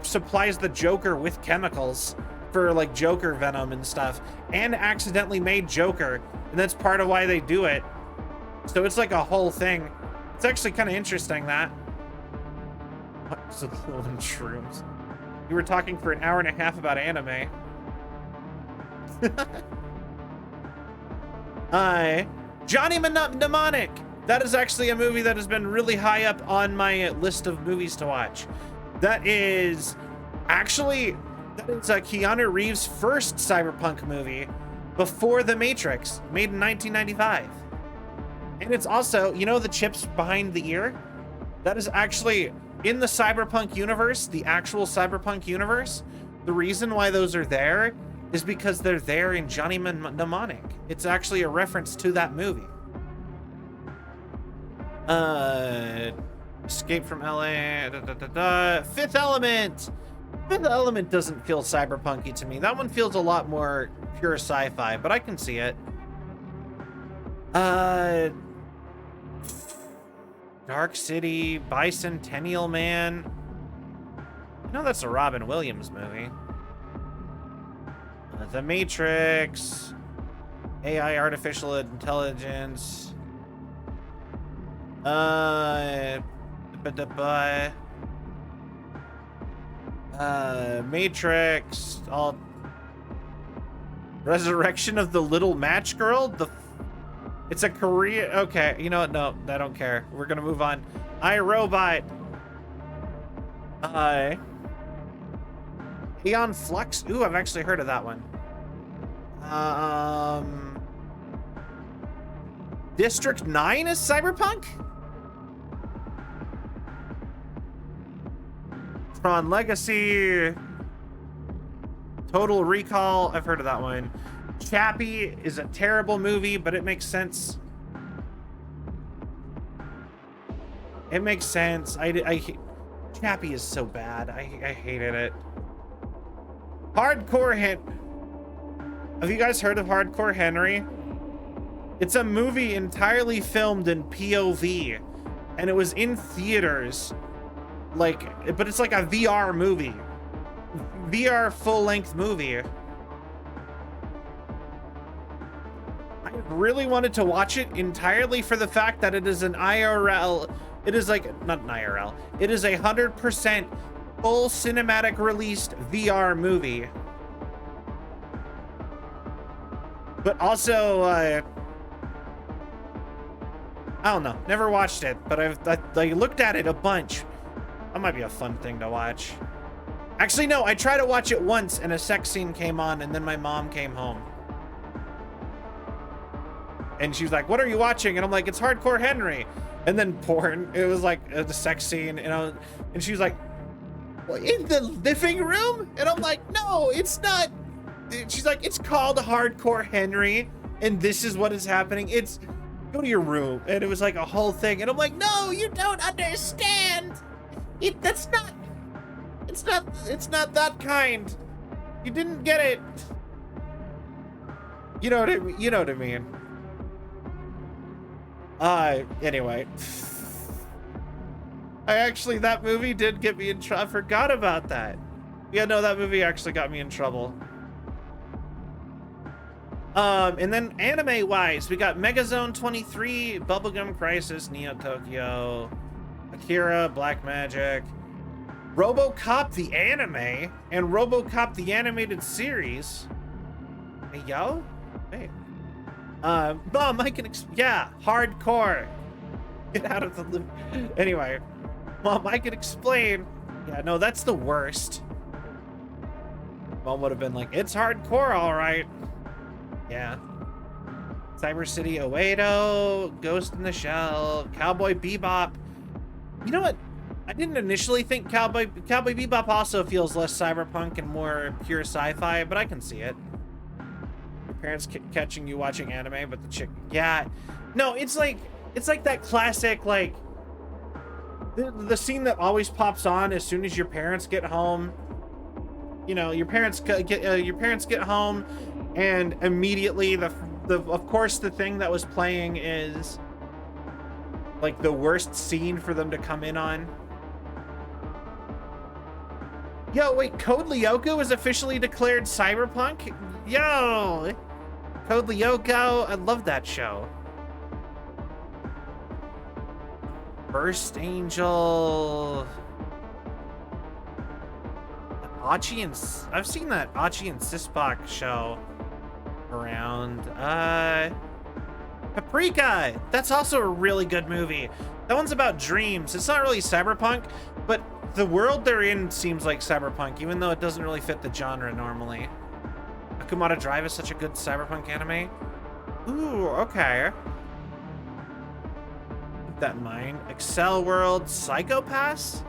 S1: supplies the Joker with chemicals for like Joker venom and stuff, and accidentally made Joker, and that's part of why they do it. So it's like a whole thing. It's actually kind of interesting that. What's the golden shrooms? You were talking for an hour and a half about anime. Johnny Mnemonic. That is actually a movie that has been really high up on my list of movies to watch. That is Keanu Reeves' first cyberpunk movie before The Matrix, made in 1995. And it's also, you know the chips behind the ear? That is actually in the cyberpunk universe, the actual cyberpunk universe. The reason why those are there is because they're there in Johnny Mnemonic. It's actually a reference to that movie. Escape from LA. Fifth Element. Fifth Element doesn't feel cyberpunky to me. That one feels a lot more pure sci-fi, but I can see it. Dark City, Bicentennial Man. I know that's a Robin Williams movie. The Matrix. AI, artificial intelligence. Matrix. Resurrection of the Little Match Girl. It's a Korean. Okay, you know what? No, I don't care. We're gonna move on. iRobot. Aeon Flux. Ooh, I've actually heard of that one. District 9 is cyberpunk? Tron Legacy. Total Recall. I've heard of that one. Chappie is a terrible movie, but it makes sense. It makes sense. Chappie is so bad. I hated it. Hardcore Henry. Have you guys heard of Hardcore Henry? It's a movie entirely filmed in POV, and it was in theaters. But it's like a VR movie. VR full-length movie. I really wanted to watch it entirely for the fact that it is an IRL. It is like, not an IRL. It is 100% full cinematic released VR movie. But also, I don't know. Never watched it, but I looked at it a bunch. That might be a fun thing to watch. Actually, no. I tried to watch it once, and a sex scene came on, and then my mom came home. And she was like, "What are you watching?" And I'm like, "It's Hardcore Henry." And then porn. It was like the sex scene, and she was like, "What, in the living room?" And I'm like, "No, it's not." She's like, "It's called Hardcore Henry, and this is what is happening. It's go to your room." And it was like a whole thing, and I'm like, "No, you don't understand. It's not that kind. You didn't get it." You know what I mean? You know what I mean. Anyway. That movie did get me in trouble. I forgot about that. Yeah, no, that movie actually got me in trouble. And then anime-wise, we got Megazone 23, Bubblegum Crisis, Neo Tokyo, Akira, Black Magic, RoboCop the anime, and RoboCop the animated series. Hey, yo? Hey. Mike can yeah, Hardcore. Get out of the loop. Anyway, Mom, I can explain. Yeah, no, that's the worst. Mom would have been like, it's hardcore, all right. Yeah. Cyber City Oedo, Ghost in the Shell, Cowboy Bebop. You know what? I didn't initially think Cowboy Bebop also feels less cyberpunk and more pure sci-fi, but I can see it. Your parents catching you watching anime, but the chick, yeah. No, it's like that classic, like the scene that always pops on as soon as your parents get home. You know, your parents get home, and immediately of course the thing that was playing is like the worst scene for them to come in on. Yo, wait, Code Lyoko is officially declared cyberpunk? Yo, Code Lyoko, I love that show. Burst Angel. Achi and I've seen that Achi and Sisbach show around. Paprika. That's also a really good movie. That one's about dreams. It's not really cyberpunk, but the world they're in seems like cyberpunk, even though it doesn't really fit the genre normally. Akumata Drive is such a good cyberpunk anime. Ooh, okay. Keep that in mind. Excel World, Psychopass?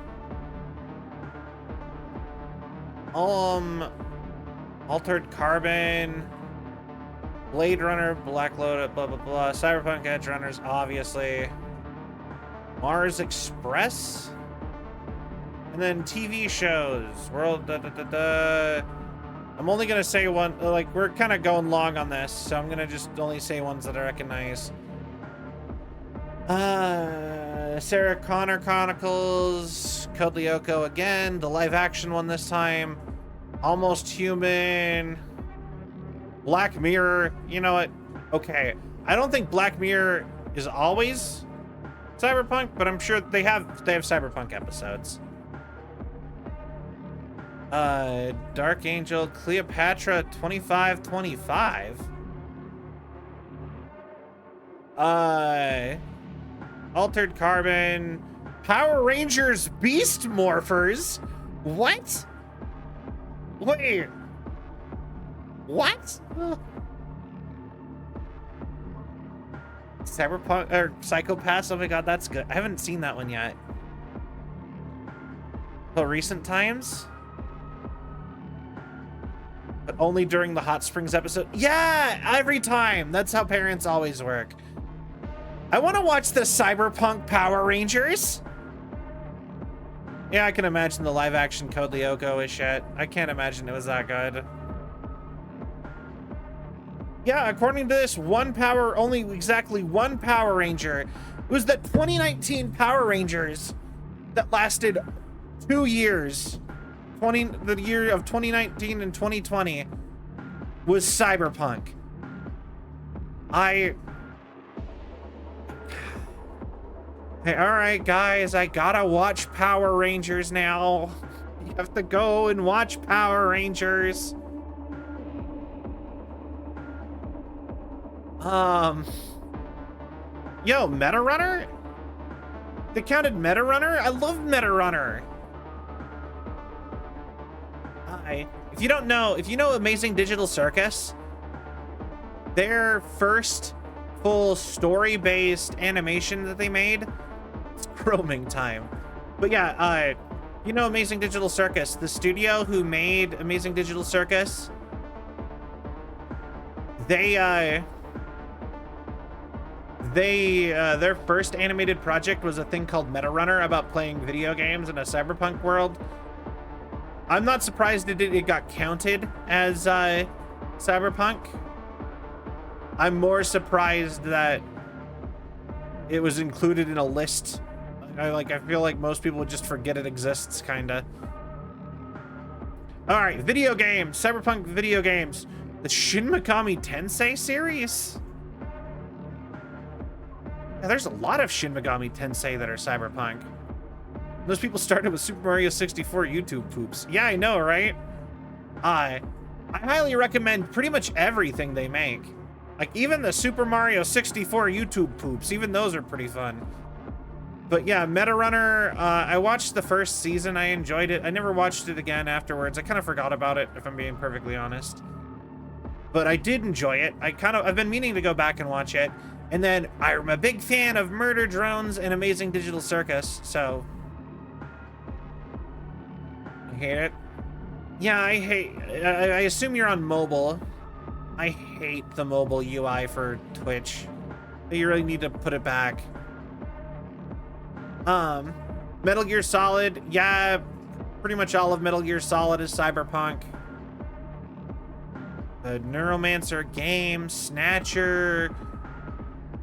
S1: Altered Carbon, Blade Runner, Black Lotus, blah, blah, blah. Cyberpunk Edge Runners, obviously. Mars Express? And then TV shows. World, I'm only gonna say one, like, we're kind of going long on this, so I'm gonna just only say ones that I recognize. Sarah Connor Chronicles, Code Lyoko again, the live action one this time. Almost Human. Black Mirror. You know what? Okay. I don't think Black Mirror is always cyberpunk, but I'm sure they have cyberpunk episodes. Dark Angel, Cleopatra 2525. Altered Carbon, Power Rangers Beast Morphers. What? Wait. What? Cyberpunk or Psychopass? Oh my god, that's good. I haven't seen that one yet. Oh, recent times? But only during the Hot Springs episode? Yeah, every time. That's how parents always work. I want to watch the Cyberpunk Power Rangers. Yeah, I can imagine the live action Code Lyoko is shit. I can't imagine it was that good. Yeah, according to this, only exactly one Power Ranger. It was the 2019 Power Rangers that lasted 2 years. The year of 2019 and 2020 was Cyberpunk. Hey, all right, guys, I gotta watch Power Rangers now. You have to go and watch Power Rangers. Yo, Meta Runner? They counted Meta Runner? I love Meta Runner. Hi. If you don't know, if you know Amazing Digital Circus, their first full story-based animation that they made, it's Roaming Time. But yeah, you know Amazing Digital Circus, the studio who made Amazing Digital Circus, their first animated project was a thing called Meta Runner about playing video games in a cyberpunk world. I'm not surprised it got counted as cyberpunk. I'm more surprised that it was included in a list. I feel like most people would just forget it exists, kinda. All right, video games, cyberpunk video games. The Shin Megami Tensei series? Yeah, there's a lot of Shin Megami Tensei that are cyberpunk. Those people started with Super Mario 64 YouTube poops. Yeah, I know, right? I highly recommend pretty much everything they make. Like, even the Super Mario 64 YouTube poops, even those are pretty fun. But yeah, Metarunner, I watched the first season. I enjoyed it. I never watched it again afterwards. I kind of forgot about it, if I'm being perfectly honest. But I did enjoy it. I've been meaning to go back and watch it. And then I'm a big fan of Murder Drones and Amazing Digital Circus, so I hate it. Yeah, I assume you're on mobile. I hate the mobile UI for Twitch. You really need to put it back. Metal Gear Solid, yeah, pretty much all of Metal Gear Solid is Cyberpunk. The Neuromancer game, Snatcher,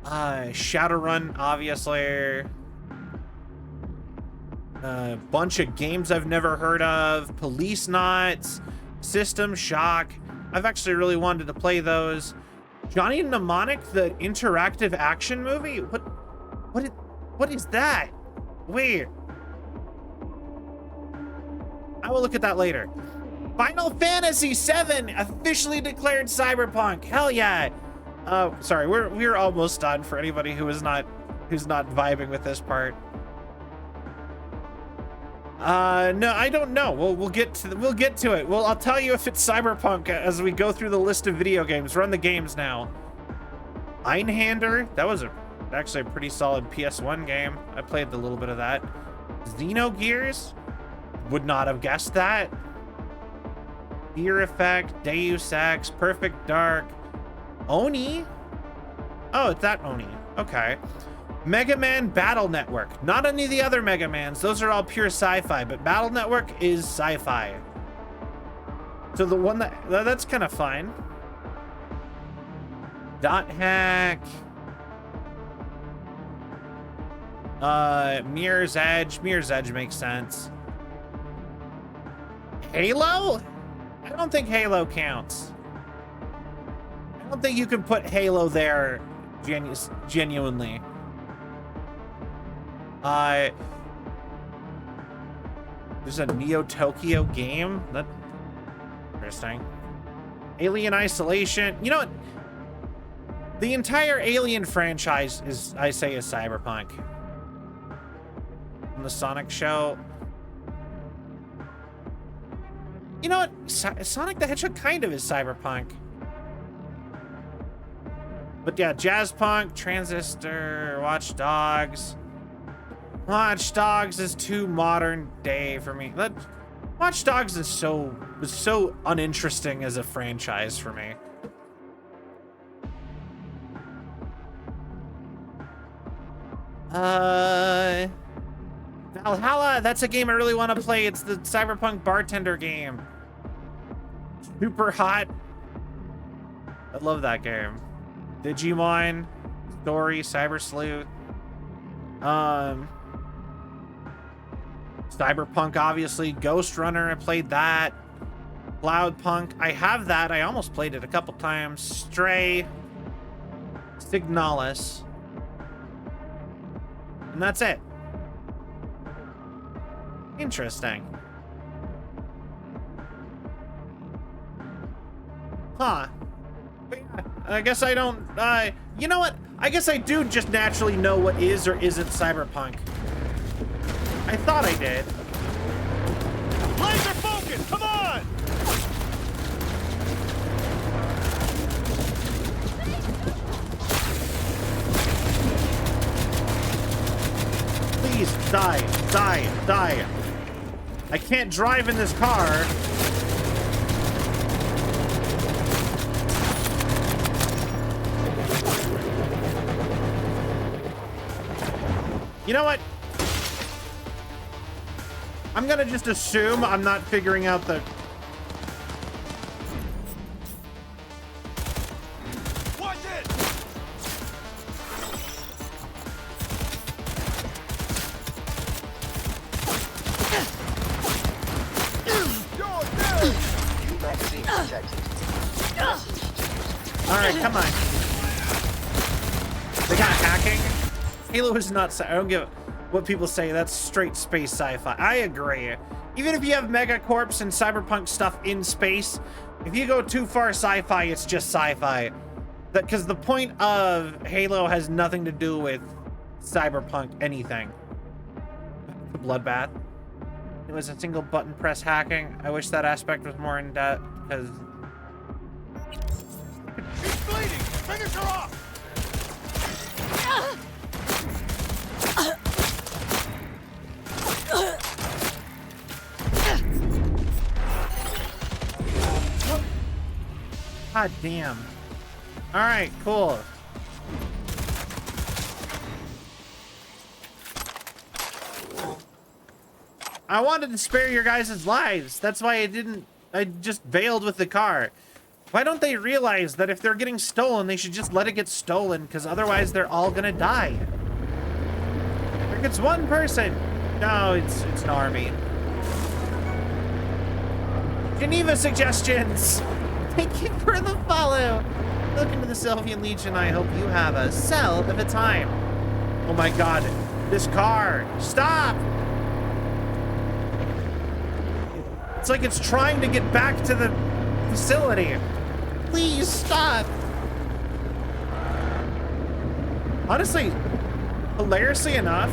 S1: Shadowrun, obviously. A bunch of games I've never heard of. Police Knots, System Shock. I've actually really wanted to play those. Johnny Mnemonic, the interactive action movie? What is that? Wait. I will look at that later. Final Fantasy VII officially declared Cyberpunk. Hell yeah. Sorry, we're almost done for anybody who's not vibing with this part. No, I don't know. We'll get to it. Well, I'll tell you if it's Cyberpunk as we go through the list of video games. Run the games now. Einhander, that was actually a pretty solid PS1 game. I played a little bit of that. Xenogears, would not have guessed that. Fear Effect, Deus Ex, Perfect Dark, Oni. Oh, it's that Oni. Okay. Mega Man Battle Network. Not any of the other Mega Mans. Those are all pure sci-fi, but Battle Network is sci-fi. So the one that's kind of fine. Dot Hack. Mirror's Edge. Mirror's Edge makes sense. Halo? I don't think Halo counts. I don't think you can put Halo there genuinely. There's a Neo Tokyo game. That's interesting. Alien Isolation. You know what? The entire Alien franchise is Cyberpunk. From the Sonic show. You know what? Sonic the Hedgehog kind of is Cyberpunk. But yeah, Jazzpunk, Transistor, Watch Dogs. Watch Dogs is too modern day for me. Watch Dogs was so uninteresting as a franchise for me. Valhalla, that's a game I really want to play. It's the Cyberpunk bartender game. Super hot. I love that game. Digimon, Story, Cyber Sleuth. Cyberpunk, obviously. Ghost Runner, I played that. Cloudpunk, I have that. I almost played it a couple times. Stray. Signalis. And that's it. Interesting. Huh. But yeah, I guess I don't, you know what? I guess I do just naturally know what is or isn't Cyberpunk. I thought I did.
S5: Laser focus, come on!
S1: Please, die. I can't drive in this car. You know what? I'm gonna just assume I'm not figuring out the...
S5: Watch it!
S1: Alright, come on. They got hacking? Halo is not... I don't give what people say. That's straight space sci-fi. I agree. Even if you have Megacorps and Cyberpunk stuff in space, if you go too far sci-fi, it's just sci-fi. Because the point of Halo has nothing to do with Cyberpunk anything. The bloodbath. It was a single button press hacking. I wish that aspect was more in depth, because...
S5: She's bleeding! Finish her off!
S1: God damn. Alright, cool. I wanted to spare your guys' lives. That's why I just bailed with the car. Why don't they realize that if they're getting stolen, they should just let it get stolen, because otherwise they're all gonna die. Like, it's one person. No, it's an army. Geneva suggestions. Thank you for the follow. Welcome to the Sylvian Legion. I hope you have a cell of a time. Oh my god. This car. Stop! It's like it's trying to get back to the facility. Please stop. Honestly, hilariously enough,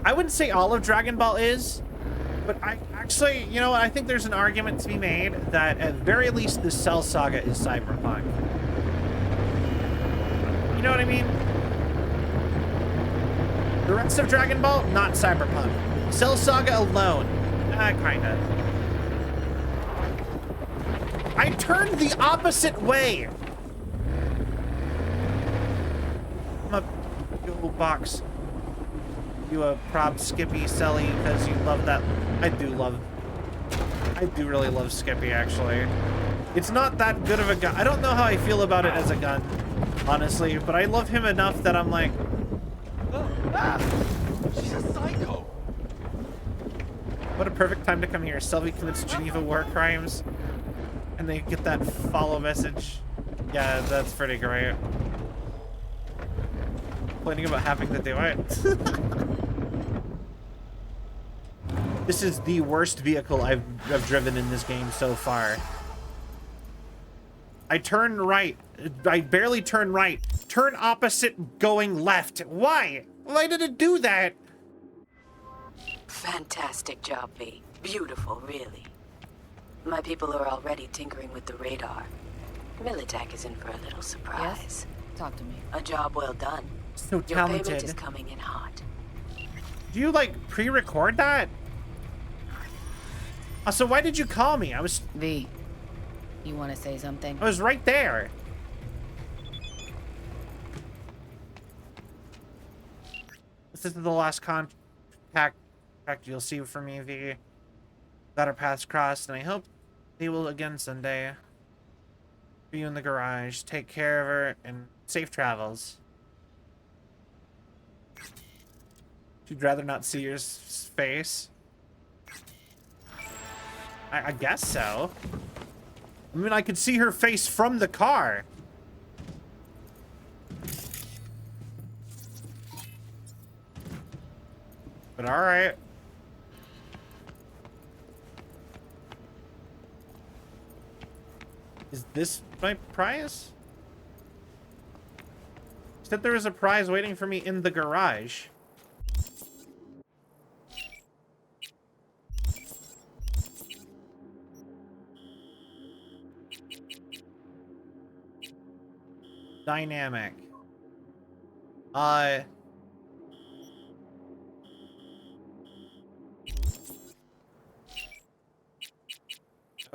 S1: I wouldn't say all of Dragon Ball is, but I actually, you know what, I think there's an argument to be made that at very least the Cell Saga is cyberpunk. You know what I mean? The rest of Dragon Ball, not cyberpunk. Cell Saga alone, kinda. I turned the opposite way. I'm a go box. You a prob Skippy, Selly, because you love that. I do really love Skippy, actually. It's not that good of a gun. I don't know how I feel about it as a gun, honestly, but I love him enough that I'm like,
S10: She's a psycho.
S1: what a perfect time to come here. Selby commits Geneva war crimes, and they get that follow message. Yeah, that's pretty great. Complaining about having to do it. This is the worst vehicle I've driven in this game so far. I turn right. I barely turn right. Turn opposite going left. Why? Why did it do that?
S2: Fantastic job, V. Beautiful, really. My people are already tinkering with the radar. Militech is in for a little surprise.
S3: Yes? Talk to me.
S2: A job well done.
S1: So
S2: Your payment
S1: talented.
S2: is coming in hot.
S1: Do you like pre-record that? So why did you call me? I was
S3: V, you want to say something?
S1: I was right there. This is the last contact you'll see from me, V. Got our paths crossed, and I hope they will again someday. See you in the garage. Take care of her, and safe travels. You'd rather not see your face? I guess so. I mean, I could see her face from the car. But all right. Is this my prize? You said there was a prize waiting for me in the garage. Dynamic.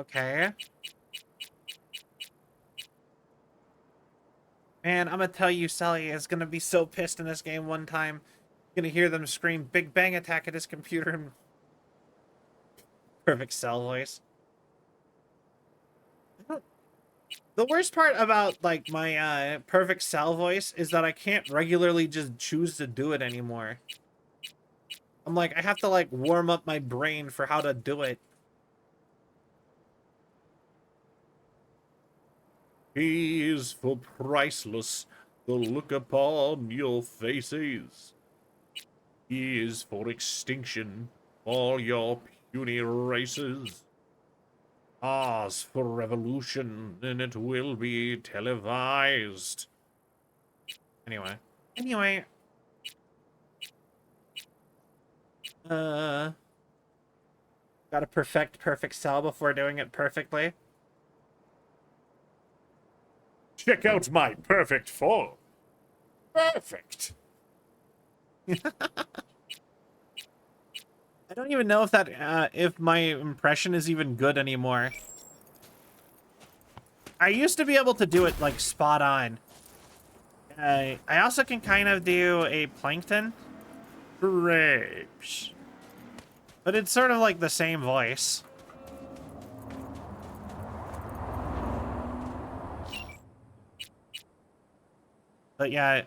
S1: Okay. Man, I'm gonna tell you, Sally is gonna be so pissed in this game one time. You're gonna hear them scream Big Bang attack at his computer and perfect Cell voice. The worst part about like my perfect Cell voice is that I can't regularly just choose to do it anymore. I'm like, I have to like warm up my brain for how to do it. He is for priceless, the look upon your faces. He is for extinction, all your puny races. Ours for revolution, and it will be televised. Anyway. Gotta perfect cell before doing it perfectly. Check out my perfect fall. Perfect. I don't even know if that if my impression is even good anymore. I used to be able to do it like spot on. I also can kind of do a plankton. Grapes. But it's sort of like the same voice. But yeah, it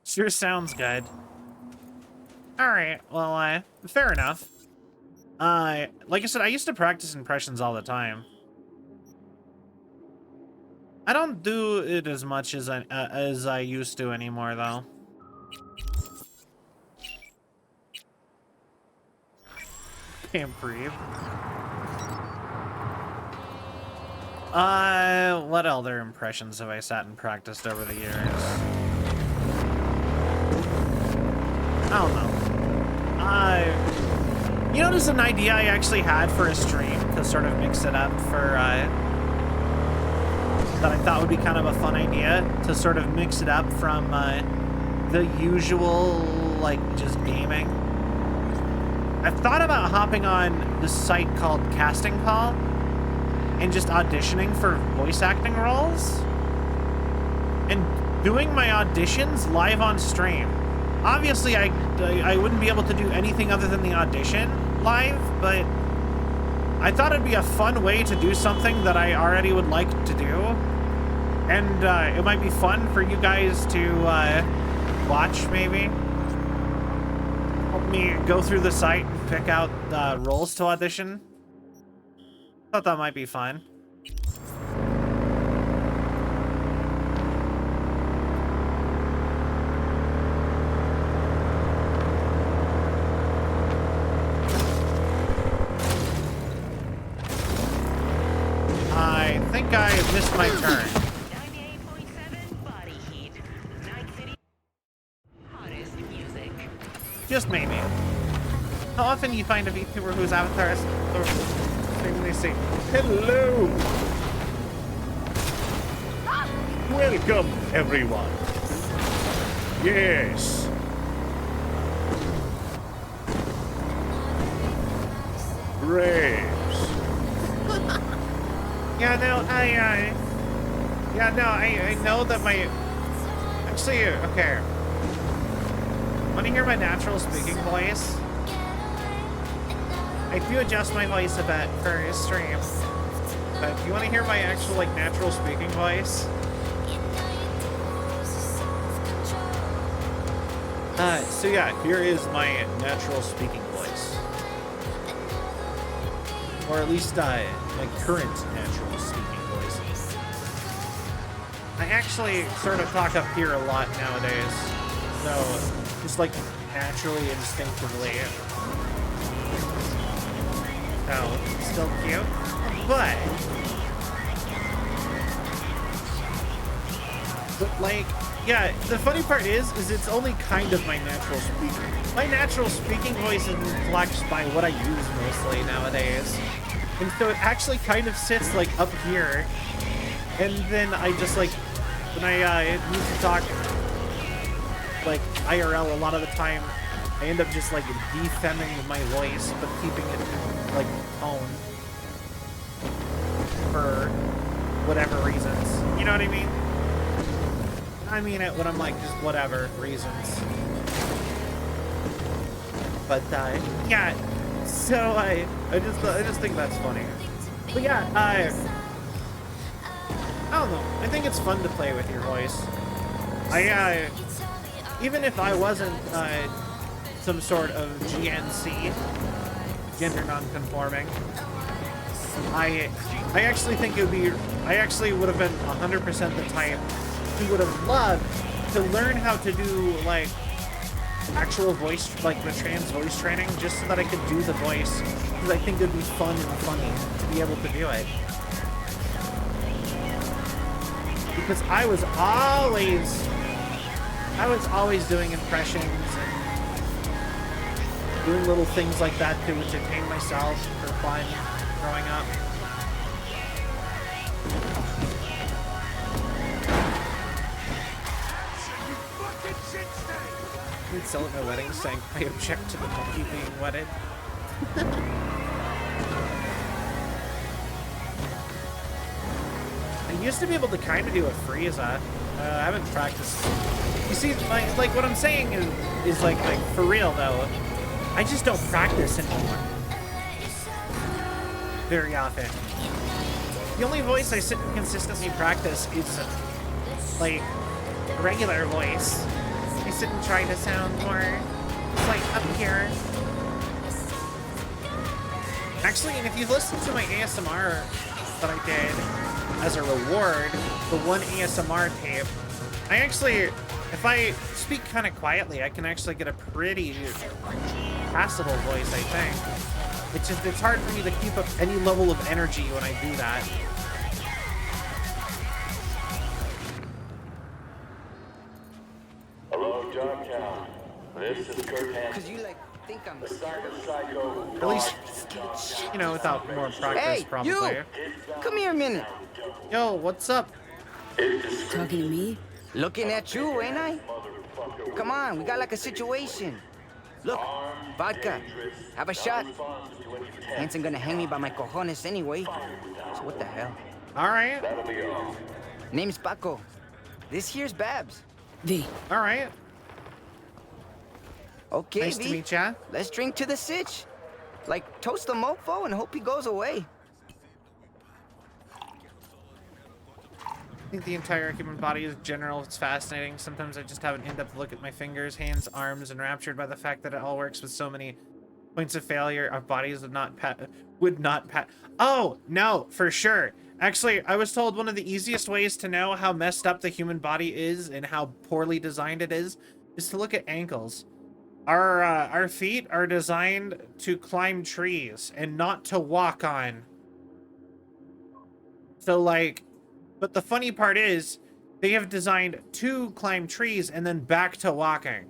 S1: sure sounds good. Alright, well, fair enough. Like I said, I used to practice impressions all the time. I don't do it as much as I used to anymore, though. Can't breathe. What other impressions have I sat and practiced over the years? I don't know. You know, there's an idea I actually had for a stream to sort of mix it up for, that I thought would be kind of a fun idea to sort of mix it up from, the usual, like, just gaming. I've thought about hopping on this site called Casting Call and just auditioning for voice acting roles and doing my auditions live on stream. Obviously, I wouldn't be able to do anything other than the audition live, but I thought it'd be a fun way to do something that I already would like to do. And it might be fun for you guys to watch, maybe. Help me go through the site and pick out roles to audition. Thought that might be fun. I think I missed my turn. Just maybe. How often do you find a VTuber whose avatar is they say, hello! Welcome, everyone. Yes. Graves. Yeah, no, I know that my... Actually, okay. Want to hear my natural speaking voice? I do adjust my voice a bit for stream. But if you want to hear my actual, like, natural speaking voice... so yeah, here is my natural speaking voice. Or at least, my current natural speaking voice. I actually sort of talk up here a lot nowadays. So, just like naturally, instinctively. Oh, still cute. But like, yeah, the funny part is it's only kind of my natural speaking. My natural speaking voice is influenced by what I use mostly nowadays. And so it actually kind of sits like up here. And then I just like, when I need to talk like IRL a lot of the time, I end up just like defemming my voice, but keeping it like tone for whatever reasons. You know what I mean? I mean it when I'm like just whatever reasons. But yeah, so I just think that's funny. But yeah, I don't know. I think it's fun to play with your voice. Even if I wasn't some sort of GNC, gender non-conforming, I actually think it would be, I actually would have been 100% the type who would have loved to learn how to do like actual voice, like the trans voice training, just so that I could do the voice, because I think it would be fun and funny to be able to do it. Because I was always doing impressions, and doing little things like that to entertain myself for fun growing up. We'd sell at my wedding saying, I object to the monkey being wedded. I used to be able to kind of do a Frieza. I haven't practiced. You see, like what I'm saying is like for real though. I just don't practice anymore very often. The only voice I sit and consistently practice is like a regular voice. I sit and try to sound more like up here. Actually, and if you've listened to my ASMR that I did as a reward, the one ASMR tape, I actually, if I speak kind of quietly, I can actually get a pretty passable voice, I think. It's just, it's hard for me to keep up any level of energy when I do that.
S4: Hello, Darktown. This is Kurt Hansen.
S17: Cause you like think I'm
S4: the psycho.
S1: At least, you know, without more practice,
S17: hey,
S1: probably.
S17: You! Come here a minute.
S1: Yo, what's up?
S3: Talking to me?
S17: Looking at you, ain't I? Come on, we got like a situation. Look, vodka. Have a shot. Hansen gonna hang me by my cojones anyway. So what the hell?
S1: All right.
S17: Name's Paco. This here's Babs.
S3: V.
S1: All right.
S17: Okay,
S1: Nice
S17: V.
S1: to meet ya.
S17: Let's drink to the sitch. Like, toast the mofo and hope he goes away.
S1: I think the entire human body is general. It's fascinating. Sometimes I just have an in-depth look at my fingers, hands, arms, enraptured by the fact that it all works with so many points of failure. Our bodies would not pat. Oh, no, for sure. Actually, I was told one of the easiest ways to know how messed up the human body is and how poorly designed it is to look at ankles. Our feet are designed to climb trees and not to walk on. So, like, but the funny part is they have designed to climb trees and then back to walking.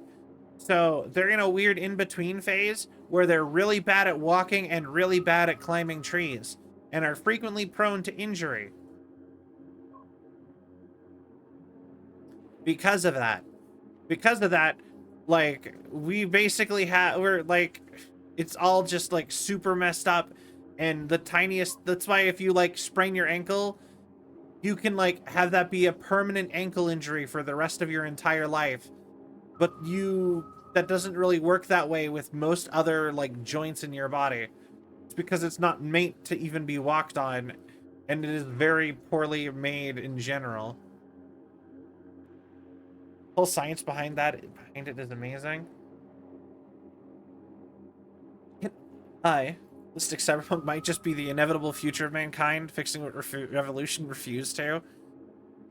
S1: So they're in a weird in-between phase where they're really bad at walking and really bad at climbing trees and are frequently prone to injury. Because of that. Like, we basically we're like, it's all just like super messed up, and the tiniest, that's why if you like sprain your ankle, you can like have that be a permanent ankle injury for the rest of your entire life. But that doesn't really work that way with most other like joints in your body. It's because it's not meant to even be walked on, and it is very poorly made in general. The whole science behind it is amazing. Holistic cyberpunk might just be the inevitable future of mankind, fixing what revolution refused to.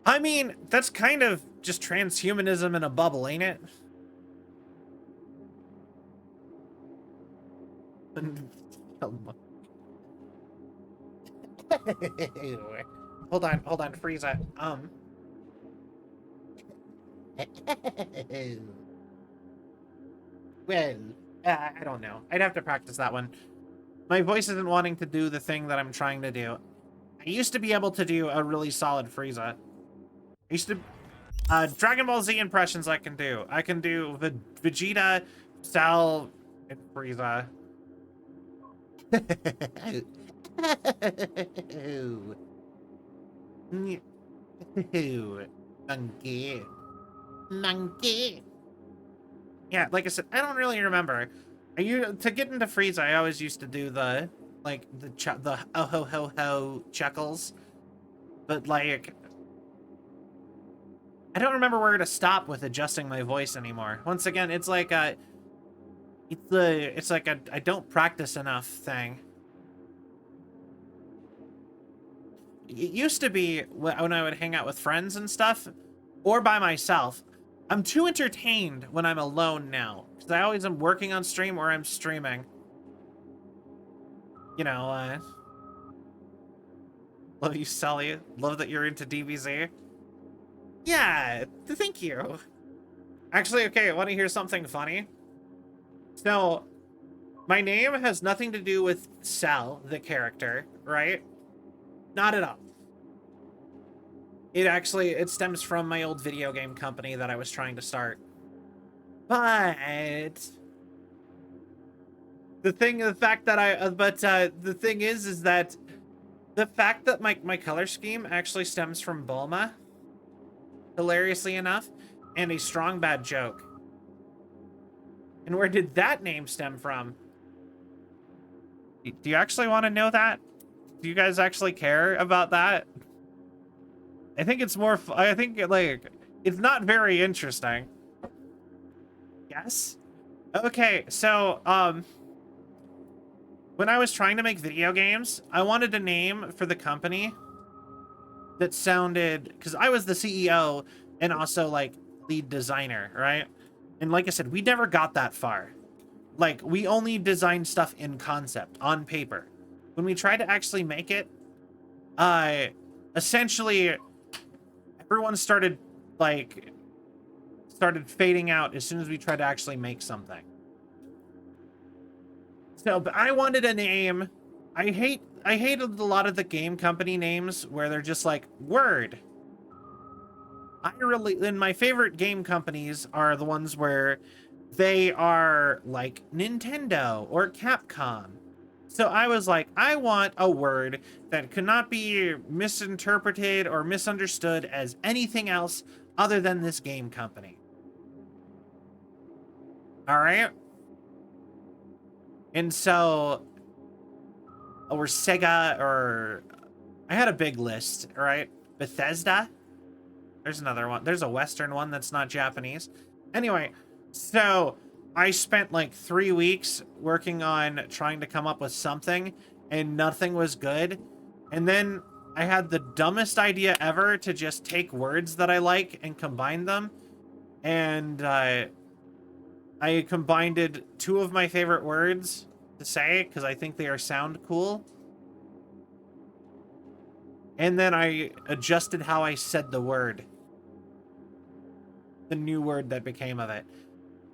S1: I mean, that's kind of just transhumanism in a bubble, ain't it? Hold on, Frieza. Well, I don't know. I'd have to practice that one. My voice isn't wanting to do the thing that I'm trying to do. I used to be able to do a really solid Frieza. I used to... Dragon Ball Z impressions I can do. I can do Vegeta, Cell, and Frieza. Monkey. Yeah, like I said, I don't really remember. To get into Frieza, I always used to do the oh ho ho ho chuckles, but like I don't remember where to stop with adjusting my voice anymore. Once again, it's like I don't practice enough thing. It used to be when I would hang out with friends and stuff, or by myself. I'm too entertained when I'm alone now, because I always am working on stream or I'm streaming. You know, love you, Sully. Love that you're into DBZ. Yeah, thank you. Actually, okay, I want to hear something funny. So, My name has nothing to do with Cell, the character, right? Not at all. It stems from my old video game company that I was trying to start. But the thing is that the fact that my color scheme actually stems from Bulma, hilariously enough, and a strong bad joke. And where did that name stem from? Do you actually want to know that? Do you guys actually care about that? I think it's more, I think like, it's not very interesting. Yes? Okay, so, when I was trying to make video games, I wanted a name for the company that sounded, because I was the CEO and also like lead designer, right? And like I said, we never got that far. Like, we only designed stuff in concept, on paper. When we tried to actually make it, essentially, everyone started fading out as soon as we tried to actually make something. So, but I wanted a name. I hated a lot of the game company names where they're just like, Word. And my favorite game companies are the ones where they are like Nintendo or Capcom. So I was like, I want a word that could not be misinterpreted or misunderstood as anything else other than this game company. All right? And so, or Sega, or I had a big list, all right? Bethesda. There's another one. There's a Western one that's not Japanese. Anyway, so I spent like 3 weeks working on trying to come up with something, and nothing was good. And then I had the dumbest idea ever to just take words that I like and combine them. And I combined two of my favorite words to say because I think they sound cool. And then I adjusted how I said the word. The new word that became of it.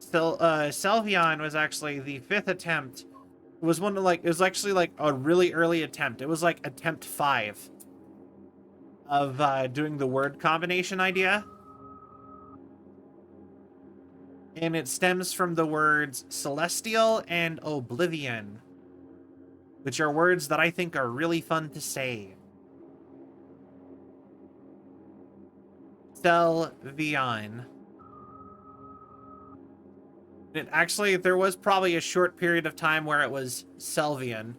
S1: Still, Selvion was actually the 5th attempt. It was one of it was actually like a really early attempt. It was like attempt 5 of doing the word combination idea. And it stems from the words celestial and oblivion, which are words that I think are really fun to say. Selvion. It actually, there was probably a short period of time where it was Selvian.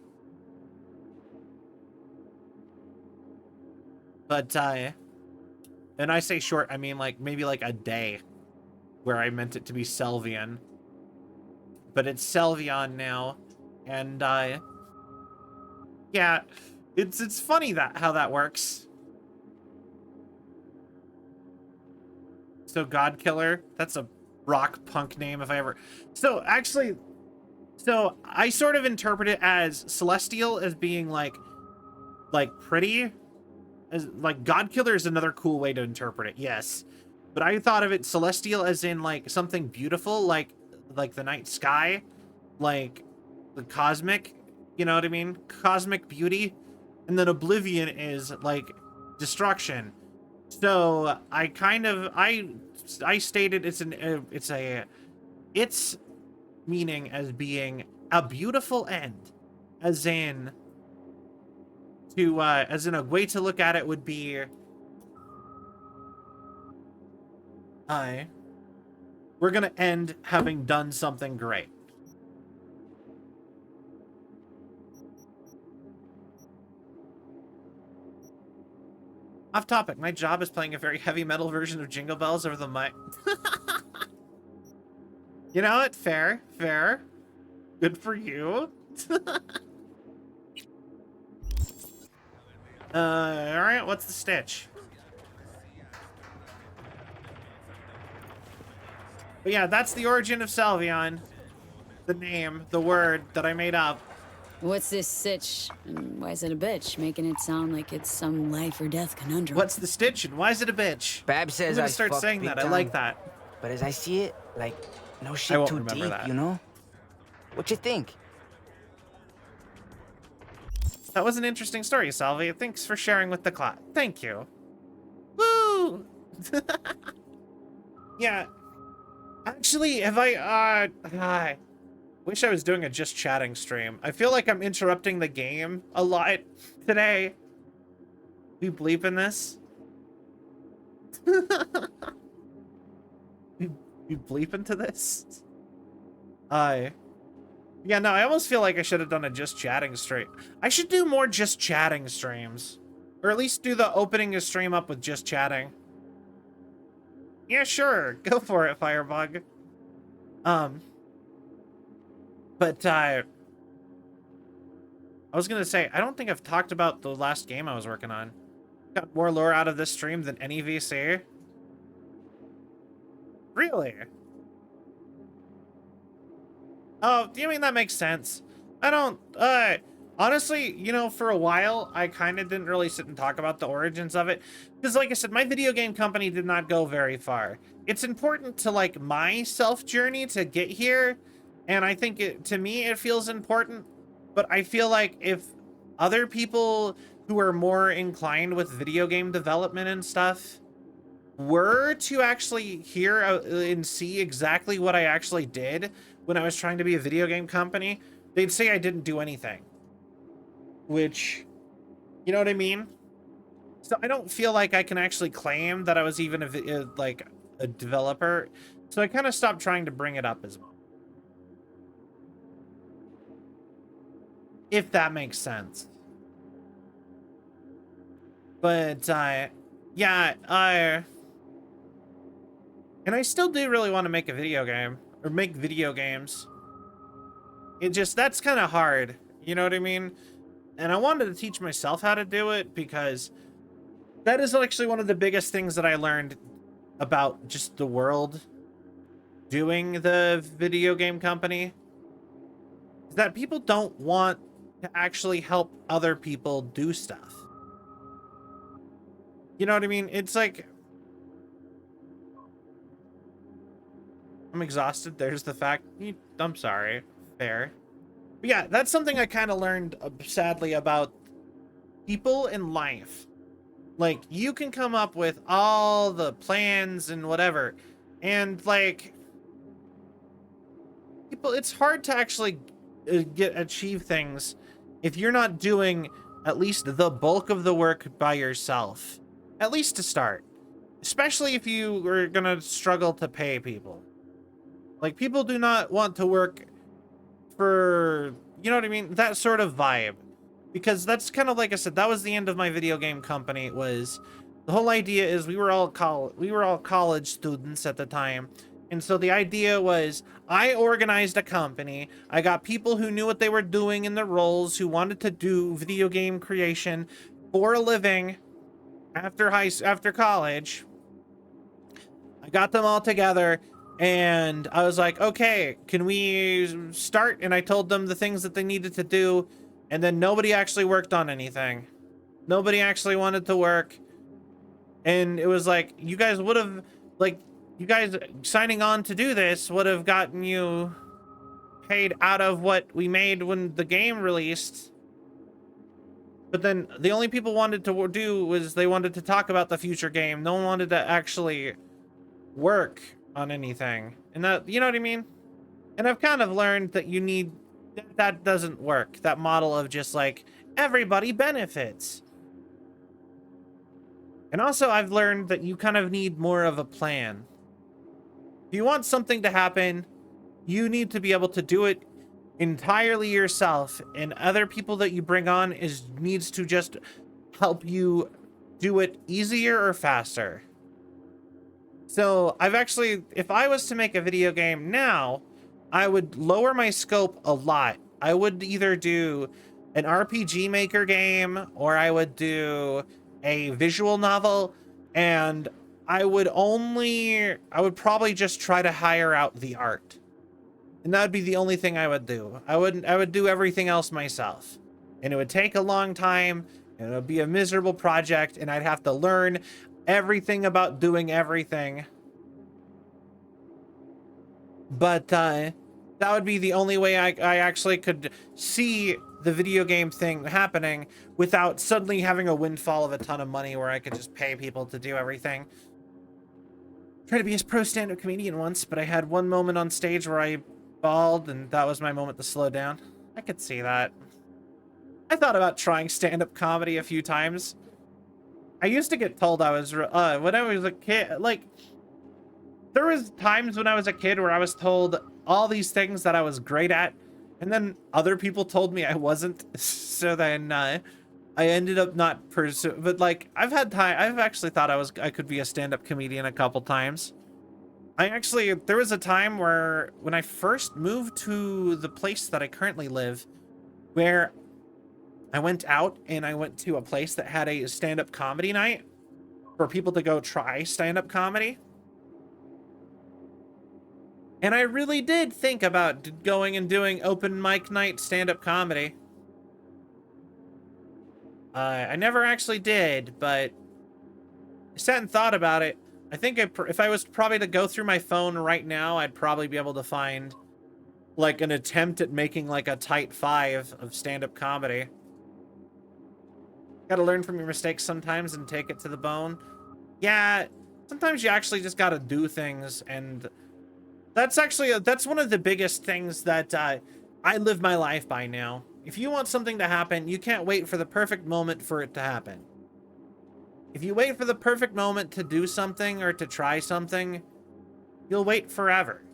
S1: But, and I say short, I mean like maybe like a day where I meant it to be Selvian. But it's Selvion now. And, yeah, it's funny how that works. So Godkiller, that's a rock punk name if I ever... So actually, so I sort of interpret it as celestial as being like pretty. As like Godkiller is another cool way to interpret it, yes. But I thought of it celestial as in like something beautiful, like the night sky, like the cosmic, you know what I mean? Cosmic beauty. And then oblivion is like destruction. So I kind of I stated its meaning as being a beautiful end, as in a way to look at it would be we're gonna end having done something great. Off topic, my job is playing a very heavy metal version of Jingle Bells over the mic. You know what? Fair. Good for you. Alright, what's the stitch? But yeah, that's the origin of Selvion. The name, the word that I made up.
S3: What's this sitch, and why is it a bitch? Making it sound like it's some life or death conundrum.
S1: What's the stitch, and why is it a bitch?
S17: Bab says
S1: I'm
S17: I
S1: gonna start
S17: fucked
S1: saying
S17: big
S1: that. I
S17: time.
S1: like that.
S17: But as I see it, like, no shit too deep,
S1: that.
S17: you know? What you think?
S1: That was an interesting story, Salvi. Thanks for sharing with the class. Thank you. Woo! Yeah. Actually, if I wish I was doing a just chatting stream. I feel like I'm interrupting the game a lot today. We bleeping this? we bleeping to this? Yeah, no, I almost feel like I should have done a just chatting stream. I should do more just chatting streams. Or at least do the opening a stream up with just chatting. Yeah, sure. Go for it, Firebug. But, I was gonna say, I don't think I've talked about the last game I was working on. Got more lore out of this stream than any VC. Really? Oh, you mean that makes sense? I don't, honestly, you know, for a while, I kind of didn't really sit and talk about the origins of it. Because, like I said, my video game company did not go very far. It's important to, like, my self-journey to get here. And I think, to me, it feels important. But I feel like if other people who are more inclined with video game development and stuff were to actually hear and see exactly what I actually did when I was trying to be a video game company, they'd say I didn't do anything. Which, you know what I mean? So I don't feel like I can actually claim that I was even a developer. So I kind of stopped trying to bring it up as much. If that makes sense. But, yeah, and I still do really want to make a video game. Or make video games. It just, that's kind of hard. You know what I mean? And I wanted to teach myself how to do it because that is actually one of the biggest things that I learned about just the world doing the video game company. Is that people don't want to actually help other people do stuff. You know what I mean? It's like, I'm exhausted. There's the fact. I'm sorry. Fair. But yeah, that's something I kind of learned, sadly, about people in life. Like, you can come up with all the plans and whatever. And, like, people, it's hard to actually achieve things if you're not doing at least the bulk of the work by yourself. At least to start. Especially if you are going to struggle to pay people. Like, people do not want to work for, you know what I mean? That sort of vibe. Because that's kind of, like I said, that was the end of my video game company. Was the whole idea is we were all college students at the time. And so the idea was I organized a company. I got people who knew what they were doing in their roles, who wanted to do video game creation for a living after college. I got them all together. And I was like, okay, can we start? And I told them the things that they needed to do. And then nobody actually worked on anything. Nobody actually wanted to work. And it was like, you guys would have, like, you guys signing on to do this would have gotten you paid out of what we made when the game released. But then the only people wanted to do was they wanted to talk about the future game. No one wanted to actually work on anything. And that, you know what I mean? And I've kind of learned that you need, that doesn't work. That model of just like, everybody benefits. And also I've learned that you kind of need more of a plan. If you want something to happen, you need to be able to do it entirely yourself. And other people that you bring on needs to just help you do it easier or faster. So I've actually, if I was to make a video game now, I would lower my scope a lot. I would either do an RPG Maker game or I would do a visual novel, and I would probably just try to hire out the art. And that would be the only thing I would do. I would do everything else myself. And it would take a long time, and it would be a miserable project, and I'd have to learn everything about doing everything. But that would be the only way I actually could see the video game thing happening without suddenly having a windfall of a ton of money where I could just pay people to do everything. Tried to be a pro stand-up comedian once, but I had one moment on stage where I bawled, and that was my moment to slow down. I could see that. I thought about trying stand-up comedy a few times. I used to get told I was, when I was a kid, like, there was times when I was a kid where I was told all these things that I was great at, and then other people told me I wasn't, so then, I ended up not pursuing, but like, I've actually thought I could be a stand-up comedian a couple times. There was a time where, when I first moved to the place that I currently live, where I went out and I went to a place that had a stand-up comedy night for people to go try stand-up comedy. And I really did think about going and doing open mic night stand-up comedy. I never actually did, but I sat and thought about it. I think if I was probably to go through my phone right now, I'd probably be able to find like an attempt at making like a tight 5 of stand-up comedy. Gotta learn from your mistakes sometimes and take it to the bone. Yeah, sometimes you actually just gotta do things, and that's one of the biggest things that I live my life by now. If you want something to happen, you can't wait for the perfect moment for it to happen. If you wait for the perfect moment to do something or to try something, you'll wait forever.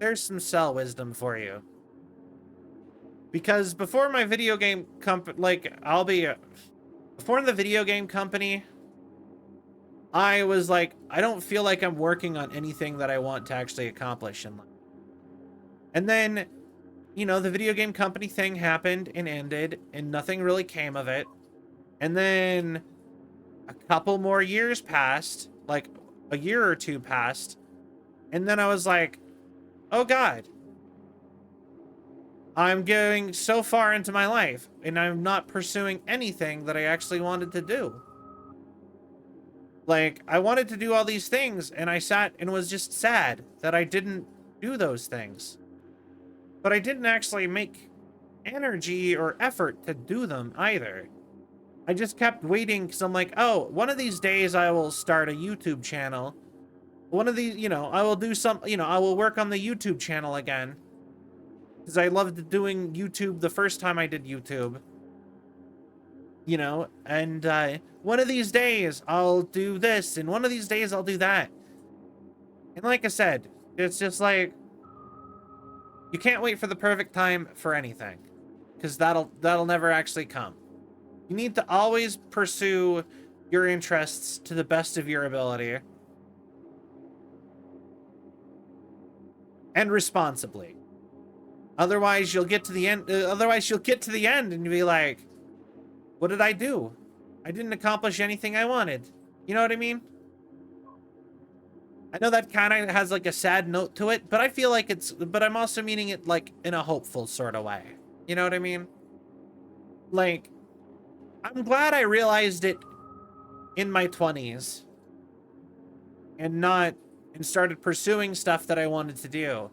S1: There's some cell wisdom for you. Because before my video game company, before the video game company, I was like, I don't feel like I'm working on anything that I want to actually accomplish in life. And then, you know, the video game company thing happened and ended, and nothing really came of it. And then a couple more years passed, like a year or two passed, and then I was like, oh God, I'm going so far into my life, and I'm not pursuing anything that I actually wanted to do. Like, I wanted to do all these things, and I sat and was just sad that I didn't do those things. But I didn't actually make energy or effort to do them either. I just kept waiting because I'm like, oh, one of these days I will start a YouTube channel. One of these, you know, I will do some, you know, I will work on the YouTube channel again. Because I loved doing YouTube the first time I did YouTube. You know, and one of these days I'll do this, and one of these days I'll do that. And like I said, it's just like, you can't wait for the perfect time for anything, because that'll never actually come. You need to always pursue your interests to the best of your ability. And responsibly. Otherwise, you'll get to the end. And you'll be like, what did I do? I didn't accomplish anything I wanted. You know what I mean? I know that kind of has like a sad note to it, but I feel like but I'm also meaning it like in a hopeful sort of way. You know what I mean? Like, I'm glad I realized it in my 20s and started pursuing stuff that I wanted to do.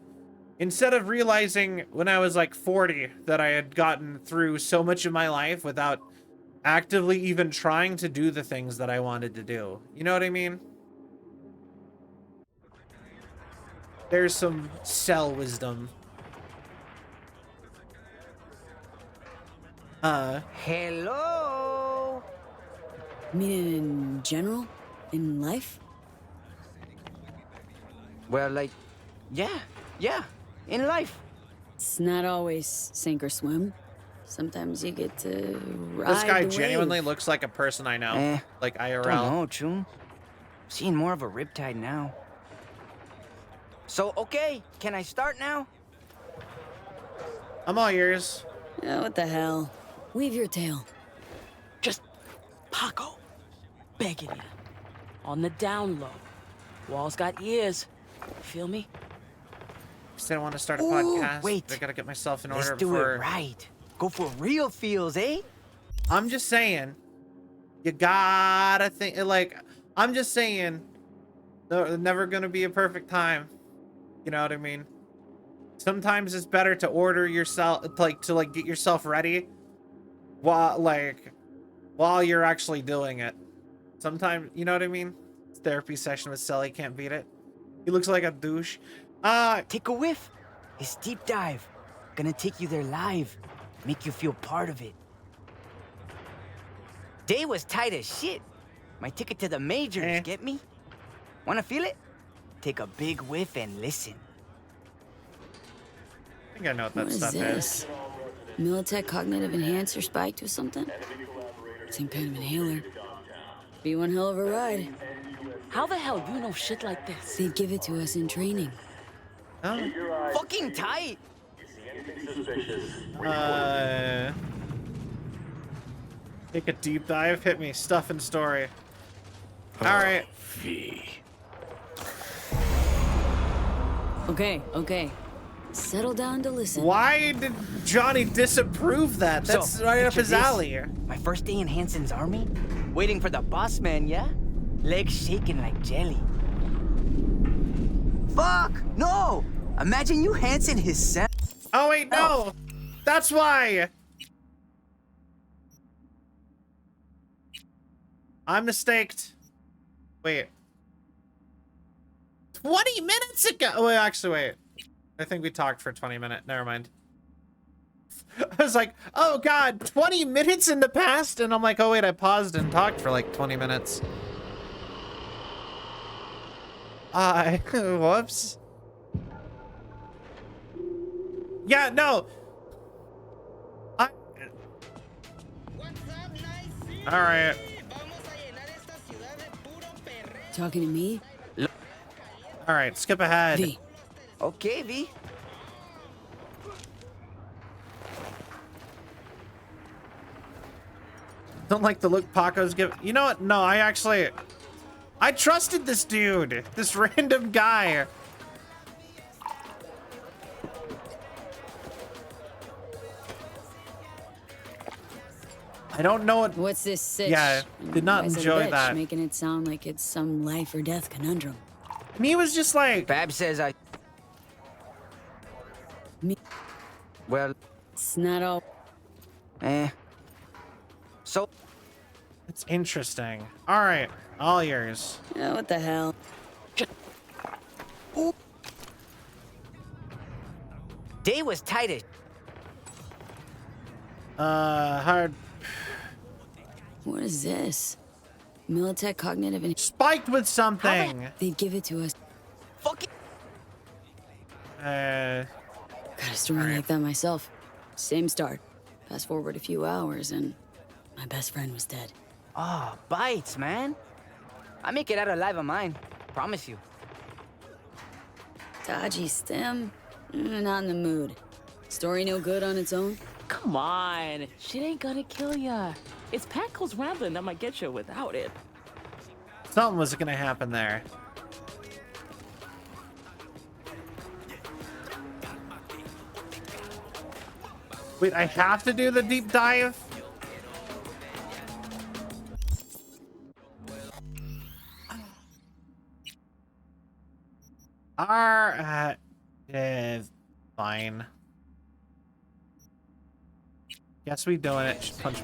S1: Instead of realizing when I was like 40 that I had gotten through so much of my life without actively even trying to do the things that I wanted to do. You know what I mean? There's some cell wisdom.
S17: Hello?
S3: Meaning in general? In life?
S17: Well, like, yeah, in life.
S3: It's not always sink or swim. Sometimes you get to ride
S1: This guy
S3: the
S1: genuinely
S3: wave.
S1: looks like a person I know. Like IRL.
S17: Don't know, Chum. Seeing more of a riptide now. So, okay, can I start now?
S1: I'm all ears.
S3: Yeah, what the hell? Weave your tale.
S9: Just Paco, begging you. On the down low. Wall's got ears. Feel me?
S1: I don't want to start a
S17: Ooh,
S1: podcast.
S17: wait.
S1: I gotta get myself in
S17: Let's
S1: order
S17: do
S1: before.
S17: it right. Go for real feels, eh?
S1: I'm just saying, you gotta think, like, I'm just saying, there's never gonna be a perfect time. You know what I mean? Sometimes it's better to order yourself, to get yourself ready while you're actually doing it. Sometimes, you know what I mean? Therapy session with Sully, can't beat it. He looks like a douche.
S17: Take a whiff. It's deep dive. Gonna take you there live. Make you feel part of it. Day was tight as shit. My ticket to the majors, get me? Wanna feel it? Take a big whiff and listen.
S1: I think I know what that
S3: What is
S1: stuff
S3: this? Militech cognitive enhancer spiked or something? Some kind of inhaler. Be one hell of a ride.
S9: How the hell you know shit like this?
S3: They'd give it to us in training.
S1: Oh.
S17: Fucking tight.
S1: Take a deep dive. Hit me. Stuff and story. All right.
S3: Okay. Settle down to listen.
S1: Why did Johnny disapprove that? That's right up his alley.
S17: My first day in Hansen's army, waiting for the boss man, yeah? Legs shaking like jelly. Fuck! No! Imagine you Hansen his son.
S1: Oh wait, no! That's why! I'm mistaked. Wait. 20 minutes ago! Oh, wait, actually, wait. I think we talked for 20 minutes. Never mind. I was like, oh god, 20 minutes in the past? And I'm like, oh wait, I paused and talked for like 20 minutes. Whoops. Yeah, no. Alright.
S3: Talking to me?
S1: Alright, skip ahead.
S3: V.
S17: Okay, V.
S1: Don't like the look Paco's giving. You know what? No, I trusted this dude. This random guy. I don't know what.
S3: What's this sitch?
S1: Yeah, did not
S3: Why's a
S1: enjoy
S3: bitch,
S1: that.
S3: Making it sound like it's some life or death conundrum.
S1: Me was just like.
S17: Fab says I.
S3: Me.
S17: Well.
S3: It's not all.
S17: So.
S1: It's interesting. All right, all yours.
S3: Yeah, what the hell?
S17: Day was tight as.
S1: Hard.
S3: What is this? Militech cognitive and
S1: spiked with something.
S3: They'd give it to us.
S17: Fucking.
S3: Got a story like that myself. Same start. Fast forward a few hours and my best friend was dead.
S17: Ah, bites, man. I make it out alive of mine. Promise you.
S3: Dodgy stem? Not in the mood. Story no good on its own?
S9: Come on. Shit ain't gonna kill ya. It's Patco's rambling that might get you without it.
S1: Something was gonna happen there. Wait, I have to do the deep dive? Fine. Guess we doing it. Just punch.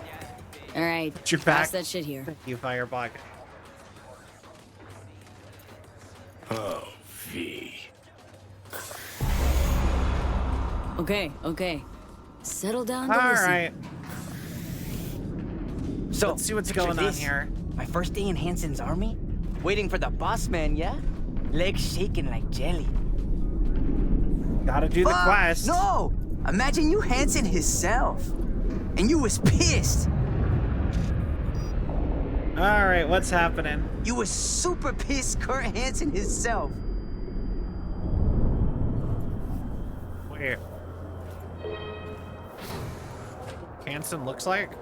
S3: All right.
S1: Put your back.
S3: Pass that shit here.
S1: Thank you, Firebug.
S4: Oh, V.
S3: Okay. Settle down to
S1: All
S3: listen.
S1: right.
S17: So,
S1: let's see what's
S17: picture
S1: going on
S17: this.
S1: here.
S17: My first day in Hansen's army, waiting for the boss man, yeah? Legs shaking like jelly.
S1: Gotta do the quest.
S17: No! Imagine you Hansen himself. And you was pissed.
S1: All right, what's happening?
S17: You was super pissed Kurt Hansen himself.
S1: Wait. Hansen looks like?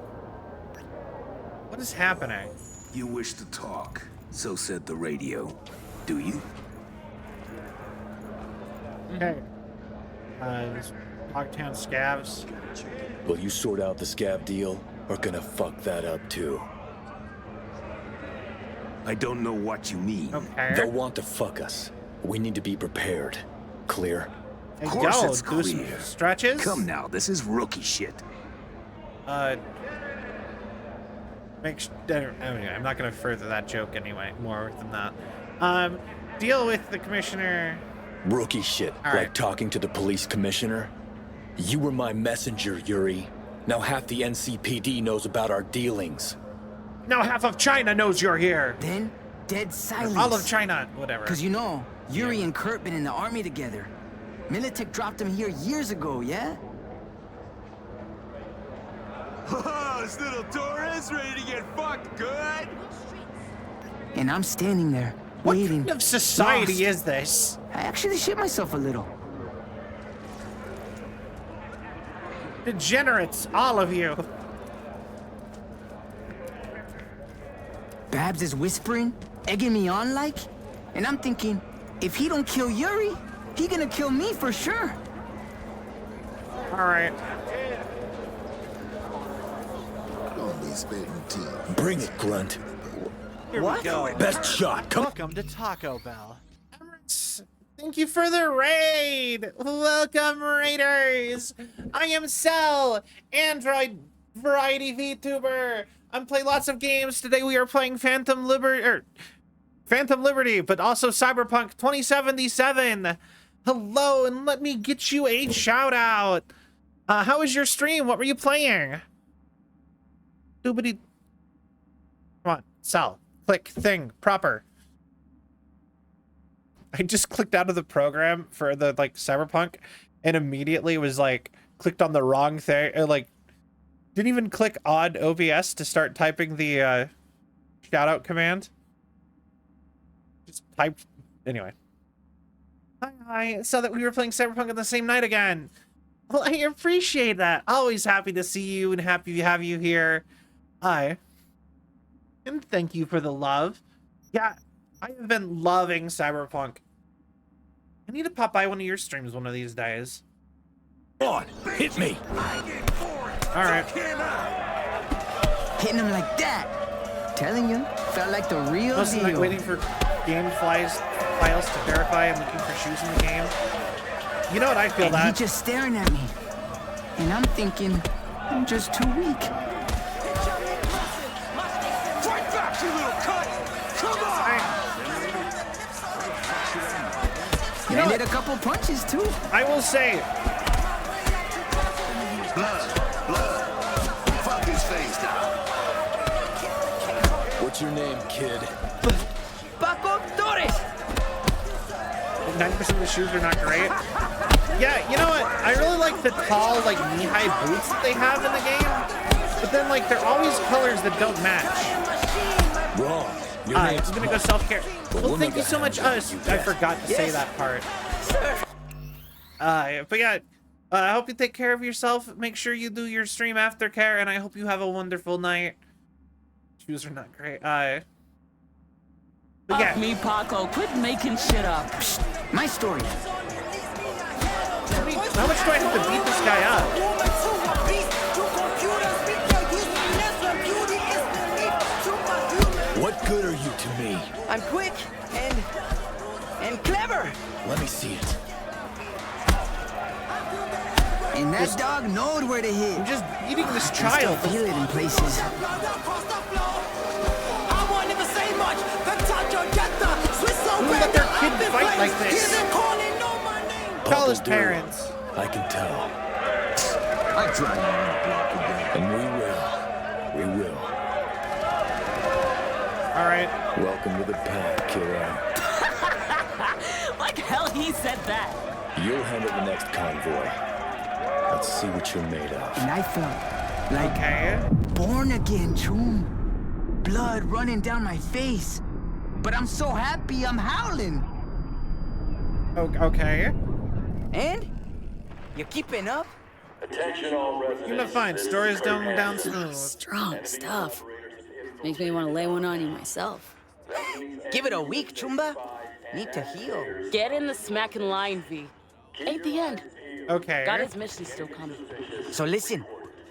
S1: What is happening?
S12: You wish to talk, so said the radio. Do you?
S1: Okay. Dogtown scavs.
S22: Will you sort out the scab deal, or gonna fuck that up too?
S12: I don't know what you mean.
S1: Okay.
S22: They'll want to fuck us. We need to be prepared. Clear?
S12: Of course
S1: Yo,
S12: it's
S1: do some
S12: clear.
S1: stretches.
S12: Come now, this is rookie shit.
S1: Anyway, I'm not gonna further that joke anyway. More than that. Deal with the commissioner.
S22: Rookie shit,
S1: All
S22: like
S1: right.
S22: talking to the police commissioner. You were my messenger, Yuri. Now half the NCPD knows about our dealings.
S1: Now half of China knows you're here.
S17: Then, dead silence.
S1: All of China, whatever.
S17: Cause you know, Yuri and Kurt been in the army together. Militech dropped him here years ago, yeah?
S10: Oh, this little Torres ready to get fucked good?
S17: And I'm standing there,
S1: What
S17: waiting.
S1: kind of society
S17: lost.
S1: is this?
S17: I actually shit myself a little.
S1: Degenerates, all of you.
S17: Babs is whispering, egging me on like, and I'm thinking, if he don't kill Yuri, he gonna kill me for sure.
S1: All right.
S22: Bring it, Grunt.
S1: Here we go.
S22: Best shot. Come.
S1: Welcome to Taco Bell. Emirates, thank you for the raid. Welcome, raiders. I am Cell, Android variety VTuber. I'm playing lots of games. Today we are playing Phantom Liberty, but also Cyberpunk 2077. Hello, and let me get you a shout out. How was your stream? What were you playing? Doobity. Come on, Cell. Click thing proper. I just clicked out of the program for the like Cyberpunk and immediately was like clicked on the wrong thing. Like didn't even click on OBS to start typing the shout out command. Just typed anyway. Hi, so that we were playing Cyberpunk on the same night again. Well, I appreciate that. Always happy to see you and happy to have you here. Hi. And thank you for the love. Yeah, I have been loving Cyberpunk. I need to pop by one of your streams one of these days.
S22: On, hit me.
S1: All right.
S17: Hitting him like that. Telling you, felt like the real
S1: Most of the night
S17: deal.
S1: waiting for game files to verify I'm looking for shoes in the game. You know what I feel
S17: And
S1: that.
S17: he just staring at me. And I'm thinking, I'm just too weak.
S10: Fight back, you little cunt! Come on!
S1: You know
S17: Landed
S1: what?
S17: a couple punches too.
S1: I will say,
S16: Blood. Fuck his face now.
S22: What's your name, kid?
S17: Paco Torres.
S1: 90% of the shoes are not great. Yeah, you know what? I really like the tall, like knee-high boots that they have in the game. But then, like, they're always colors that don't match.
S22: Wrong. Your
S1: I'm
S22: name's
S1: gonna go
S22: Punk.
S1: self-care.
S22: The
S1: Well,
S22: woman
S1: thank you
S22: got
S1: so much.
S22: handled. You
S1: I
S22: bet.
S1: forgot to say that part. But yeah, I hope you take care of yourself. Make sure you do your stream aftercare, and I hope you have a wonderful night. Shoes are not great. But yeah.
S14: Fuck me, Paco. Quit making shit up.
S17: My story.
S1: How much do I have to beat this guy up?
S22: What good are you to me?
S17: I'm quick and clever.
S22: Let me see it.
S17: And that dog knowed where to hit.
S1: I'm just beating this
S17: I can still
S1: child.
S17: feel it in places.
S1: Who let their kid fight like this? Call his parents.
S22: I can tell.
S12: I drive you on the block again.
S22: And we will.
S1: All right.
S22: Welcome to the pack, kiddo.
S14: Like hell he said that.
S22: You'll handle the next convoy. Let's see what you're made of.
S17: And I felt like
S1: Okay.
S17: born again, Choom. Blood running down my face. But I'm so happy I'm howling.
S1: Okay.
S17: And? You keeping up?
S15: Attention all residents.
S1: You're not fine. Stories down smooth.
S3: Strong stuff. Makes me want to lay one on you myself.
S17: Give it a week, Chumba. Need to heal.
S14: Get in the smacking line, V. Ain't the end.
S1: Okay.
S14: Got his mission still coming.
S17: So listen,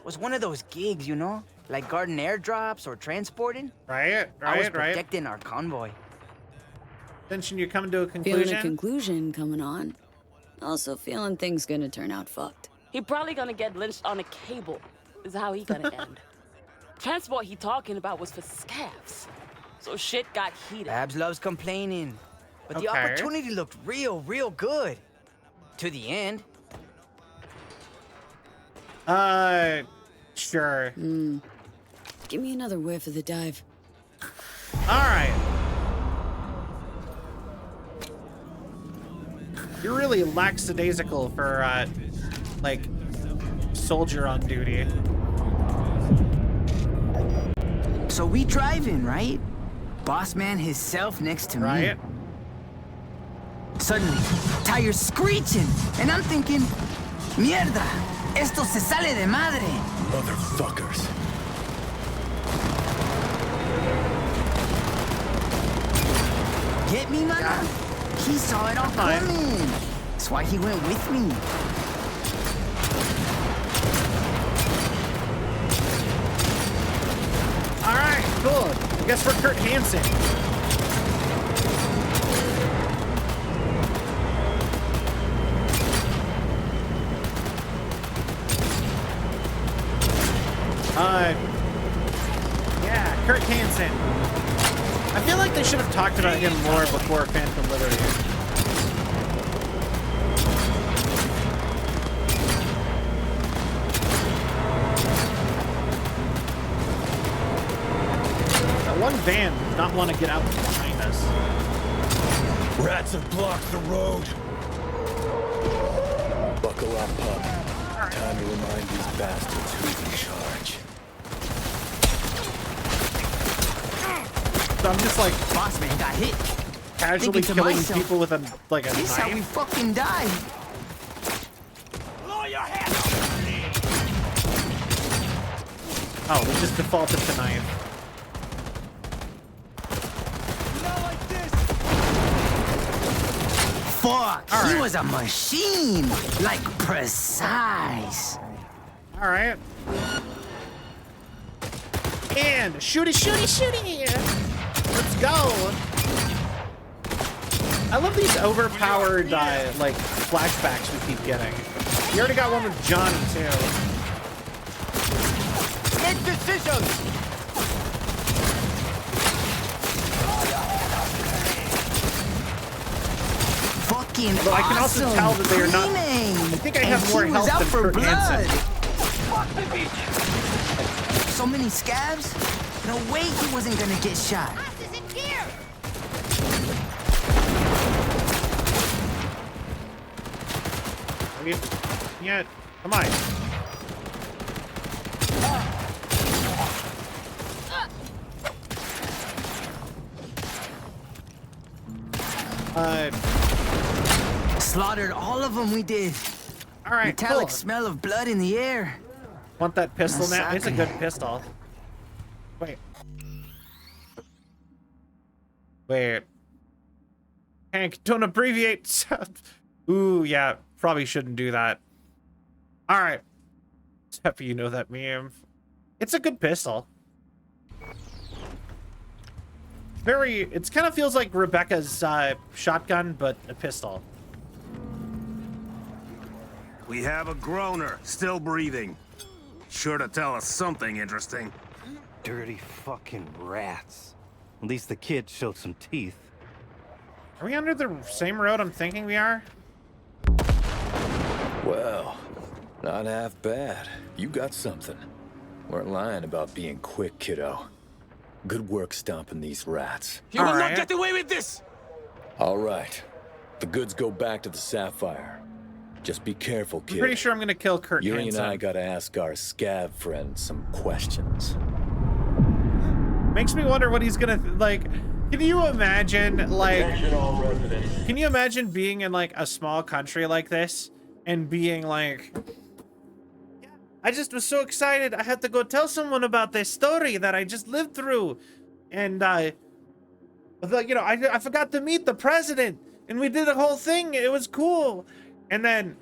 S17: was one of those gigs, you know? Like guarding airdrops or transporting?
S1: Right.
S17: I was protecting our convoy.
S1: Attention, you're coming to a
S3: Feeling
S1: conclusion.
S3: a conclusion coming on. Also feeling things gonna turn out fucked.
S14: He probably gonna get lynched on a cable. Is how he gonna end. Transport he talking about was for scavs. So shit got heated.
S17: Babs loves complaining. But the opportunity looked real good. To the end.
S1: Sure.
S3: Give me another whiff of the dive.
S1: Alright. You're really lackadaisical for, like, soldier on duty.
S17: So we driving, right? Boss man himself next to me.
S1: Right.
S17: Suddenly, tires screeching, and I'm thinking, mierda, esto se sale de madre.
S22: Motherfuckers.
S17: Get me, man? He saw it all coming. That's why he went with me.
S1: Alright, cool. I guess we're Kurt Hansen. Yeah, Kurt Hansen. I feel like they should have talked about him more before Phantom Liberty. That one van did not want to get out from behind us.
S22: Rats have blocked the road. Buckle up, pup. Time to remind these bastards who's in charge.
S1: So I'm just like,
S17: boss man got hit.
S1: Casually killing people with a a
S17: this
S1: knife.
S17: how we fucking die.
S1: Oh, we just defaulted to knife.
S17: Fuck, he was a machine. Like, precise.
S1: All right. And shooty, shooty, shooty. Let's go. I love these overpowered, like, flashbacks we keep getting. You already got one with Johnny, too.
S10: Make decisions!
S17: Fucking
S1: But I can also tell that they are not. I think I have more health than Kurt Hansen.
S17: So many scabs? No way he wasn't gonna get shot.
S1: Yeah, come on.
S17: Slaughtered all of them, we did.
S1: All right,
S17: Metallic
S1: cool.
S17: smell of blood in the air.
S1: Want that pistol now? It's a good pistol. Wait. Hank, don't abbreviate. Ooh, yeah, probably shouldn't do that. All right. Happy you know that meme. It's a good pistol. It kind of feels like Rebecca's shotgun, but a pistol.
S16: We have a groaner, still breathing. Sure to tell us something interesting.
S6: Dirty fucking rats. At least the kid showed some teeth.
S1: Are we under the same road I'm thinking we are?
S22: Well, not half bad. You got something. Weren't lying about being quick, kiddo. Good work stomping these rats.
S8: You will not get away with this!
S22: All right. The goods go back to the Sapphire. Just be careful, kid.
S1: I'm pretty sure I'm gonna kill Kurt
S22: Yuri
S1: Hansen.
S22: and I gotta ask our scav friend some questions.
S1: Makes me wonder what he's gonna like. Can you imagine, like, can you imagine being in like a small country like this and being like, I just was so excited I had to go tell someone about this story that I just lived through, and you know, I forgot to meet the president, and we did a whole thing. It was cool, and then,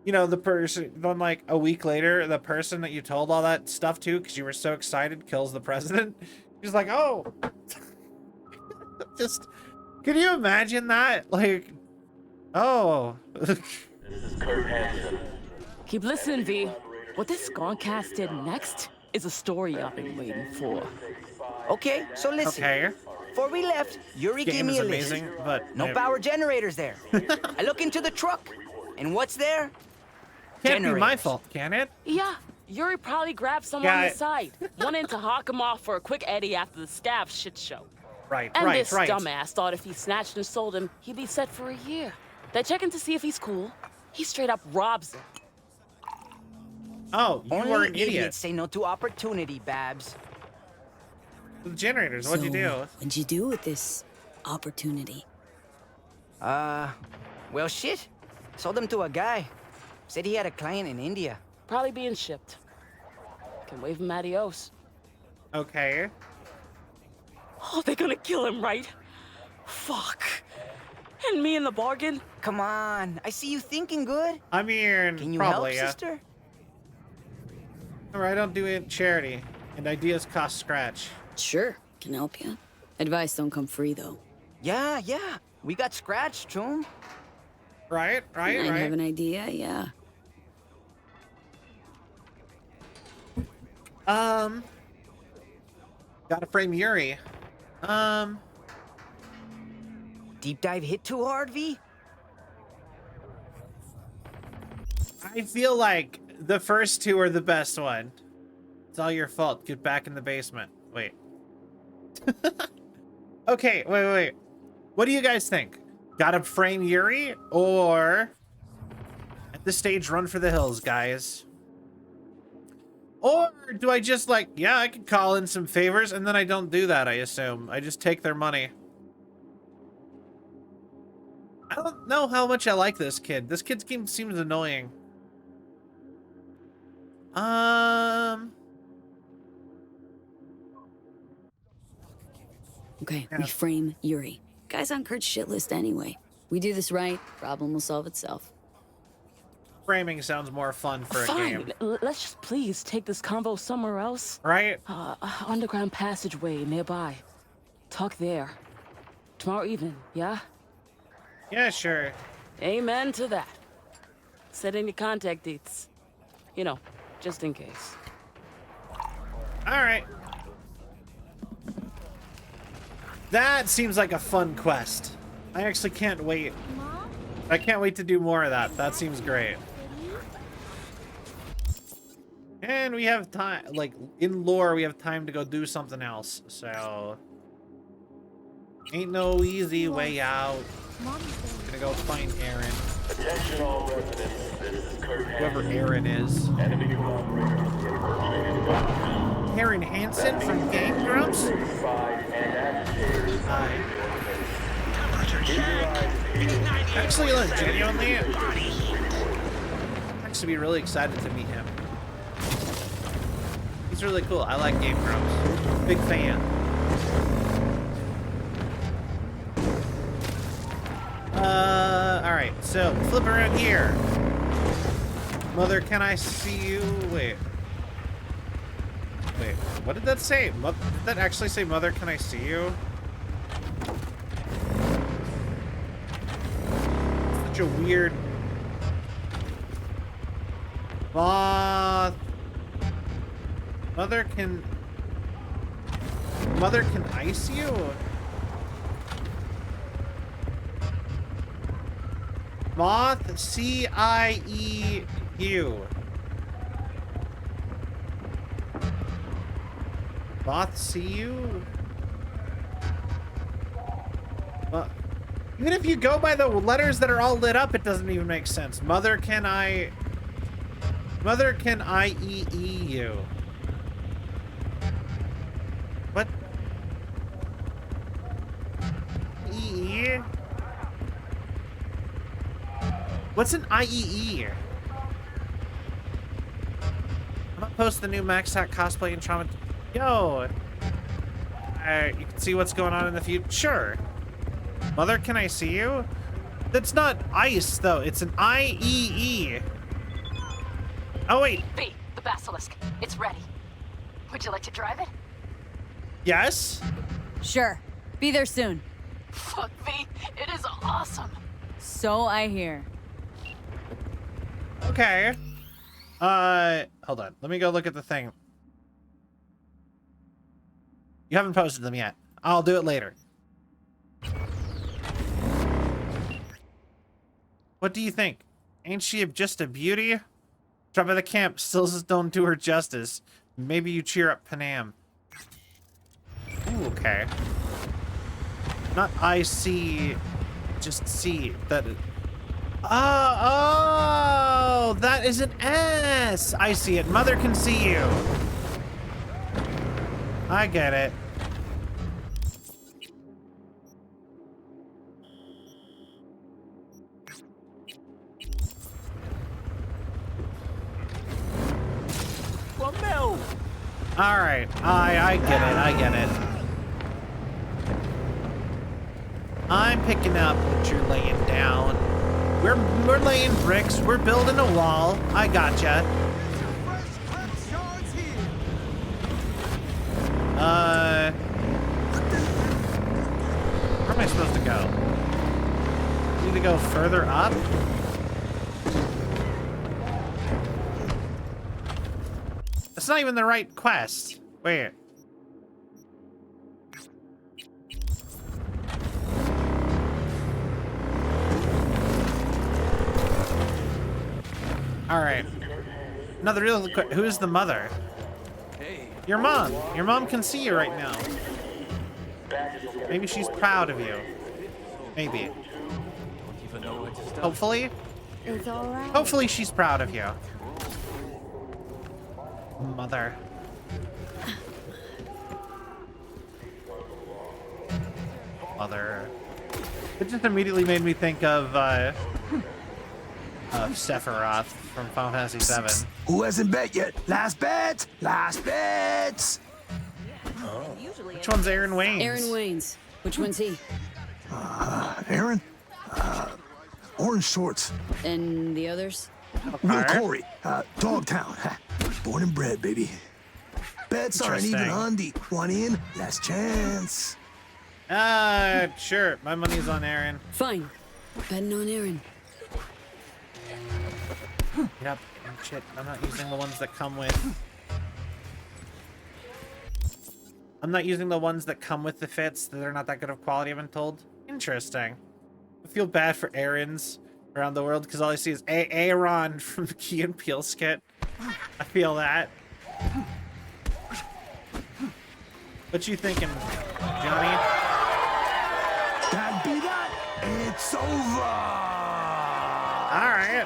S1: you know, then like a week later, the person that you told all that stuff to because you were so excited kills the president. He's like, oh. Just, can you imagine that? Like, Oh.
S14: Keep listening, V. What this Skunkcast did next is a story I've been waiting for.
S17: Okay, so listen.
S1: Okay.
S17: Before we left, Yuri gave
S1: Game
S17: me
S1: is
S17: a list.
S1: amazing, but
S17: No power generators there. I look into the truck, and what's there?
S1: Can't be my
S17: Generators.
S1: fault, can it?
S14: Yeah, Yuri probably grabbed someone on the side, wanting to hawk him off for a quick Eddie after the Scav shit show.
S1: Right,
S14: And
S1: right,
S14: this
S1: right.
S14: dumbass thought if he snatched and sold him, he'd be set for a year. They're checking to see if he's cool. He straight up robs him.
S1: Oh, you
S17: Only
S1: were an idiot.
S17: idiots say no to opportunity, Babs.
S1: The generators, what'd you do?
S3: What'd you do with this opportunity?
S17: Well, shit. Sold them to a guy. Said he had a client in India.
S14: Probably being shipped. Can wave him adios.
S1: Okay.
S14: Oh, they're gonna kill him, right? Fuck. And me in the bargain?
S17: Come on, I see you thinking good.
S1: I mean,
S17: Can you
S1: probably,
S17: help,
S1: yeah.
S17: sister?
S1: Alright, I don't do it charity. And ideas cost scratch.
S3: Sure, can help you. Advice don't come free, though.
S17: Yeah. We got Scratch, Chum.
S1: Right.
S3: I have an idea, yeah.
S1: Gotta frame Yuri.
S17: Deep dive hit too hard, V?
S1: I feel like the first two are the best one. It's all your fault. Get back in the basement. Wait. Okay, wait. What do you guys think? Gotta frame Yuri, or at this stage run for the hills, guys? Or do I just like, yeah, I could call in some favors, and then I don't do that, I assume. I just take their money. I don't know how much I like this kid. This kid seems annoying.
S3: Okay, we frame Yuri. Guy's on Kurt's shit list anyway. We do this right, problem will solve itself.
S1: Framing sounds more fun for a game.
S14: Fine, let's just please take this convo somewhere else.
S1: Right?
S14: Underground passageway nearby. Talk there. Tomorrow evening, yeah?
S1: Yeah, sure.
S14: Amen to that. Set in your contact dates. You know, just in case.
S1: Alright. That seems like a fun quest. I actually can't wait. I can't wait to do more of that. That seems great. And we have time, like, in lore, we have time to go do something else, so... Ain't no easy way out. Gonna go find Aaron.
S15: Attention all residents, this is Kurt
S1: Whoever Aaron is.
S15: Enemy operator.
S1: Aaron Hansen from Game Grumps? Hi. Actually, like, genuinely, actually be really excited to meet him. He's really cool. I like Game Grumps. Big fan. Alright, so flip around here. Mother, can I see you? Wait, what did that say? Did that actually say, Mother, can I see you? Such a weird... Mother, can ice you? Moth, C-I-E-U. Moth, see you? Even if you go by the letters that are all lit up, it doesn't even make sense. Mother, can I-E-E you? What? E-E? What's an IEE? I'm gonna post the new Max Hack cosplay and trauma. Yo! You can see what's going on in the future. Sure. Mother, can I see you? That's not ice, though. It's an IEE. Oh, wait.
S2: V, the Basilisk. It's ready. Would you like to drive it?
S1: Yes?
S3: Sure. Be there soon.
S2: Fuck, V. It is awesome.
S3: So I hear.
S1: Okay. Hold on. Let me go look at the thing. You haven't posted them yet. I'll do it later. What do you think? Ain't she just a beauty? Drop by the camp still don't do her justice. Maybe you cheer up Panam. Ooh, okay. Not I see, just see that. Oh, that is an S. I see it. Mother can see you. I get it.
S11: Well, no.
S1: All right. I get it. I get it. I'm picking up what you're laying down. We're laying bricks. We're building a wall. I gotcha. Where am I supposed to go? Need to go further up? That's not even the right quest. Wait. All right. Another real quick. Who's the mother? Your mom. Your mom can see you right now. Maybe she's proud of you. Maybe. Hopefully.
S3: It's all right.
S1: Hopefully she's proud of you. Mother. Mother. It just immediately made me think of Sephiroth from Final Fantasy VII.
S12: Who hasn't bet yet? Last bet? Last bets!
S1: Which one's Aaron Waynes?
S3: Aaron Waynes. Which one's he?
S12: Aaron? Orange shorts.
S3: And the others?
S12: Will Corey. Dogtown. Born and bred, baby. Bets aren't even handy. One in, last chance.
S1: Sure. My money's on Aaron.
S3: Fine. Betting on Aaron.
S1: Yep. Shit. I'm not using the ones that come with. I'm not using the ones that come with the fits. They're not that good of quality, I've been told. Interesting. I feel bad for Aarons around the world because all I see is Aaron from the Key and Peele skit. I feel that. What you thinking, Johnny?
S12: That be that. It's over.
S1: All right.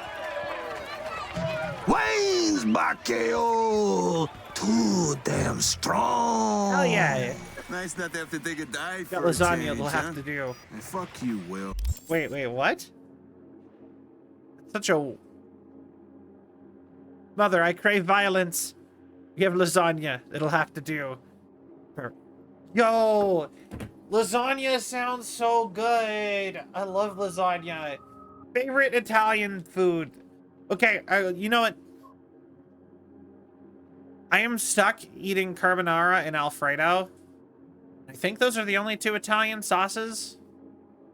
S12: Wayne's Bakeo. Too damn strong.
S1: Oh yeah.
S16: Nice not to have to take a dive
S1: Got
S16: for a
S1: lasagna
S16: change,
S1: they'll have
S16: huh?
S1: to do.
S16: Hey, fuck you, Will.
S1: Wait, what? Such a... Mother, I crave violence. We have lasagna. It'll have to do. Yo! Lasagna sounds so good. I love lasagna. Favorite Italian food. Okay, you know what? I am stuck eating carbonara and Alfredo. I think those are the only two Italian sauces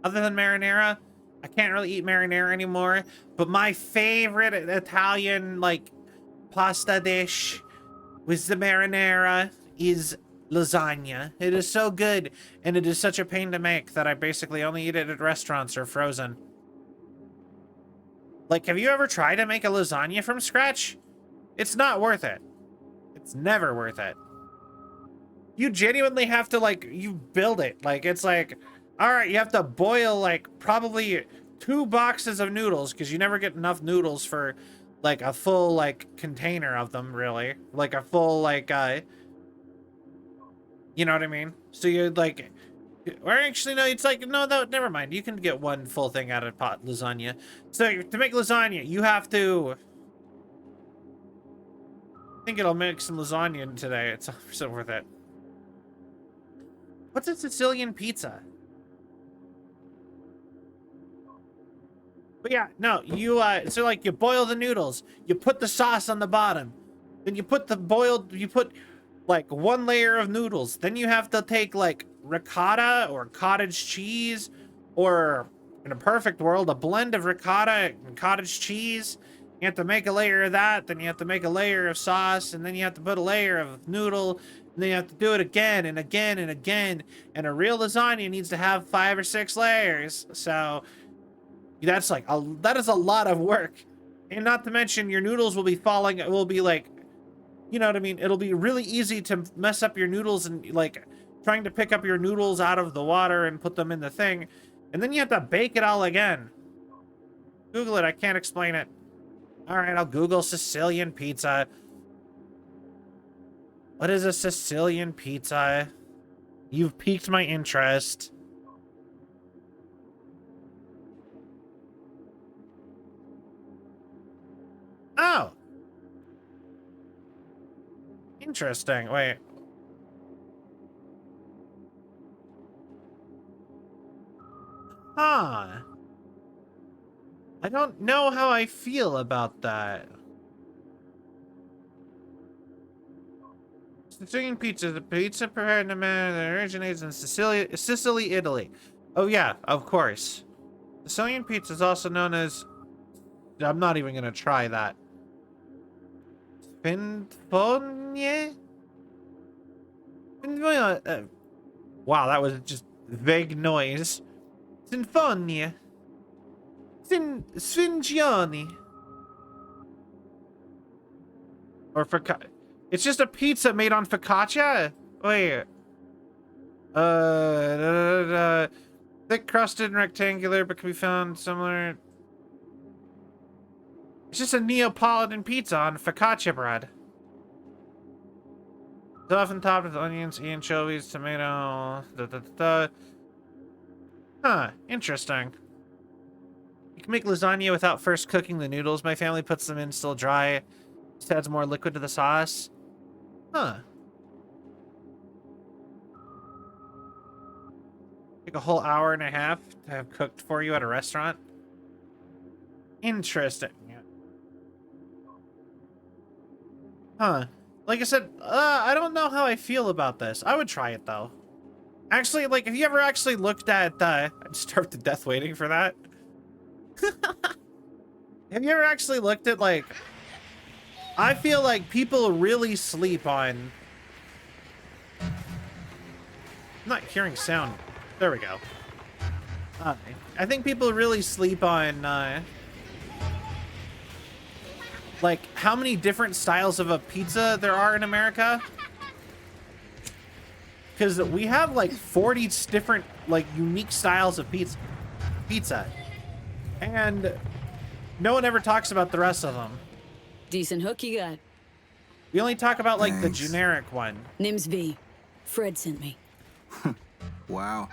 S1: other than marinara. I can't really eat marinara anymore, but my favorite Italian like pasta dish with the marinara is lasagna. It is so good, and it is such a pain to make that I basically only eat it at restaurants or frozen. Like, have you ever tried to make a lasagna from scratch? It's not worth it. It's never worth it. You genuinely have to, like, you build it. Like, it's like, all right, you have to boil, like, probably 2 boxes of noodles because you never get enough noodles for, like, a full, like, container of them, really. Like, a full, like, you know what I mean? So you, like, or actually, no, it's like, no, never mind. You can get one full thing out of pot lasagna. So to make lasagna, you have to... I think it'll make some lasagna today. It's 100% worth it. What's a Sicilian pizza? But yeah, no, you, so like you boil the noodles, you put the sauce on the bottom, then you put you put like 1 layer of noodles, then you have to take like ricotta or cottage cheese or In a perfect world, a blend of ricotta and cottage cheese. You have to make a layer of that, then you have to make a layer of sauce, and then you have to put a layer of noodle, and then you have to do it again and again and again. And a real lasagna needs to have 5 or 6 layers. So that's like that is a lot of work. And not to mention your noodles will be falling, it will be like, you know what I mean? It'll be really easy to mess up your noodles and like trying to pick up your noodles out of the water and put them in the thing. And then you have to bake it all again. Google it, I can't explain it. All right, I'll Google Sicilian pizza. What is a Sicilian pizza? You've piqued my interest. Oh. Interesting. Wait. Huh. I don't know how I feel about that. Sicilian pizza, the pizza prepared in a manner that originates in Sicily, Italy. Oh yeah, of course. Sicilian pizza is also known as... I'm not even gonna try that. Sfinfogne? Wow, that was just vague noise. Sinfonia. Sfingiani. Or focaccia. It's just a pizza made on focaccia? Wait. Thick crusted and rectangular, but can be found similar. It's just a Neapolitan pizza on focaccia bread. It's often topped with onions, anchovies, tomato. Huh, interesting. You can make lasagna without first cooking the noodles. My family puts them in still dry. Just adds more liquid to the sauce. Huh. Take a whole hour and a half to have cooked for you at a restaurant. Interesting. Huh. Like I said, I don't know how I feel about this. I would try it, though. Actually, like, have you ever actually looked at, I'd starve to death waiting for that. Have you ever actually looked at, like, I feel like people really sleep on... I'm not hearing sound. There we go. I think people really sleep on, like, how many different styles of a pizza there are in America. Because we have, like, 40 different, like, unique styles of pizza. And no one ever talks about the rest of them.
S3: Decent hook you got.
S1: We only talk about, like, the generic one.
S3: Nims V. Fred sent me.
S20: Wow.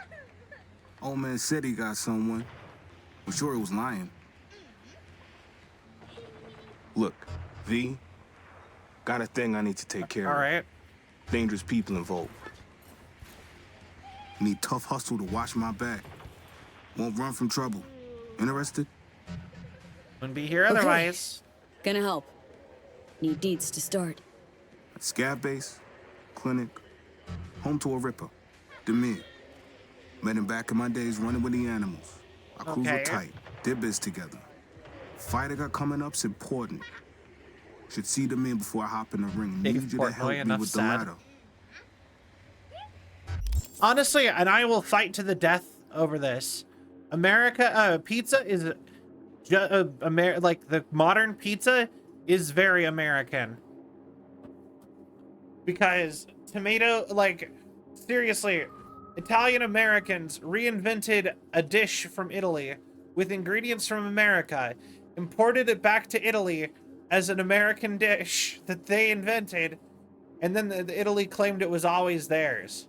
S20: Old man said he got someone. I'm sure he was lying. Look, V, got a thing I need to take care of.
S1: All right.
S20: Dangerous people involved. Need tough hustle to watch my back. Won't run from trouble. Interested?
S1: Wouldn't be here otherwise.
S3: Okay. Gonna help. Need deeds to start.
S20: Scav base, clinic, home to a ripper. Demir. Met him back in my days running with the animals. Our crews were tight. Did biz together. Fight I got coming up's important. Should see them in before I hop in the ring. Need you to help me with the ladder.
S1: Honestly, and I will fight to the death over this. Pizza is like the modern pizza is very American. Because tomato, like, seriously, Italian Americans reinvented a dish from Italy with ingredients from America, imported it back to Italy as an American dish that they invented, and then Italy claimed it was always theirs.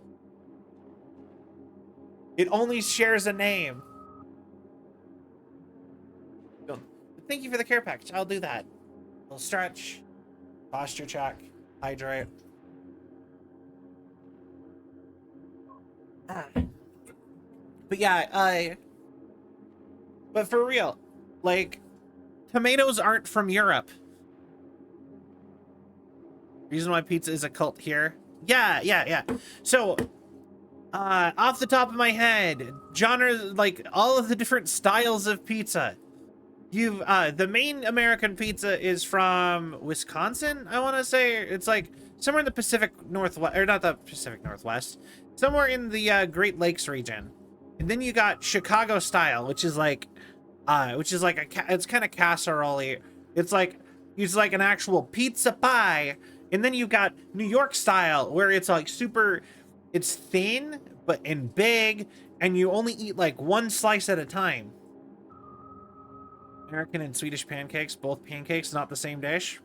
S1: It only shares a name. Thank you for the care package. I'll do that. We'll stretch, posture check, hydrate. But yeah, but for real, like, tomatoes aren't from Europe. Reason why pizza is a cult here. Yeah. So, Off the top of my head, genres, like all of the different styles of pizza. You've, the main American pizza is from Wisconsin, I want to say. It's like somewhere in the Pacific Northwest, or not the Pacific Northwest, somewhere in the Great Lakes region. And then you got Chicago style, which is like it's kind of casserole-y. It's like an actual pizza pie. And then you got New York style, where it's like it's thin and big, and you only eat like one slice at a time. American and Swedish pancakes, both pancakes, not the same dish.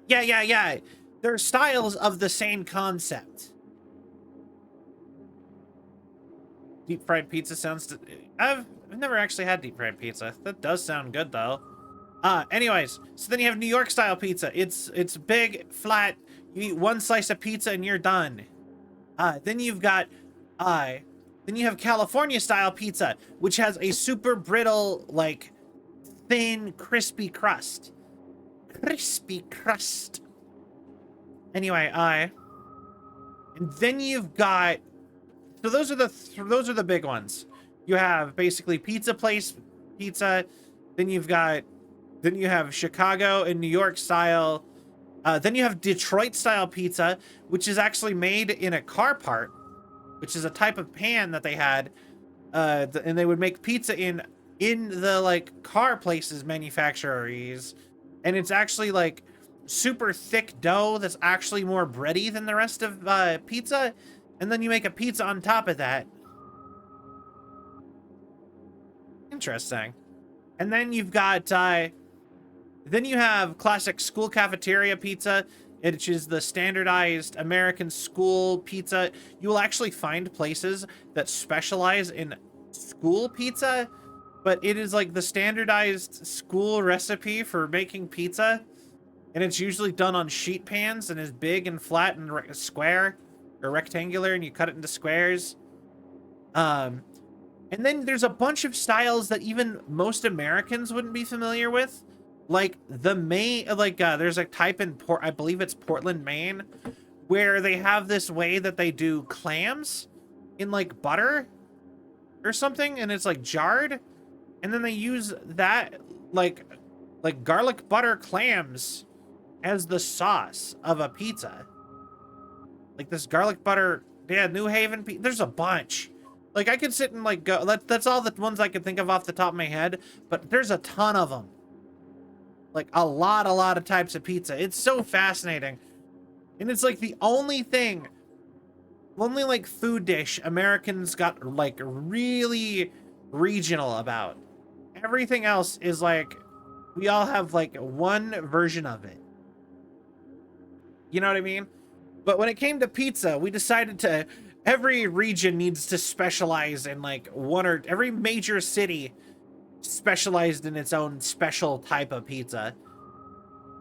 S1: Yeah. They're styles of the same concept. Deep fried pizza sounds... I've never actually had deep fried pizza. That does sound good though. Anyways, so then you have New York style pizza. It's big, flat. You eat one slice of pizza and you're done. Then you have California style pizza, which has a super brittle, like thin, crispy crust. Anyway, and then you've got, so those are the big ones. You have basically pizza place pizza. Then you have Chicago and New York style. Then you have Detroit style pizza, which is actually made in a car part, which is a type of pan that they had, and they would make pizza in the like car places manufacturers, and it's actually like super thick dough that's actually more bready than the rest of pizza, and then you make a pizza on top of that. Interesting. And then you've got then you have classic school cafeteria pizza, which is the standardized American school pizza. You will actually find places that specialize in school pizza, but it is like the standardized school recipe for making pizza. And it's usually done on sheet pans and is big and flat and square or rectangular, and you cut it into squares. And then there's a bunch of styles that even most Americans wouldn't be familiar with. Like there's a type in I believe it's Portland, Maine, where they have this way that they do clams in like butter or something, and it's like jarred, and then they use that like garlic butter clams as the sauce of a pizza. Like this garlic butter, New Haven pizza. There's a bunch. Like I could sit and like go. That's all the ones I could think of off the top of my head, but there's a ton of them. Like a lot of types of pizza. It's so fascinating. And it's like the only like food dish Americans got like really regional about. Everything else is like, we all have like one version of it. You know what I mean? But when it came to pizza, we decided every region needs to specialize in like every major city specialized in its own special type of pizza.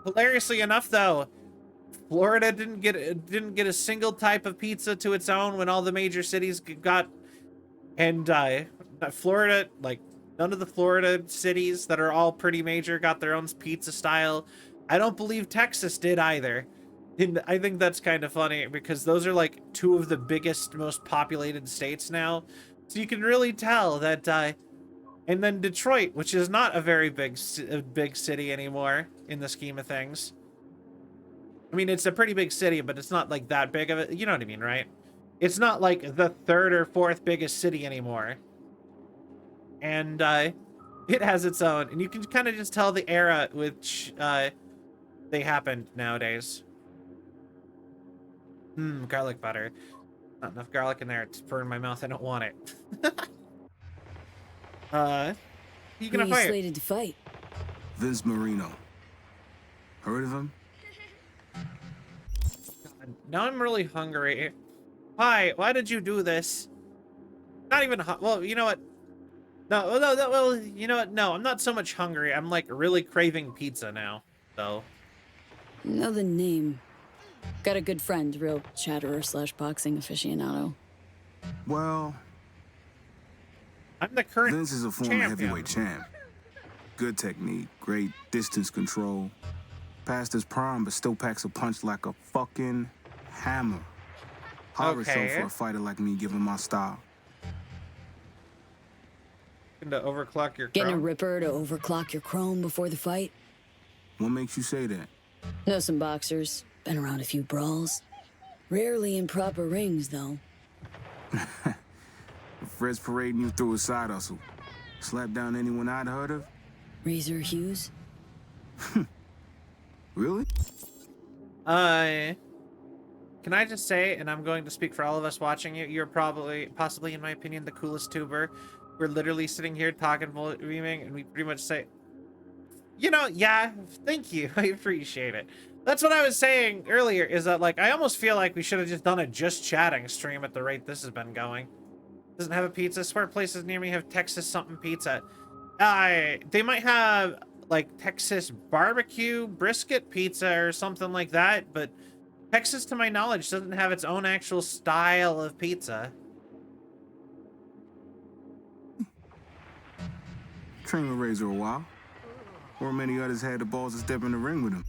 S1: Hilariously enough though, Florida didn't get a single type of pizza to its own when all the major cities got, and Florida, like none of the Florida cities that are all pretty major got their own pizza style. I don't believe Texas did either. And I think that's kind of funny because those are like two of the biggest, most populated states now. So you can really tell that, and then Detroit, which is not a very big city anymore in the scheme of things. I mean, it's a pretty big city, but it's not like that big of it. You know what I mean, right? It's not like the third or fourth biggest city anymore. And it has its own, and you can kind of just tell the era which they happened nowadays. Garlic butter. Not enough garlic in there. It's burned my mouth. I don't want it. You gonna fight?
S3: Slated to fight.
S20: Vince Marino. Heard of him?
S1: God, now I'm really hungry. Why did you do this? Not even well, you know what? No, well, you know what? No, I'm not so much hungry. I'm like really craving pizza now, though.
S3: Know the name. Got a good friend, real chatterer / boxing aficionado.
S20: Well,
S1: I'm the current
S20: Vince is a former heavyweight champ. Good technique, great distance control. Past his prime, but still packs a punch like a fucking hammer. Horror show
S1: Okay.
S20: for a fighter like me, given my style.
S1: To overclock your
S3: Getting a
S1: chrome?
S3: Ripper to overclock your chrome before the fight?
S20: What makes you say that?
S3: Know some boxers. Been around a few brawls. Rarely in proper rings, though.
S20: Fred's parading you through a side hustle. Slap down anyone I'd heard of?
S3: Razor Hughes?
S20: Really?
S1: Can I just say, and I'm going to speak for all of us watching you, you're possibly, in my opinion, the coolest tuber. We're literally sitting here talking, beaming, and we pretty much say, you know, yeah, thank you. I appreciate it. That's what I was saying earlier, is that, like, I almost feel like we should have just done a just chatting stream at the rate this has been going. Doesn't have a pizza. I swear places near me have Texas something pizza. They might have, like, Texas barbecue brisket pizza or something like that, but Texas, to my knowledge, doesn't have its own actual style of pizza.
S20: Trained with Razor a while. Or many others had the balls to step in the ring with him.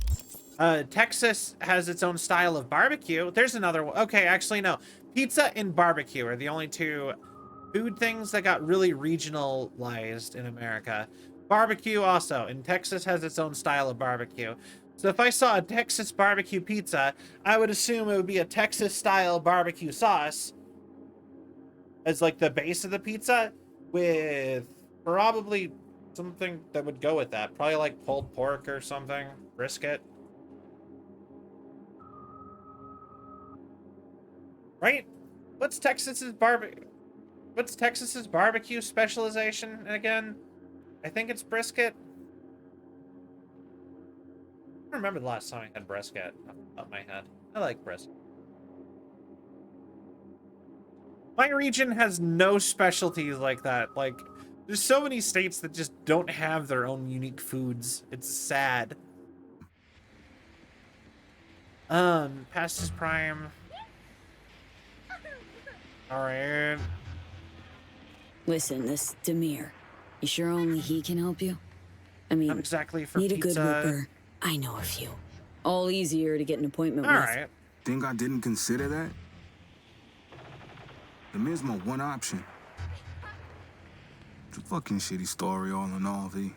S1: Texas has its own style of barbecue. There's another one. Okay, actually, no. Pizza and barbecue are the only two food things that got really regionalized in America. Barbecue also, and Texas has its own style of barbecue. So if I saw a Texas barbecue pizza, I would assume it would be a Texas style barbecue sauce as like the base of the pizza, with probably something that would go with that. Probably like pulled pork or something, brisket. Right? What's Texas's barbecue specialization again? I think it's brisket. I don't remember the last time I had brisket off the top of my head. I like brisket. My region has no specialties like that. Like, there's so many states that just don't have their own unique foods. It's sad. Past his prime. Alright.
S3: Listen, this Demir. You sure only he can help you? I mean,
S1: not exactly for
S3: need
S1: pizza.
S3: a good Ripper. I know a few. All easier to get an appointment
S1: All
S3: with.
S1: right.
S20: Think I didn't consider that? Demir's my one option. It's a fucking shitty story all in all, V.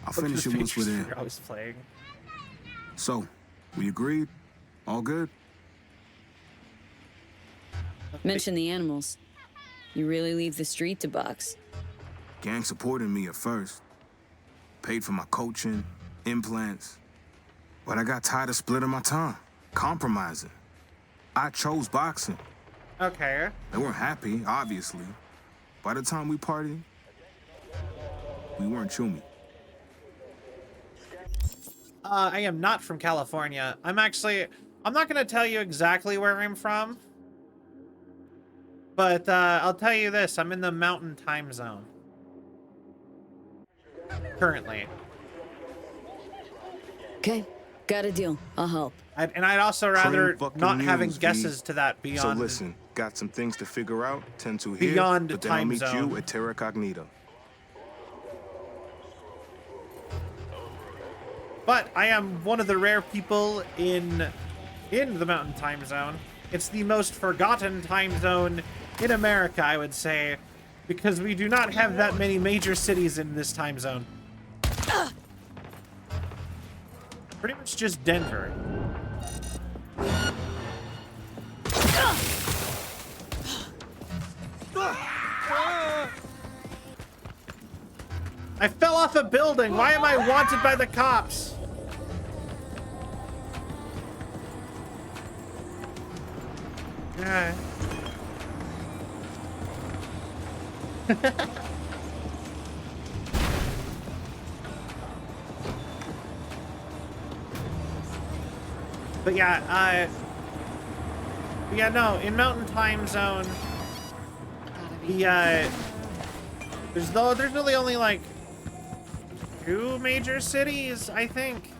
S20: I'll finish it once we're there.
S1: I was playing.
S20: So, we agreed? All good?
S3: Mention the animals. You really leave the street to box.
S20: Gang supported me at first. Paid for my coaching, implants. But I got tired of splitting my time, compromising. I chose boxing.
S1: Okay.
S20: They weren't happy, obviously. By the time we partied, we weren't chummy.
S1: I am not from California. I'm not going to tell you exactly where I'm from. But I'll tell you this, I'm in the Mountain Time Zone. Currently.
S3: Okay, got a deal. I'll help.
S1: And I'd also rather
S16: Clean fucking
S1: not having
S16: news, V.
S1: guesses to that beyond.
S16: So listen, got some things to figure out, tend to here,
S1: Beyond
S16: but then I'll
S1: time
S16: meet
S1: zone.
S16: you at Terra Cognita.
S1: But I am one of the rare people in the Mountain Time Zone. It's the most forgotten time zone in America, I would say, because we do not have that many major cities in this time zone. Pretty much just Denver. I fell off a building. Why am I wanted by the cops? Yeah. But yeah, no, in Mountain Time Zone, there's really only like 2 major cities, I think.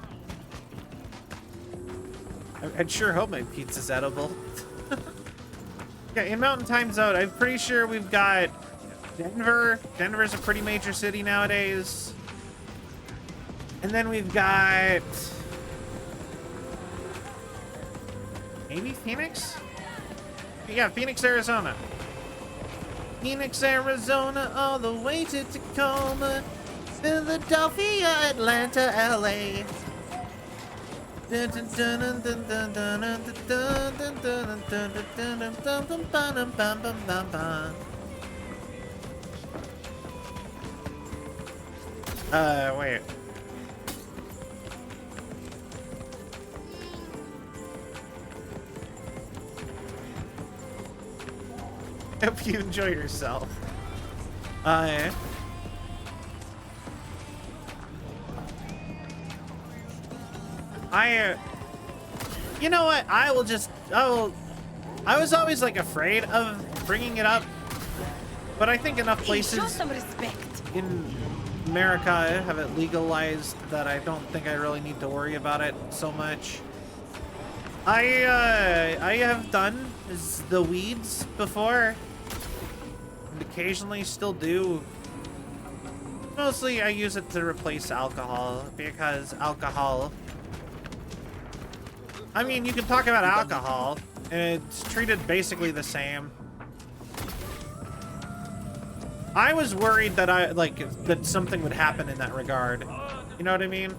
S1: I'd sure hope my pizza's edible. Yeah, in Mountain Time Zone, I'm pretty sure we've got Denver. Denver's a pretty major city nowadays. And then we've got maybe Phoenix? Yeah, Phoenix, Arizona. Phoenix, Arizona, all the way to Tacoma, Philadelphia, Atlanta, LA. Wait. Hope you enjoy yourself. You know what? I was always like afraid of bringing it up, but I think enough places in America have it legalized that I don't think I really need to worry about it so much. I have done the weeds before, and occasionally still do. Mostly I use it to replace alcohol, because alcohol, I mean, you can talk about alcohol, and it's treated basically the same. I was worried that that something would happen in that regard. You know what I mean?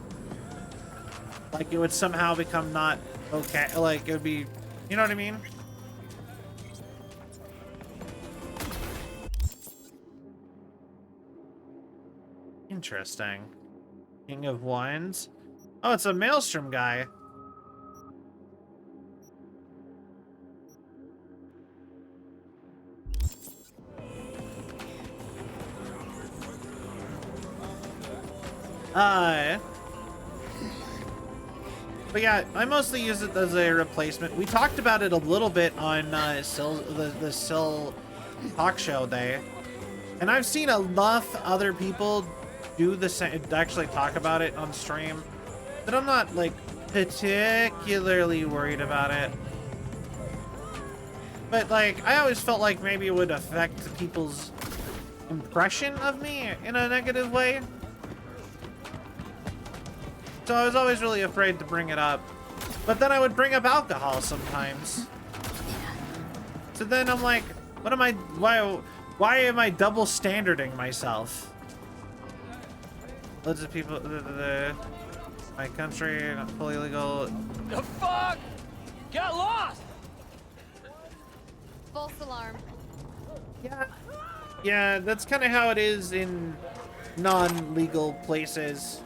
S1: Like it would somehow become not okay. Like it would be, you know what I mean? Interesting. King of Wines. Oh, it's a Maelstrom guy. But yeah, I mostly use it as a replacement. We talked about it a little bit on the Sill talk show day, and I've seen enough other people do the same, actually talk about it on stream, that I'm not like particularly worried about it. But like, I always felt like maybe it would affect people's impression of me in a negative way. So I was always really afraid to bring it up. But then I would bring up alcohol sometimes. So then I'm like, what am I, why am I double standarding myself? Loads of people, my country, not fully legal.
S11: The fuck? Got lost!
S18: False alarm.
S1: Yeah, that's kind of how it is in non-legal places.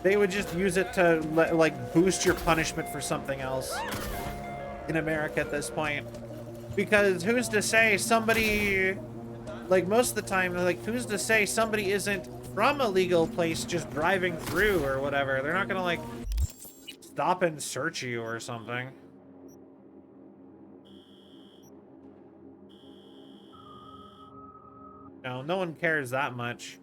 S1: They would just use it to like boost your punishment for something else in America at this point. Because who's to say somebody, like most of the time, like who's to say somebody isn't from a legal place just driving through or whatever. They're not gonna like stop and search you or something. No one cares that much.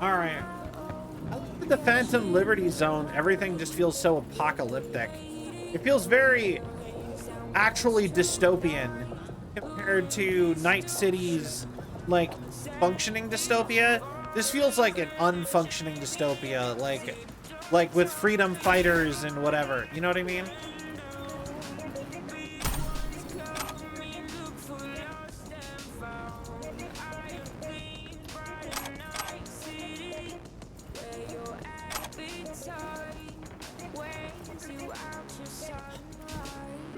S1: All right. I look at the Phantom Liberty Zone. Everything just feels so apocalyptic. It feels very actually dystopian compared to Night City's like functioning dystopia. This feels like an unfunctioning dystopia, like with freedom fighters and whatever. You know what I mean?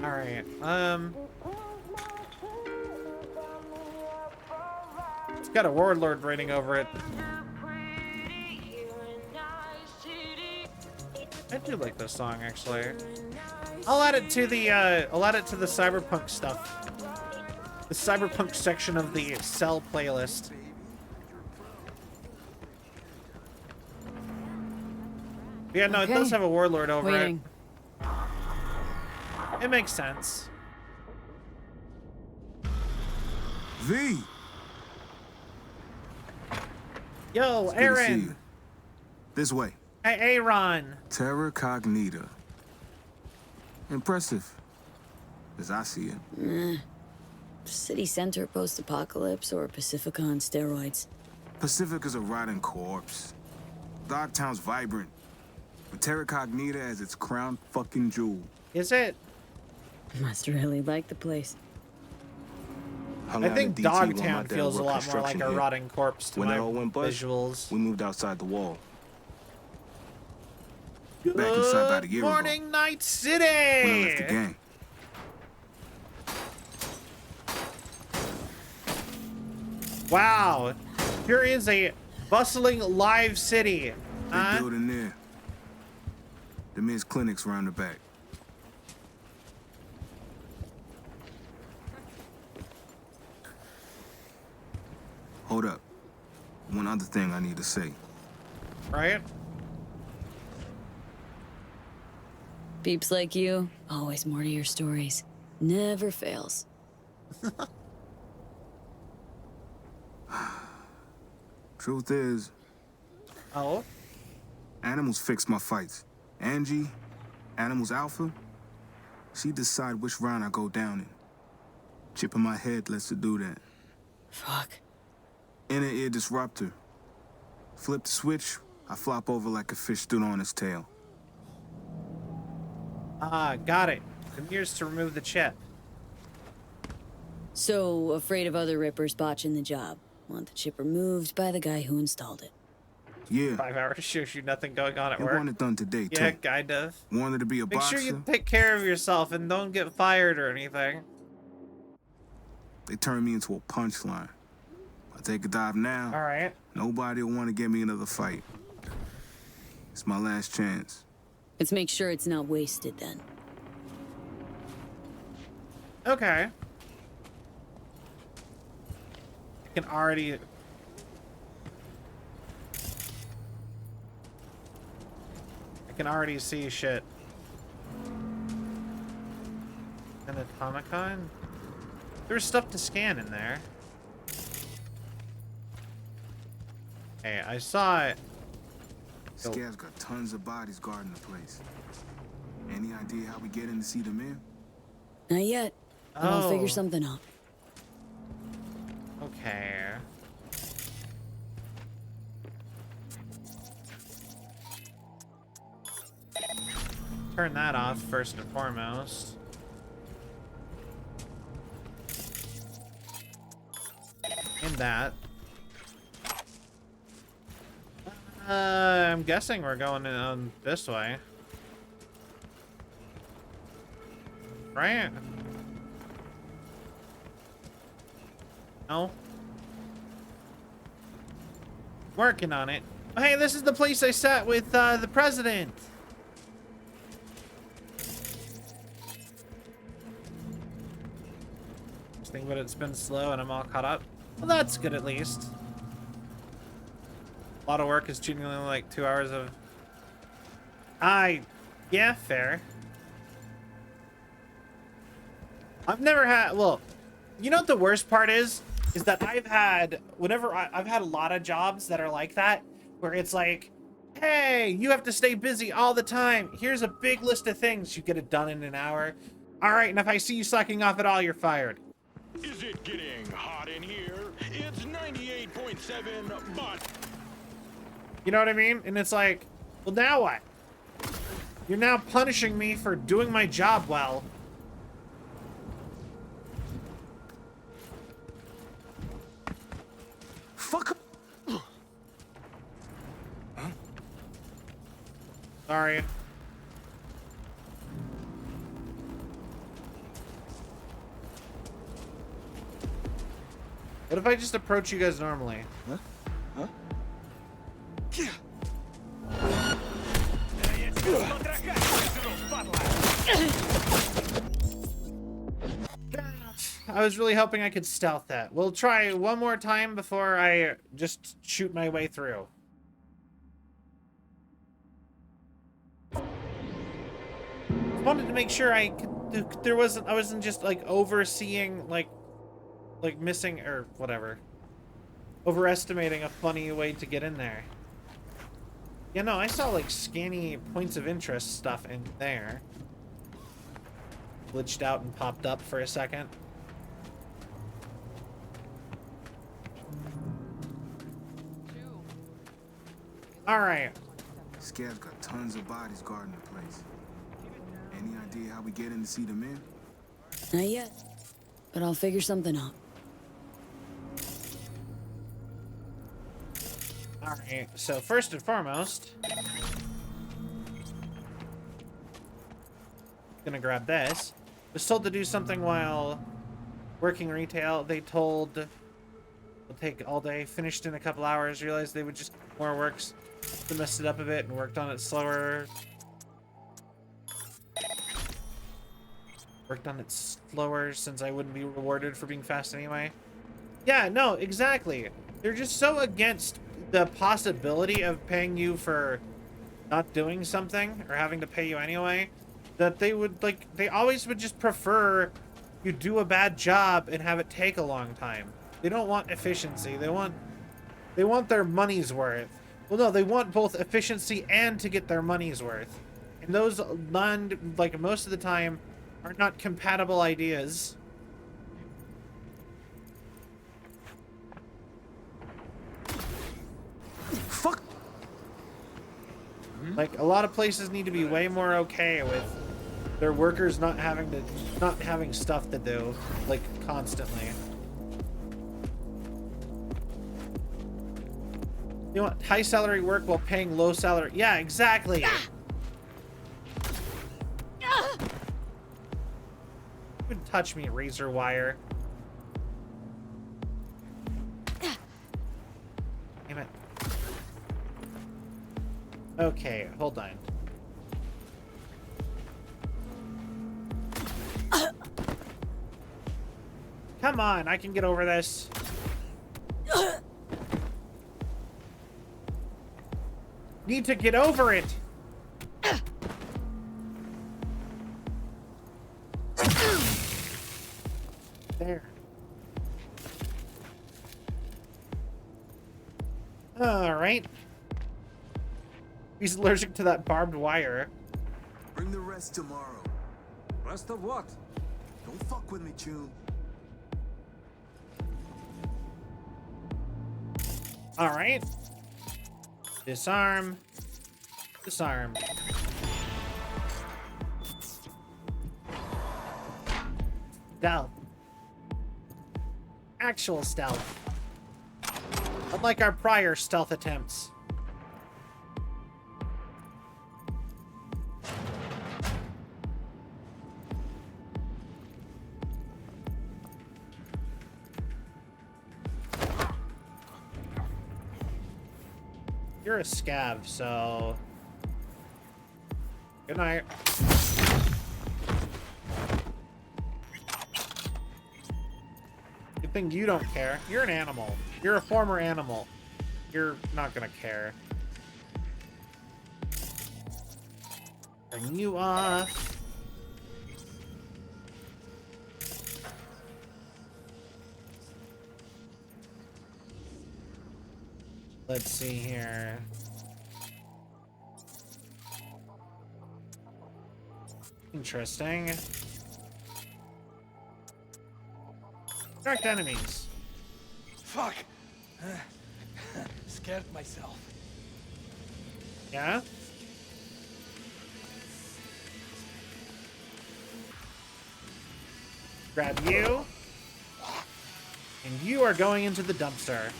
S1: All right. It's got a warlord writing over it. I do like this song actually. I'll add it to the cyberpunk stuff. The cyberpunk section of the Cell playlist. Yeah, no, it does have a warlord over it. It makes sense.
S20: V.
S1: Yo, Aaron.
S20: This way.
S1: Hey, Aaron.
S20: Terra Cognita. Impressive, as I see it.
S3: City center post-apocalypse or Pacifica on steroids.
S20: Pacifica's a rotting corpse. Dogtown's vibrant, with Terra Cognita as its crown fucking jewel.
S1: Is it?
S3: Must really like the place.
S20: Hung
S1: I
S20: out
S1: think
S20: in DT while my
S1: Dogtown
S20: dad
S1: feels a
S20: worked
S1: lot more like
S20: construction
S1: a
S20: here.
S1: rotting corpse to
S20: When
S1: my
S20: it all went bust,
S1: visuals.
S20: we moved outside the wall. Back inside about a year
S1: Good
S20: ago.
S1: morning, Night City!
S20: When I left the gang.
S1: Wow, here is a bustling live city.
S20: Big building there. The men's clinics around the back. Hold up. One other thing I need to say.
S1: Right?
S3: Peeps like you, always more to your stories. Never fails.
S20: Truth is,
S1: oh,
S20: Animals fix my fights. Angie, Animals Alpha, she decide which round I go down in. Chip in my head lets her do that.
S3: Fuck.
S20: Inner ear disruptor. Flip the switch, I flop over like a fish stood on its tail.
S1: Ah, got it. Been years to remove the chip.
S3: So, afraid of other rippers botching the job. Want the chip removed by the guy who installed it.
S20: Yeah.
S1: 5 hours shows you nothing going on at
S20: You
S1: work.
S20: want it done today,
S1: Yeah,
S20: too.
S1: kind of.
S20: Wanted to be a
S1: Make
S20: boxer.
S1: sure you take care of yourself and don't get fired or anything.
S20: They turned me into a punchline. I take a dive now.
S1: All right.
S20: Nobody will want to give me another fight. It's my last chance.
S3: Let's make sure it's not wasted then.
S1: Okay. I can already... see shit. An Atomicon? There's stuff to scan in there. Hey, I saw it.
S20: Scav's got tons of bodies guarding the place. Any idea how we get in to see them in?
S3: Not yet, but I'll figure
S1: Oh.
S3: something out.
S1: Okay. Turn that off first and foremost. And that. I'm guessing we're going in this way. Right? No? Working on it. Oh, hey, this is the place I sat with the president. Just think about it's been slow and I'm all caught up. Well, that's good at least. A lot of work is genuinely like 2 hours of... yeah, fair. I've never had... Well, you know what the worst part is? Is that I've had... I've had a lot of jobs that are like that. Where it's like, hey, you have to stay busy all the time. Here's a big list of things. You get it done in an hour. All right, and if I see you slacking off at all, you're fired.
S5: Is it getting hot in here? It's 98.7, but...
S1: You know what I mean? And it's like, well, now what? You're now punishing me for doing my job well.
S12: Fuck.
S1: Sorry. What if I just approach you guys normally?
S12: Huh? Huh?
S1: I was really hoping I could stealth that. We'll try one more time before I just shoot my way through. Wanted to make sure I wasn't just like overseeing like missing or whatever. Overestimating a funny way to get in there. Yeah, no, I saw like scanny points of interest stuff in there. Glitched out and popped up for a second. All right.
S20: Scav's got tons of bodies guarding the place. Any idea how we get in to see them in?
S3: Not yet, but I'll figure something out.
S1: All right. So first and foremost, gonna grab this. Was told to do something while working retail. They told it'll take all day. Finished in a couple hours. Realized they would just more works. They messed it up a bit and worked on it slower. Worked on it slower since I wouldn't be rewarded for being fast anyway. Yeah, no, exactly. They're just so against the possibility of paying you for not doing something or having to pay you anyway, that they would they always would just prefer you do a bad job and have it take a long time. They don't want efficiency. They want their money's worth. Well, no, they want both efficiency and to get their money's worth. And those most of the time are not compatible ideas.
S12: Fuck.
S1: Like, a lot of places need to be way more okay with their workers not having stuff to do, like, constantly. You want high salary work while paying low salary. Yeah, exactly. Don't touch me, razor wire. Damn it. Okay, hold on. Come on, I can get over this. Need to get over it. There. All right. He's allergic to that barbed wire.
S12: Bring the rest tomorrow. Rest of what? Don't fuck with me, Chun.
S1: All right. Disarm. Disarm. Stealth. Actual stealth. Unlike our prior stealth attempts. You're a scav, so... Good night. Good thing you don't care. You're an animal. You're a former animal. You're not gonna care. Turn you off. Let's see here. Interesting. Direct enemies.
S8: Fuck. Scared myself.
S1: Yeah? Grab you. And you are going into the dumpster.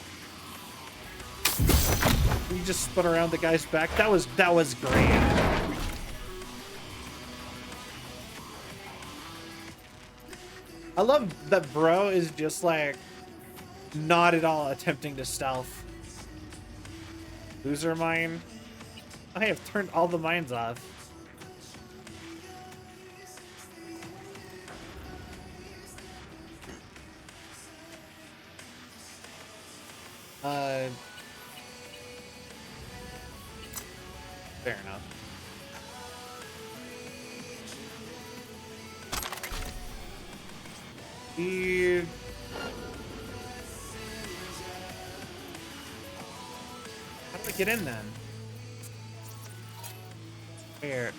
S1: You just spun around the guy's back. That was great. I love that bro is just like not at all attempting to stealth. Loser mine. I have turned all the mines off. Fair enough. Dude. How do I get in then? Where?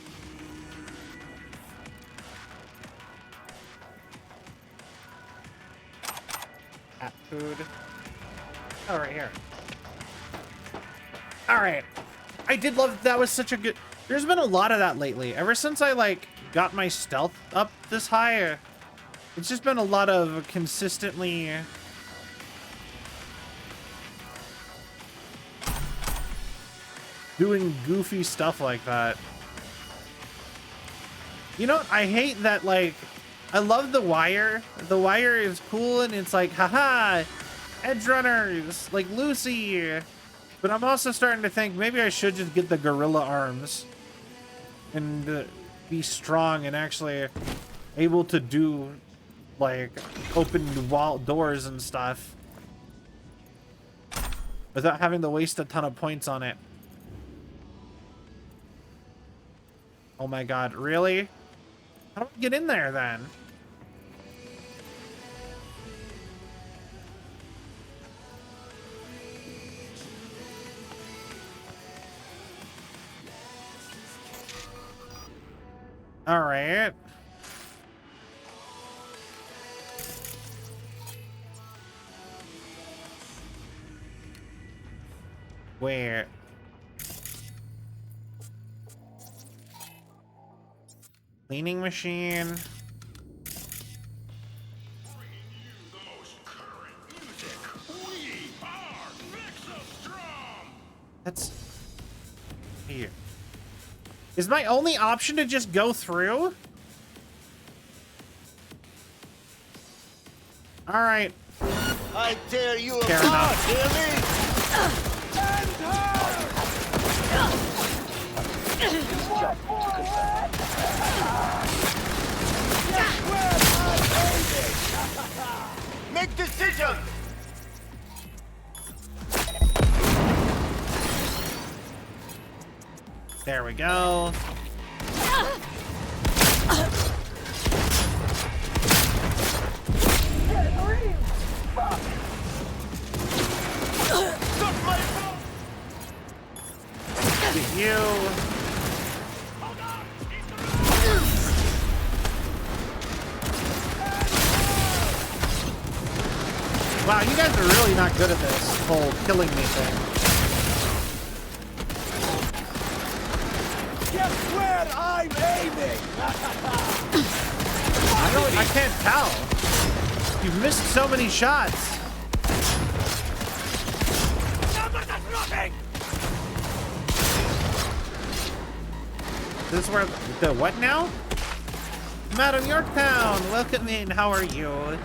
S1: Cat food. Oh, right here. All right. I did love that. Was such a good. There's been a lot of that lately. Ever since I like got my stealth up this high, it's just been a lot of consistently doing goofy stuff like that. You know, I hate that, like, I love The Wire. The Wire is cool and it's like, haha, edge runners, like Lucy. But I'm also starting to think maybe I should just get the gorilla arms and be strong and actually able to do, like, open wall doors and stuff without having to waste a ton of points on it. Oh my god, really? How do I get in there then? All right. Where? Cleaning machine. That's here. Is my only option to just go through? All right.
S10: I dare you
S1: Fair enough.
S10: hear me? Make decisions!
S1: There we go. Get you. Wow, you guys are really not good at this whole killing me thing.
S10: Guess where I'm aiming!
S1: I can't tell. You've missed so many shots. This is where the what now? I'm out of Yorktown. Welcome in. How are you?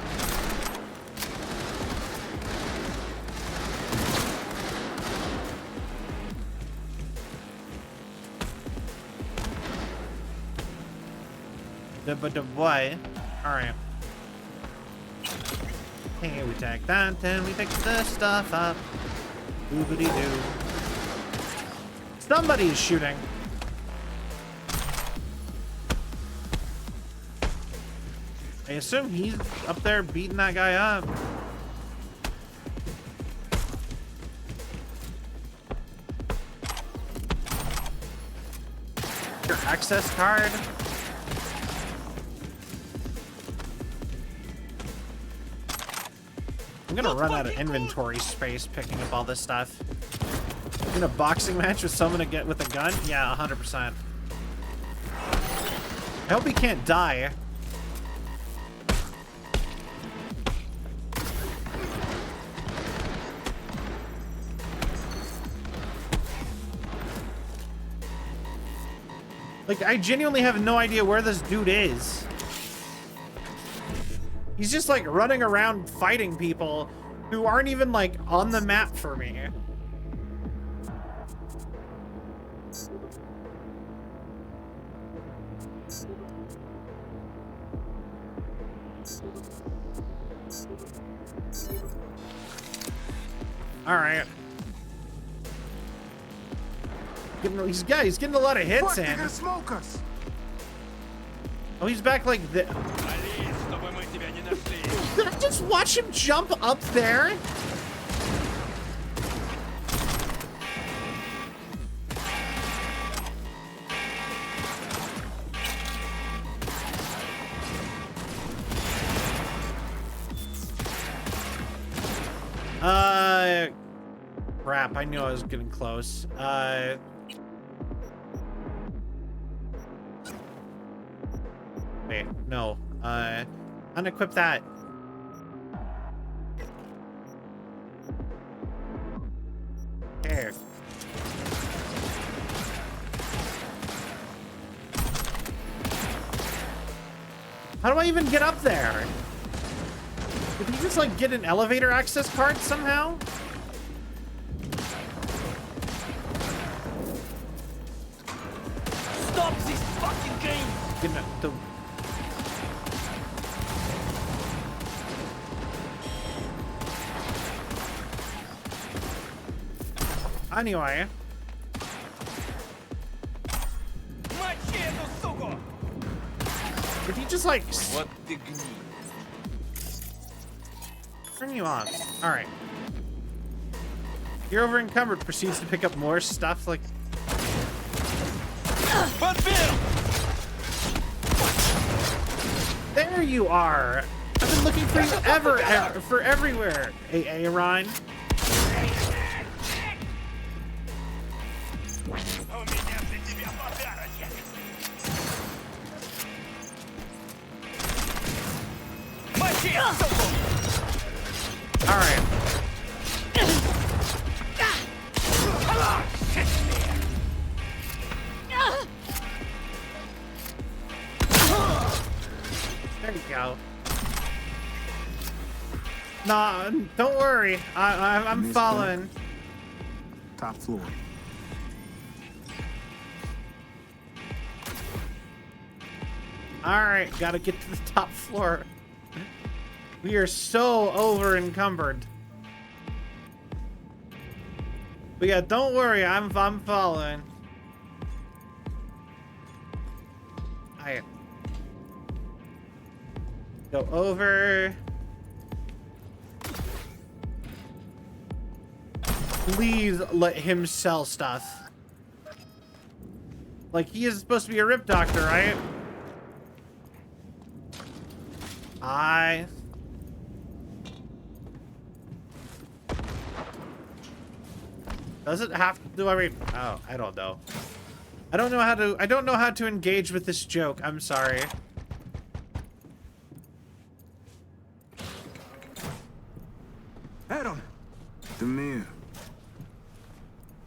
S1: But what? All right. Hey, we take that, and we pick the stuff up. Boobity doo. Somebody's shooting. I assume he's up there beating that guy up. Your access card. I'm gonna run out of inventory space picking up all this stuff. In a boxing match with someone to get with a gun? Yeah, 100%. I hope he can't die. Like, I genuinely have no idea where this dude is. He's just like running around fighting people who aren't even like on the map for me. All right. He's getting a lot of hits in.
S20: They're gonna smoke us.
S1: Oh, he's back like this. Did I just watch him jump up there? Crap, I knew I was getting close. Wait, no. Unequip that. There. How do I even get up there? Did he just like get an elevator access card somehow?
S11: Stop this fucking game!
S1: You know, Anyway. Did he just like...
S11: What the glee?
S1: Turn you on. Alright. You're over encumbered. Proceeds to pick up more stuff like...
S11: But Bill!
S1: There you are! I've been looking for you for everywhere, Ryan. Alright. There you go. Nah, don't worry. I'm following.
S20: Top floor.
S1: Alright, gotta get to the top floor. We are so over encumbered. But yeah, don't worry, I'm following. Alright. Go over. Please let him sell stuff. Like, he is supposed to be a rip doctor, right? Does it have to do every... Oh, I don't know. I don't know how to engage with this joke. I'm sorry.
S20: Adam! Demir.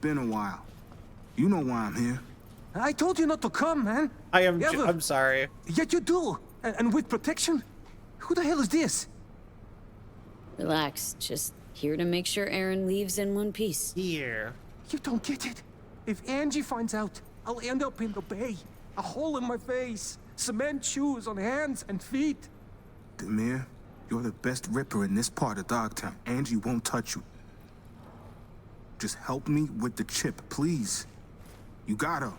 S20: Been a while. You know why I'm here.
S12: I told you not to come, man.
S1: I'm sorry.
S12: Yet you do. And with protection? Who the hell is this?
S3: Relax. Just here to make sure Aaron leaves in one piece.
S1: Here.
S12: You don't get it. If Angie finds out, I'll end up in the bay. A hole in my face. Cement shoes on hands and feet.
S20: Demir, you're the best ripper in this part of Dogtown. Angie won't touch you. Just help me with the chip, please. You gotta.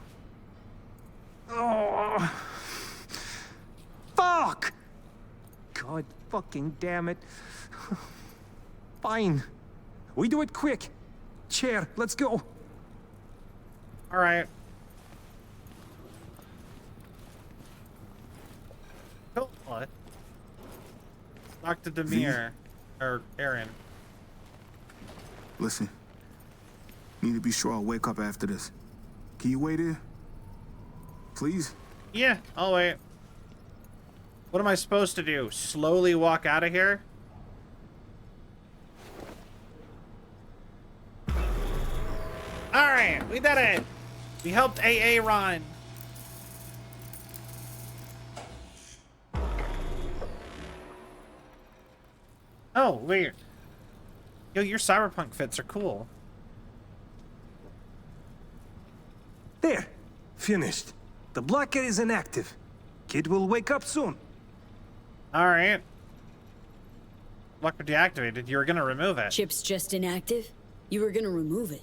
S12: Oh. Fuck! God fucking damn it. Fine. We do it quick. Chair, let's go.
S1: All right. Oh, what? Dr. Demir. Or Aaron.
S20: Listen. Need to be sure I'll wake up after this. Can you wait here? Please?
S1: Yeah, I'll wait. What am I supposed to do? Slowly walk out of here? Alright, we did it! We helped AA Ron. Oh, weird. Yo, your cyberpunk fits are cool.
S12: There. Finished. The blockade is inactive. Kid will wake up soon.
S1: Alright. Blocker deactivated. You were gonna remove it.
S3: Chip's just inactive? You were gonna remove it.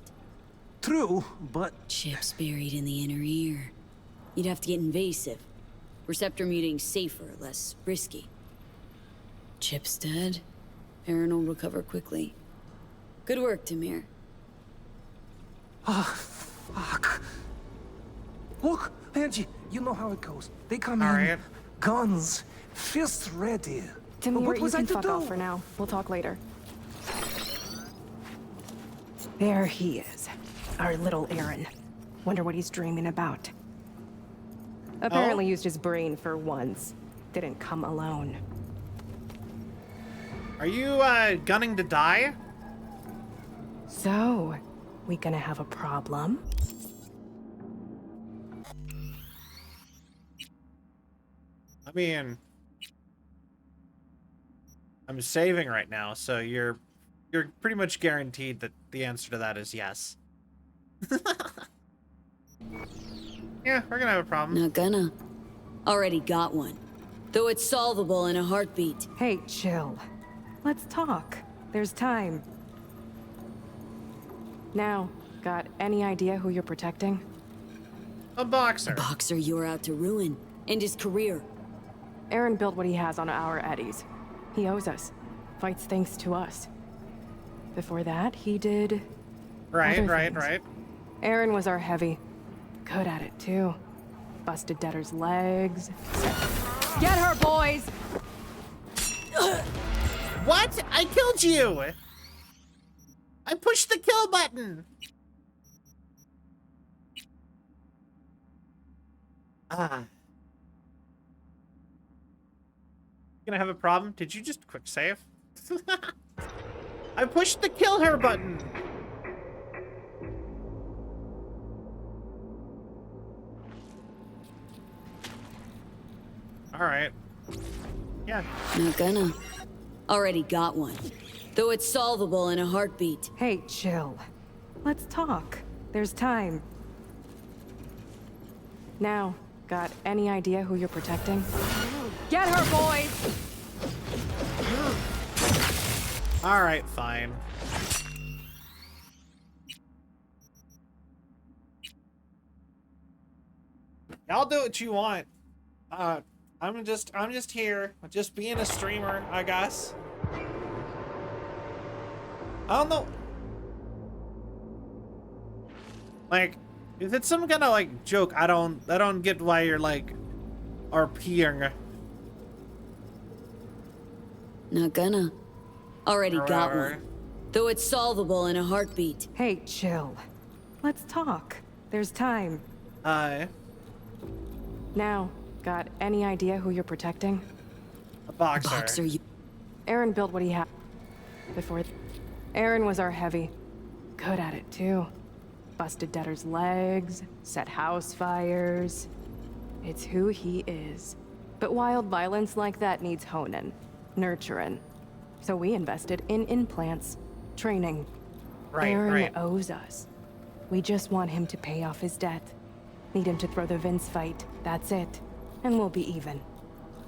S12: True, but...
S3: Chip's buried in the inner ear. You'd have to get invasive. Receptor muting's safer, less risky. Chip's dead. Aaron will recover quickly. Good work, Demir.
S12: Ah, fuck. Look, Angie, you know how it goes. They come in, guns, fists ready.
S7: Demir, you can fuck off for now. We'll talk later. There he is. Our little Aaron. Wonder what he's dreaming about. Apparently used his brain for once. didn't come alone.
S1: Are you, gunning to die?
S7: So, we gonna have a problem?
S1: I mean, I'm saving right now, so you're pretty much guaranteed that the answer to that is yes. Yeah, we're gonna have a problem.
S3: Not gonna. Already got one. Though it's solvable in a heartbeat.
S7: Hey, chill. Let's talk. There's time. Now, got any idea who you're protecting?
S1: A boxer.
S3: A boxer you're out to ruin. End his career.
S7: Aaron built what he has on our eddies. He owes us. Fights thanks to us. Before that, he did...
S1: Right.
S7: Aaron was our heavy. Good at it, too. Busted debtors' legs. Get her, boys!
S1: What? I killed you! I pushed the kill button! Gonna have a problem? Did you just quick save? I pushed the kill her button! Alright. Yeah.
S3: Not gonna. Already got one. Though it's solvable in a heartbeat.
S7: Hey, chill. Let's talk. There's time. Now, got any idea who you're protecting? Get her, boys!
S1: Alright, fine. Y'all do what you want. I'm just here, just being a streamer, I guess. I don't know. Like, if it's some kind of like joke, I don't get why you're like RPing.
S3: Not gonna. Already got
S1: Whatever.
S3: one. Though it's solvable in a heartbeat.
S7: Hey, chill. Let's talk. There's time. Now, got any idea who you're protecting?
S1: A boxer.
S3: A boxer you...
S7: Aaron built what he had. Before... Aaron was our heavy. Good at it, too. Busted debtors' legs, set house fires. It's who he is. But wild violence like that needs honing, nurturing. So we invested in implants, training. Aaron owes us. We just want him to pay off his debt. Need him to throw the Vince fight, that's it. And we'll be even.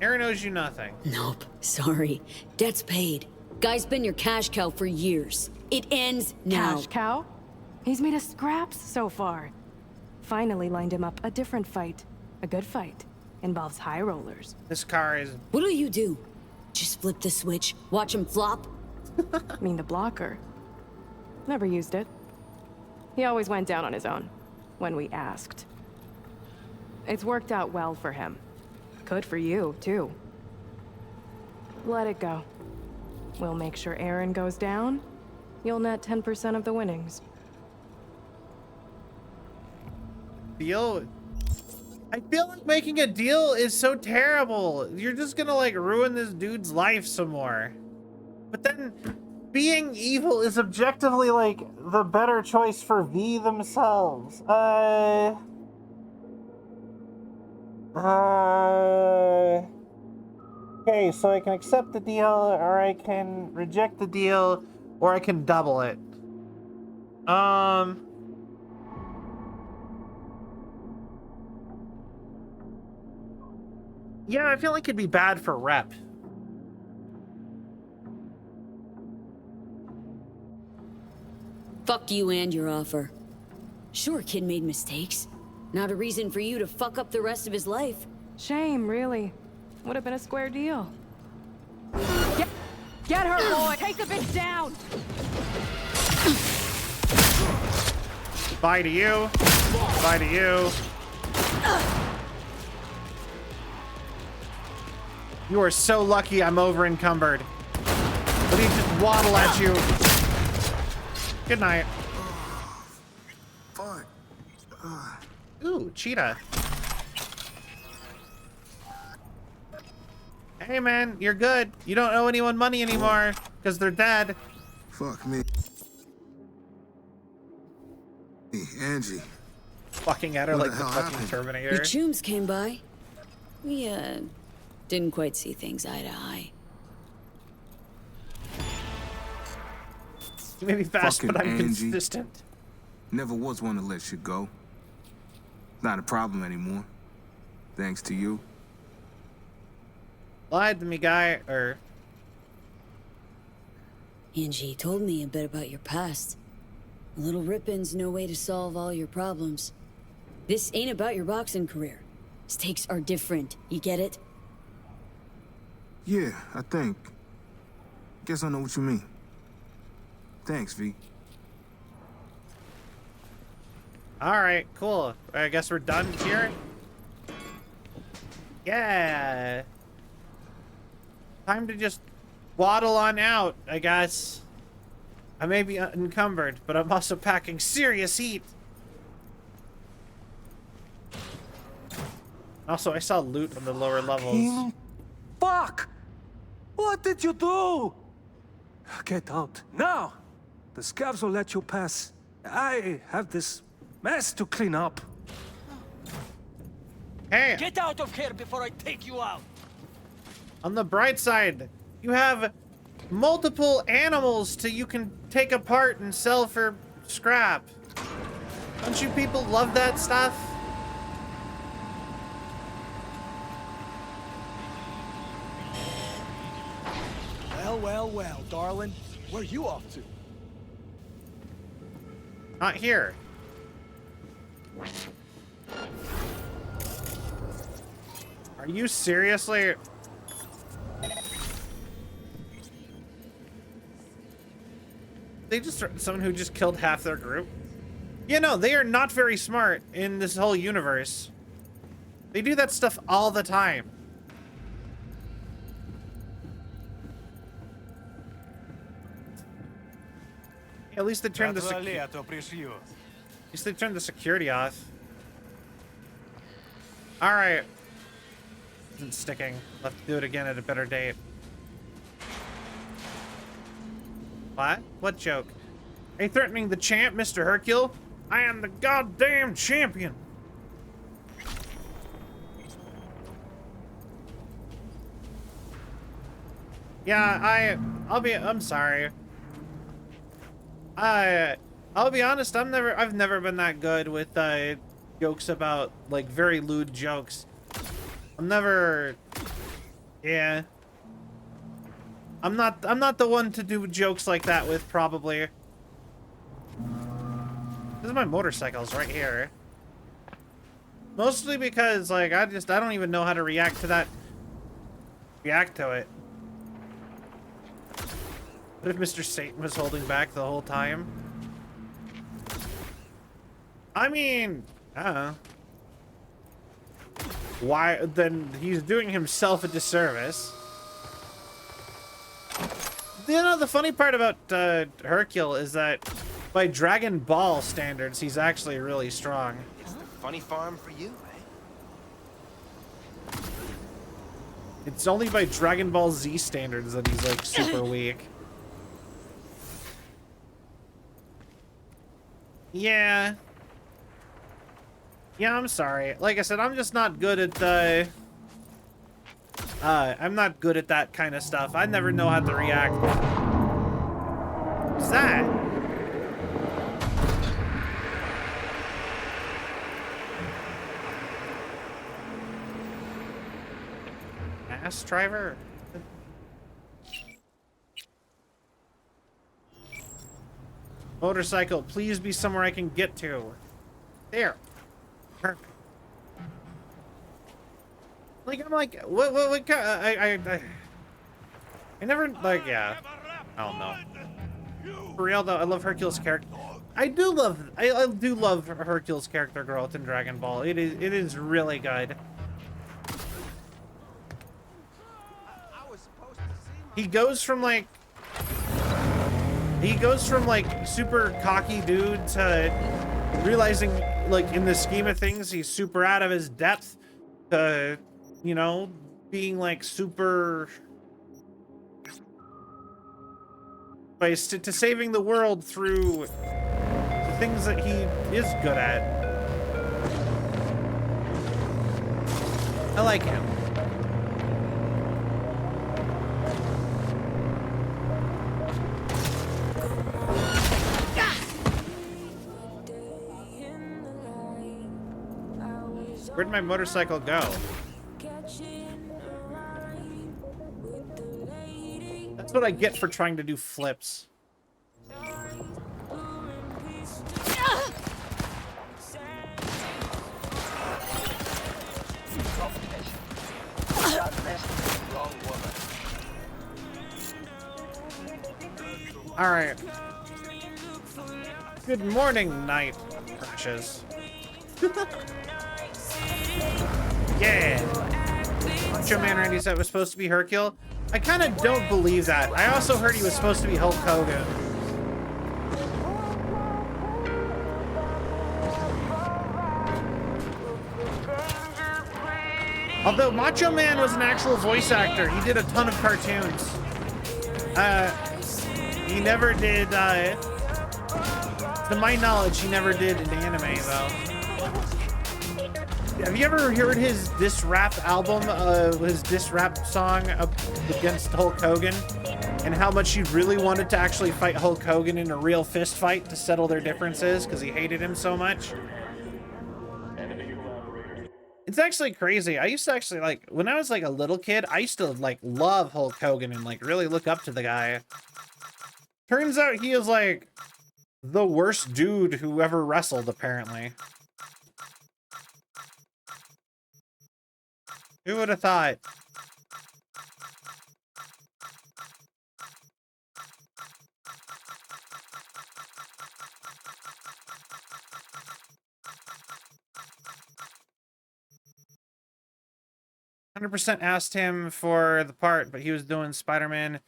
S1: Aaron owes you nothing.
S3: Nope, sorry. Debt's paid. Guy's been your cash cow for years. It ends now.
S7: Cash cow? He's made us scraps so far. Finally lined him up a different fight. A good fight. Involves high rollers.
S1: This car is...
S3: What'll you do? Just flip the switch, watch him flop?
S7: Mean the blocker. Never used it. He always went down on his own. When we asked. It's worked out well for him. Could for you, too. Let it go. We'll make sure Aaron goes down. You'll net 10% of the winnings.
S1: Deal? I feel like making a deal is so terrible. You're just gonna like ruin this dude's life some more. But then being evil is objectively like the better choice for V themselves. Okay, so I can accept the deal, or I can reject the deal, or I can double it. Yeah, I feel like it'd be bad for rep.
S3: Fuck you and your offer. Sure, kid made mistakes. Not a reason for you to fuck up the rest of his life.
S7: Shame, really. Would have been a square deal. Get her, boy! Take the bitch down!
S1: Bye to you. Bye to you. You are so lucky I'm over encumbered. Let me just waddle at you. Good night.
S20: Fuck.
S1: Ooh, cheetah. Hey man, you're good. You don't owe anyone money anymore because they're dead.
S20: Fuck me. Hey, Angie.
S1: Fucking at her like the fucking Terminator.
S3: Your chooms came by. We, didn't quite see things eye to eye.
S1: You may be fast,
S20: Fucking
S1: but I'm
S20: Angie.
S1: consistent.
S20: Never was one to let shit go. Not a problem anymore. Thanks to you.
S1: Lied to me, guy, or...
S3: Angie told me a bit about your past. A little ripping's no way to solve all your problems. This ain't about your boxing career. Stakes are different, you get it?
S20: Yeah, I think. Guess I know what you mean. Thanks, V.
S1: Alright, cool. I guess we're done here. Yeah. Time to just waddle on out, I guess. I may be encumbered, but I'm also packing serious heat. Also, I saw loot on the lower levels.
S12: Fuck! What did you do? Get out, now! The scavs will let you pass. I have this mess to clean up.
S1: Hey!
S11: Get out of here before I take you out!
S1: On the bright side, you have multiple animals you can take apart and sell for scrap. Don't you people love that stuff?
S8: Well, darling. Where are you off to?
S1: Not here. Are you seriously? They just someone who just killed half their group? Yeah, no, they are not very smart in this whole universe. They do that stuff all the time. At least they turned the security off. All right. Isn't sticking. We'll have to do it again at a better date. What? What joke? Are you threatening the champ, Mr. Hercule? I am the goddamn champion. Yeah, I'm sorry. I'll be honest, I've never been that good with jokes about like very lewd jokes. Yeah. I'm not the one to do jokes like that with, probably. This is my motorcycle's right here. Mostly because like I don't even know how to react to it. What if Mr. Satan was holding back the whole time? I mean, I don't know. Why? Then he's doing himself a disservice. You know, the funny part about Hercule is that by Dragon Ball standards, he's actually really strong.
S10: It's the funny farm for you, eh?
S1: It's only by Dragon Ball Z standards that he's like super weak. Yeah. Yeah, I'm sorry. Like I said, I'm just not good at I'm not good at that kind of stuff. I never know how to react. What's that? Ass driver? Motorcycle, please be somewhere I can get to. There. Perfect. Like, I'm like, what I never, like, yeah. I don't know. For real, though, I love Hercule's character. I do love Hercule's character growth in Dragon Ball. It is really good. He goes from like super cocky dude to realizing, like, in the scheme of things, he's super out of his depth to, you know, being like super to saving the world through the things that he is good at. I like him. Where'd my motorcycle go? That's what I get for trying to do flips. All right. Good morning, night crashes. Yeah. Macho Man Randy said it was supposed to be Hercule. I kind of don't believe that. I also heard he was supposed to be Hulk Hogan. Although Macho Man was an actual voice actor, he did a ton of cartoons. He never did, to my knowledge, he never did an anime though. Have you ever heard his diss rap album, his diss rap song against Hulk Hogan? And how much he really wanted to actually fight Hulk Hogan in a real fist fight to settle their differences because he hated him so much? It's actually crazy. I used to actually, like, when I was like a little kid, I used to like love Hulk Hogan and like really look up to the guy. Turns out he is like the worst dude who ever wrestled, apparently. Who would have thought? "100% asked him for the part, but he was doing Spider-Man."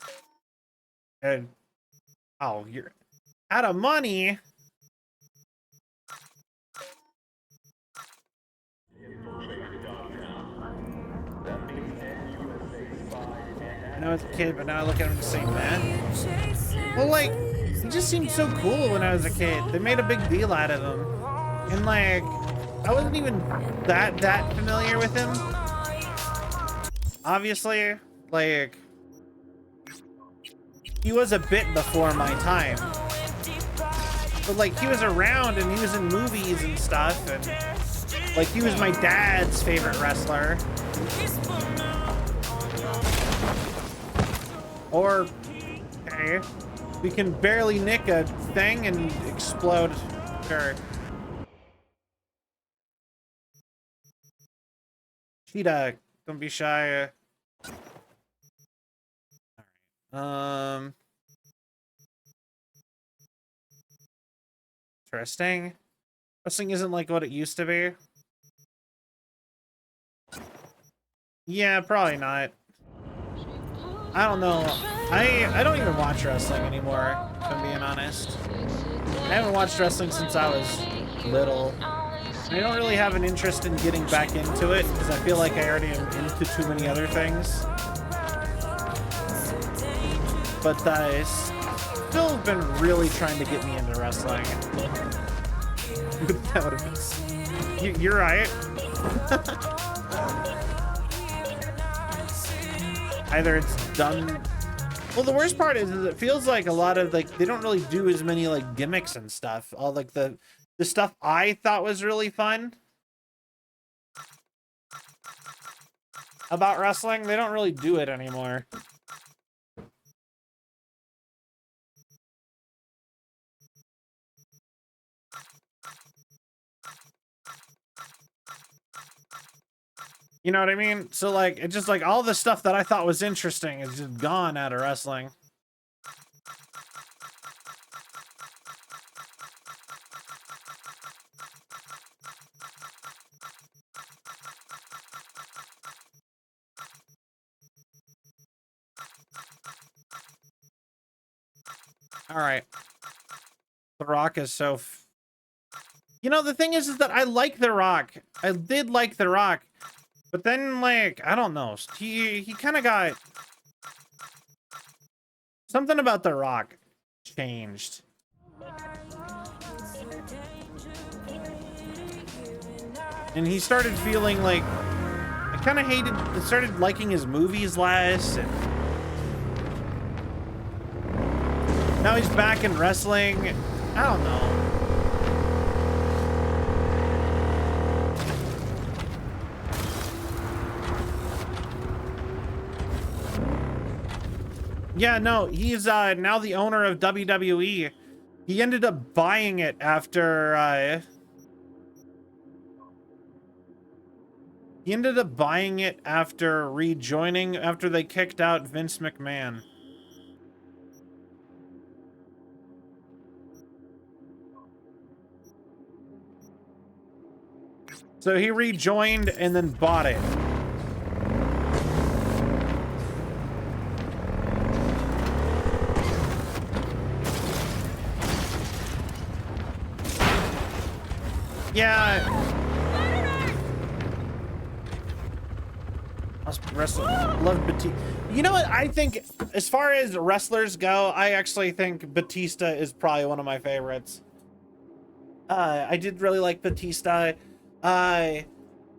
S1: And oh, you're out of money. I know as a kid, but now I look at him and say, man. Well, like, he just seemed so cool when I was a kid. They made a big deal out of him. And like, I wasn't even that familiar with him. Obviously, like, he was a bit before my time. But like, he was around and he was in movies and stuff, and like, he was my dad's favorite wrestler. Or, okay, we can barely nick a thing and explode. Sure. Cheetah, don't be shy. Alright. Interesting. Wrestling isn't like what it used to be. Yeah, probably not. I don't know. I don't even watch wrestling anymore, if I'm being honest. I haven't watched wrestling since I was little. I don't really have an interest in getting back into it because I feel like I already am into too many other things. But it's still been really trying to get me into wrestling. That would have been... You're right. Either it's done. Well, the worst part is it feels like a lot of like they don't really do as many like gimmicks and stuff. All like the stuff I thought was really fun about wrestling, they don't really do it anymore. You know what I mean? So like, it's just like all the stuff that I thought was interesting is just gone out of wrestling. All right. The Rock is so... You know, the thing is that I like The Rock. I did like The Rock. But then, like, I don't know. He kind of got... Something about The Rock changed. And he started feeling like... I kind of started liking his movies less. And now he's back in wrestling. I don't know. Yeah, no, he's now the owner of WWE. He ended up buying it after rejoining after they kicked out Vince McMahon. So he rejoined and then bought it. Yeah. Love Batista. You know what? I think as far as wrestlers go, I actually think Batista is probably one of my favorites. I did really like Batista. Who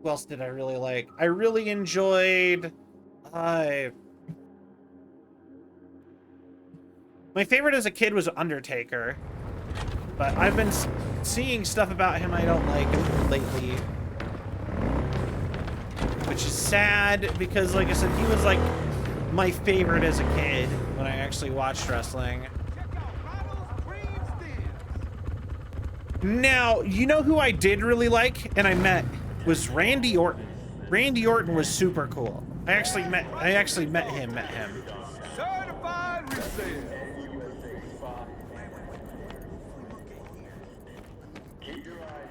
S1: else did I really like? I really enjoyed my favorite as a kid was Undertaker. But I've been seeing stuff about him I don't like lately. Which is sad because, like I said, he was like my favorite as a kid when I actually watched wrestling. Now, you know who I did really like and I met was Randy Orton. Randy Orton was super cool. I actually met him.
S5: Certified resale.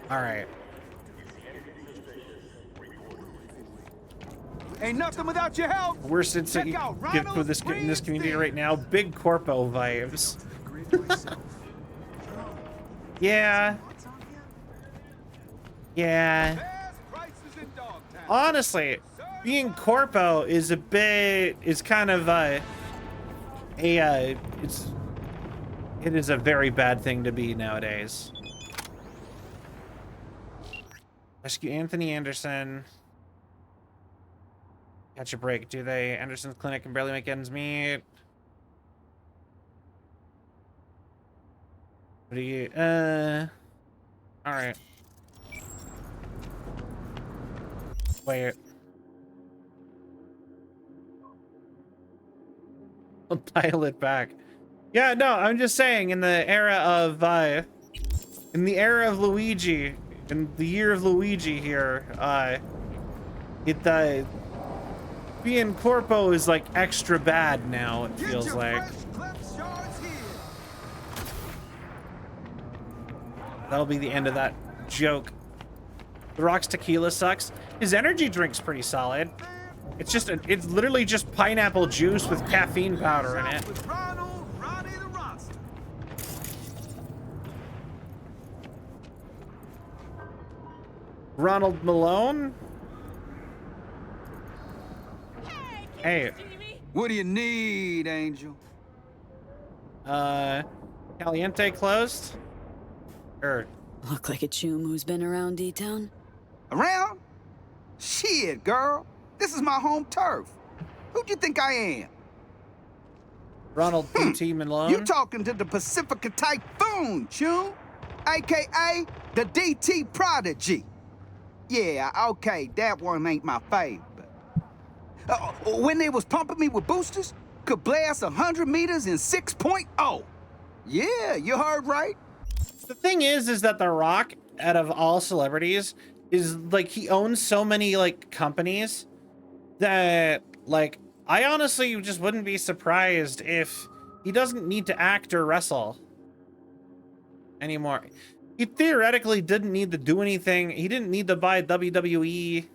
S1: All right.
S10: Ain't nothing without your help.
S1: Worst incident you can get for this in this community right now. Big corpo vibes. Yeah. Yeah. Honestly, being corpo is kind of it is a very bad thing to be nowadays. Rescue Anthony Anderson. Catch a break. Do they? Anderson's clinic can barely make ends meet. What do you, all right. Wait. I'll dial it back. Yeah, no, I'm just saying in the era of Luigi, in the year of Luigi here, being corpo is like extra bad now, it feels like. That'll be the end of that joke. The Rock's tequila sucks. His energy drink's pretty solid. It's just it's literally just pineapple juice with caffeine powder in it. Ronald Malone? Hey.
S10: What do you need, Angel?
S1: Caliente closed?
S3: Look like a chum who's been around D-Town.
S10: Around? Shit, girl. This is my home turf. Who do you think I am?
S1: Ronald P.T. Malone?
S10: You talking to the Pacifica Typhoon, Chum. AKA the DT Prodigy. Yeah, okay, that one ain't my favorite. When they was pumping me with boosters, could blast 100 meters in 6.0. Yeah, you heard right.
S1: The thing is that The Rock, out of all celebrities, is like he owns so many like companies that like I honestly just wouldn't be surprised if he doesn't need to act or wrestle anymore. He theoretically didn't need to do anything. He didn't need to buy WWE.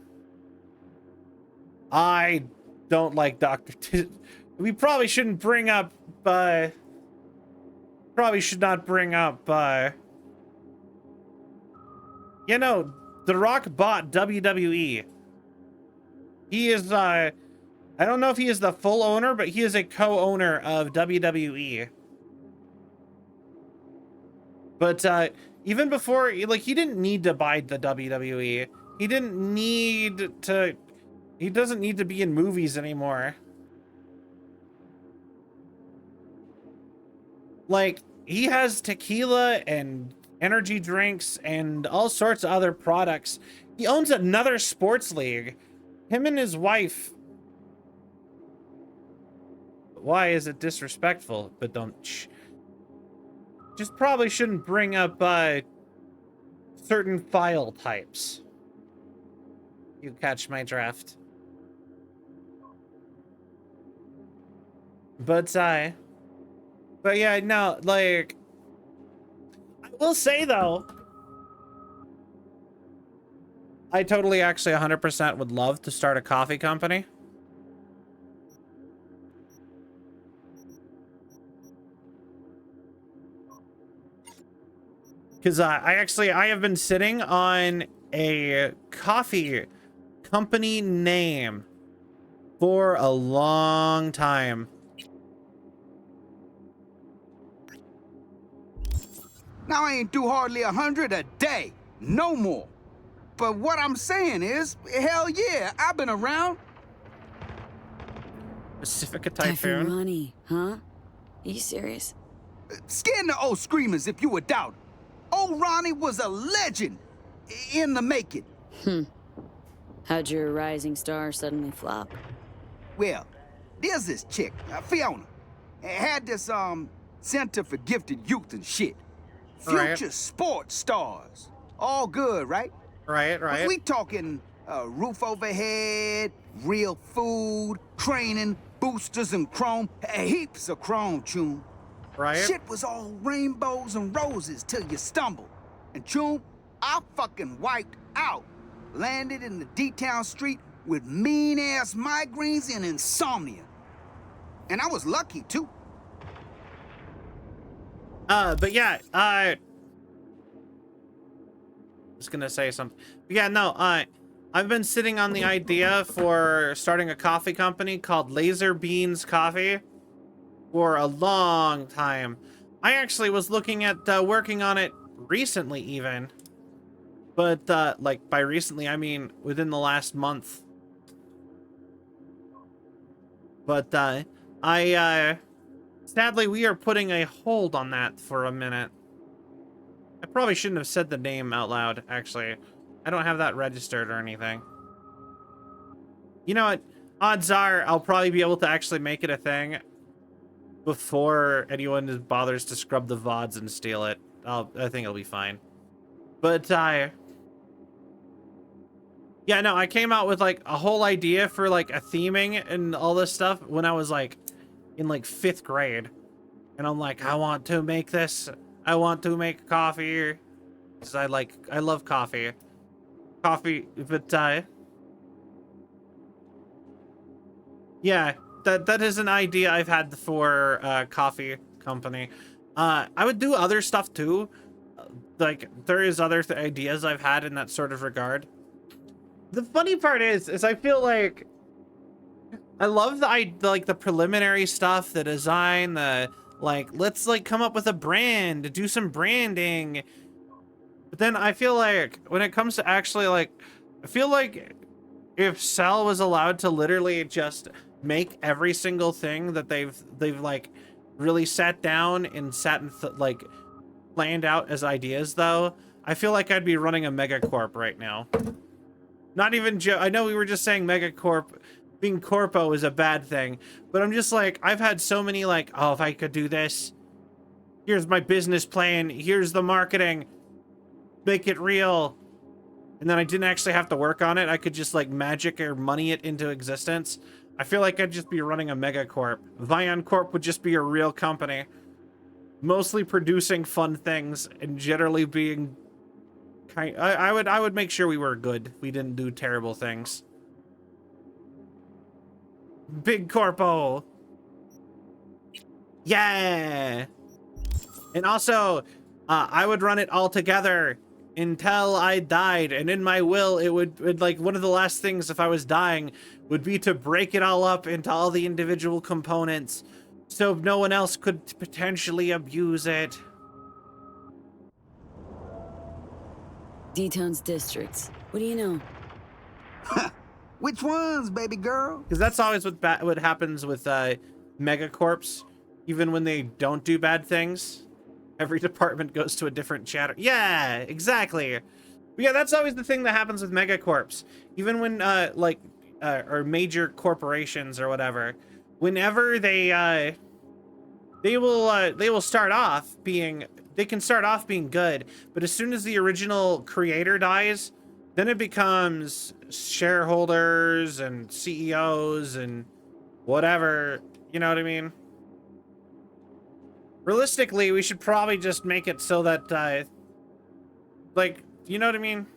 S1: I don't like Dr. We probably shouldn't bring up, probably should not bring up, you know, The Rock bought WWE. He is, I don't know if he is the full owner, but he is a co-owner of WWE. But even before, like, he didn't need to buy the WWE. He didn't need to, he doesn't need to be in movies anymore. Like, he has tequila and energy drinks and all sorts of other products. He owns another sports league. Him and his wife. Why is it disrespectful? But don't. Just probably shouldn't bring up certain file types. You catch my draft. But yeah, no, like, I will say though, I totally actually 100% would love to start a coffee company. Because I have been sitting on a coffee company name for a long time.
S10: Now I ain't do hardly 100 a day, no more. But what I'm saying is, hell yeah, I've been around.
S1: Pacifica Typhoon.
S3: Ronnie, huh? Are you serious?
S10: Scan the old screamers if you would doubt. Old Ronnie was a legend in the making.
S3: How'd your rising star suddenly flop?
S10: Well, there's this chick, Fiona, had this center for gifted youth and shit. Future sports stars. All good, right?
S1: Right.
S10: But we talking roof overhead, real food, training, boosters and chrome, heaps of chrome, Chum.
S1: Right.
S10: Shit was all rainbows and roses till you stumbled. And Chum, I fucking wiped out. Landed in the D-Town street with mean-ass migraines and insomnia. And I was lucky, too.
S1: But yeah, I was gonna say something. But yeah, no, I've been sitting on the idea for starting a coffee company called Laser Beans Coffee for a long time. I actually was looking at working on it recently even. But like by recently, I mean within the last month. But sadly, we are putting a hold on that for a minute. I probably shouldn't have said the name out loud, actually. I don't have that registered or anything. You know what? Odds are I'll probably be able to actually make it a thing before anyone bothers to scrub the VODs and steal it. I think it'll be fine. But, yeah, no, I came out with, like, a whole idea for, like, a theming and all this stuff when I was, like, in, like, 5th grade. And I'm like, I want to make this. I want to make coffee. Because I love coffee. But, yeah, that is an idea I've had for a coffee company. I would do other stuff, too. Like, there is other ideas I've had in that sort of regard. The funny part is I feel like I love the preliminary stuff, the design, let's like come up with a brand, do some branding. But then I feel like when it comes to actually I feel like if Cell was allowed to literally just make every single thing that they've like really sat down and planned out as ideas, though, I feel like I'd be running a megacorp right now. Not even I know we were just saying megacorp, being corpo is a bad thing, but I'm just like, I've had so many oh, if I could do this, here's my business plan, here's the marketing, make it real, and then I didn't actually have to work on it. I could just magic or money it into existence. I feel like I'd just be running a megacorp. Vion Corp would just be a real company, mostly producing fun things and generally being I would make sure we were good. We didn't do terrible things. Big corpo. Yeah. And also, I would run it all together until I died. And in my will, it would like one of the last things if I was dying would be to break it all up into all the individual components so no one else could potentially abuse it.
S3: D-Town's districts. What do you know?
S10: Which ones, baby girl?
S1: Because that's always what happens with Megacorps. Even when they don't do bad things, every department goes to a different chapter. Yeah, exactly. But yeah, that's always the thing that happens with Megacorps. Even when or major corporations or whatever, whenever they will start off being, they can start off being good, but as soon as the original creator dies, then it becomes shareholders and CEOs and whatever, you know what I mean? Realistically, we should probably just make it so that, like, you know what I mean?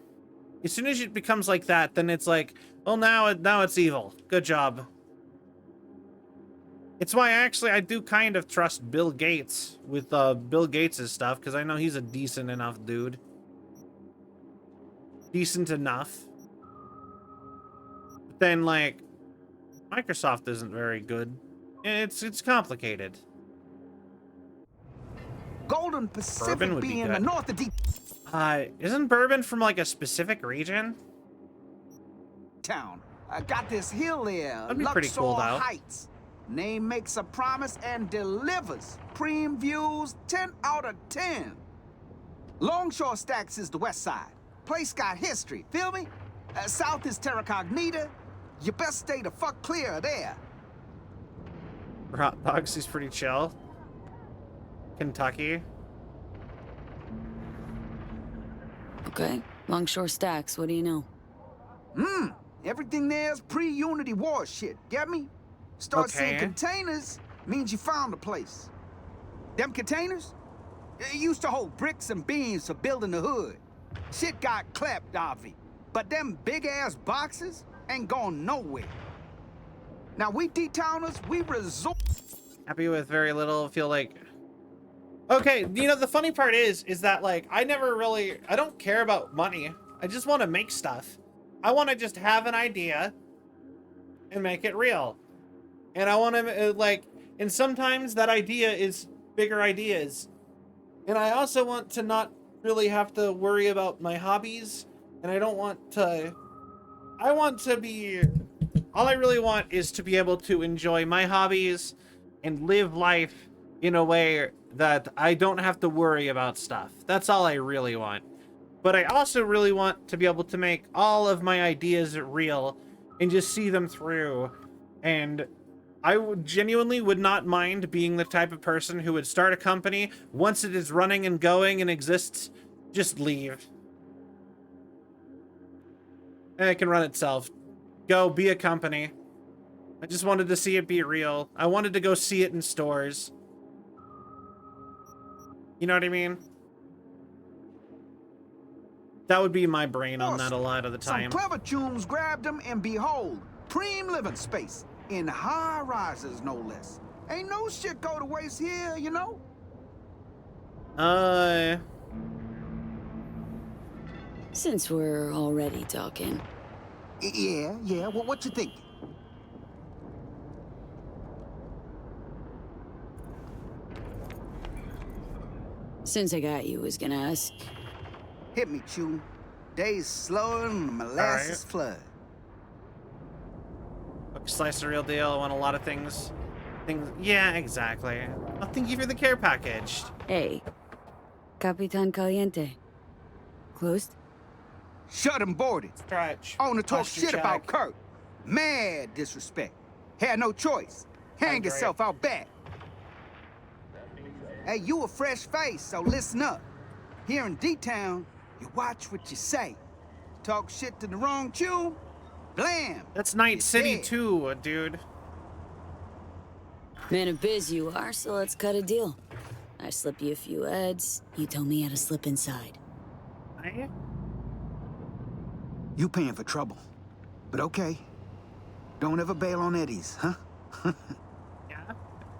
S1: As soon as it becomes like that, then it's like, well, now it's evil. Good job. It's why I do kind of trust Bill Gates with Bill Gates' stuff, because I know he's a decent enough dude. Decent enough. But then, like, Microsoft isn't very good. It's complicated.
S10: Golden Pacific
S1: Bourbon would
S10: be
S1: be
S10: in the
S1: good.
S10: north of
S1: Isn't bourbon from like a specific region?
S10: town. I got this hill there.
S1: That'd be pretty cool,
S10: Luxor
S1: though.
S10: Heights. Name makes a promise and delivers. Preem views, 10 out of 10. Longshore Stacks is the west side. Place got history, feel me? South is Terra Cognita. You best stay the fuck clear of there.
S1: For hot dogs, he's pretty chill. Kentucky.
S3: Okay, Longshore Stacks, what do you know?
S10: Everything there's pre-Unity War shit, get me? Start seeing
S1: Okay.
S10: containers means you found the place. Them containers? It used to hold bricks and beams for building the hood. Shit got clapped, Avi. But them big-ass boxes ain't going nowhere. Now we D-Towners, we resort...
S1: Happy with very little, feel like... Okay, you know, the funny part is that, like, I don't care about money. I just want to make stuff. I want to just have an idea and make it real. And I want to, and sometimes that idea is bigger ideas. And I also want to not really have to worry about my hobbies. And I don't want to... All I really want is to be able to enjoy my hobbies and live life in a way that I don't have to worry about stuff. That's all I really want. But I also really want to be able to make all of my ideas real and just see them through. And I genuinely would not mind being the type of person who would start a company, once it is running and going and exists, just leave. And it can run itself. Go be a company. I just wanted to see it be real. I wanted to go see it in stores. You know what I mean? That would be my brain on that a lot of the time.
S10: Some clever chooms grabbed them and behold, preem living space. In high rises, no less. Ain't no shit go to waste here, you know?
S3: Since we're already talking.
S10: Yeah. Well, what you think?
S3: Since I got you, was gonna ask.
S10: Hit me, Chew. Days slower than molasses flood.
S1: Slice the real deal. I want a lot of things. Yeah, exactly. I'll thank you for the care package.
S3: Hey, Capitan Caliente. Closed?
S10: Shut him boarded.
S1: Stretch.
S10: I wanna talk
S1: Posture
S10: shit about
S1: check.
S10: Kurt. Mad disrespect. Had no choice. Hang
S1: agree.
S10: yourself out back. Hey, you a fresh face, so listen up. Here in D-Town, you watch what you say. Talk shit to the wrong Chew, blam.
S1: That's Night City
S10: dead.
S1: too, dude.
S3: Man of biz you are, so let's cut a deal. I slip you a few heads, you tell me how to slip inside.
S10: You paying for trouble. But okay. Don't ever bail on Eddies, huh?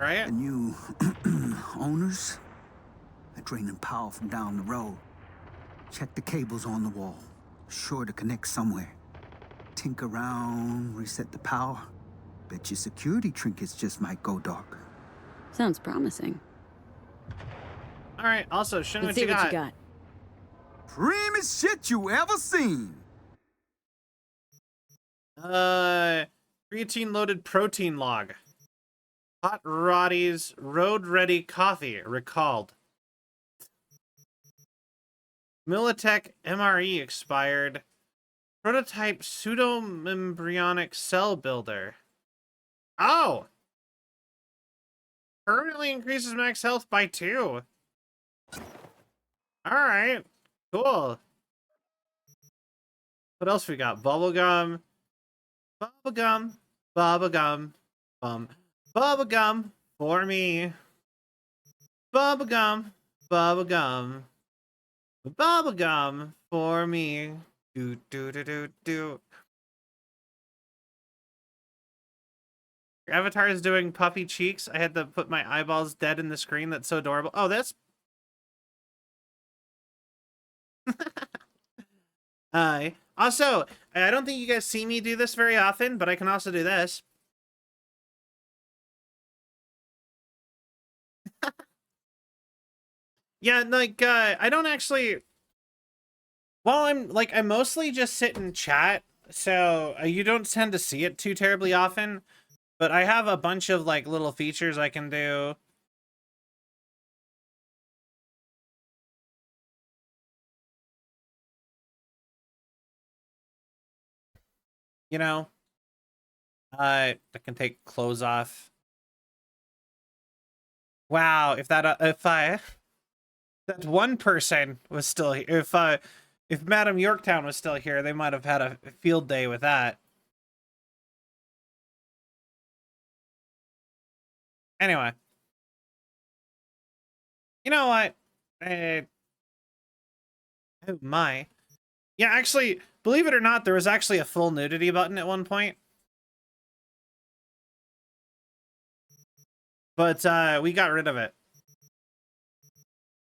S1: Right?
S10: The new owners, they're draining power from down the road. Check the cables on the wall. Sure to connect somewhere. Tinker around, reset the power. Bet your security trinkets just might go dark.
S3: Sounds promising.
S1: All right. Also, show me
S3: Let's
S1: what
S3: see
S1: you
S3: what
S1: got.
S3: you got.
S10: Primest shit you ever seen.
S1: Creatine loaded protein log. Hot Roddy's road ready coffee recalled. Militech MRE expired. Prototype pseudomembranic cell builder. Oh! Permanently increases max health by 2. Alright. Cool. What else we got? Bubblegum. Bubblegum. Bubblegum. Bubblegum for me. Bubblegum. Bubblegum. Bubblegum for me. Do do do do do. Your avatar is doing puppy cheeks. I had to put my eyeballs dead in the screen. That's so adorable. Oh, that's... Also, I don't think you guys see me do this very often, but I can also do this. Yeah, like, I don't actually... Well, I mostly just sit and chat, so you don't tend to see it too terribly often. But I have a bunch of, like, little features I can do. You know? I can take clothes off. Wow, if that one person was still here, if Madam Yorktown was still here, they might have had a field day with that. Anyway. You know what? Oh my. Yeah, actually, believe it or not, there was actually a full nudity button at one point. But we got rid of it.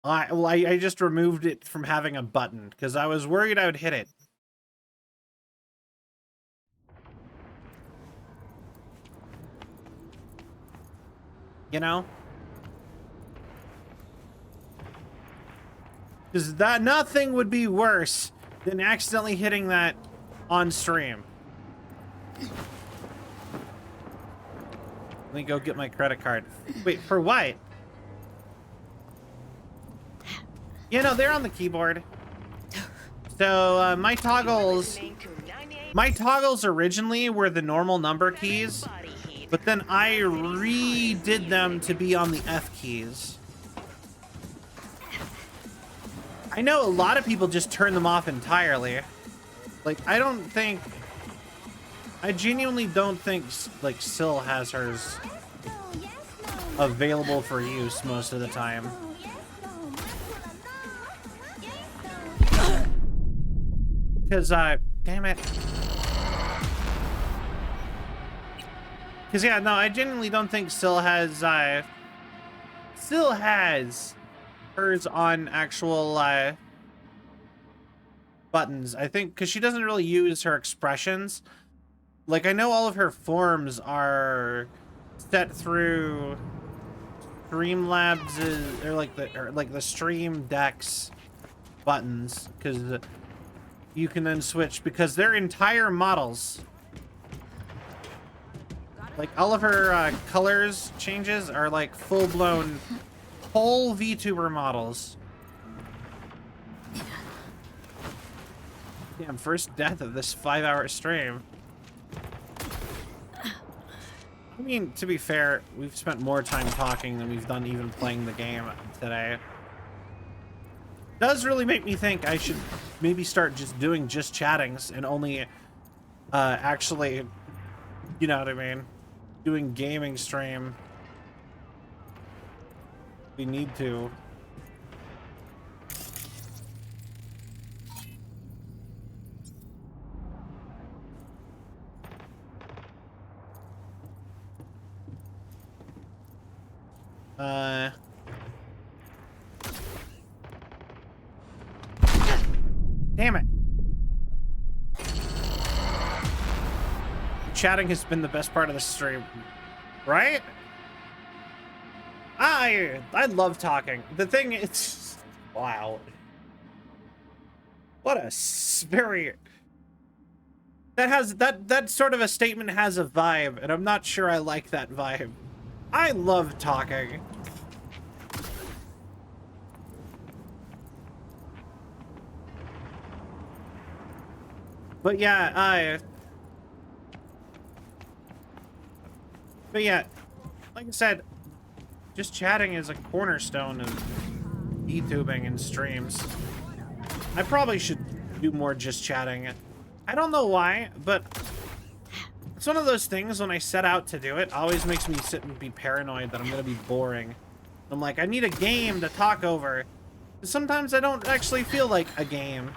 S1: I just removed it from having a button because I was worried I would hit it. You know? Because nothing would be worse than accidentally hitting that on stream. Let me go get my credit card. Wait, for what? You know, they're on the keyboard. So, my toggles originally were the normal number keys, but then I redid them to be on the F keys. I know a lot of people just turn them off entirely. Like, I genuinely don't think, like, Syl has hers available for use most of the time. Because, damn it. Because, yeah, no, I genuinely don't think Syl has hers on actual, buttons. I think, because she doesn't really use her expressions. Like, I know all of her forms are set through Streamlabs, or like the Stream Decks buttons, because you can then switch, because they're entire models. Like, all of her colors changes are like full-blown whole VTuber models. Damn, first death of this 5-hour stream. I mean, to be fair, we've spent more time talking than we've done even playing the game today. Does really make me think I should maybe start doing chattings and only actually, you know what I mean, doing gaming stream. We need to. Damn it. Chatting has been the best part of the stream, right? I love talking. The thing is, wow. What a very... That sort of a statement has a vibe, and I'm not sure I like that vibe. I love talking. But yeah, like I said, just chatting is a cornerstone of YouTubing and streams. I probably should do more just chatting. I don't know why, but it's one of those things when I set out to do it, always makes me sit and be paranoid that I'm gonna be boring. I'm like, I need a game to talk over. Sometimes I don't actually feel like a game.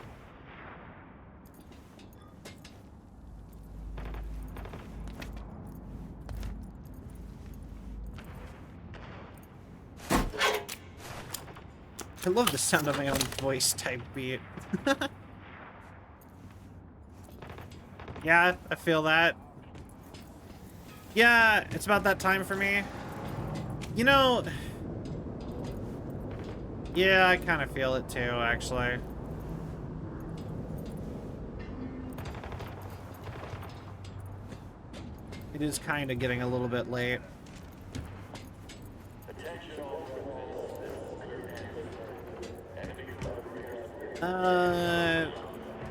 S1: I love the sound of my own voice type beat. Yeah, I feel that. Yeah, it's about that time for me. You know... Yeah, I kind of feel it too, actually. It is kind of getting a little bit late.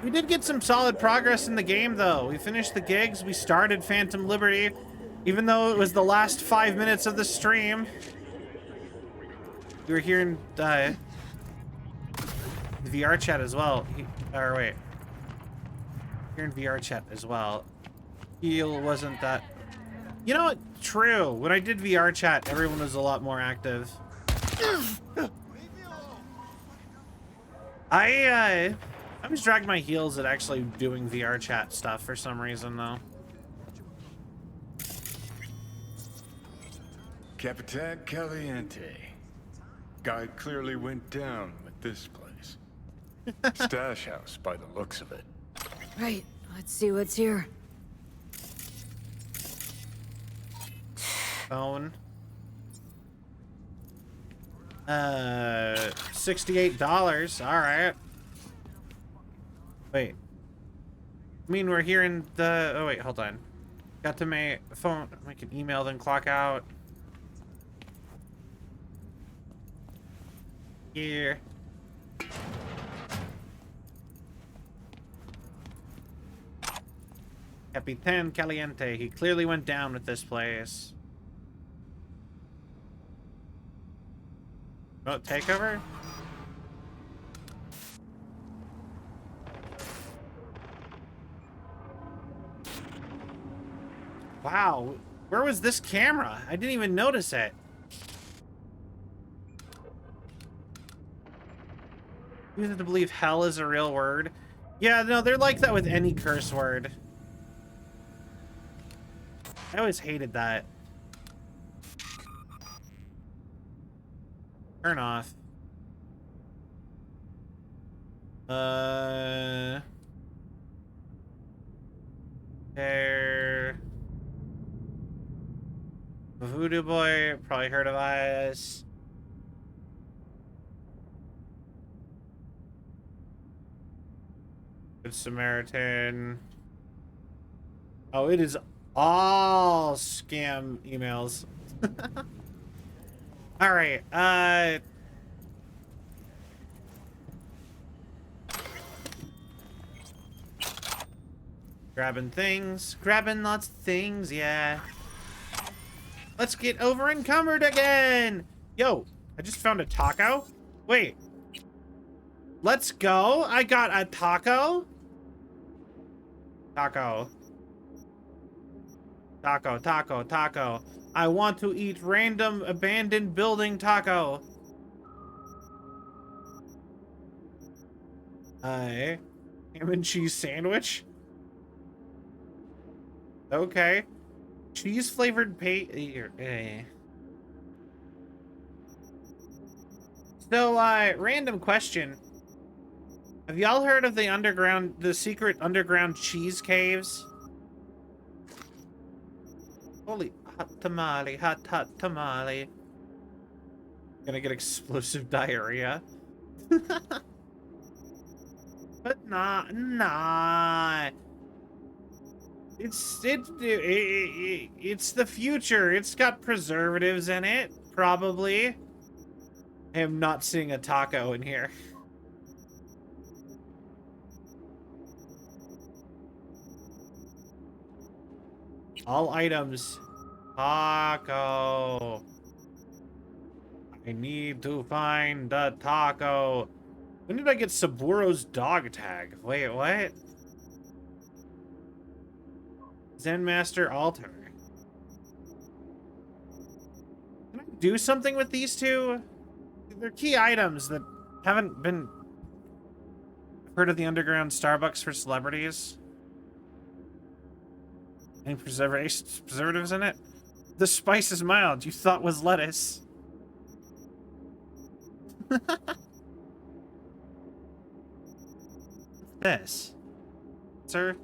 S1: We did get some solid progress in the game, though. We finished the gigs. We started Phantom Liberty, even though it was the last 5 minutes of the stream. We were hearing the VR chat as well. Here in VR chat as well. Heal wasn't that... You know what? True. When I did VR chat, everyone was a lot more active. I was dragging my heels at actually doing VR chat stuff for some reason, though.
S19: Capitan Caliente. Guy clearly went down with this place. Stash house by the looks of it.
S3: Right, let's see what's here.
S1: Phone. $68. All right. Wait. I mean, we're here in the... Oh, wait, hold on. Got to my phone. Make an email, then clock out. Here. Capitan Caliente. He clearly went down with this place. Oh, takeover? Wow, where was this camera? I didn't even notice it. You have to believe hell is a real word. Yeah, no, they're like that with any curse word. I always hated that. Turn off. There. Voodoo Boy, probably heard of us. Good Samaritan. Oh, it is all scam emails. All right, grabbing lots of things, yeah. Let's get over encumbered again. Yo, I just found a taco. Wait, let's go. I got a taco. Taco. I want to eat random abandoned building taco. Ham and cheese sandwich. Okay. Cheese flavored So, random question. Have y'all heard of the secret underground cheese caves? Holy hot tamale, hot tamale. Gonna get explosive diarrhea. But nah. It's the future. It's got preservatives in it, probably. I am not seeing a taco in here. All items. Taco. I need to find the taco. When did I get Saburo's dog tag? Wait, what? Zen Master Altar. Can I do something with these two? They're key items that haven't been... I've heard of the underground Starbucks for celebrities. Any preservatives in it? The spice is mild. You thought was lettuce. What's this? Sir?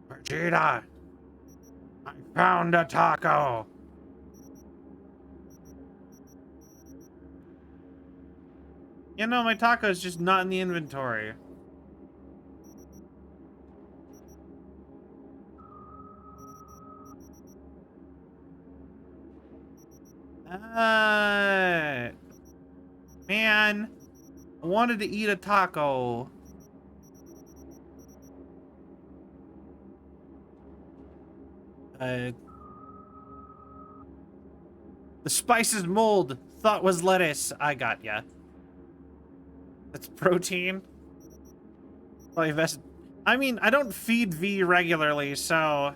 S1: Vegeta! I found a taco! You know, my taco is just not in the inventory. Man, I wanted to eat a taco. The spice is mold. Thought was lettuce. I got ya. That's protein. I mean, I don't feed V regularly, so...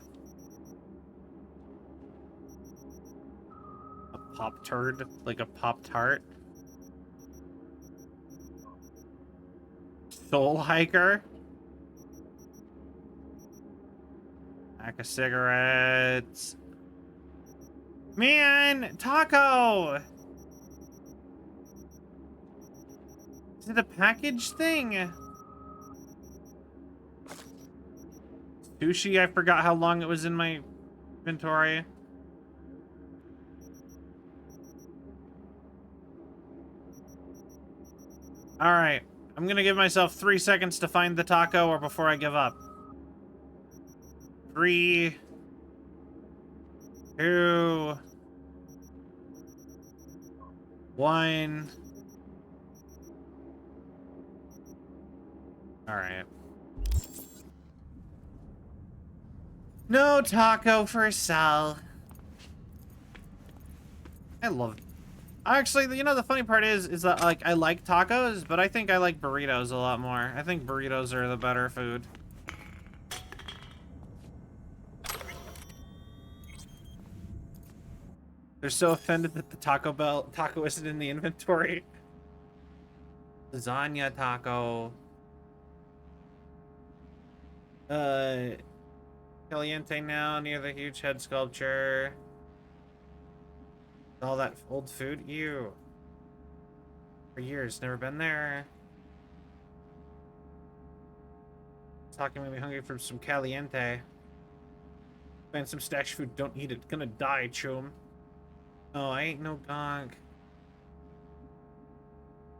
S1: A pop turd? Like a pop tart? Soul hiker? Pack of cigarettes. Man, taco! Is it a package thing? Sushi, I forgot how long it was in my inventory. Alright, I'm gonna give myself 3 seconds to find the taco or before I give up. 3, 2, 1. Alright. No taco for sale. I love it. Actually, you know, the funny part is that, like, I like tacos, but I think I like burritos a lot more. I think burritos are the better food. They're so offended that the taco isn't in the inventory. Lasagna taco. Caliente now, near the huge head sculpture. All that old food? Ew. For years, never been there. Talking made me hungry for some caliente. Find some stash food, don't eat it. Gonna die, chum. Oh, I ain't no gonk.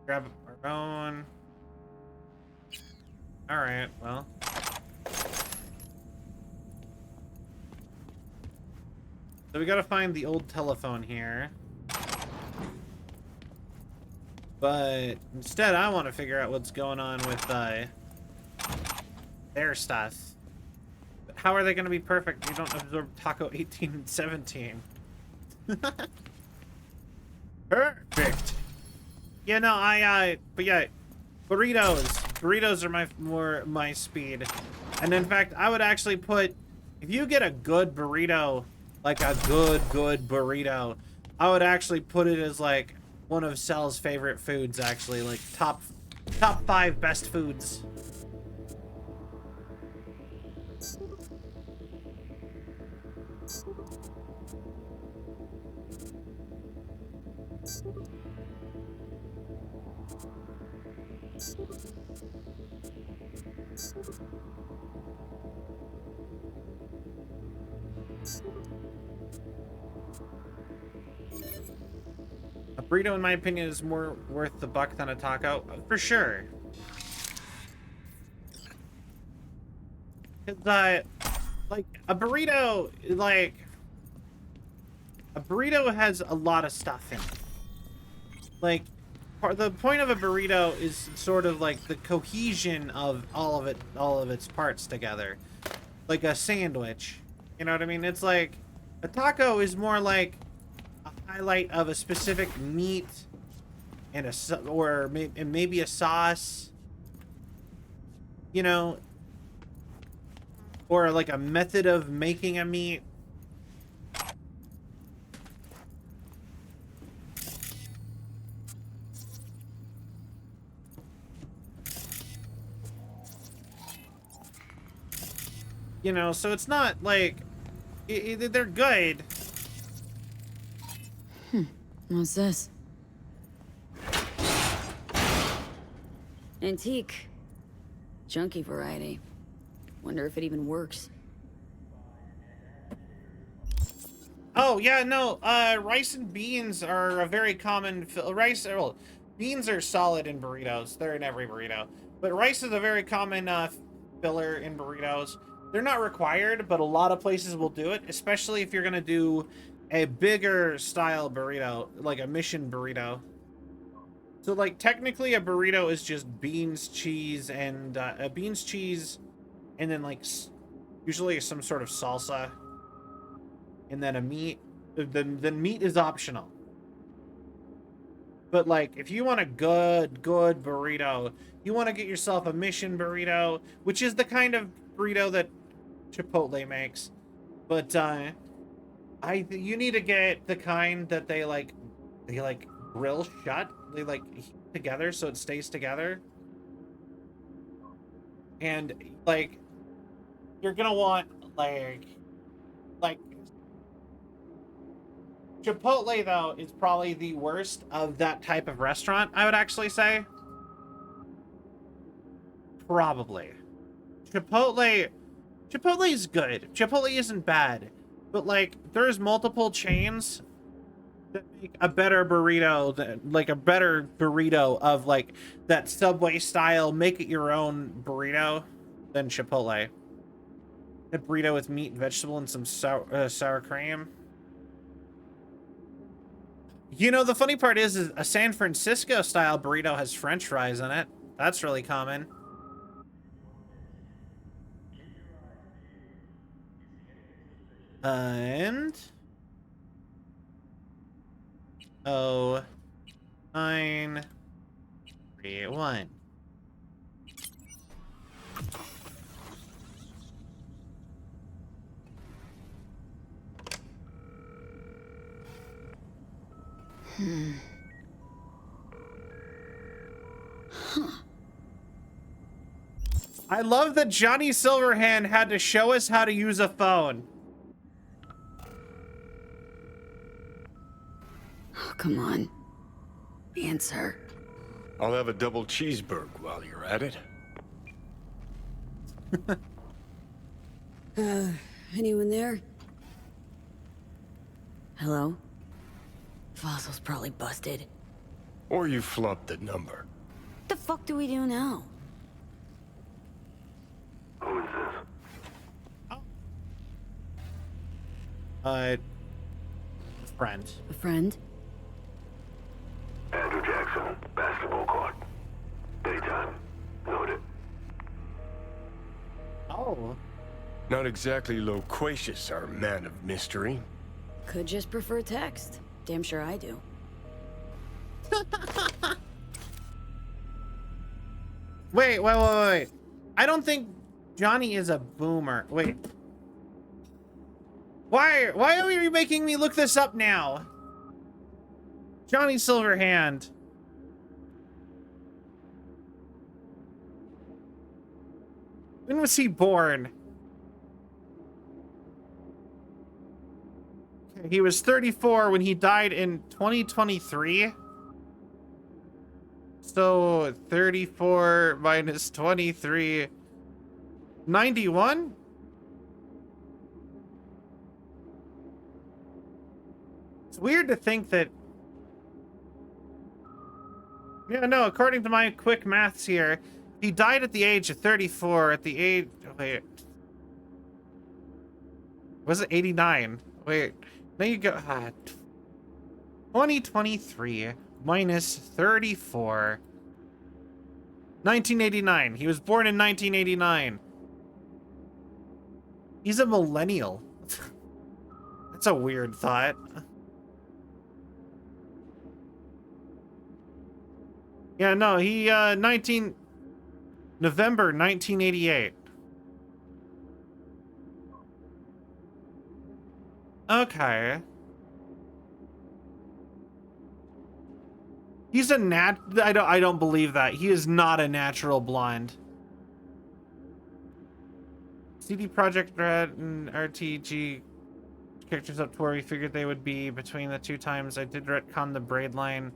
S1: Grab our own. Alright, well. So we gotta find the old telephone here. But instead, I want to figure out what's going on with their stuff. But how are they gonna be perfect? You don't absorb taco 18 and 17. Perfect. Yeah, no, but yeah, burritos are my speed. And in fact, I would actually put, if you get a good burrito, like a good burrito, I would actually put it as like one of Sal's favorite foods, actually, like top 5 best foods. A burrito, in my opinion, is more worth the buck than a taco, for sure. Cause like a burrito has a lot of stuff in it. Like, the point of a burrito is sort of like the cohesion of all of its parts together, like a sandwich. You know what I mean? It's like a taco is more like a highlight of a specific meat and maybe a sauce, you know, or like a method of making a meat. You know, so it's not like they're good.
S3: What's this? Antique. Junky variety. Wonder if it even works.
S1: Oh, yeah, no, rice and beans are a very common... beans are solid in burritos. They're in every burrito. But rice is a very common filler in burritos. They're not required, but a lot of places will do it, especially if you're going to do a bigger style burrito, like a mission burrito. So, like, technically a burrito is just beans, cheese, and then, like, usually some sort of salsa. And then a meat. Then meat is optional. But, like, if you want a good burrito, you want to get yourself a mission burrito, which is the kind of burrito that Chipotle makes. But, you need to get the kind that they grill shut. They, like, heat together so it stays together. And, like, you're gonna want, like... Chipotle, though, is probably the worst of that type of restaurant, I would actually say. Probably. Chipotle is good. Chipotle isn't bad. But, like, there's multiple chains that make a better burrito, of, like, that Subway style, make it your own burrito than Chipotle. A burrito with meat, vegetable, and some sour cream. You know, the funny part is a San Francisco style burrito has French fries in it. That's really common. And 9 3 1. I love that Johnny Silverhand had to show us how to use a phone.
S3: Oh, come on. Answer.
S19: I'll have a double cheeseburger while you're at it.
S3: Anyone there? Hello? Fossil's probably busted.
S19: Or you flubbed the number.
S3: What the fuck do we do now?
S15: Who is this?
S1: A friend.
S3: A friend?
S15: Andrew Jackson, basketball court. Daytime. Noted.
S1: Oh.
S19: Not exactly loquacious, our man of mystery.
S3: Could just prefer text. Damn sure I do.
S1: Wait. I don't think Johnny is a boomer. Wait. Why are you making me look this up now? Johnny Silverhand. When was he born? He was 34 when he died in 2023. So 34 minus 23, 91? It's weird to think that... Yeah, no, according to my quick maths here, he died at the age of 34, at the age... Wait. Was it 89? Wait. Now you go... 2023 minus 34. 1989. He was born in 1989. He's a millennial. That's a weird thought. Yeah, no, he, November 1988. Okay. He's a I don't believe that. He is not a natural blonde. CD Projekt Red and RTG characters up to where we figured they would be between the two times. I did retcon the braid line,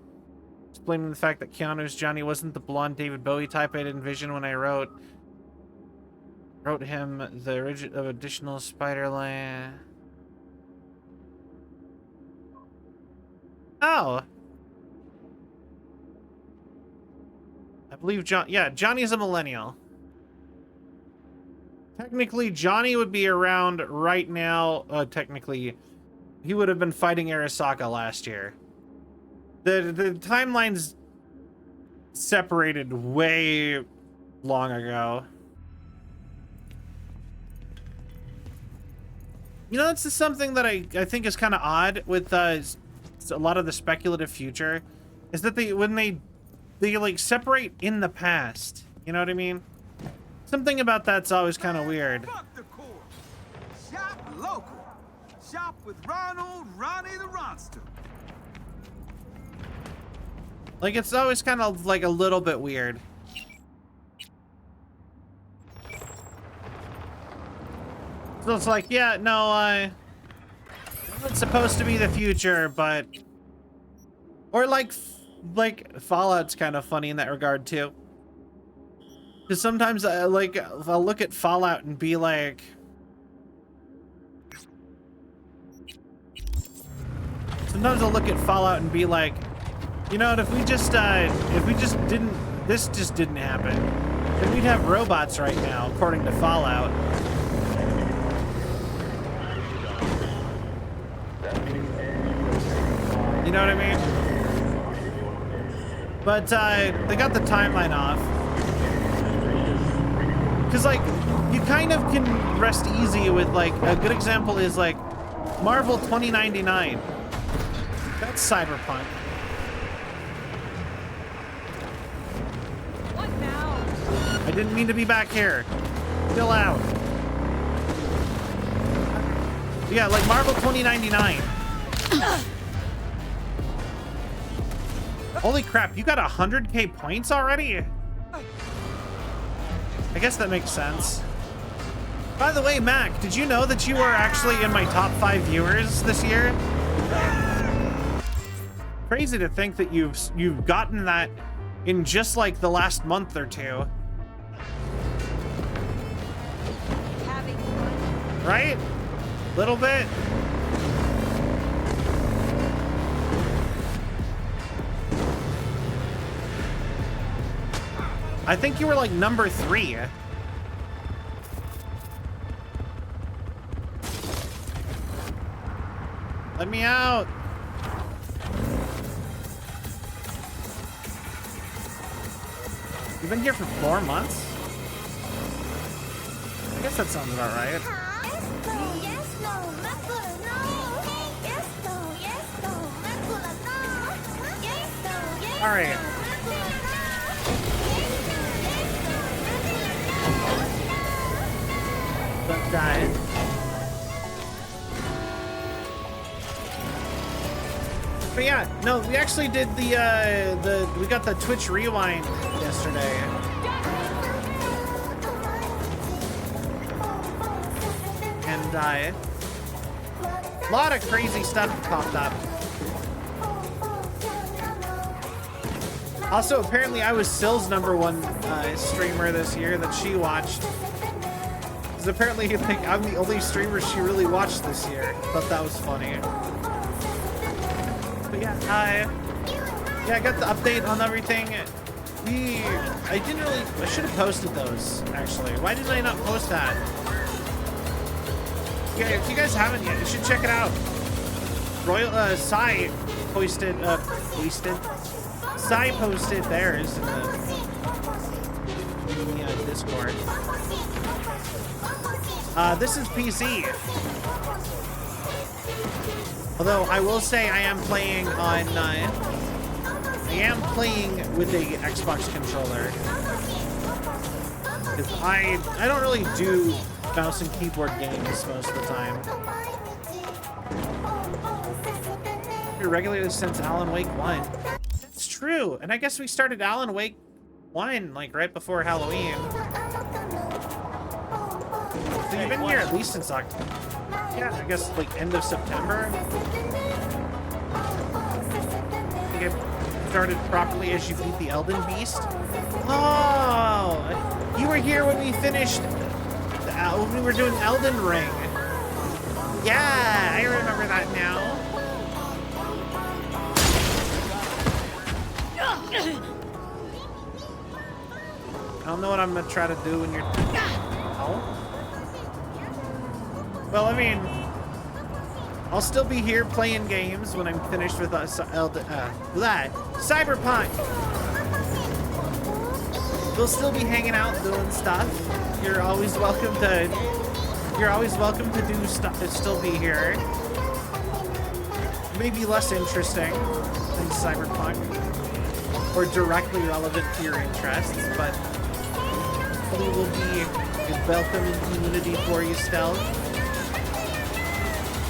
S1: explaining the fact that Keanu's Johnny wasn't the blonde David Bowie type I'd envisioned when I wrote him the additional spider line. Oh. I believe Johnny's a millennial. Technically, Johnny would be around right now. Technically, he would have been fighting Arasaka last year. The timelines separated way long ago. You know, that's just something that I think is kind of odd with a lot of the speculative future, is that when they like separate in the past. You know what I mean? Something about that's always kind of weird.
S10: Fuck the course. Shop local. Shop with Ronnie the Ronster.
S1: Like, it's always kind of like a little bit weird. So it's like, yeah, no, it's supposed to be the future, but... Or like Fallout's kind of funny in that regard too. Because sometimes I'll look at Fallout and be like, you know, if we just didn't, this just didn't happen, then we'd have robots right now, according to Fallout. You know what I mean? But they got the timeline off. Because, like, you kind of can rest easy with, like, a good example is, like, Marvel 2099. That's Cyberpunk.
S9: What now?
S1: I didn't mean to be back here. Chill out. Yeah, like Marvel 2099. Holy crap, you got 100k points already? I guess that makes sense. By the way, Mac, did you know that you were actually in my top 5 viewers this year? Crazy to think that you've gotten that in just like the last month or two. Right? Little bit. I think you were like number 3. Let me out. You've been here for 4 months? I guess that sounds about right. All right. Don't die. But yeah, no, we actually did we got the Twitch Rewind yesterday. And A lot of crazy stuff popped up. Also, apparently I was Sill's #1 streamer this year that she watched. Because apparently, like, I'm the only streamer she really watched this year. Thought that was funny. But yeah, I got the update on everything. I should have posted those, actually. Why did I not post that? Yeah, if you guys haven't yet, you should check it out. Sai posted theirs in the Discord. This is PC. Although I will say I am playing on with a Xbox controller. Because I don't really do mouse and keyboard games most of the time. You're regularly since Alan Wake 1. It's true, and I guess we started Alan Wake 1 like right before Halloween. So you've been here at least since October. Yeah, I guess like end of September. I think I started properly as you beat the Elden Beast. Oh, you were here when we finished, when we were doing Elden Ring. Yeah, I remember that now. I don't know what I'm gonna try to do when you're... Oh? Well, I mean, I'll still be here playing games when I'm finished with Cyberpunk. We'll still be hanging out doing stuff. You're always welcome to do stuff and still be here. Maybe less interesting than Cyberpunk or directly relevant to your interests, but hopefully will be a welcoming community for you still.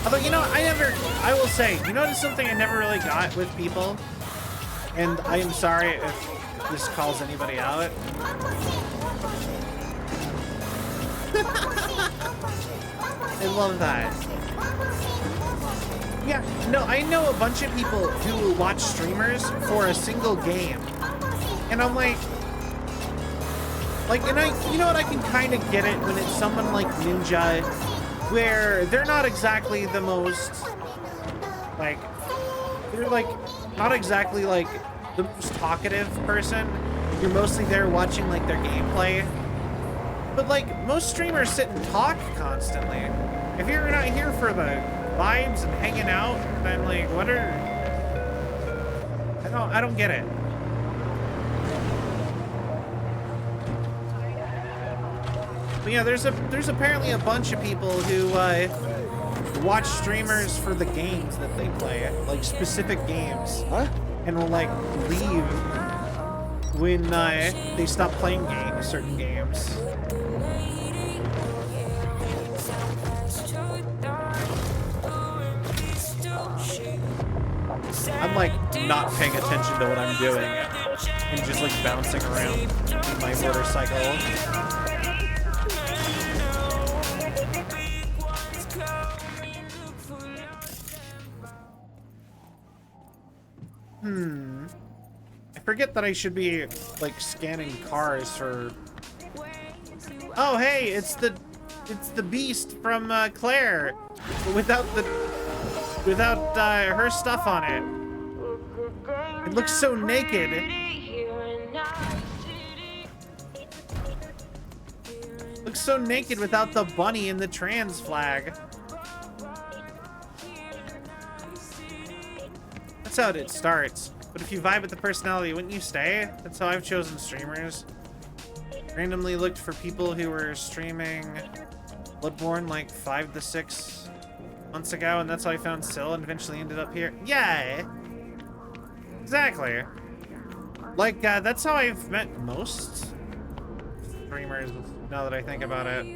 S1: Although, you know, I will say, you notice something I never really got with people? And I am sorry if this calls anybody out. I love that. Yeah, no, I know a bunch of people who watch streamers for a single game. And I'm like, and you know what, I can kind of get it when it's someone like Ninja, where they're not exactly the most, they're not exactly the most talkative person. You're mostly there watching their gameplay. But most streamers sit and talk constantly. If you're not here for the vibes and hanging out, then what are... I don't get it. But yeah, there's apparently a bunch of people who watch streamers for the games that they play, specific games. Huh? And will leave when they stop playing certain games. I'm not paying attention to what I'm doing and just bouncing around in my motorcycle. I forget that I should be scanning cars for... Oh hey, it's the Beast from Claire, without her stuff on it. It looks so naked. Looks so naked without the bunny and the trans flag. That's how it starts. But if you vibe with the personality, wouldn't you stay? That's how I've chosen streamers. Randomly looked for people who were streaming Bloodborne 5 to 6 months ago, and that's how I found Sill and eventually ended up here. Yeah! Exactly. That's how I've met most streamers, now that I think about it.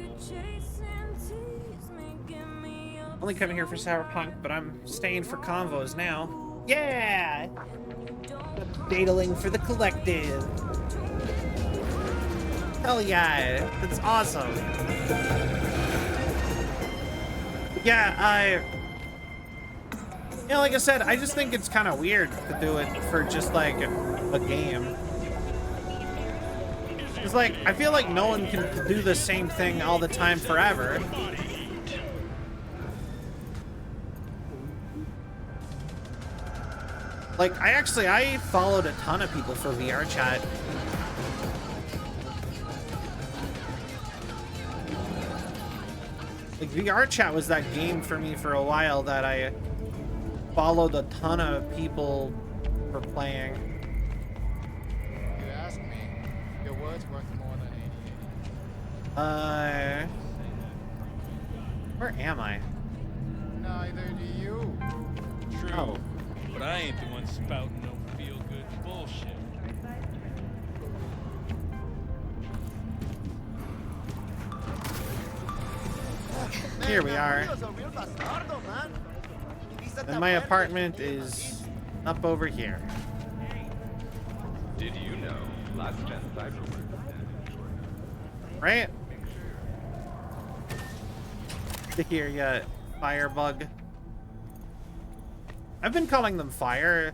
S1: Only coming here for Cyberpunk, but I'm staying for convos now. Yeah! Dataling for the collective. Hell yeah, that's awesome. Yeah, Yeah, like I said, I just think it's kind of weird to do it for just like a game. It's like, I feel like no one can do the same thing all the time forever. Like, I followed a ton of people for VR chat. Like, VR chat was that game for me for a while that I followed a ton of people for playing.
S13: You ask me, your word's worth more than 88.
S1: Where am I?
S13: Neither do you.
S8: True.
S1: Oh.
S8: But I ain't the one spouting no feel-good bullshit.
S1: Here we are. And my apartment is up over here.
S21: Did you know last gen cyber
S1: Right? Here, yeah, Firebug. I've been calling them Fire.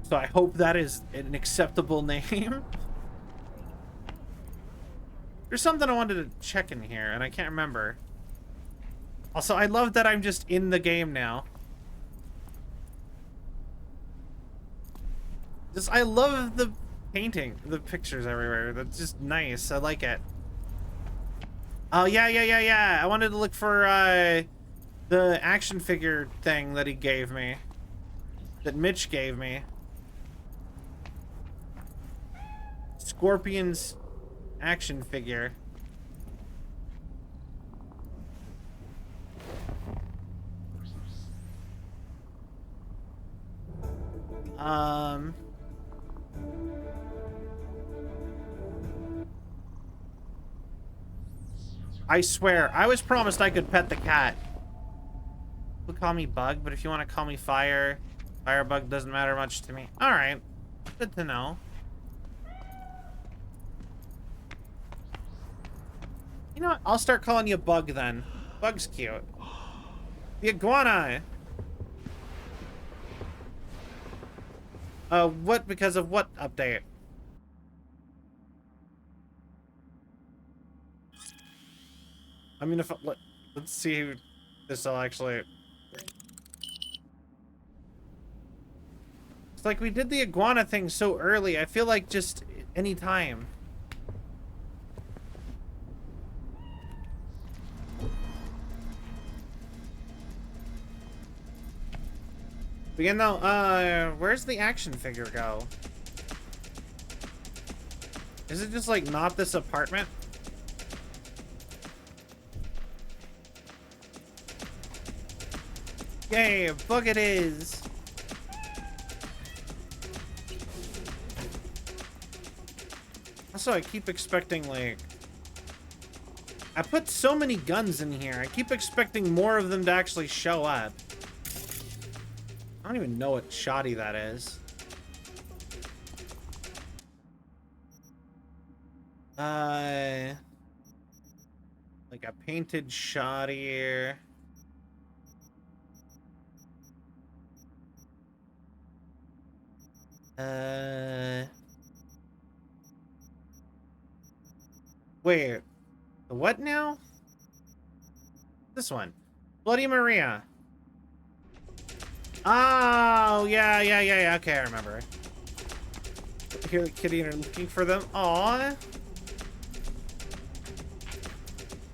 S1: So I hope that is an acceptable name. There's something I wanted to check in here, and I can't remember. Also, I love that I'm just in the game now. I love the painting, the pictures everywhere. That's just nice. I like it. Oh, yeah. I wanted to look for the action figure thing that he gave me. That Mitch gave me. Scorpion's action figure. I swear, I was promised I could pet the cat. People call me Bug, but if you want to call me Firebug doesn't matter much to me. Alright. Good to know. You know what? I'll start calling you Bug then. Bug's cute. The iguana! What? Because of what update? I mean, if let's see who this will actually. It's like we did the iguana thing so early. I feel like just any time. But you know, where's the action figure go? Is it just like not this apartment? Yay, Bug it is. Also, I keep expecting, like... I put so many guns in here. I keep expecting more of them to actually show up. I don't even know what shoddy that is. Like a painted shoddy here. Wait, the what now? This one, Bloody Maria. Oh, yeah. Okay, I remember. Here, the kitty and are looking for them. Aww.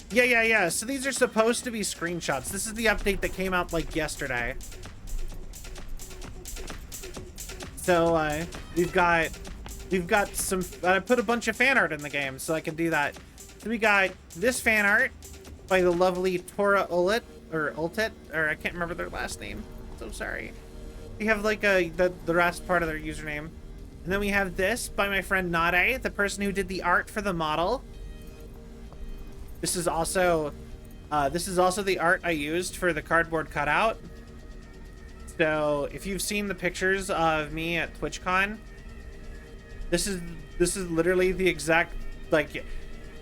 S1: Yeah. So these are supposed to be screenshots. This is the update that came out like yesterday. So we've got some. I put a bunch of fan art in the game, so I can do that. So we got this fan art by the lovely Tora Ultit, or I can't remember their last name. So sorry. We have like the rest part of their username, and then we have this by my friend Nade, the person who did the art for the model. This is also the art I used for the cardboard cutout. So if you've seen the pictures of me at TwitchCon, this is literally the exact, like,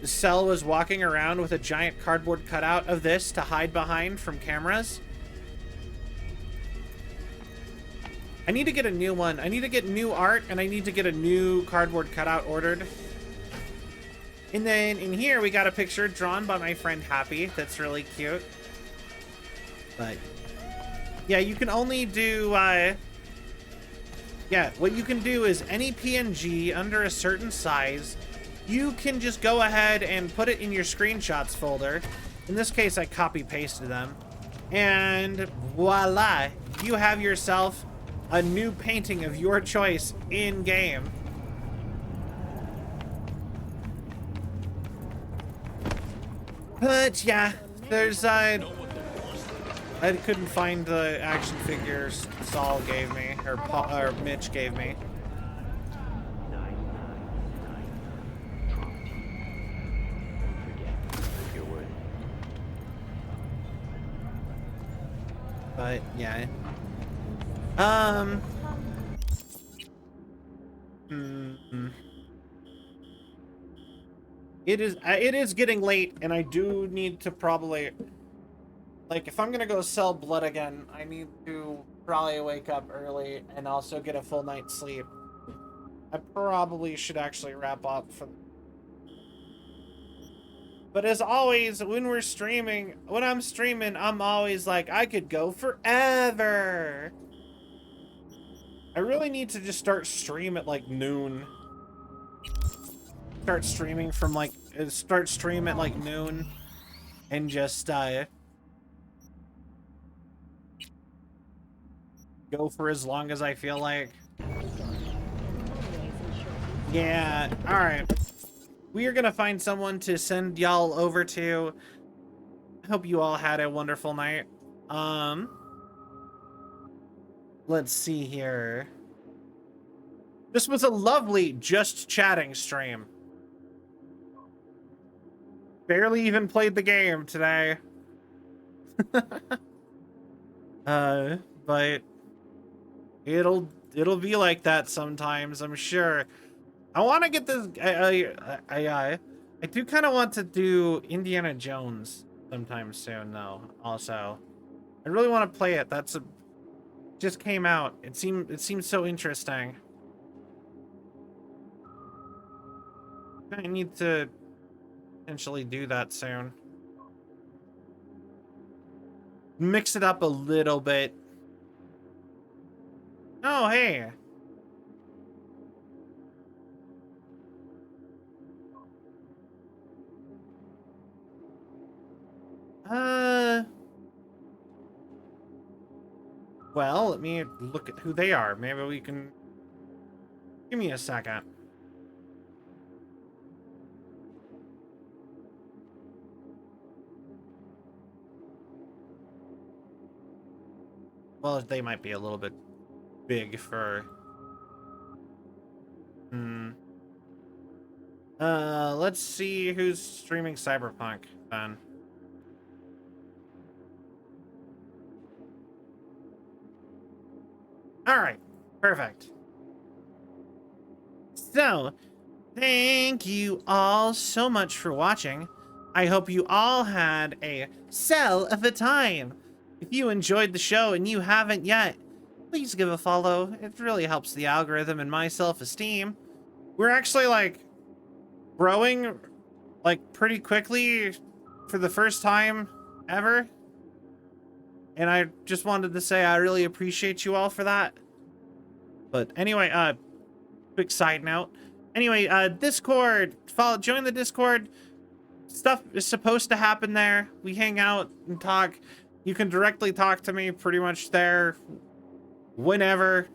S1: Cell was walking around with a giant cardboard cutout of this to hide behind from cameras. I need to get a new one. I need to get new art, and I need to get a new cardboard cutout ordered. And then in here, we got a picture drawn by my friend Happy. That's really cute. But yeah, you can only do, yeah, what you can do is any PNG under a certain size, you can just go ahead and put it in your screenshots folder. In this case, I copy pasted them. And voila, you have yourself a new painting of your choice in game. But yeah, there's I couldn't find the action figures Saul gave me, or Mitch gave me. But yeah. It is getting late, and I do need to probably, like, if I'm gonna go sell blood again, I need to probably wake up early and also get a full night's sleep. I probably should actually wrap up for. But as always, when I'm streaming, I'm always like, I could go forever. I really need to just start stream at like noon. Start stream at like noon and just go for as long as I feel like. Yeah, all right. We are gonna find someone to send y'all over to. I hope you all had a wonderful night. Let's see here. This was a lovely just chatting stream. Barely even played the game today. But it'll be like that sometimes, I'm sure. I want to get this. I do kind of want to do Indiana Jones sometime soon, though. Also, I really want to play it. Just came out. It seems so interesting. I need to potentially do that soon. Mix it up a little bit. Oh, hey. Well, let me look at who they are. Maybe we can... Give me a second. Well, they might be a little bit big for... Let's see who's streaming Cyberpunk, then. Alright, perfect. So, thank you all so much for watching. I hope you all had a cell of a time. If you enjoyed the show and you haven't yet, please give a follow. It really helps the algorithm and my self-esteem. We're actually, like, growing, like, pretty quickly for the first time ever. And I just wanted to say I really appreciate you all for that. But anyway, quick side note. Anyway, Discord, join the Discord. Stuff is supposed to happen there. We hang out and talk. You can directly talk to me pretty much there whenever.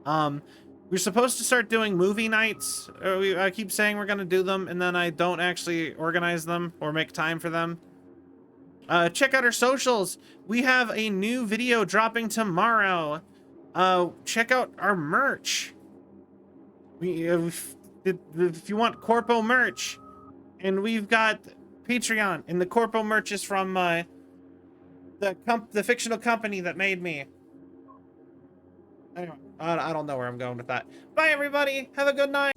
S1: We're supposed to start doing movie nights. I keep saying we're gonna do them, and then I don't actually organize them or make time for them. Check out our socials. We have a new video dropping tomorrow. Check out our merch. If you want Corpo merch, and we've got Patreon, and the Corpo merch is from the fictional company that made me. Anyway, I don't know where I'm going with that. Bye, everybody. Have a good night.